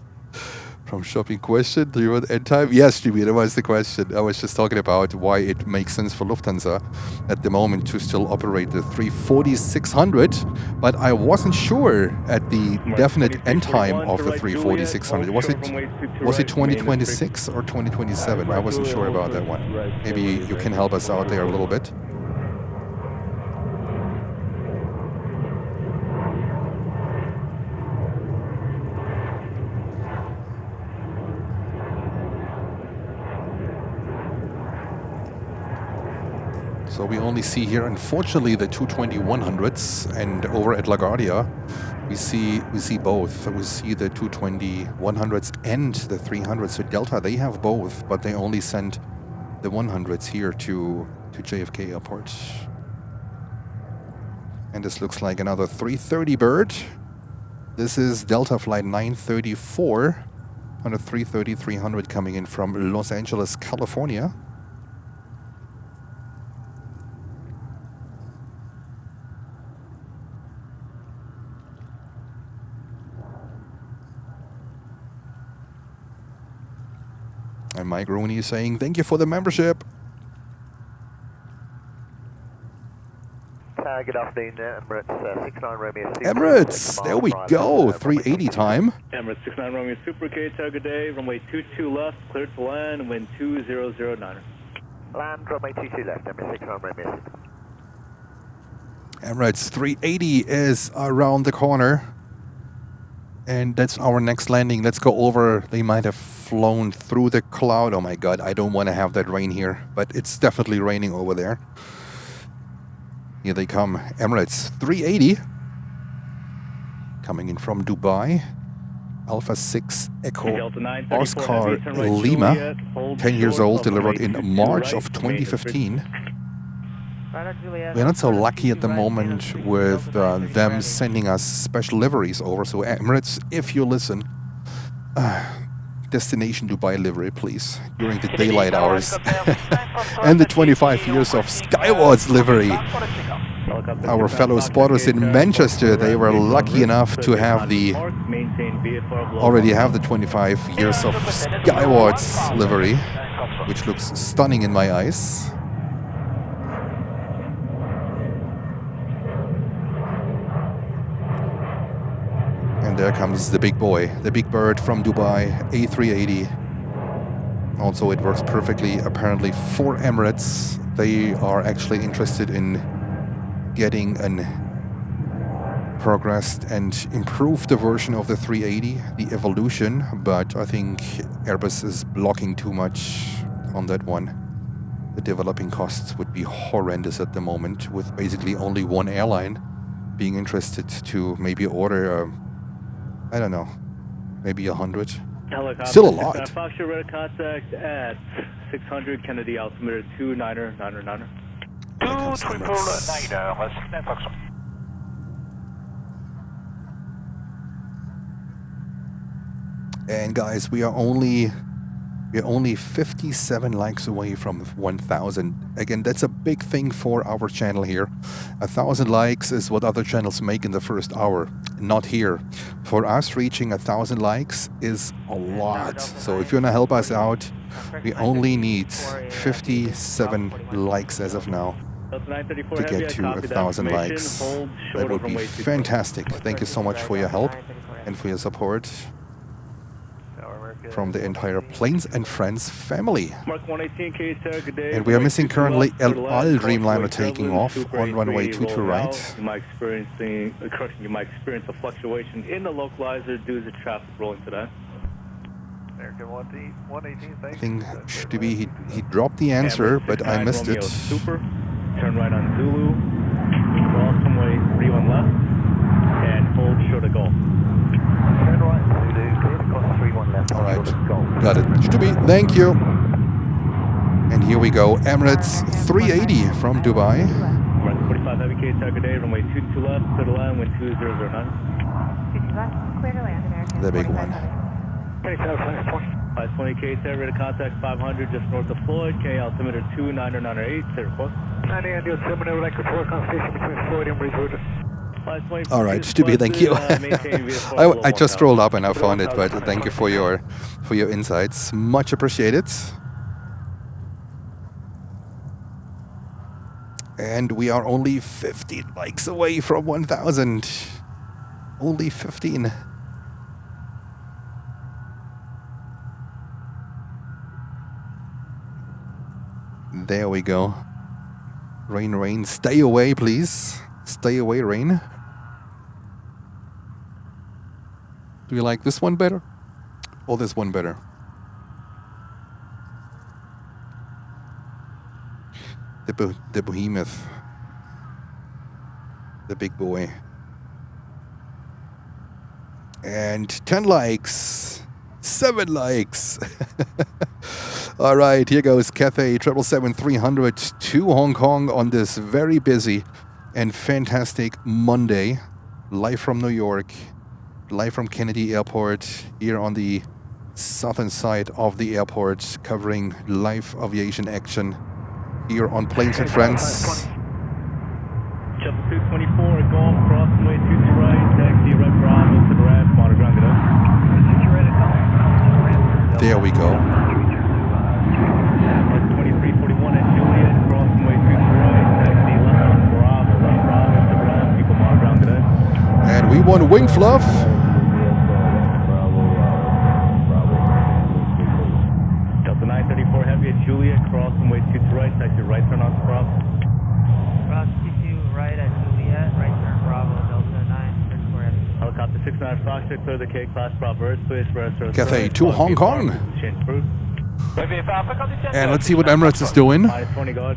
from Shopping Question, do you want end time? Yes, Jimmy, that was the question. I was just talking about why it makes sense for Lufthansa at the moment to still operate the 340-600, but I wasn't sure at the definite end time of the 340-600. Was it 2026 or 2027? I wasn't sure about that one. Maybe you can help us out there a little bit. So we only see here, unfortunately, the 220-100s, and over at LaGuardia, we see both. We see the 220-100s and the 300s. So Delta, they have both, but they only sent the 100s here to JFK Airport. And this looks like another 330 bird. This is Delta Flight 934 on a 330-300 coming in from Los Angeles, California. And Mike Rooney is saying, thank you for the membership. Good afternoon, Emirates 69 Romeo. Emirates, there we go, 380 time. Emirates 69 Romeo Super K, good day, runway 22 left, cleared to land, wind 2009. Land, runway 22 left, Emirates 69 Romeo. Emirates 380 is around the corner. And that's our next landing. Let's go over. They might have flown through the cloud. Oh my God, I don't want to have that rain here, but it's definitely raining over there. Here they come, Emirates 380. Coming in from Dubai. Alpha 6 Echo Oscar Lima. 10 years old, delivered in March of 2015. We're not so lucky at the moment with them sending us special liveries over. So Emirates, if you listen, destination Dubai livery, please, during the daylight hours. And the 25 years of Skywards livery. Our fellow spotters in Manchester, they were lucky enough to have already have the 25 years of Skywards livery, which looks stunning in my eyes. And there comes the big boy, the big bird from Dubai, A380. Also, it works perfectly, apparently, for Emirates. They are actually interested in getting an progressed and improved version of the 380, the Evolution, but I think Airbus is blocking too much on that one. The developing costs would be horrendous at the moment, with basically only one airline being interested to maybe order, I don't know, maybe 100. Helicopter, Still a lot. Foxtrot radar contact at 600 Kennedy altimeter 29er, 9er. 239, let's stand Foxtrot. And guys, we are only 57 likes away from 1,000. Again, that's a big thing for our channel here. 1,000 likes is what other channels make in the first hour, not here. For us, reaching 1,000 likes is a lot. So if you want to help us out, we only need 57 likes as of now to get to 1,000 likes. That would be fantastic. Thank you so much for your help and for your support from the entire Planes and Friends family. And we are missing currently El Al Dreamliner taking off on runway 22 right. You might experience a fluctuation in the localizer due to the traffic rolling today. American 118, I think should be he dropped the answer, but I missed it. Super. Turn right on Zulu. Cross runway 31 left and hold short of Golf. Turn right, Zulu, clear to cross 31 left. All right, got it. Stubby, thank you. And here we go, Emirates 380 from Dubai. 45 heavy K target day, runway 22 left, clear to land, wind 2009. 22 left, clear to land, American. The big one. 520 K radar contact 500 just north of Floyd, K altimeter 29er, clear request. 90 on the altimeter, record for station between Floyd and Bridgewater. All right, Stubby, thank you. I just scrolled up and I found it, but thank you for your insights. Much appreciated. And we are only 15 likes away from 1,000. Only 15. There we go. Rain, rain, stay away, please. Stay away, rain. Do you like this one better? Or this one better? The behemoth. The big boy. And 10 likes. 7 likes. All right, here goes Cathay 777-300 to Hong Kong on this very busy and fantastic Monday. Live from New York. Live from Kennedy Airport. Here on the southern side of the airport. Covering live aviation action. Here on Planes and Friends. Chapter 224, Golf, cross runway 22 right, taxi right Bravo to the ramp, monitor ground, get up. There we go. 2341 at Juliet, cross runway 22 right, taxi left on Bravo to the ramp, people monitor ground, get up. And we won wing fluff. Delta 934 heavy at Juliet, cross runway 22 right, taxi right turn on Bravo. Cross 22 right at Juliet, right turn Bravo, Delta 934 heavy. Helicopter 69 Foxtrot, clear the K-class Bravo airspace, rest Cathay to Hong Kong. And let's see what Emirates is doing. Minus 20, we'll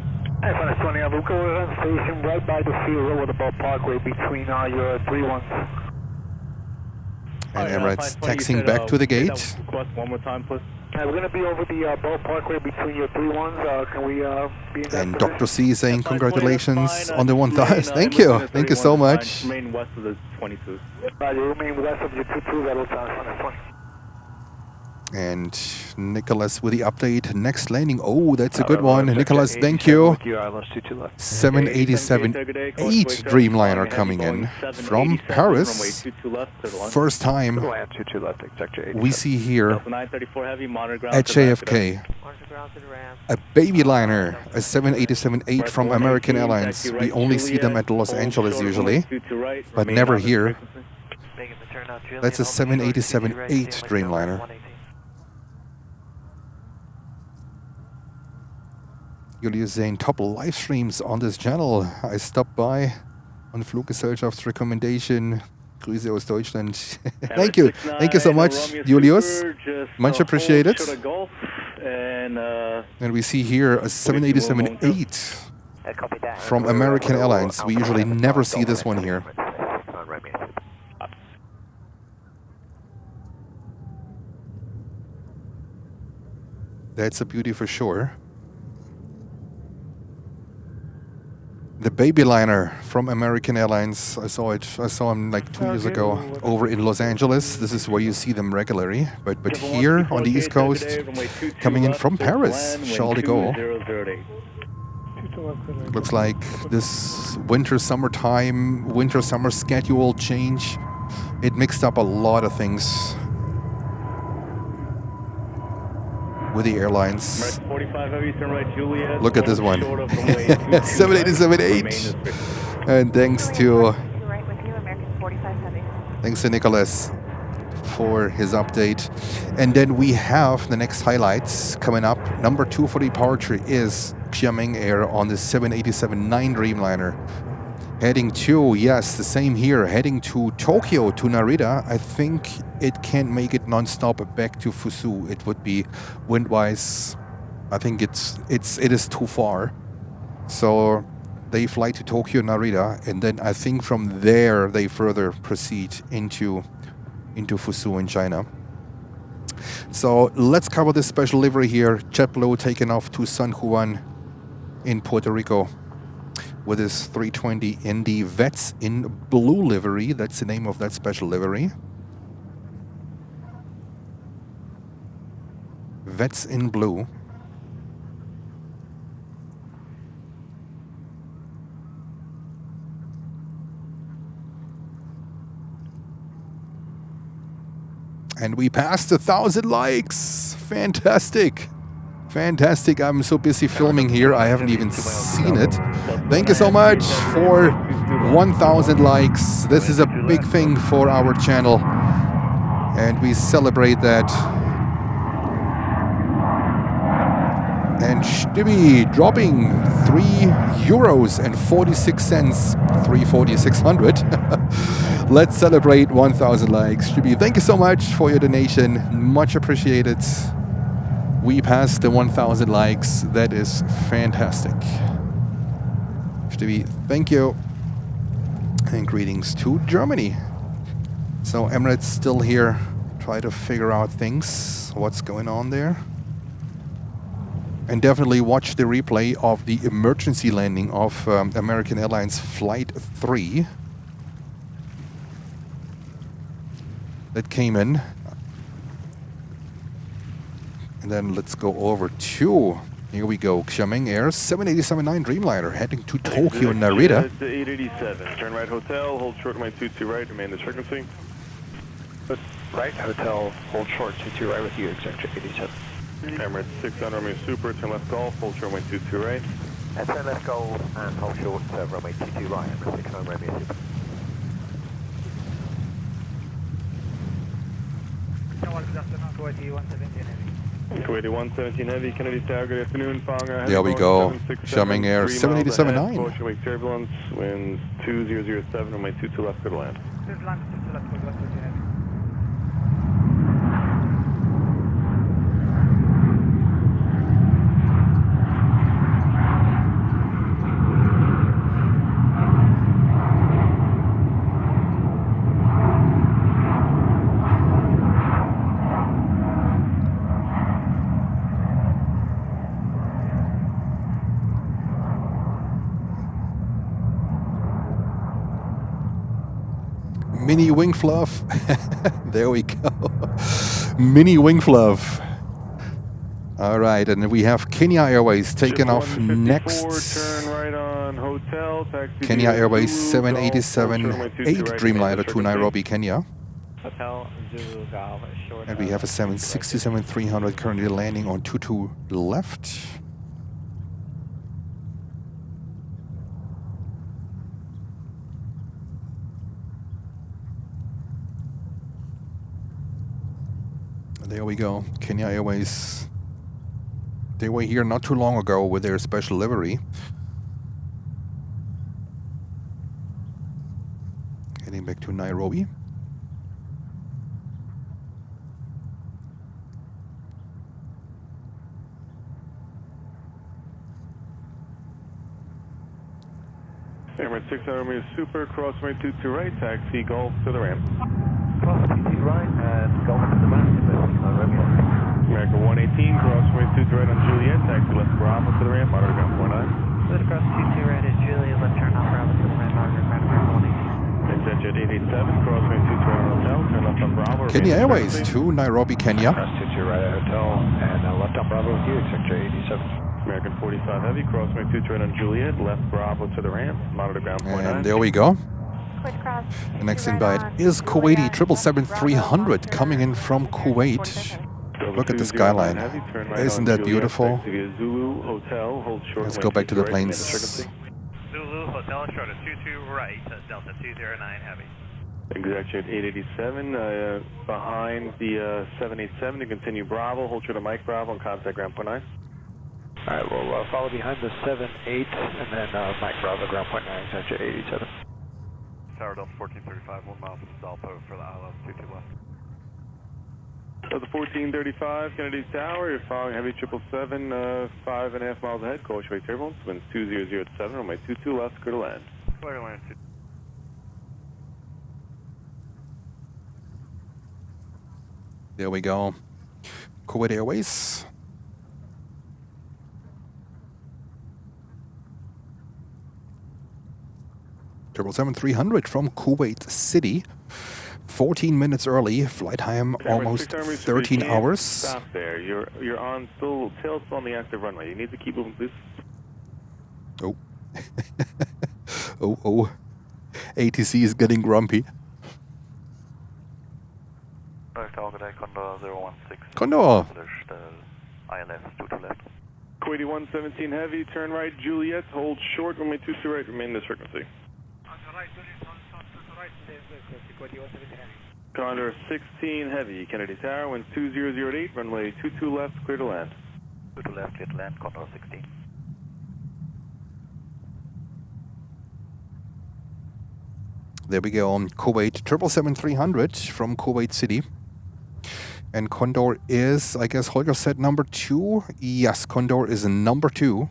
go around station right by the field over the ball parkway between your 3-1s. And Emirates taxiing back to the gate. One more time, please. We're going to be over the ball parkway between your 3-1s. Can we be in that And Dr. C saying congratulations on the 1,000. Thank you. Thank you so much. Remain west of the 22. Right, you remain west of your 22 level time on the 20. And Nicholas with the update. Next landing. Oh, that's a good one. Nicholas, thank you. 787-8 Dreamliner coming in from Paris. First time we see here at JFK a baby liner, a 787-8 from American Airlines. We only see them at Los Angeles usually, but never here. That's a 787-8 Dreamliner. Julius saying top live streams on this channel. I stopped by on Fluggesellschafts recommendation. Grüße aus Deutschland. Thank you. Thank you so much, Julius. Much appreciated. And we see here a 787-8 from American Airlines. We usually never see this one here. That's a beauty for sure. The baby liner from American Airlines. I saw it. I saw him like 2 years ago over in Los Angeles. This is where you see them regularly. But here on the East Coast, coming in from Paris, Charles de Gaulle. Looks like this winter-summer schedule change. It mixed up a lot of things with the airlines. Look at this one. 787-8. And thanks to Nicholas for his update. And then we have the next highlights coming up. Number 2 for departure is Xiamen Air on the 787-9 Dreamliner. Heading to, yes, the same here, heading to Tokyo, to Narita. I think it can't make it non-stop back to Fusu. It would be wind-wise. I think it is too far. So they fly to Tokyo, Narita, and then I think from there they further proceed into Fusu in China. So let's cover this special livery here. JetBlue taking off to San Juan in Puerto Rico with his 320 in the Vets in Blue livery. That's the name of that special livery. Vets in Blue. And we passed 1,000 likes. Fantastic. Fantastic. I'm so busy filming here, I haven't even seen it. Thank you so much for 1,000 likes. This is a big thing for our channel, and we celebrate that. And Stibby dropping €3.46, 340,600. Let's celebrate 1,000 likes. Stibby, thank you so much for your donation. Much appreciated. We passed the 1,000 likes. That is fantastic. Stibby, thank you. And greetings to Germany. So Emirates still here. Try to figure out things. What's going on there? And definitely watch the replay of the emergency landing of American Airlines Flight 3. That came in. And then let's go over to, here we go, Xiamen Air 787-9 Dreamliner heading to Tokyo, Narita. It's 887. Turn right hotel, hold short my 22 right, remain this frequency. Right hotel, hold short 22 right with you, exact 87. Emirates 6 on runway super, turn left golf, hold short runway 22 right. And turn left golf and hold short runway 22 right, Emirates 6 on runway super. Kuwaiti 117 Heavy, Kennedy Tower, good afternoon, Fonger. There we go, Xiamen Air 787-9. Ocean turbulence, winds 2007, runway 22 left, good land. Mini wing fluff. There we go. Mini wing fluff. All right, and we have Kenya Airways taking off next. Turn right on hotel, taxi Kenya Airways 787-8 Dreamliner to Nairobi, Kenya. Hotel Zulu Golf short. And we have a 767-300 currently landing on 22 left. There we go. Kenya Airways They were here not too long ago with their special livery. Heading back to Nairobi. Emirates 600 meters super, crosswind 22 right, taxi Golf to the ramp. Cross 22 right and Golf to the ramp, Romeo. America 118, crosswind 22 right on Juliet, taxi left Bravo to the ramp, monitor ground 49. Split across 22 right at Juliet, left turn off Bravo to the ramp, monitor ground 118. Exit jet 887, crosswind 22 right on hotel, turn left on Bravo. Kenya Airways to Nairobi, Kenya. Cross 22 right at hotel and left on Bravo with you, exit jet 87. American 45 heavy, crosswind 22 right on Juliet, left Bravo to the ramp, monitor ground 49. And there we go. Quick cross. The next invite is Kuwaiti 777-300 coming in from Kuwait. Look at the skyline. Isn't that beautiful? Let's go back to the planes. Zulu Hotel short of 22 right, Delta 209 heavy. Exact jet 887 behind the 787 to continue Bravo, hold short of Mike Bravo and contact ground 49. Alright, we'll follow behind the 78 and then Mike Bravo, ground point 9, exit jet 87. Tower Delta 1435, 1 mile from Salpo for the ILS 22 left. Delta 1435, Kennedy Tower, you're following heavy 777, 5.5 miles ahead, Coachway turbulence, wind 2007, runway 22 left, clear to land. Clear to land. There we go. Kuwait Airways. Triple 300 from Kuwait City. 14 minutes early. Flight time almost 13 hours. Stop there. You're on still tilts on the active runway. You need to keep moving, please. Oh. oh. ATC is getting grumpy. Condor. ILS 22 left. Kuwaiti 117 heavy, turn right, Juliet, hold short, runway 22 right, remain this frequency. Condor 16 heavy, Kennedy Tower, wind 2008, runway 22 left, clear to land. 22 left, clear to land, Condor 16. There we go on Kuwait 777-300 from Kuwait City. And Condor is, I guess, Holger said number 2. Yes, Condor is number 2.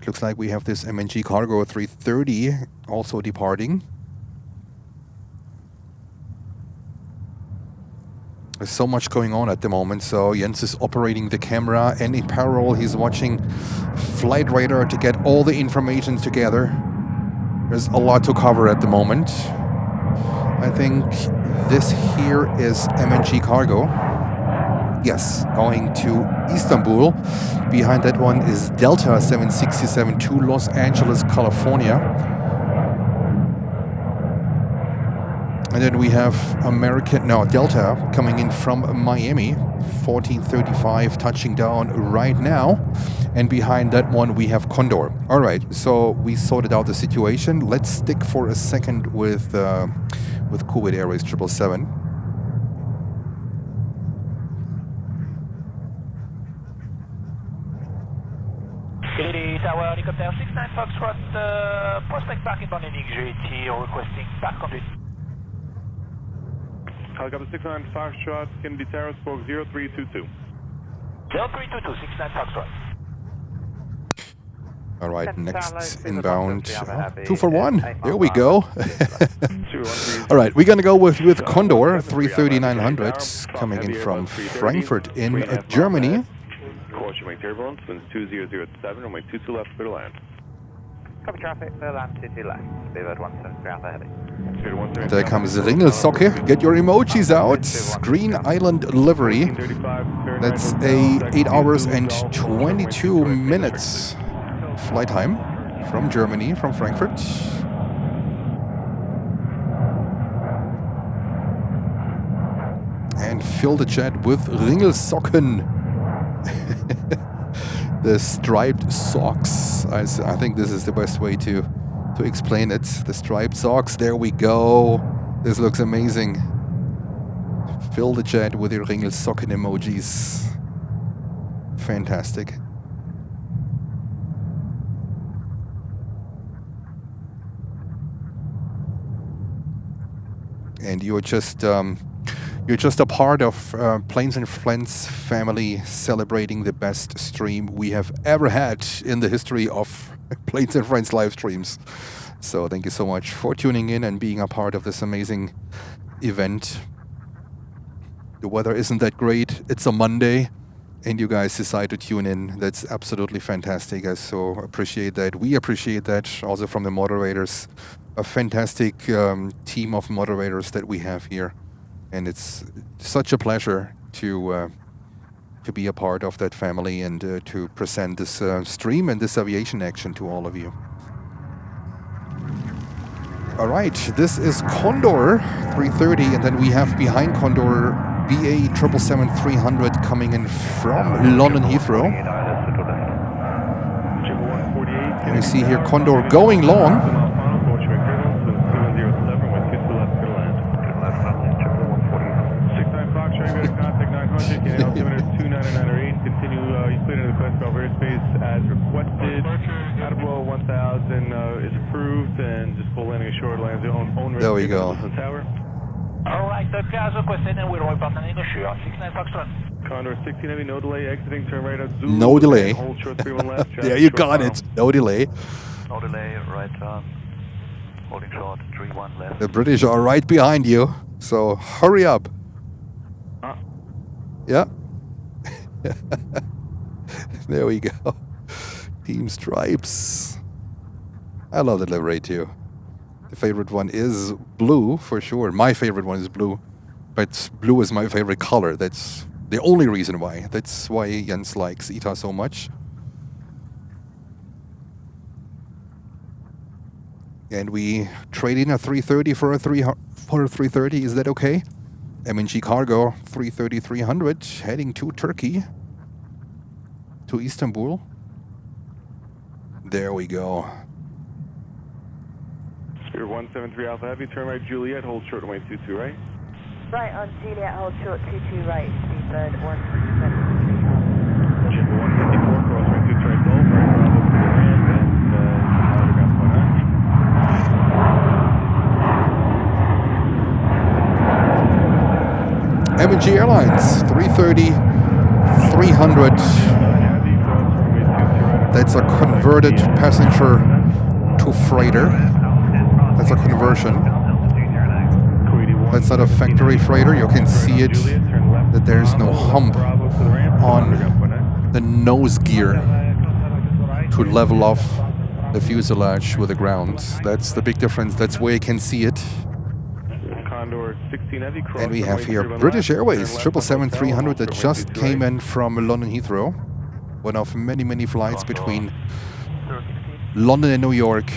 Looks like we have this MNG Cargo 330 also departing. There's so much going on at the moment, so Jens is operating the camera, and in parallel he's watching Flight Radar to get all the information together. There's a lot to cover at the moment. I think this here is MNG Cargo. Yes, going to Istanbul. Behind that one is Delta 767 to Los Angeles, California. And then we have Delta coming in from Miami, 1435, touching down right now. And behind that one we have Condor. All right, so we sorted out the situation. Let's stick for a second with Kuwait Airways 777. Kennedy Tower, helicopter 69 Foxtrot, prospect parking on landing JT, requesting park conduit. Helicopter 69 Foxtrot, Kennedy Tower, spoke 0322. 0322, 69 Foxtrot. All right, next inbound. 2 for 1. There we go. All right, we're going to go with Condor 330-900 coming in from Frankfurt in Germany. Caution wing turbulence, wind 2007, runway 22 left, clear to land. Copy traffic, clear land 22 left, Beaver 17 Alpha Heavy. There comes Ringelsocke. Get your emojis out. Green Island livery. That's a 8 hours and 22 minutes flight time from Germany, from Frankfurt. And fill the jet with Ringelsocken. The striped socks. I think this is the best way to explain it. The striped socks. There we go. This looks amazing. Fill the jet with your Ringelsocken emojis. fantastic. And you're just a part of Planes and Friends family, celebrating the best stream we have ever had in the history of Planes and Friends live streams. So thank you so much for tuning in and being a part of this amazing event. The weather isn't that great. It's a Monday, and you guys decide to tune in. That's absolutely fantastic. I so appreciate that. We appreciate that also from the moderators. A fantastic team of moderators that we have here, and it's such a pleasure to be a part of that family and to present this stream and this aviation action to all of you. All right, this is Condor 330, and then we have behind Condor BA777-300 coming in from London Heathrow. And we see here Condor going long. As requested, Admiral 1000 is approved, and just full landing ashore, lands own there we go. Tower. All right, as requested, and we'll report landing ashore. 69 Foxtrot. Condor 16 heavy, no delay, exiting, turn right out Zulu. No delay. Hold short 31 left. There you got it. No delay. No delay, right turn. Holding short 31 left. The British are right behind you, so hurry up. Yeah. There we go. Team Stripes. I love the livery too. The favorite one is blue for sure. My favorite one is blue, but blue is my favorite color. That's the only reason why. That's why Jens likes ITA so much. And we trade in a 330 for a 330. Is that okay? MNG Cargo 330-300 heading to Turkey. To Istanbul. There we go. Spirit 173 Alpha Heavy, turn right Juliet, hold short runway 22 right. Right on Juliet, hold short 22 right, Seabird 177. Chipper 154, crosswind 2 right Gulf, right Bravo to the land, and MNG Airlines 330-300. That's a converted passenger to freighter. That's a conversion. That's not a factory freighter. You can see it, that there's no hump on the nose gear to level off the fuselage with the ground. That's the big difference. That's where you can see it. And we have here British Airways 777-300 that just came in from London Heathrow. One of many, many flights between London and New York.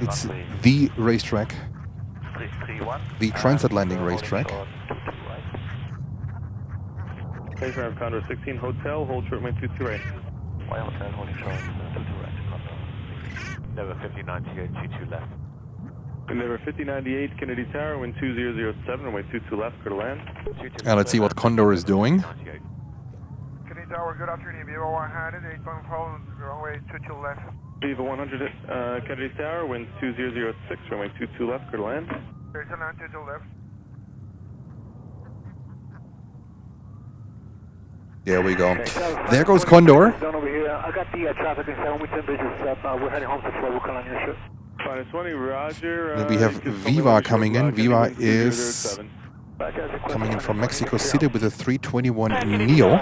It's the racetrack, the transatlantic racetrack. Thanks for Condor 16 Hotel, hold short runway 22 right. Y Hotel, holding short 22 right, Condor. Level 5098, 22 left. Level 5098 Kennedy Tower, wind 2007, runway 22 left, clear to land. And let's see what Condor is doing. Kennedy Tower, good afternoon, Viva 100, 8.4, runway 22 left. Viva 100 Kennedy Tower, wind 2006, runway 22 left, clear to land. There's a land 22 left. There we go. There goes Condor. Down over here. I got the traffic in 7 with 10 bridges up. We're heading home to Florida. We'll call on your ship. -20, Roger. Then we have Viva coming in. Viva is coming in from Mexico City with a 321 Neo.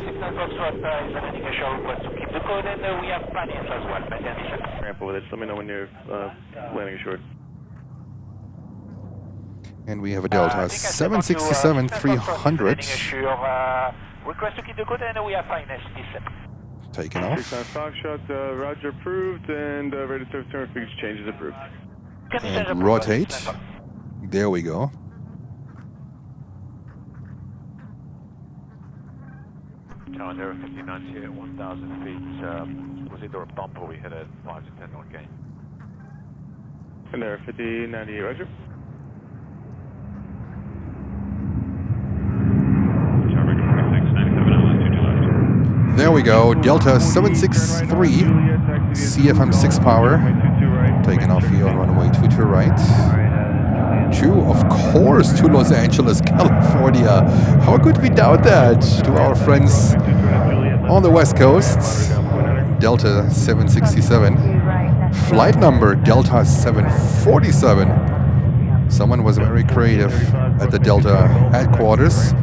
Ramp over there. Just let me know when you're landing ashore. And we have a Delta 767-300. Request to keep the code and we have finance descent. Taken off. Foxtrot, Roger approved, and ready to serve turn figures changes approved. And rotate. There we go. Tower 5098 at 1,000 feet. Was either a bump or we hit a 5 to 10 knot gain. And there 5098, Roger. There we go. Delta 763, CFM6 power. Taking off here on runway 22 right. To, of course, to Los Angeles, California. How could we doubt that? To our friends on the West Coast. Delta 767. Flight number Delta 747. Someone was very creative at the Delta headquarters.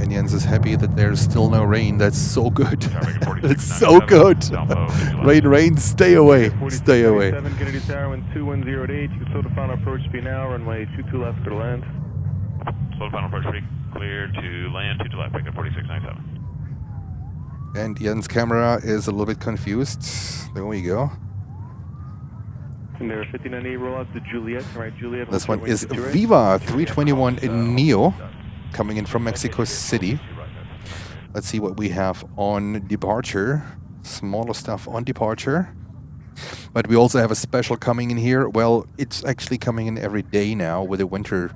And Jens is happy that there's still no rain. That's so good. It's so good. Rain, stay away. Stay away. 7 Kennedy Tower, wind 2108. You can slow the final approach speed now. Runway 22 left, clear to land. Slow the final approach speed, clear to land, 22 left, pick up 4697. And Jens' camera is a little bit confused. There we go. And there, 59A, roll out to Juliet. All right, Juliet. This one is Viva 321 Neo, coming in from Mexico City. Let's see what we have on departure. Smaller stuff on departure. But we also have a special coming in here. Well, it's actually coming in every day now with a winter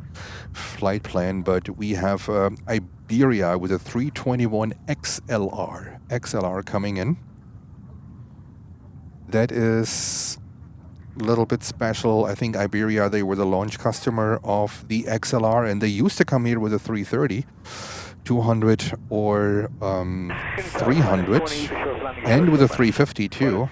flight plan. But we have Iberia with a 321 XLR coming in. That is a little bit special. I think Iberia, they were the launch customer of the XLR, and they used to come here with a 330, 200 or 300, and with a 350 too.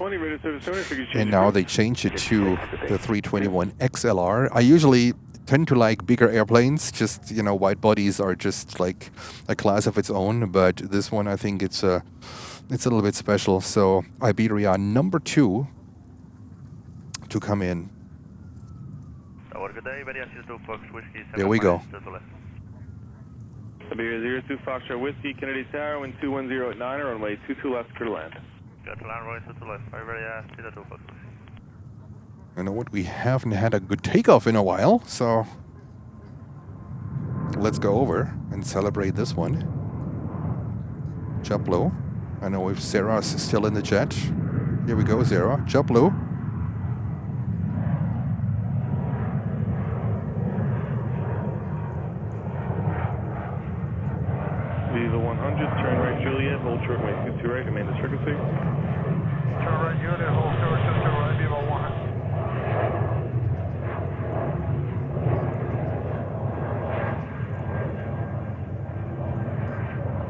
And now they changed it to the 321 XLR. I usually tend to like bigger airplanes, just, you know, wide bodies are just like a class of its own, but this one I think it's a little bit special. So Iberia number 2 to come in. There we go. Iberia 02 Foxtrot Whiskey, Kennedy Tower, wind 210 at 9, runway 22 left, clear to land. Got to land, runway 22 left, Iberia 02 Fox. You know what? We haven't had a good takeoff in a while, so let's go over and celebrate this one. JetBlue. I know if Sarah's still in the jet. Here we go, Sarah. JetBlue. Viva 100, turn right Juliet, hold short runway 22 right, remain this frequency. Turn right Juliet, hold short 22 right, Viva 100.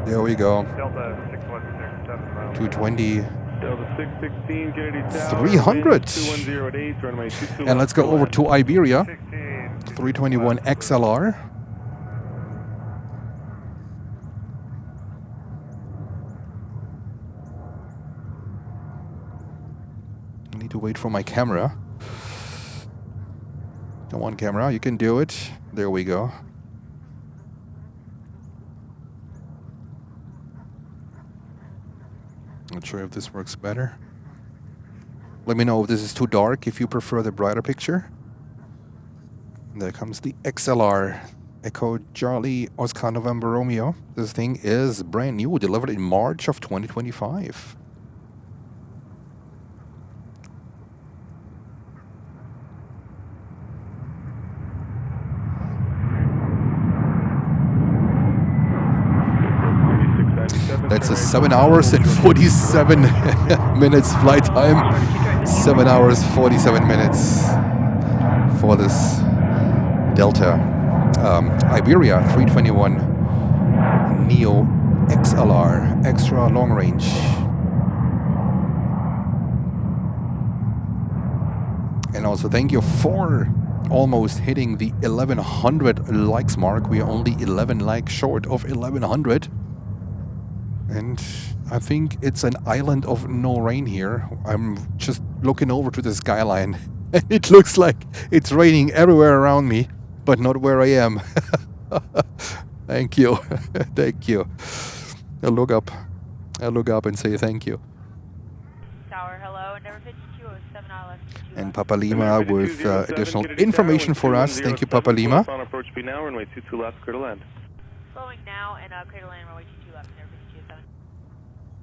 There we go. Delta 6167. 220. Delta 616, Kennedy Tower. 300. 2108, runway 22 And let's go over to Iberia. 321 XLR. I need to wait for my camera. Come on, camera, you can do it. There we go. Not sure if this works better. Let me know if this is too dark, if you prefer the brighter picture. And there comes the XLR. Echo Charlie Oscar November Romeo. This thing is brand new, delivered in March of 2025. That's a 7 hours and 47 minutes flight time. 7 hours, 47 minutes for this Delta. Iberia 321 Neo XLR, extra long range. And also thank you for almost hitting the 1100 likes mark. We are only 11 likes short of 1100. And I think it's an island of no rain here. I'm just looking over to the skyline and it looks like it's raining everywhere around me, but not where I am. Thank you. Thank you. I look up and say thank you. Tower, hello, Endeavour 5207 ILS. And Papa Lima with additional information for us. Thank you, Papa Lima. On approach speed now, runway 22 left, clear to land. Slowing now and clear to land, runway 22 left, Endeavour 5207.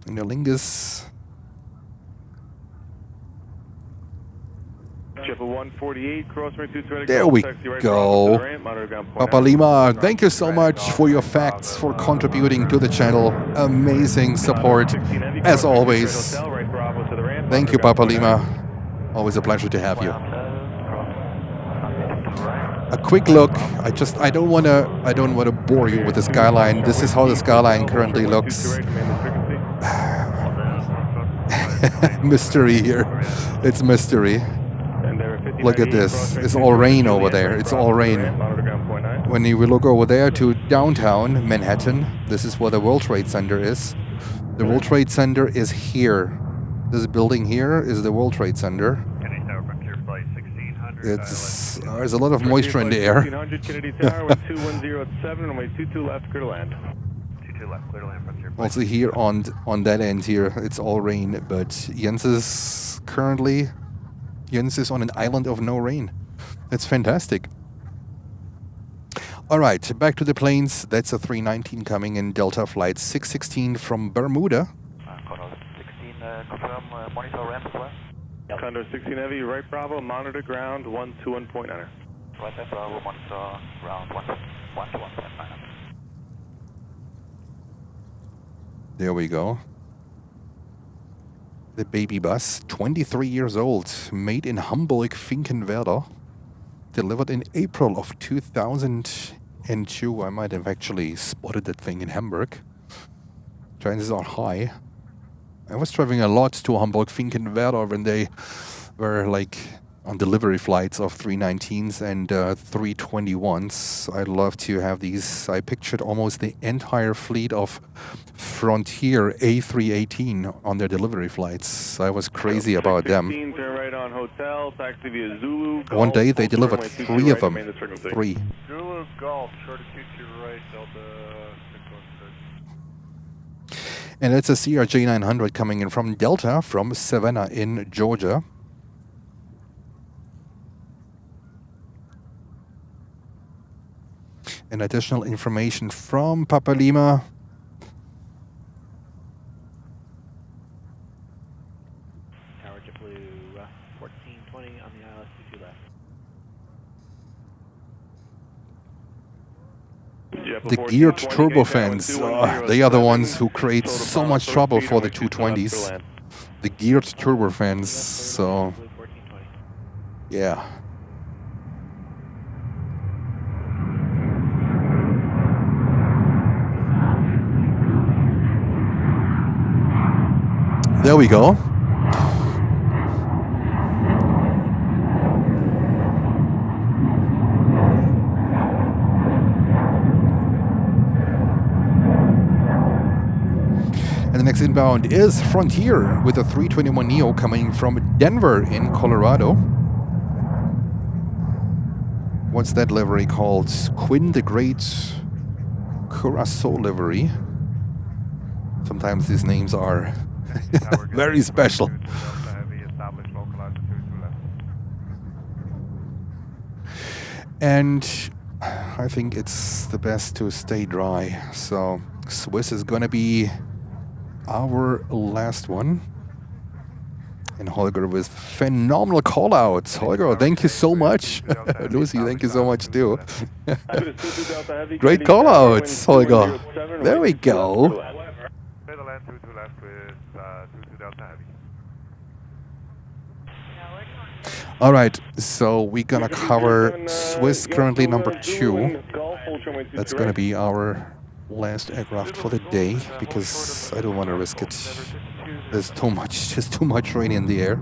Lingus. Triple 148, crosswind 220. There we go. Papa Lima, thank you so much for your facts, for contributing to the channel. Amazing support, as always. Thank you, Papa Lima. Always a pleasure to have you. A quick look. I don't wanna bore you with the skyline. This is how the skyline currently looks. Mystery here. It's mystery. Look at this. It's all rain over there. It's all rain. When you look over there to downtown Manhattan, this is where the World Trade Center is. The World Trade Center is here. This building here is the World Trade Center. There's a lot of moisture in the air. Also here on that end here, it's all rain, but Jens is on an island of no rain. That's fantastic. All right, back to the planes. That's a 319 coming in, Delta flight 616 from Bermuda. Condor 16, confirm monitor ramp as well. Condor 16 Heavy, right Bravo, monitor ground 121.9. Right there, Bravo, monitor ground 121.9. There we go. The baby bus, 23 years old, made in Hamburg, Finkenwerder, delivered in April of 2002. I might have actually spotted that thing in Hamburg. Chances are high. I was traveling a lot to Hamburg, Finkenwerder when they were like on delivery flights of 319s and 321s. I'd love to have these. I pictured almost the entire fleet of Frontier A380 on their delivery flights. I was crazy about them. One day they delivered 3 of them. 3. Zulu Golf, short of 22 right, Delta 616. And it's a CRJ 900 coming in from Delta from Savannah in Georgia. And additional information from Papa Lima. Tower JetBlue 1420 on the ILS 22 left. The geared turbofans, they are the ones who create so much trouble for the 220s. The geared turbofans, so yeah. There we go. And the next inbound is Frontier with a 321neo coming from Denver in Colorado. What's that livery called? Quinn the Great Curacao livery. Sometimes these names are very special. And I think it's the best to stay dry. So Swiss is gonna be our last one. And Holger with phenomenal call-outs. Holger, thank you so much. Lucy, thank you so much too. Great call-outs, Holger. There we go. All right, so we're gonna cover Swiss, currently number 2. That's gonna be our last aircraft for the day because I don't want to risk it. There's too much rain in the air.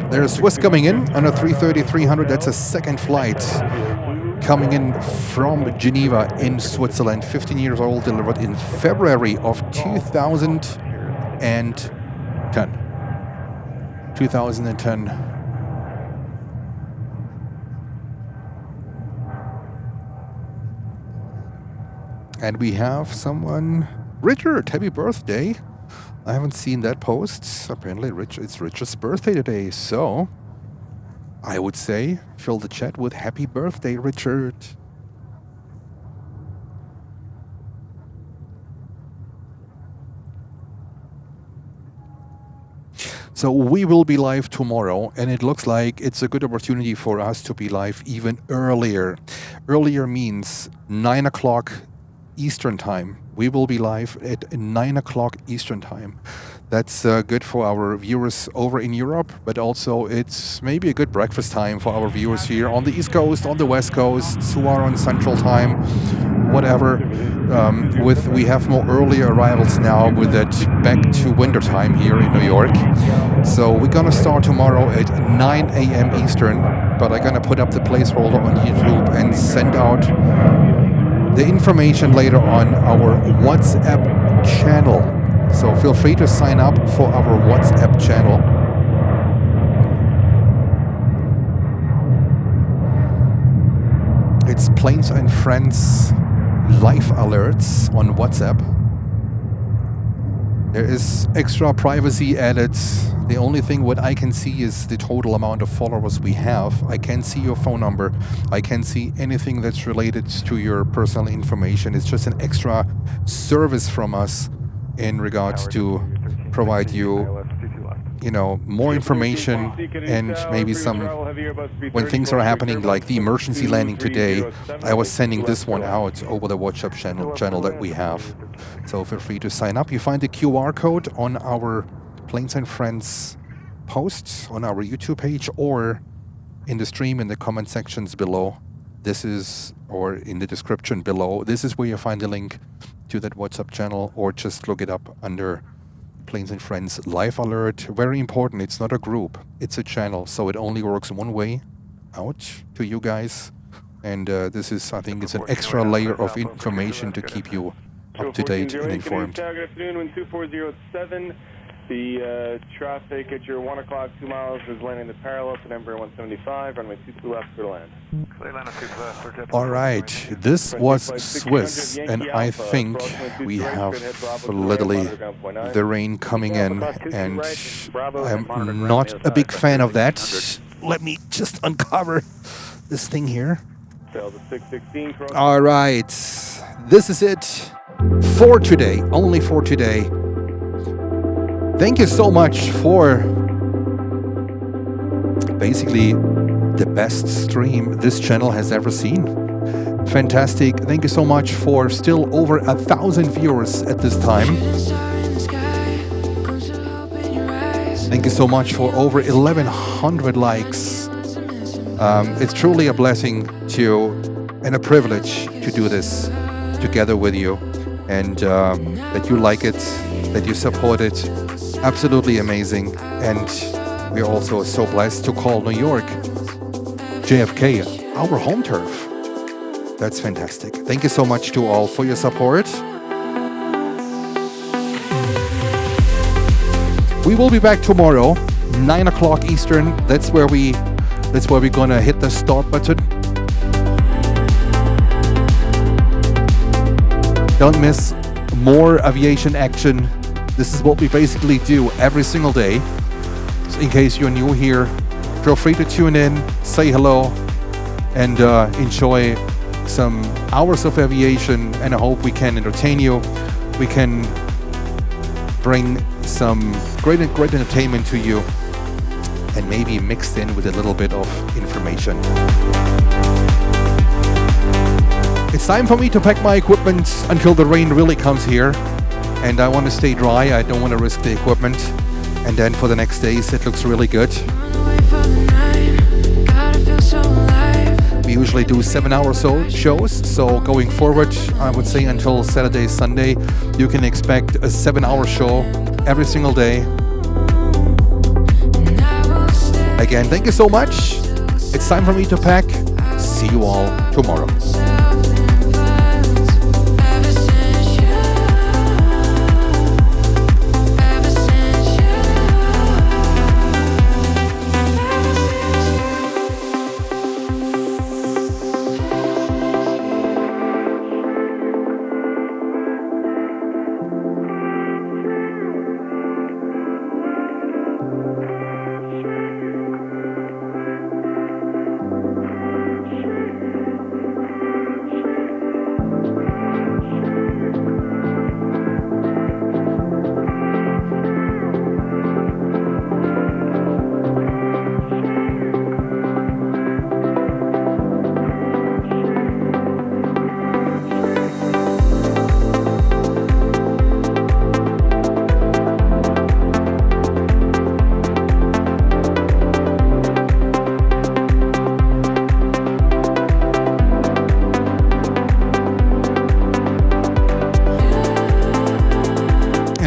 There's Swiss coming in on a 330-300. That's a second flight coming in from Geneva in Switzerland. 15 years old, delivered in February of 2010. 2010. And we have someone, Richard, happy birthday. I haven't seen that post. Apparently it's Richard's birthday today, so I would say fill the chat with happy birthday, Richard. So we will be live tomorrow, and it looks like it's a good opportunity for us to be live even earlier. Earlier means 9 o'clock Eastern time. We will be live at 9 o'clock Eastern time. That's good for our viewers over in Europe, but also it's maybe a good breakfast time for our viewers here on the East Coast, on the West Coast, who are on Central time, whatever. We have more earlier arrivals now with that back to winter time here in New York. So we're gonna start tomorrow at 9 a.m. Eastern, but I'm gonna put up the placeholder on YouTube and send out the information later on our WhatsApp channel. So feel free to sign up for our WhatsApp channel. It's Planes and Friends live alerts on WhatsApp. There is extra privacy added. The only thing what I can see is the total amount of followers we have. I can't see your phone number. I can't see anything that's related to your personal information. It's just an extra service from us in regards to provide you, you know, more information and maybe some, when things are happening like the emergency landing today, I was sending this one out over the WhatsApp channel that we have. So feel free to sign up. You find the QR code on our Planes and Friends posts on our YouTube page or in the stream in the comment sections below. This is, or in the description below, this is where you find the link to that WhatsApp channel, or just look it up under Planes and Friends live alert. Very important, it's not a group, it's a channel, so it only works one way out to you guys. And this is, I think, it's an extra layer of information to keep you up to date and informed. Good afternoon, wind 24087. The traffic at your 1 o'clock, 2 miles is landing the parallel to number 175, runway 22 left, clear to land. All right, this was Swiss, and I think we have literally the rain coming in, and I'm not a big fan of that. Let me just uncover this thing here. All right, this is it for today, only for today. Thank you so much for basically the best stream this channel has ever seen. Fantastic. Thank you so much for still over 1,000 viewers at this time. Thank you so much for over 1,100 likes. It's truly a blessing and a privilege to do this together with you, and that you like it, that you support it. Absolutely amazing. And we're also so blessed to call New York, JFK, our home turf. That's fantastic. Thank you so much to all for your support. We will be back tomorrow, 9 o'clock Eastern. That's where we're gonna hit the start button. Don't miss more aviation action. This is what we basically do every single day. So in case you're new here, feel free to tune in, say hello, and enjoy some hours of aviation. And I hope we can entertain you. We can bring some great entertainment to you, and maybe mixed in with a little bit of information. It's time for me to pack my equipment until the rain really comes here. And I want to stay dry, I don't want to risk the equipment. And then for the next days, it looks really good. We usually do 7-hour shows, so going forward, I would say until Saturday, Sunday, you can expect a 7-hour show every single day. Again, thank you so much. It's time for me to pack. See you all tomorrow.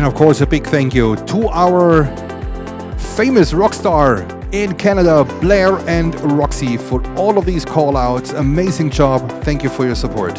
of course, a big thank you to our famous rock star in Canada, Blair and Roxy, for all of these call outs. Amazing job. Thank you for your support.